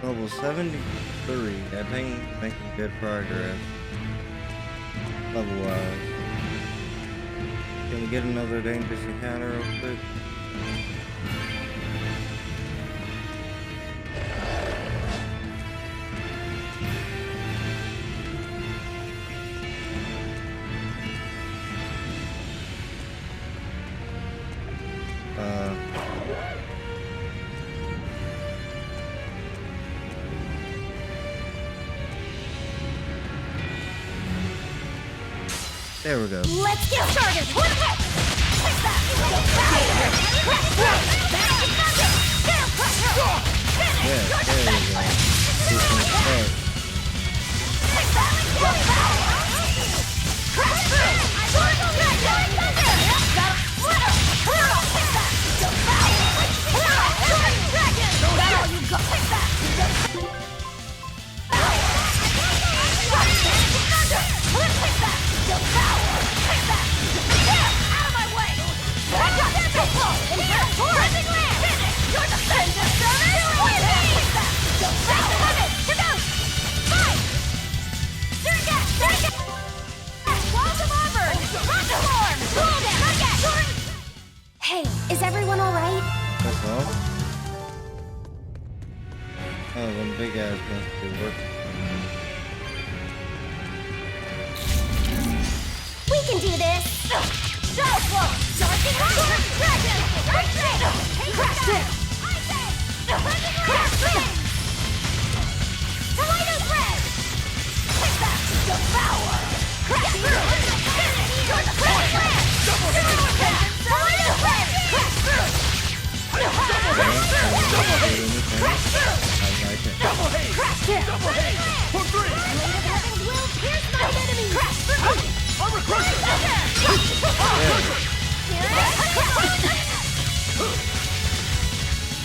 Level 73. I think making good progress. Level wise. Can we get another dangerous encounter real quick? There we go. Let's get started! Yeah, there we go. We can start. Hey, is everyone alright? That's all? Oh, them big guys must be working. We can do this! Shadow Flow! Darting Dragon! Crash it! Crash it! Tornado Thread! Devour! Crash through! You're the Double hit! Tornado Thread! Crash through! Double hit! Crash through! Double hit! Crash hit! Double hit! For three! Blade of Heavens will pierce my enemy! Crash through! Armor Crusher!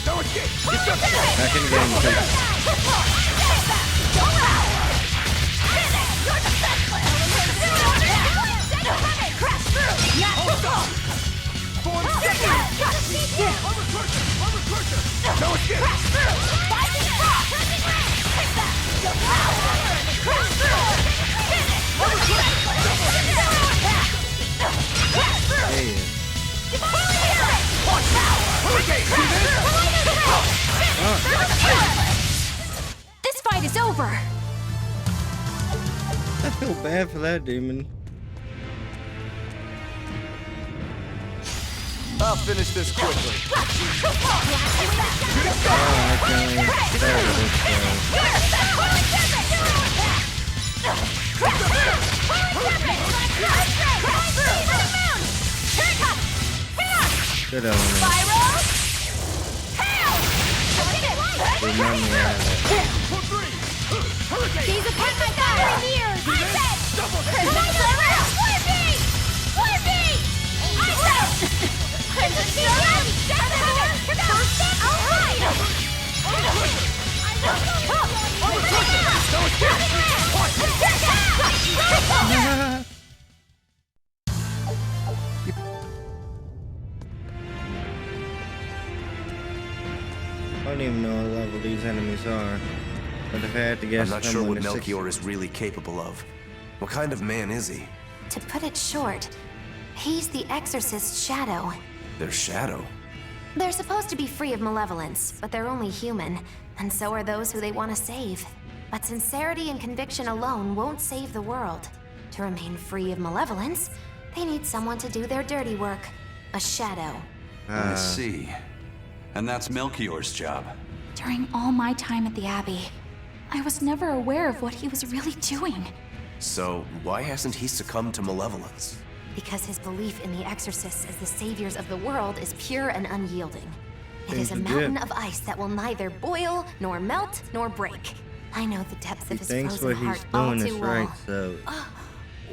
No escape! Back in the game, please. Crash through! Form second! Armor Crusher! No escape! Crash through! Fighting Frost! Crash through! Armor Crusher! Crash through! Hey. This fight is over. I feel bad for that demon. I'll finish this quickly. Oh, I can't even start this Good on me. Remind me of that. Gaze upon my fiery mirrors! I said! Flurby! I said! Crimson Fury! First step, alright! I don't even know what level these enemies are, but if I had to guess, I'm not sure what someone Melchior is really capable of. What kind of man is he? To put it short, he's the Exorcist's shadow. Their shadow? They're supposed to be free of malevolence, but they're only human, and so are those who they want to save. But sincerity and conviction alone won't save the world. To remain free of malevolence, they need someone to do their dirty work. A shadow. I see. And that's Melchior's job. During all my time at the Abbey, I was never aware of what he was really doing. So, why hasn't he succumbed to malevolence? Because his belief in the Exorcists as the saviors of the world is pure and unyielding. It is a mountain of ice that will neither boil, nor melt, nor break. I know the depths of his frozen heart all He thinks what he's doing is too right, well.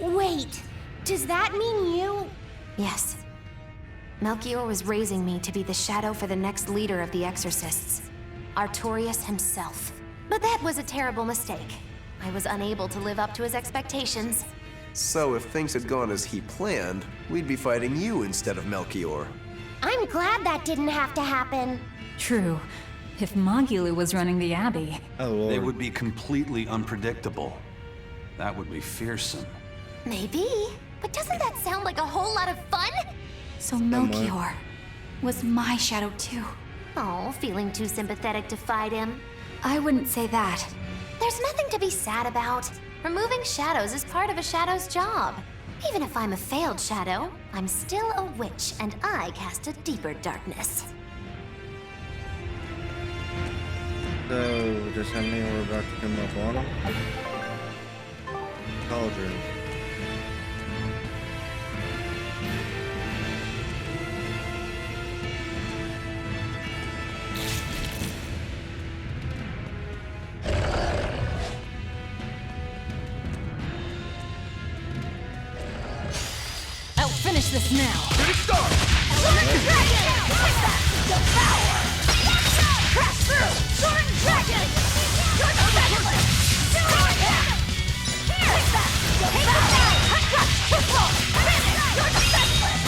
so... Wait, does that mean you? Yes. Melchior was raising me to be the shadow for the next leader of the Exorcists. Artorius himself. But that was a terrible mistake. I was unable to live up to his expectations. So if things had gone as he planned, we'd be fighting you instead of Melchior. I'm glad that didn't have to happen. True. If Magulu was running the Abbey... Oh, Lord. They would be completely unpredictable. That would be fearsome. Maybe. But doesn't that sound like a whole lot of fun? So Melchior was my shadow too. Oh, feeling too sympathetic to fight him? I wouldn't say that. There's nothing to be sad about. Removing shadows is part of a shadow's job. Even if I'm a failed shadow, I'm still a witch, and I cast a deeper darkness. So, does that mean we're about to come up on him? Cauldron. I'll finish this now. Get it started! Element Dragon! Devour! Crash through! Sword Dragon! You're the specialist! Sword attack! Here! Take that! Devour! Triple! Finish! You're the specialist!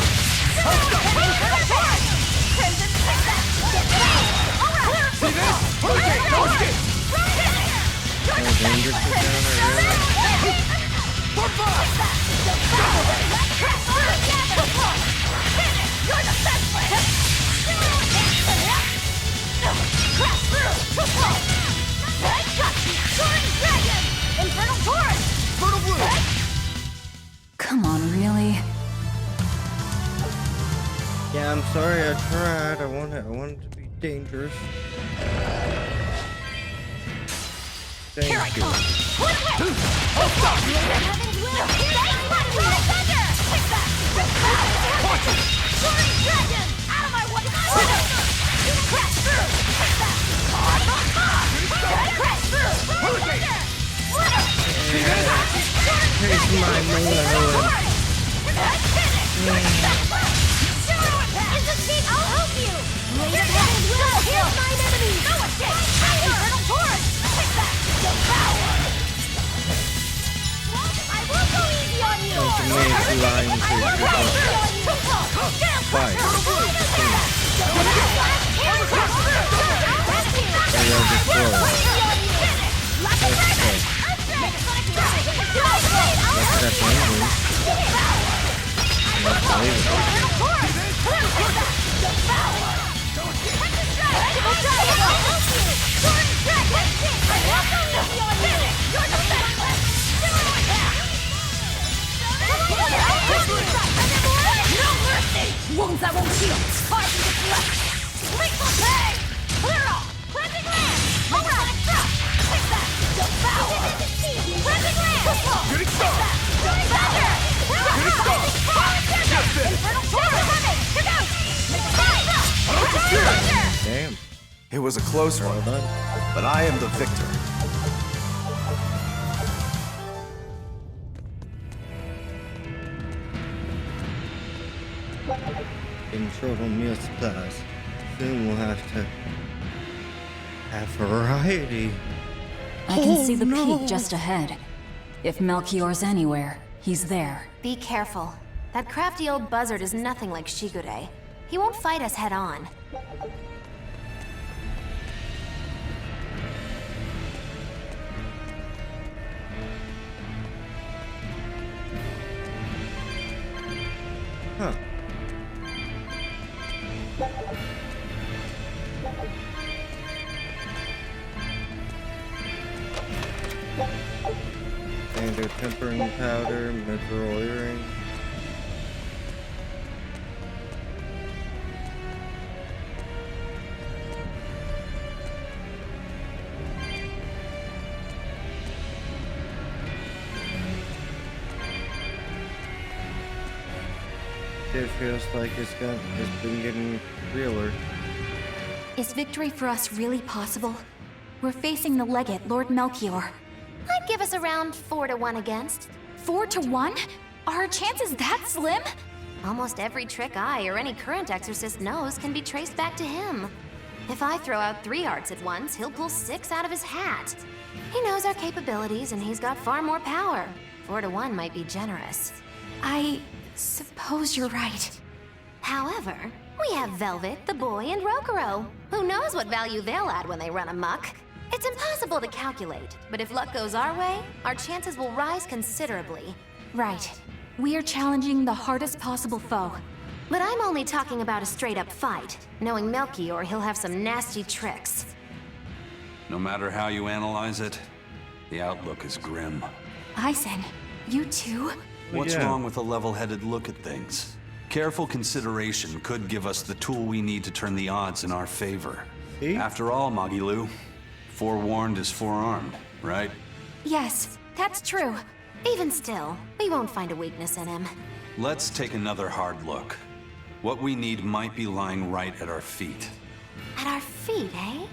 Crimson Success! Alright! See this? Hurricane! No escape! Oh, dangerous is down there, really? For five! Crash through! Finish! You're the specialist! Crash through! Triple! Sword Dragon! Infernal Torrent! Fertile Blue! Come on, really? Yeah, I'm sorry I tried. I wanted to be dangerous. Thank Here I you. come! One hit! I'll stop you! Heaven's will! Thunder! Take that! Punch it! Sword Dragon! Out of my way! Crash through! Take that! Crash through! Hurricane! See this? Taste my melon. I'll help you! Later Heaven's will! Here's mine enemy! No escape! Infernal Torrent! Take that! Devour! I will go easy on you! Ultimate line I will go easy on you! Fight. Wounds that won't heal! Poison gets left! Lethal pay! Clear off! Cleansing land! Alright! Take that! Devour! Cleansing land! Getting started! Thunder! Getting started! Just it! Infernal Torrent coming! Here goes! Thunder! Damn. It was a close one, but I am the victor. In short on meal supplies. Soon we'll have to have variety. I can see the peak just ahead. If Melchior's anywhere, he's there. Be careful. That crafty old buzzard is nothing like Shigure. He won't fight us head on. Huh. Standard tempering powder, mithril earring. It feels like it's been getting realer. Is victory for us really possible? We're facing the legate, Lord Melchior. I'd give us around 4 to 1 against. 4 to 1? Are our chances that slim? Almost every trick I or any current exorcist knows can be traced back to him. If I throw out 3 arts at once, he'll pull 6 out of his hat. He knows our capabilities and he's got far more power. 4 to 1 might be generous. I suppose you're right. However, we have Velvet, the boy, and Rokuro. Who knows what value they'll add when they run amok? It's impossible to calculate, but if luck goes our way, our chances will rise considerably. Right. We are challenging the hardest possible foe. But I'm only talking about a straight-up fight. Knowing Melchior, he'll have some nasty tricks. No matter how you analyze it, the outlook is grim. Aizen, you too? What's wrong with a level-headed look at things? Careful consideration could give us the tool we need to turn the odds in our favor. After all, Magilu, forewarned is forearmed, right? Yes, that's true. Even still, we won't find a weakness in him. Let's take another hard look. What we need might be lying right at our feet. At our feet, eh?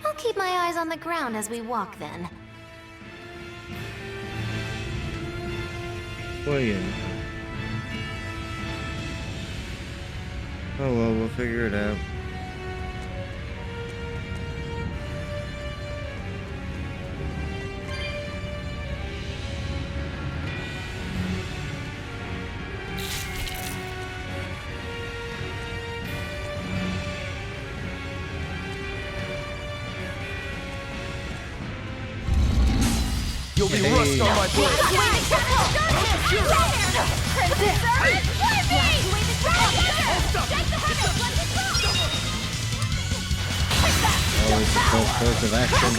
I'll keep my eyes on the ground as we walk then. Well, yeah. Oh well, we'll figure it out. You'll be rust on my blade. Always the first course of action.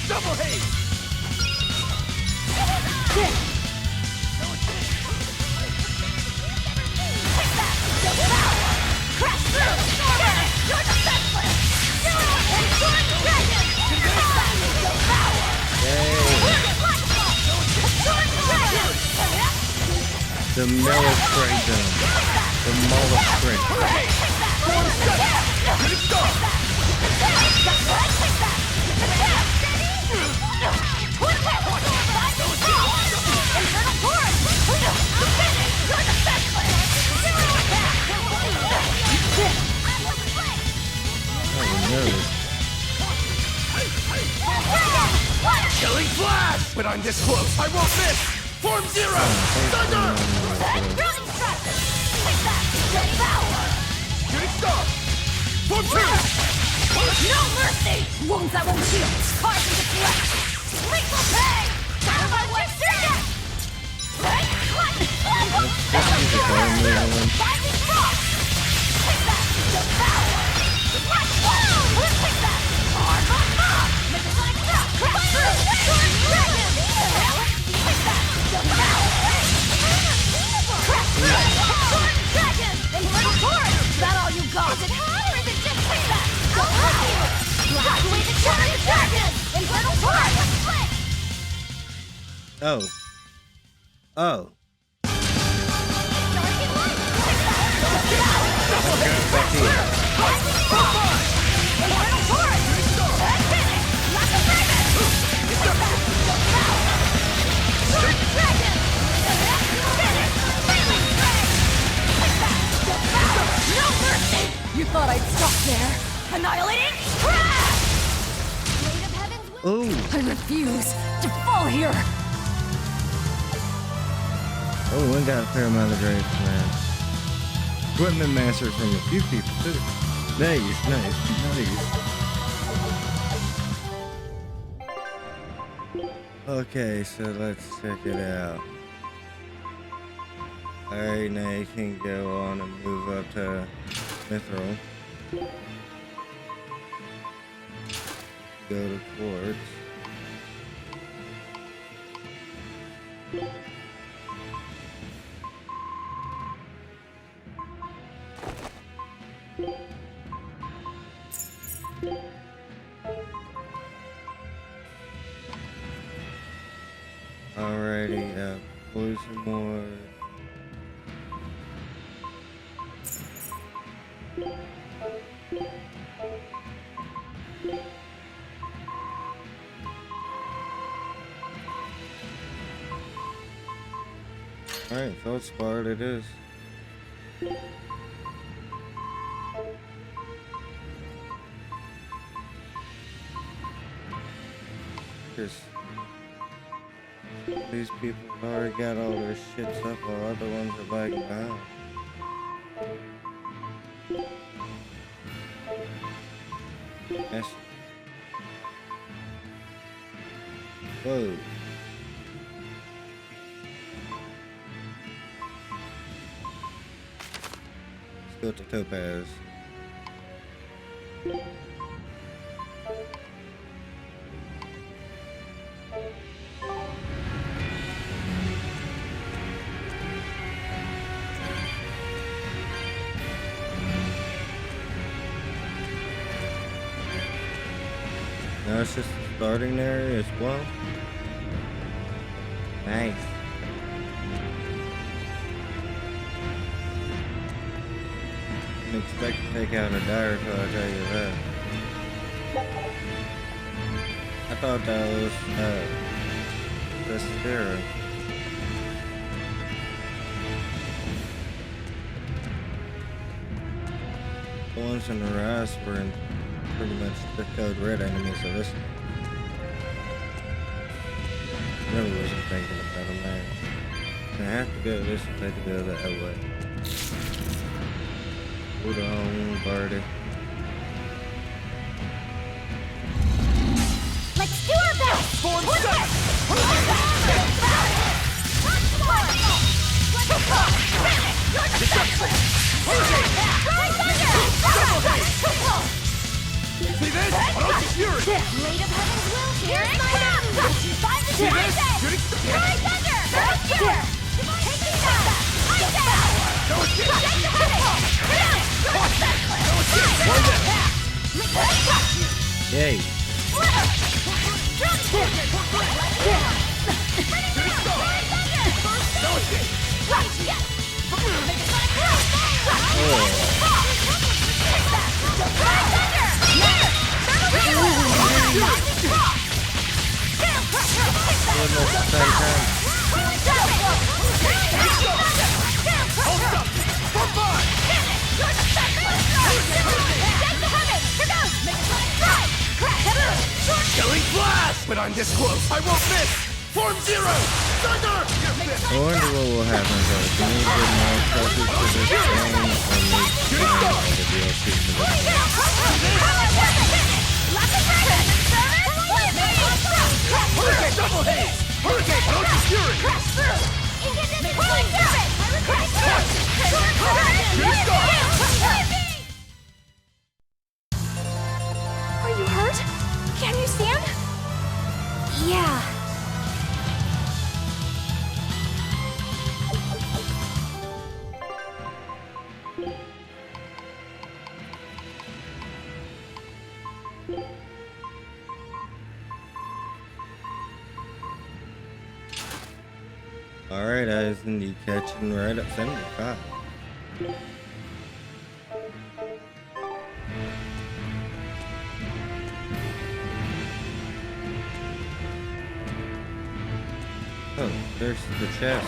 Double haste! The Molluscrator. The Molluscrator. Killing flash! When I'm this close, I won't miss! Form Zero! Thunder! Shooting star! Form 2! No mercy! Wounds that won't heal! Scars in the flesh! Lethal pain! Out my way! Binding frost! Take that! Devour! Take that! Arm on mob! Make it like that! Crash through! Sword dragon! Take that! Devour! Crash through! Sword dragon! Infernal torrent! Is that all you got? Is it hot or is it just take that? I'll help you! Blast away the Sword dragon! Infernal torrent! Split! Oh. Oh. You thought I'd stop there? Annihilating crash! Ooh. I refuse to fall here! Oh, we got a fair amount of grades, man. Equipment master from a few people, too. Nice, nice. Okay, so let's check it out. Alright, now you can go on and move up to Mithril. Go to Quartz. Alrighty, pull some more. Alright, Feldspar it is. Because these people already got all their shits up while other ones are lagging behind. Yes. Whoa. Let's go to Topaz. Now it's just the starting area as well. Nice. Didn't expect to take out a dire, so I'll tell you that. I thought that was Berseria. The ones in the rise were in pretty much the code red enemies of this. Really wasn't thinking about them there. I have to go this way to go that way. Hold on, Barty. Let's do our best! Form Push set! it! See this? Orochi Fury! Blade of Heaven's will, here's my hand! Find the See this? Fury Thunder! Here! Taking that! Ice down! No escape! Take the heaven! Yay! Killing blast! But I'm this close, I won't miss! Form Zero! Thunder! I wonder what will happen though. Can we get more trophies for this game or maybe find the DLC for this Hurricane Double Haze! Hurricane Orochi Fury! Crash through! Pulling Serpent! Crash through! Are you hurt? Can you stand? Yeah. Alright, I was indeed catching right at 75. Oh, there's the chest.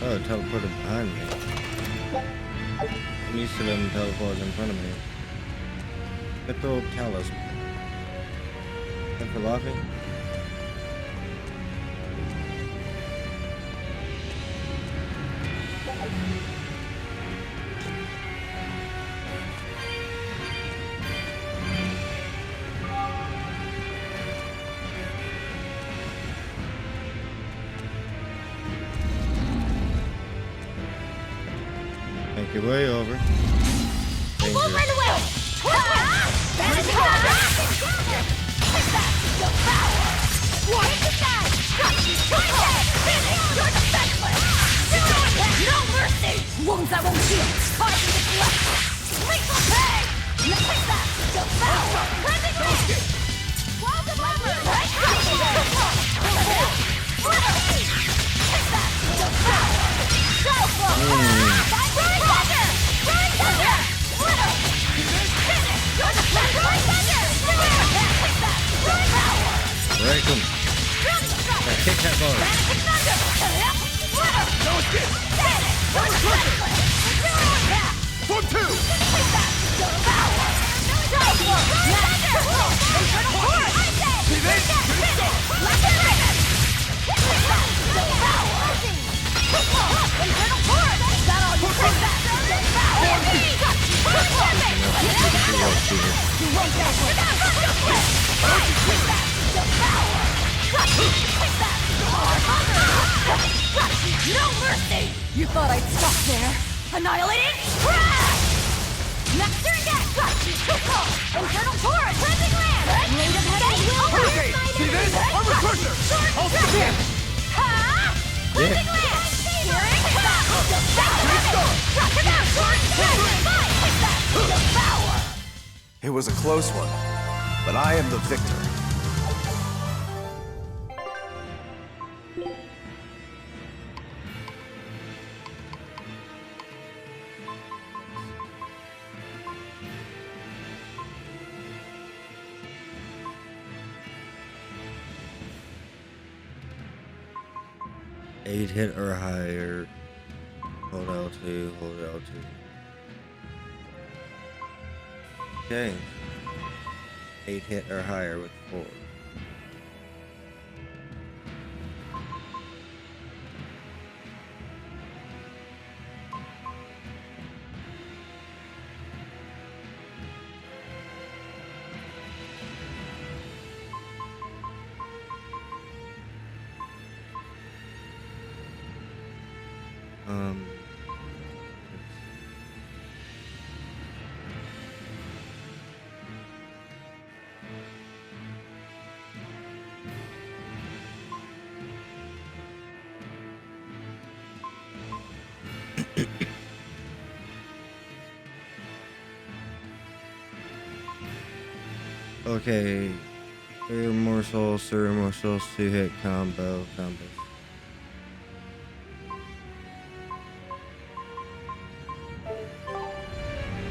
Oh, it teleported behind me. I'm used to them teleporting in front of me. Mithril Talisman. And for laughing? Make your way over. It won't run away! What is that? No mercy! Wounds that won't heal! Cause you neglect! Lethal pay! Take that! Devour! Resignate! Walls of armor! Take that! Devour! Throwing thunder! Throwing thunder! Break him. Yeah, kick that bar. Form 2! No mercy! You thought I'd stop there? Annihilating? Crash! Master Deck! Infernal Torrent! Cleansing Land! Blade of Heaven will Hurricane! See this? Armor Crusher! I'll stop him! Ha! Cleansing Land! Searing Devour! It was a close one, but I am the victor. Eight hit or higher. Hold L2, hold L2. Okay. 8 hit or higher with 4. Okay, 3 more souls, 2 hit combos. I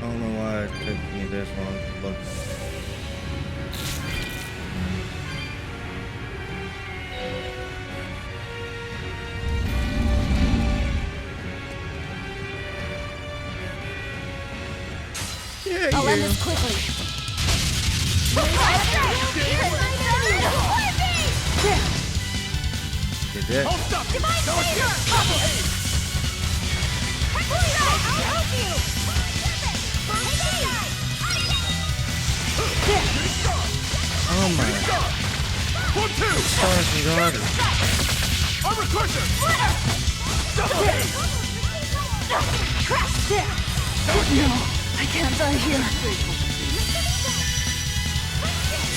don't know why it took me this long to look. I'll end this quickly. Did it? I'll stop you! Divine Savior! I'll help you! Oh my. 1, 2! Stars and daughters. Armor Crusher! Crash there! No, I can't die here.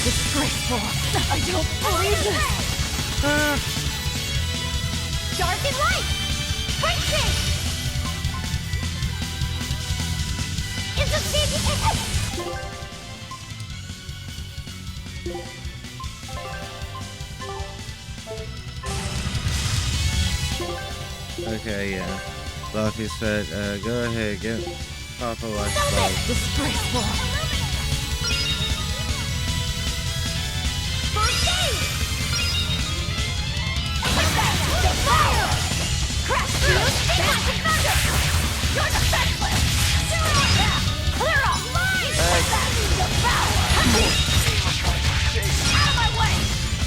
Disgraceful. I don't believe this. Dark and light! Fighting! It's a big... Okay, yeah. Luffy said, go ahead, get Papa Life Ball. Disgraceful. Crash through! You're defenseless! Clear off! Devour! Out of my way!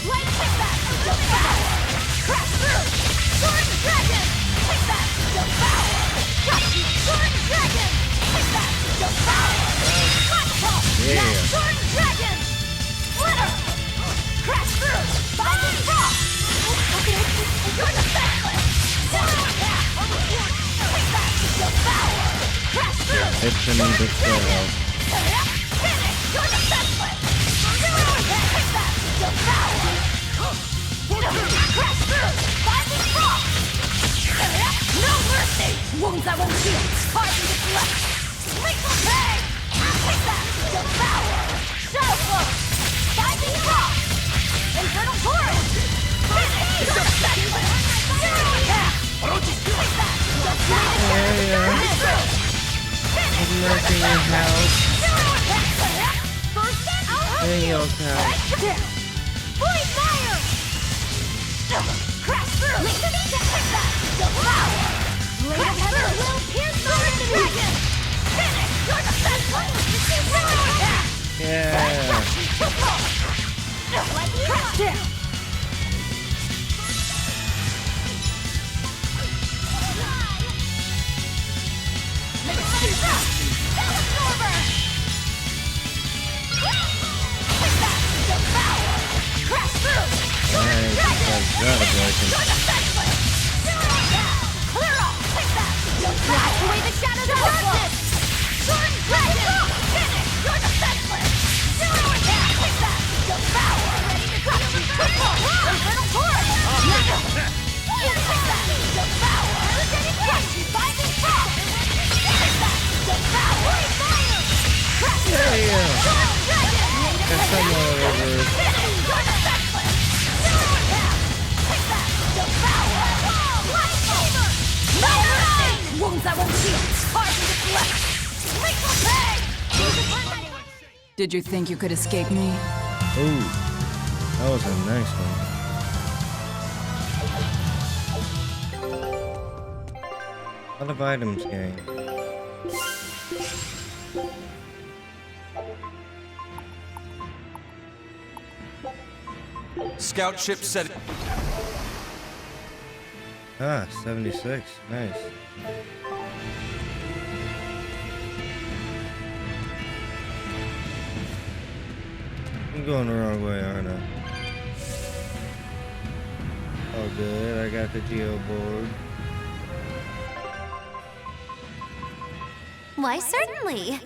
Light kickback! Devour! Crash through! Sword and dragon! Take that! Devour! Got you! Sword and dragon! Take that! Devour! Catapult! Now sword and dragon! Splitter! Crash through! Binding rock! You're defenseless! It's an indictable. No mercy! Wounds I won't heal! Harden this left! Lethal pay! Take that! Devour! Shadow flow! Binding rock! Infernal torrent! Finish! You're defenseless! Zero attack! Take that! Devour! I'm working your house. Hey, yo, cow. Void fire! Crash through! Devour! Blade of Heaven will pierce the dragon! Finish! You're defenseless! Zero attack! Yeah. Crash gotta break him. Clear up! Take that! Blast away the shadows of darkness! Sword Dragon! Finish! You're defenseless! Zero attack! Take that! Devour! Ready to cut you! Infernal Torrent! Take that! Devour! You're getting crushed by this fall! Take that! Devour! Fire! Crash! Yeah. Sword Dragon! That's somewhat over. Finish! You're defenseless! Zero attack! Take that! Devour! Light Fever! No mercy! Wounds that won't heal! Scars in the flesh! Lethal pain! Did you think you could escape me? Ooh, that was a nice one. A lot of items gained. Scout ship set. Ah, 76. Nice. I'm going the wrong way, aren't I? Oh, good. I got the geo board. Why, certainly.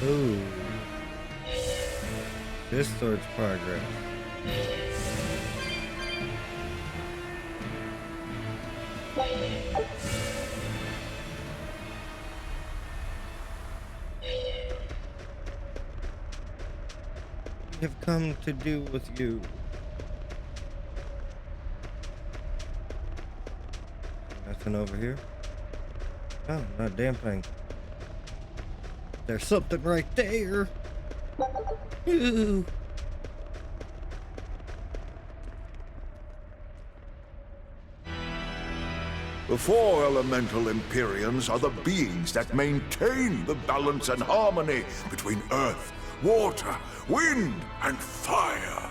Ooh. This towards progress. We have come to do with you. Nothing over here? Oh, not a damn thing. There's something right there. Ooh. The four elemental Empyreans are the beings that maintain the balance and harmony between earth, water, wind, and fire.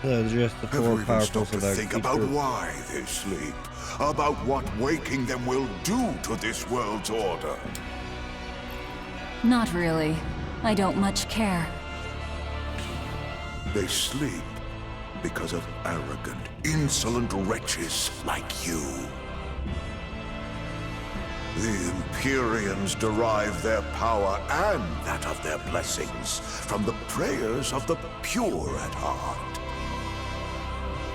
Just the Have four you even stopped powerfuls to of that think about creature. why they sleep? About what waking them will do to this world's order? Not really. I don't much care. They sleep because of arrogant, insolent wretches like you. The Empyreans derive their power and that of their blessings from the prayers of the pure at heart.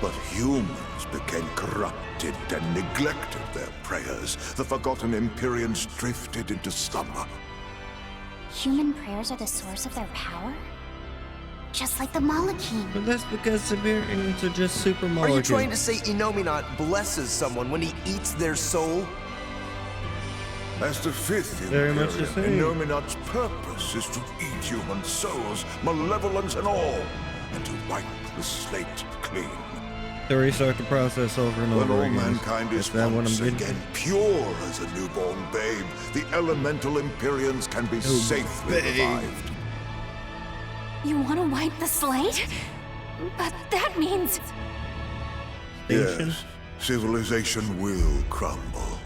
But humans became corrupted and neglected their prayers. The forgotten Empyreans drifted into slumber. Human prayers are the source of their power? Just like the Malachim. But that's because Siberians are just super Are molecules. you trying to say Inominat blesses someone when he eats their soul? As the fifth Very much the Imperium, same. Inominat's purpose is to eat human souls, malevolence and all, and to wipe the slate clean. To restart the process over and When over all again. mankind is that what once I'm getting? again pure as a newborn babe, the elemental Empyreans can be safely revived. You want to wipe the slate? But that means... Yes, civilization will crumble.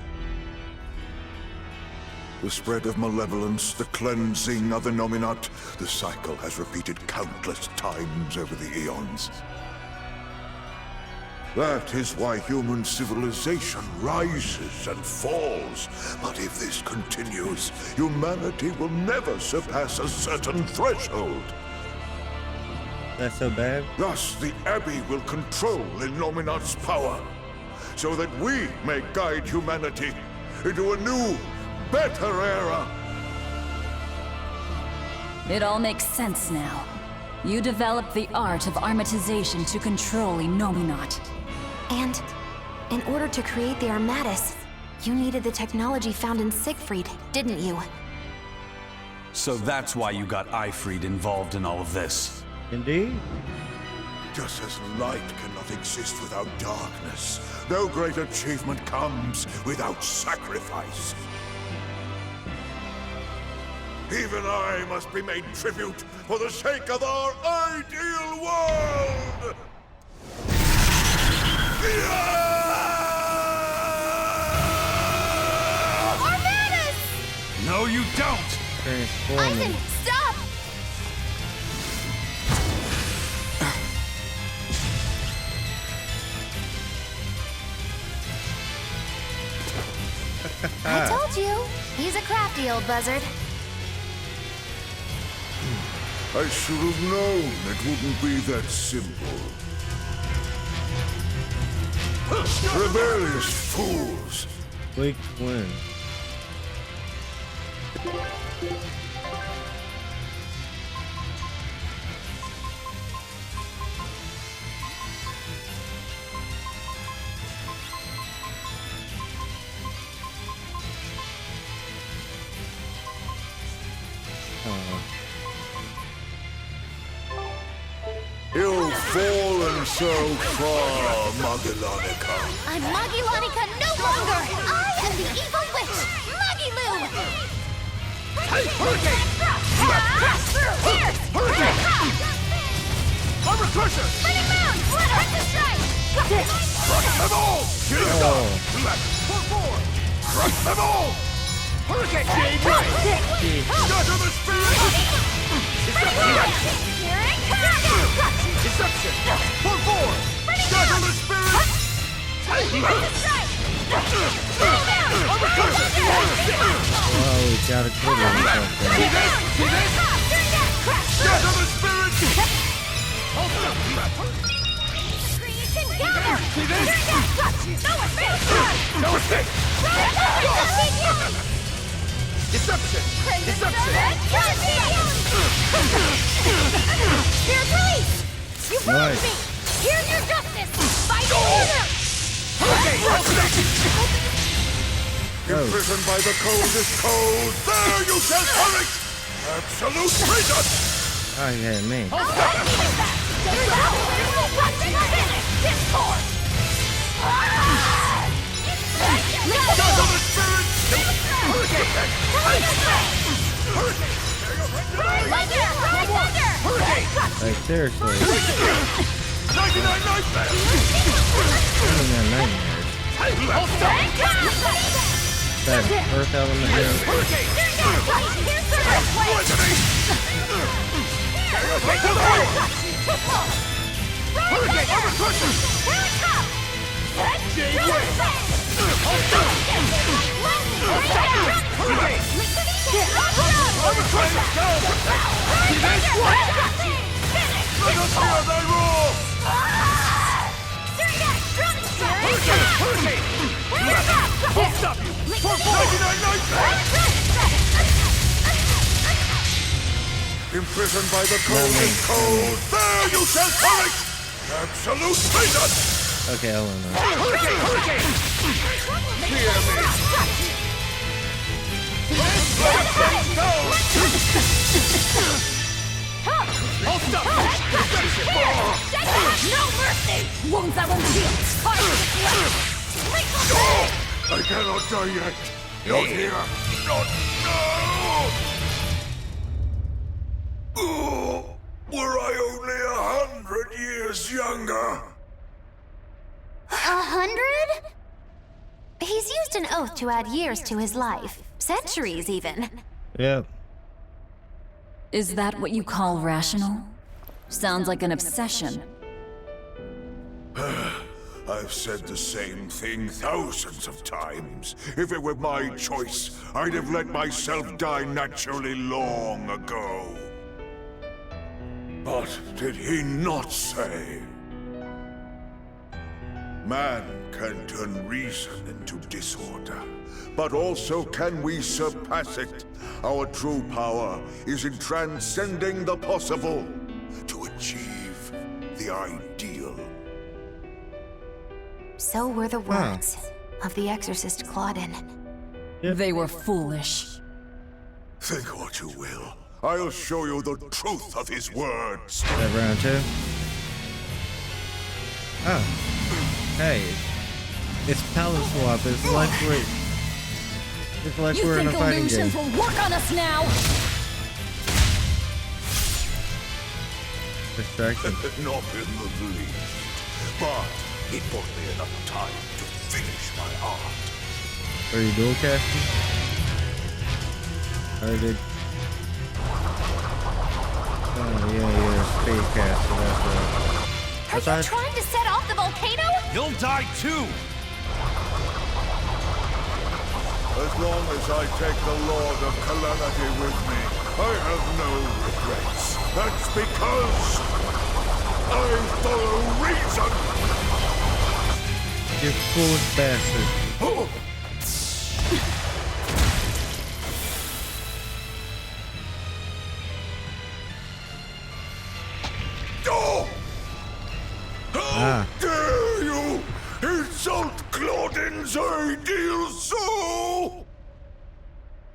The spread of malevolence, the cleansing of the Nominat, the cycle has repeated countless times over the eons. That is why human civilization rises and falls. But if this continues, humanity will never surpass a certain threshold. That's so bad? Thus, the Abbey will control Illuminat's power, so that we may guide humanity into a new, better era. It all makes sense now. You developed the art of armatization to control Inominat. And in order to create the Armatus, you needed the technology found in Siegfried, didn't you? So that's why you got Eifried involved in all of this. Indeed. Just as light cannot exist without darkness, no great achievement comes without sacrifice. Even I must be made tribute for the sake of our ideal world! Armadas! No, you don't! Eisen, stop! I told you. He's a crafty old buzzard. I should have known it wouldn't be that simple. Rebellious fools! Weak win. You've fallen so far, Magilonica. I'm Magilonica no longer! I am the evil witch, Magilu! Hey, Hurricane! Hurricane! Armor Crusher! Spinning moon! Princess strike! Crush them all! Shooting star! 4-4! Crush them all! Hurricane! Shatter the spirit! Deception! 4-4! Shatter the spirit! Oh, we gotta kill him. See this? Shatter the spirit! See this? No escape! Deception! Deception! Spirit release! You wronged me! Here's your justice! By the order! Imprisoned by the coldest cold, there you shall perish! Absolute freedom! Oh, yeah, man. Like, seriously. 99 nightmares! 99 nightmares. That earth element there. Hurricane! Armor Crusher! Imprisoned by the coldest cold, there you shall perish! Absolute freedom! Okay, hold on. Hurricane! Hear me! Hold stop! No mercy! Wounds that won't heal! Fire! I cannot die yet! Not here! Not now! Oh, were I only 100 years younger! 100? He's used an oath to add years to his life. Centuries, even. Yep. Is that what you call rational? Sounds like an obsession. I've said the same thing thousands of times. If it were my choice, I'd have let myself die naturally long ago. But did he not say? Man can turn reason into disorder, but also can we surpass it. Our true power is in transcending the possible to achieve the ideal. So were the words of the exorcist Claudin. They were foolish. Think what you will. I'll show you the truth of his words. That round two? Oh. Hey. It's palette swap. It's like we're in a fighting game. You think illusions will work on us now? Distraction. Not in the least. But it bought me enough time to finish my art. Are you dual casting? Or did... Oh yeah, you're a speed caster, that's right. Are you trying to set off the volcano? You'll die too! As long as I take the Lord of Calamity with me, I have no regrets. That's because I follow reason! You foolish bastard. How dare you insult Claudin's ideal soul!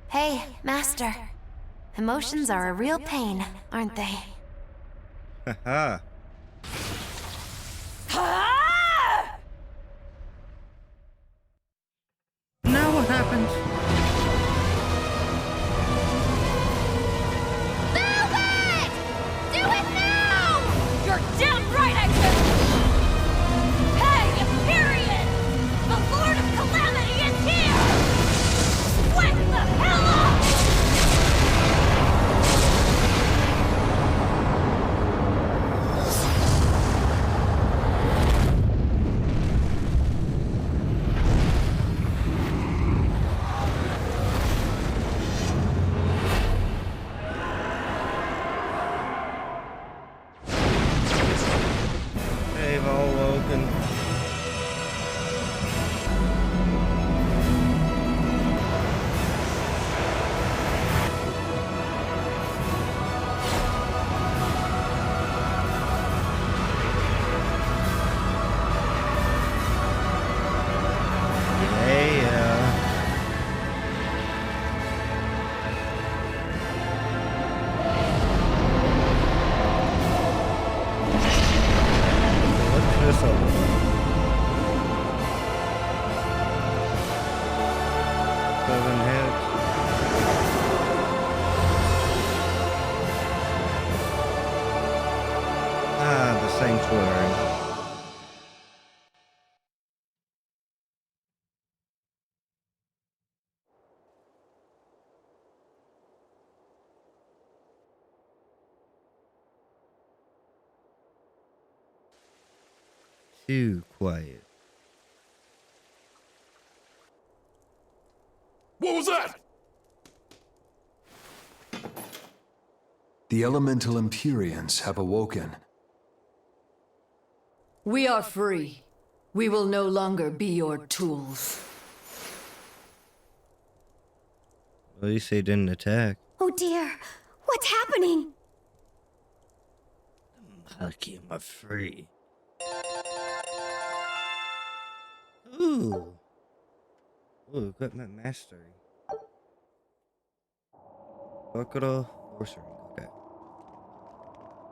Hey, Master. Emotions are a real pain, aren't they? Haha. Now what happens? Velvet! Do it now! You're damn right I do! Hey, Empyrean! The Lord of Calamity is here! Wake the hell up! They've all woken. Sanctuary. Too quiet. What was that? The elemental Empyreans have awoken. We are free. We will no longer be your tools. At least they didn't attack. Oh dear, what's happening? Lucky am I free. Ooh. Ooh, equipment mastery. Buckle force ring. Okay.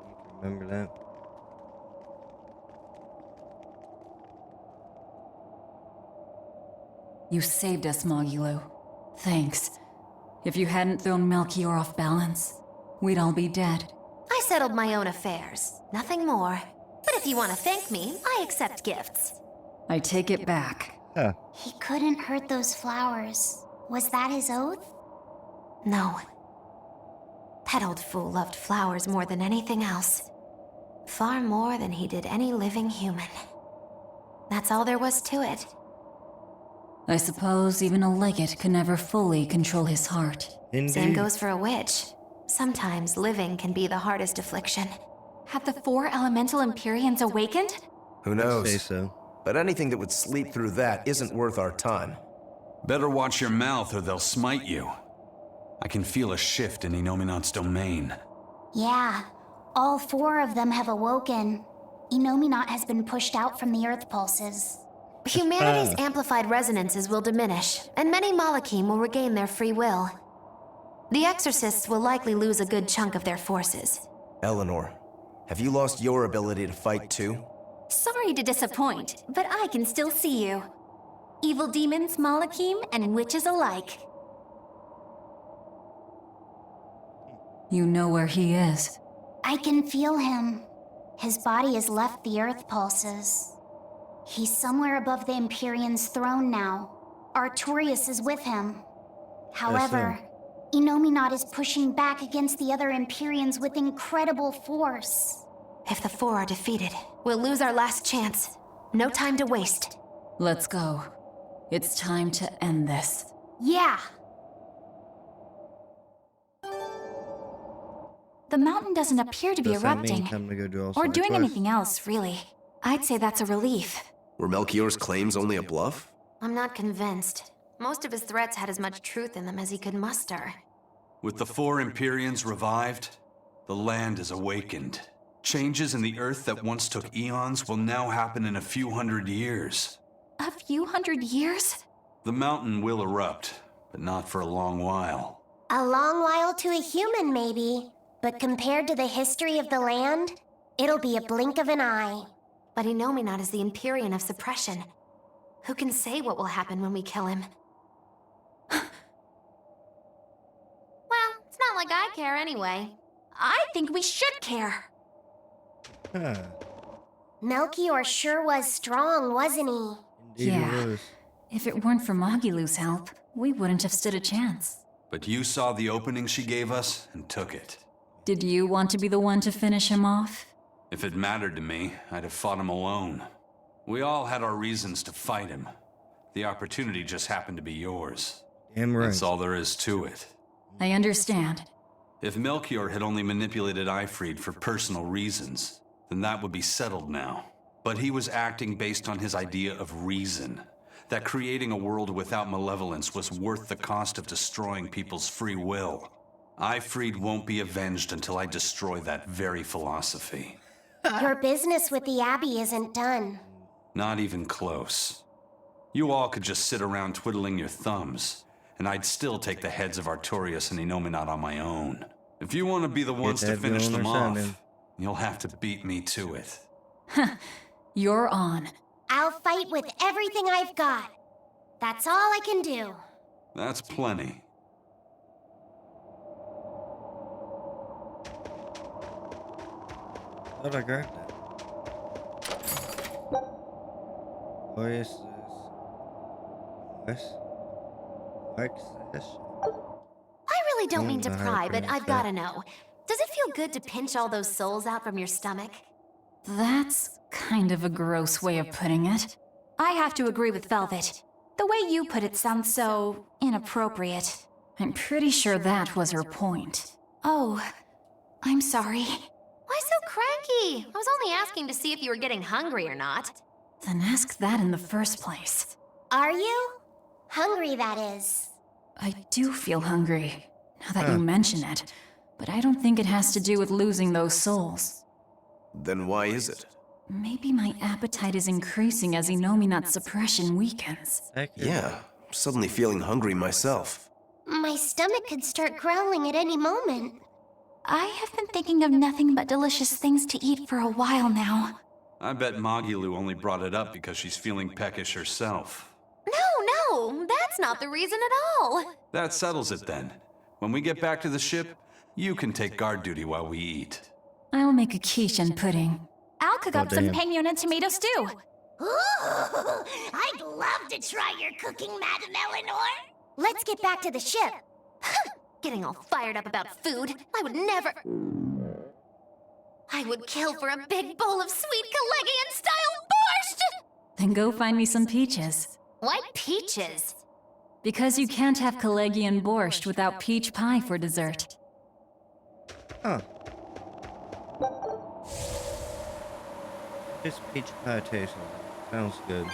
Need to remember that. You saved us, Mogulu. Thanks. If you hadn't thrown Melchior off balance, we'd all be dead. I settled my own affairs. Nothing more. But if you want to thank me, I accept gifts. I take it back. Huh. He couldn't hurt those flowers. Was that his oath? No. That old fool loved flowers more than anything else. Far more than he did any living human. That's all there was to it. I suppose even a legate could never fully control his heart. Indeed. Same goes for a witch. Sometimes living can be the hardest affliction. Have the 4 elemental Empyreans awakened? Who knows? Say so. But anything that would sleep through that isn't worth our time. Better watch your mouth or they'll smite you. I can feel a shift in Inominat's domain. Yeah, all 4 of them have awoken. Inominat has been pushed out from the Earth pulses. Humanity's amplified resonances will diminish, and many Malachim will regain their free will. The Exorcists will likely lose a good chunk of their forces. Eleanor, have you lost your ability to fight too? Sorry to disappoint, but I can still see you. Evil demons, Malakim, and witches alike. You know where he is. I can feel him. His body has left the Earth pulses. He's somewhere above the Empyrean's throne now. Artorias is with him. However, Innominat is pushing back against the other Empyreans with incredible force. If the four are defeated, we'll lose our last chance. No time to waste. Let's go. It's time to end this. Yeah! The mountain doesn't appear to be Does that mean erupting. time to go do all Or side doing quests? anything else, really. I'd say that's a relief. Were Melchior's claims only a bluff? I'm not convinced. Most of his threats had as much truth in them as he could muster. With the four Empyreans revived, the land is awakened. Changes in the Earth that once took eons will now happen in a few hundred years. A few hundred years? The mountain will erupt, but not for a long while. A long while to a human, maybe. But compared to the history of the land, it'll be a blink of an eye. But Innominat is the Empyrean of suppression. Who can say what will happen when we kill him? Well, it's not like I care anyway. I think we should care. Huh. Melchior sure was strong, wasn't he? Indeed Yeah. it was. If it weren't for Magilu's help, we wouldn't have stood a chance. But you saw the opening she gave us and took it. Did you want to be the one to finish him off? If it mattered to me, I'd have fought him alone. We all had our reasons to fight him. The opportunity just happened to be yours. Damn right. That's all there is to it. I understand. If Melchior had only manipulated Ifrid for personal reasons, then that would be settled now. But he was acting based on his idea of reason. That creating a world without malevolence was worth the cost of destroying people's free will. Ifrid won't be avenged until I destroy that very philosophy. Your business with the Abbey isn't done. Not even close. You all could just sit around twiddling your thumbs, and I'd still take the heads of Artorias and Innominat on my own. If you want to be the ones to that finish going them or off, something. you'll have to beat me to it. You're on. I'll fight with everything I've got. That's all I can do. That's plenty. Thought I grabbed that. What is this? What's this? I really don't mean to know how to pry, but pronounce I've that. gotta know. Does it feel good to pinch all those souls out from your stomach? That's kind of a gross way of putting it. I have to agree with Velvet. The way you put it sounds so inappropriate. I'm pretty sure that was her point. Oh, I'm sorry. Why so cranky? I was only asking to see if you were getting hungry or not. Then ask that in the first place. Are you? Hungry, that is. I do feel hungry, now that you mention it, but I don't think it has to do with losing those souls. Then why is it? Maybe my appetite is increasing as Innominat's suppression weakens. Yeah, I'm suddenly feeling hungry myself. My stomach could start growling at any moment. I have been thinking of nothing but delicious things to eat for a while now. I bet Magilu only brought it up because she's feeling peckish herself. No, that's not the reason at all. That settles it then. When we get back to the ship, you can take guard duty while we eat. I'll make a quiche and pudding. I'll cook up some damn. pinyon and tomato stew. Ooh, I'd love to try your cooking, Madame Eleanor. Let's get back to the ship. Getting all fired up about food. I would never... I would kill for a big bowl of sweet Calegian-style borscht! Then go find me some peaches. Why peaches? Because you can't have Calegian borscht without peach pie for dessert. Huh. This peach pie tastes like. Sounds good.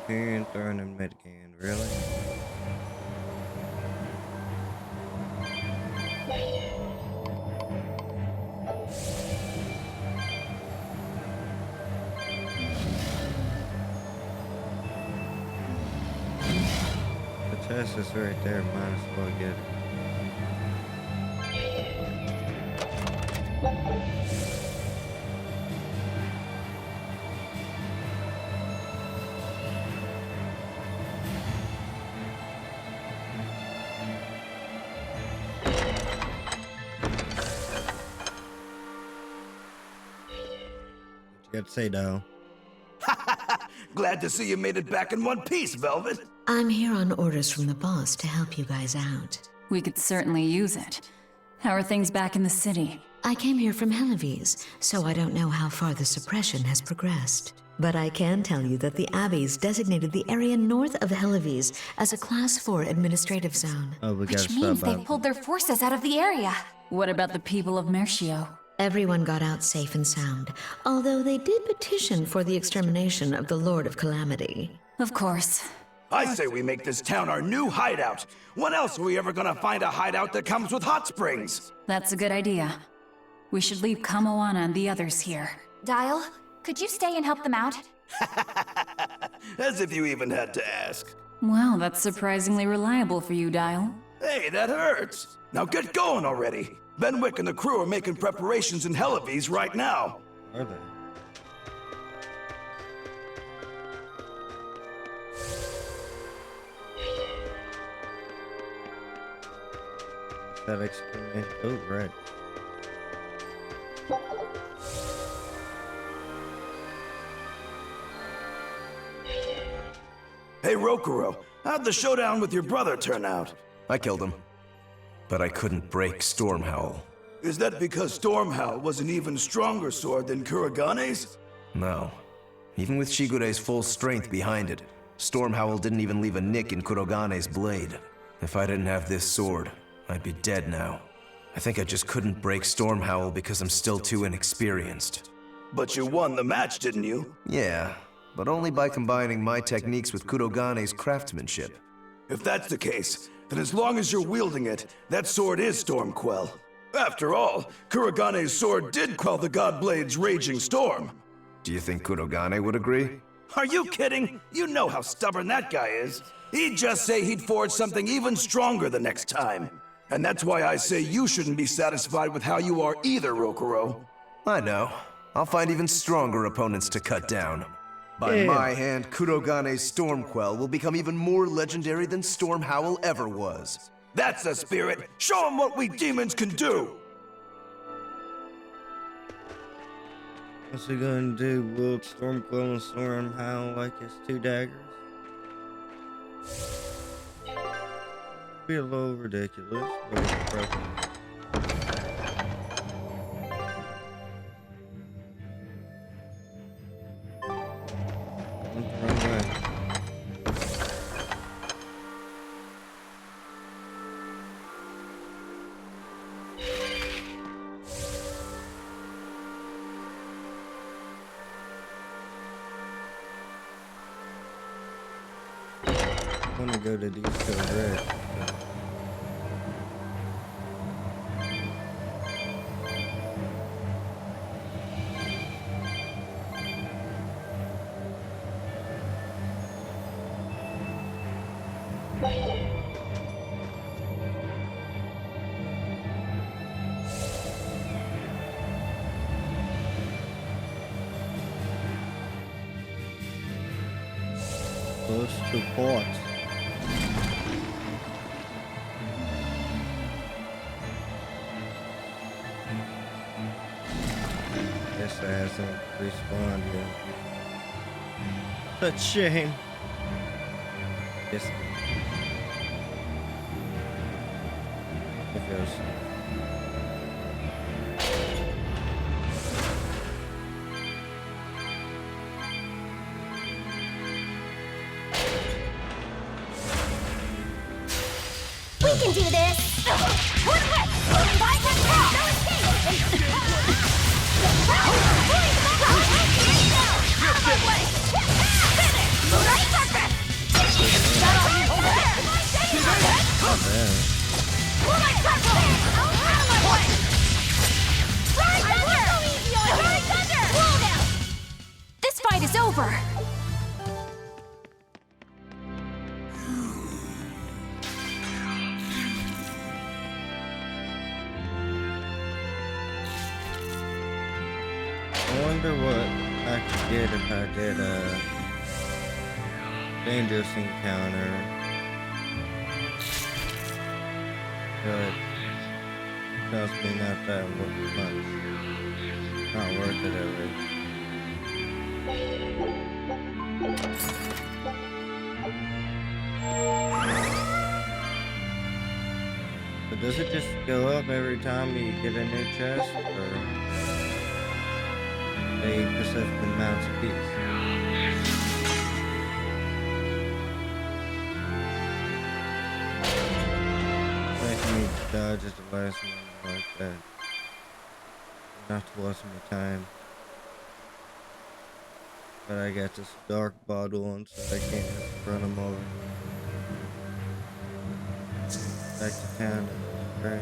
And throwing in mid again, really? Chest is right there. Might as well get it. Got to say, though. Glad to see you made it back in one piece, Velvet. I'm here on orders from the boss to help you guys out. We could certainly use it. How are things back in the city? I came here from Helives, so I don't know how far the suppression has progressed. But I can tell you that the Abbeys designated the area north of Helives as a Class 4 administrative zone. Oh, we Which means they pulled their forces out of the area. What about the people of Mercio? Everyone got out safe and sound, although they did petition for the extermination of the Lord of Calamity. Of course. I say we make this town our new hideout. When else are we ever gonna find a hideout that comes with hot springs? That's a good idea. We should leave Kamoana and the others here. Dial, could you stay and help them out? As if you even had to ask. Well, that's surprisingly reliable for you, Dial. Hey, that hurts. Now get going already. Benwick and the crew are making preparations in Helives right now. Are they? That exclamation. Oh, right. Hey, Rokuro, how'd the showdown with your brother turn out? I killed him. But I couldn't break Stormhowl. Is that because Stormhowl was an even stronger sword than Kuragane's? No. Even with Shigure's full strength behind it, Stormhowl didn't even leave a nick in Kuragane's blade. If I didn't have this sword, I'd be dead now. I think I just couldn't break Stormhowl because I'm still too inexperienced. But you won the match, didn't you? Yeah, but only by combining my techniques with Kuragane's craftsmanship. If that's the case, then as long as you're wielding it, that sword is Stormquell. After all, Kuragane's sword did quell the Godblade's raging storm. Do you think Kurogane would agree? Are you kidding? You know how stubborn that guy is. He'd just say he'd forge something even stronger the next time. And that's why I say you shouldn't be satisfied with how you are either, Rokuro. I know. I'll find even stronger opponents to cut down. By my hand, Kurogane's Stormquell will become even more legendary than Stormhowl ever was. That's the spirit! Show him what we demons can do! What's he gonna do? Wield Stormquell and Stormhowl like his two daggers? Be a little ridiculous, but it's appropriate. I want to go to these two red. Close to port. Guess that hasn't respawned yet. Such shame. Yes. It goes. We can do this! One whip! Five control! No escape! Out of my way! Finish! Right surface! Not all you Moonlight circle! Out of my way! Flying thunder! Flying thunder! Roll down! This fight is over! wonder what I could get if I did a dangerous encounter. But trust me, not that much. Not worth it ever. So does it just go up every time you get a new chest, or they specifically mounts a piece? Making me dodge at the last moment like that. Not to waste my time. But I got this dark bottle on, so I can't just run them over. Back to town. Right.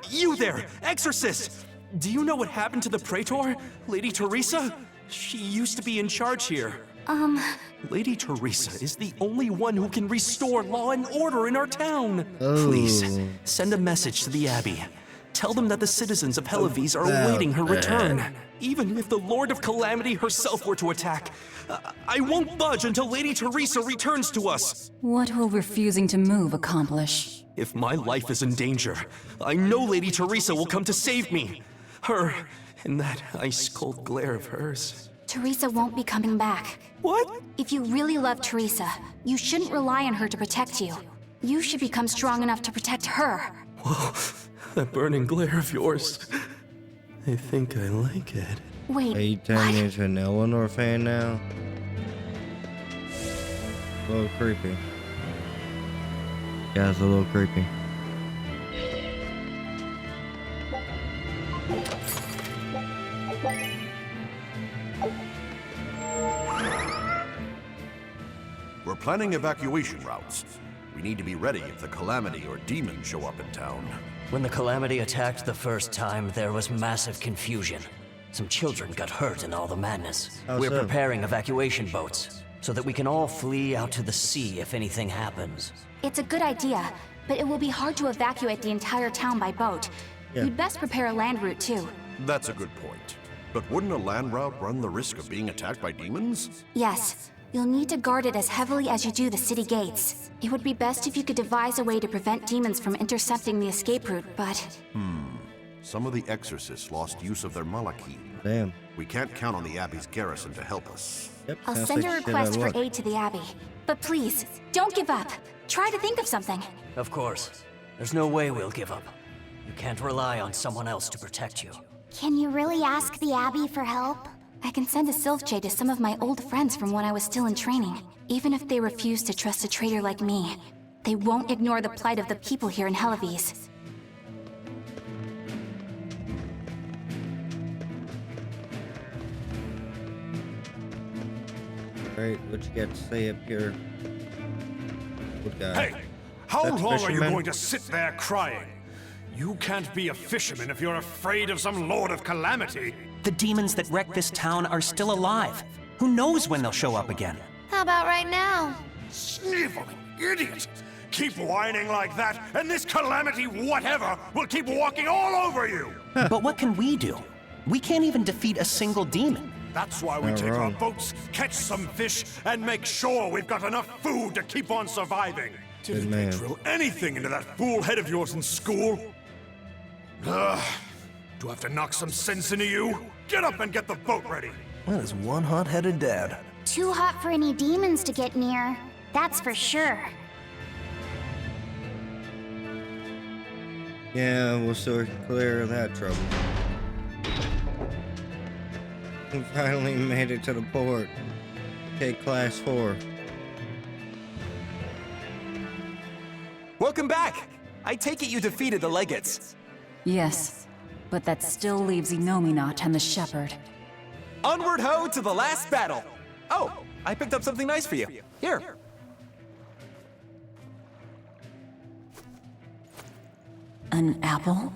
You there, Exorcist! Do you know what happened to the Praetor, Lady Teresa? She used to be in charge here. Lady Teresa is the only one who can restore law and order in our town. Oh. Please, send a message to the Abbey. Tell them that the citizens of Helives are awaiting her return. Even if the Lord of Calamity herself were to attack, I won't budge until Lady Teresa returns to us. What will refusing to move accomplish? If my life is in danger, I know Lady Teresa will come to save me. Her, and that ice-cold glare of hers. Teresa won't be coming back. What? If you really love Teresa, you shouldn't rely on her to protect you. You should become strong enough to protect her. Whoa, that burning glare of yours. I think I like it. Wait, Are you turning into an Eleanor fan now? A little creepy. Yeah, it's a little creepy. We're planning evacuation routes. We need to be ready if the Calamity or demons show up in town. When the Calamity attacked the first time, there was massive confusion. Some children got hurt in all the madness. We're preparing evacuation boats, so that we can all flee out to the sea if anything happens. It's a good idea, but it will be hard to evacuate the entire town by boat. Yeah. You'd best prepare a land route too. That's a good point. But wouldn't a land route run the risk of being attacked by demons? Yes. You'll need to guard it as heavily as you do the city gates. It would be best if you could devise a way to prevent demons from intercepting the escape route, but... Some of the exorcists lost use of their malachim. Damn. We can't count on the Abbey's garrison to help us. Yep, I'll send a request for aid to the Abbey. But please, don't give up. Try to think of something. Of course. There's no way we'll give up. You can't rely on someone else to protect you. Can you really ask the Abbey for help? I can send a Sylph to some of my old friends from when I was still in training. Even if they refuse to trust a traitor like me, they won't ignore the plight of the people here in Helives. Alright, what you got to say up here? Good guy. Hey! How That's long are you fisherman? going to sit there crying? You can't be a fisherman if you're afraid of some Lord of Calamity. The demons that wrecked this town are still alive. Who knows when they'll show up again? How about right now? Sniveling idiot! Keep whining like that, and this Calamity whatever will keep walking all over you! But what can we do? We can't even defeat a single demon. That's why we Not take our wrong. boats, catch some fish, and make sure we've got enough food to keep on surviving. Didn't they drill anything into that fool head of yours in school? Ugh. Do I have to knock some sense into you? Get up and get the boat ready. That is one hot-headed dad. Too hot for any demons to get near. That's for sure. Yeah, we'll still clear that trouble. We finally made it to the port. Okay, class 4. Welcome back! I take it you defeated the Legates. Yes, but that still leaves Enominat and the Shepherd. Onward ho to the last battle! Oh, I picked up something nice for you. Here. An apple?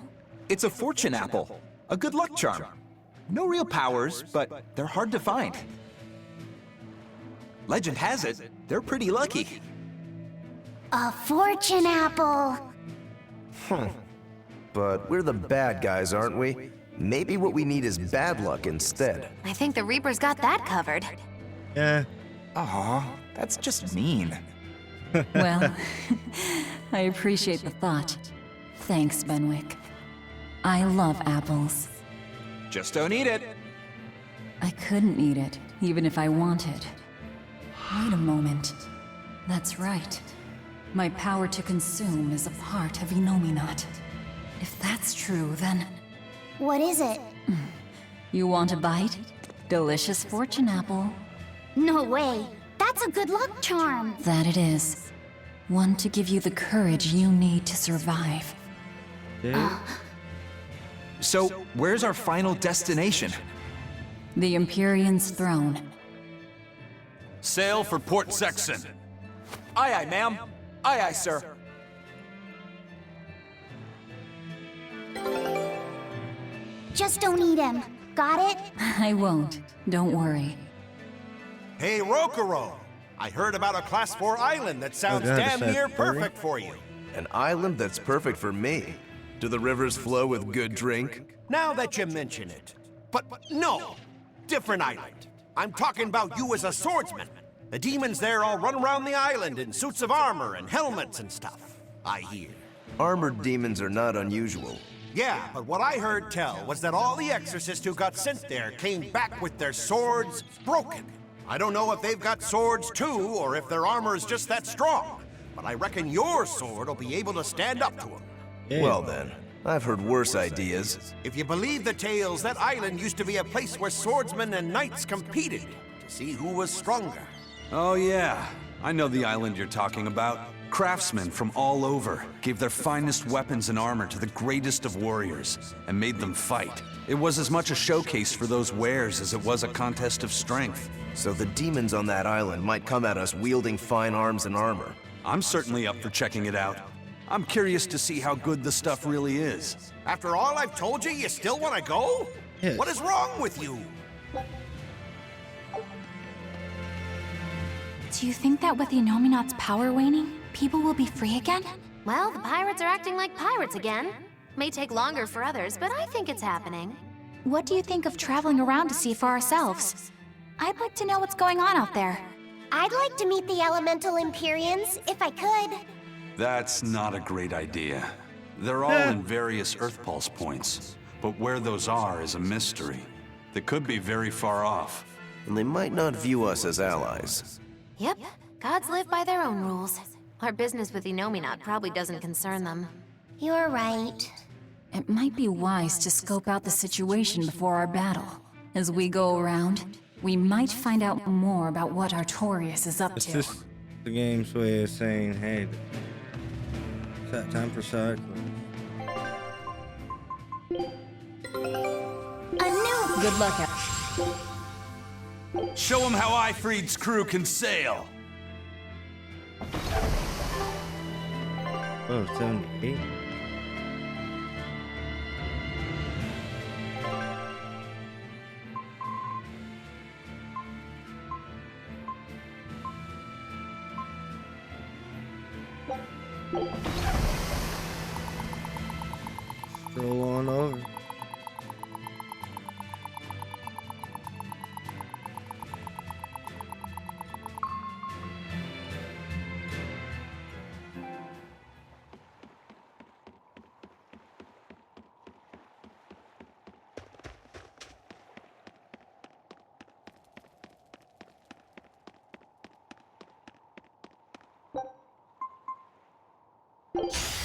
It's a fortune apple. A good luck charm. No real powers, but they're hard to find. Legend has it, they're pretty lucky. A fortune apple. But we're the bad guys, aren't we? Maybe what we need is bad luck instead. I think the Reaper's got that covered. Yeah. Aw, that's just mean. Well, I appreciate the thought. Thanks, Benwick. I love apples. Just don't eat it. I couldn't eat it, even if I wanted. Wait a moment. That's right. My power to consume is a part of Inominat. If that's true, then... What is it? You want a bite? Delicious fortune apple. No way. That's a good luck charm. That it is. One to give you the courage you need to survive. So, where's our final destination? The Empyrean's throne. Sail for Port Sexton. Aye, aye, ma'am. Aye, aye, sir. Just don't eat him. Got it? I won't. Don't worry. Hey, Rokuro! I heard about a Class 4 island that sounds damn near perfect for you. An island that's perfect for me. Do the rivers flow with good drink? Now that you mention it. But no! Different island. I'm talking about you as a swordsman. The demons there all run around the island in suits of armor and helmets and stuff, I hear. Armored demons are not unusual. Yeah, but what I heard tell was that all the exorcists who got sent there came back with their swords broken. I don't know if they've got swords too, or if their armor is just that strong, but I reckon your sword will be able to stand up to them. Yeah. Well then, I've heard worse ideas. If you believe the tales, that island used to be a place where swordsmen and knights competed to see who was stronger. Oh yeah, I know the island you're talking about. Craftsmen from all over gave their finest weapons and armor to the greatest of warriors and made them fight. It was as much a showcase for those wares as it was a contest of strength. So the demons on that island might come at us wielding fine arms and armor. I'm certainly up for checking it out. I'm curious to see how good the stuff really is. After all I've told you, you still want to go? Yes. What is wrong with you? Do you think that with the Inominat's power waning, people will be free again? Well, the pirates are acting like pirates again. May take longer for others, but I think it's happening. What do you think of traveling around to see for ourselves? I'd like to know what's going on out there. I'd like to meet the elemental Empyreans, if I could. That's not a great idea. They're all in various Earth Pulse points, but where those are is a mystery. They could be very far off. And they might not view us as allies. Yep, gods live by their own rules. Our business with Inominat probably doesn't concern them. You're right. It might be wise to scope out the situation before our battle. As we go around, we might find out more about what Artorias is up It's to. just the game's way of saying, hey, it's that time for side quests. Good luck. Show them how Ifreed's crew can sail! Oh, 78. Stroll on over.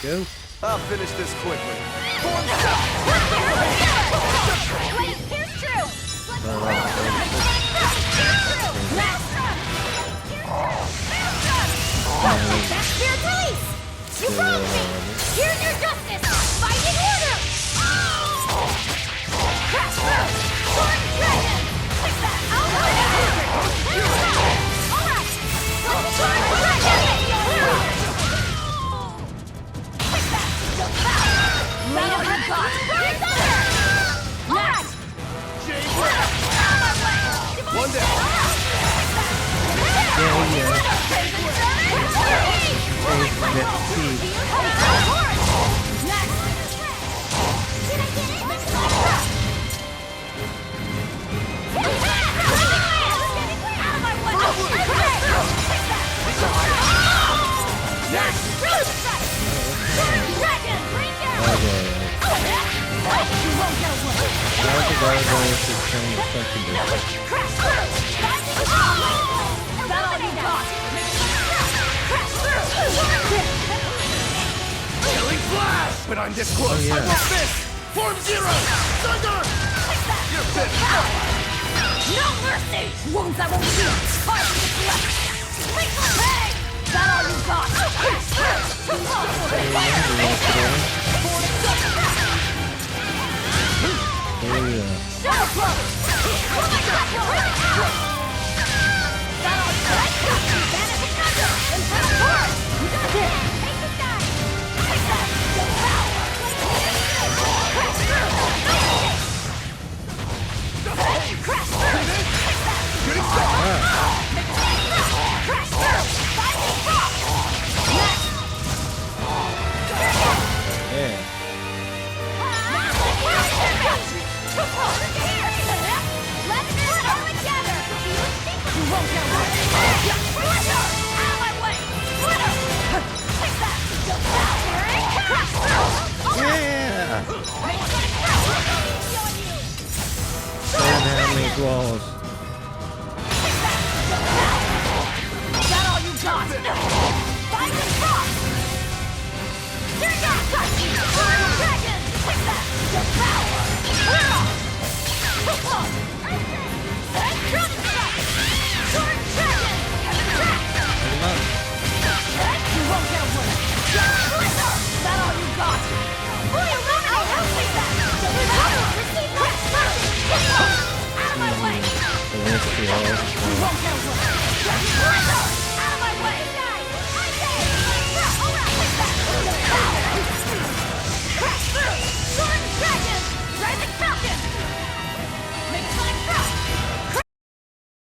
Go. I'll finish this quickly. Wait, here's true! Here's release! You wronged me! Here's your justice! Fighting order! Crash through! Sword dragon! Fix that! I'll put it here! Alright! Sword dragon! Fix that! Made of her god! Fire damage is kind of effective. Killing flash! But I'm this close. Oh, yeah. I want this! Form Zero! Thunder! You're fit! No mercy! Wounds that won't heal! Fire from the left! Hey! Is that all you got? Shadow Cloak! Oh my God! Is that all you got? Vanishing Thunder! Internal Force! You got it! Take this guy! Take that! Your power! Crash through! Crash through! Take that! Getting stuck! Crash through! Fighting Frost! Next! Yeah. Let's do it all together! You won't get away! Out of my way! Splitter! Take that! Crash through! Yeah! Stand down these walls. Is that all you got? Fight and frost! Here you go! Fire Dragon! Take that! Your power! Then Drone Strike! Sword Dragon! Attack! You won't get away! Blizzard! Is that all you got? Boy, I'll help take that! Receive my mercy! Out of my way! You won't get away! Blizzard!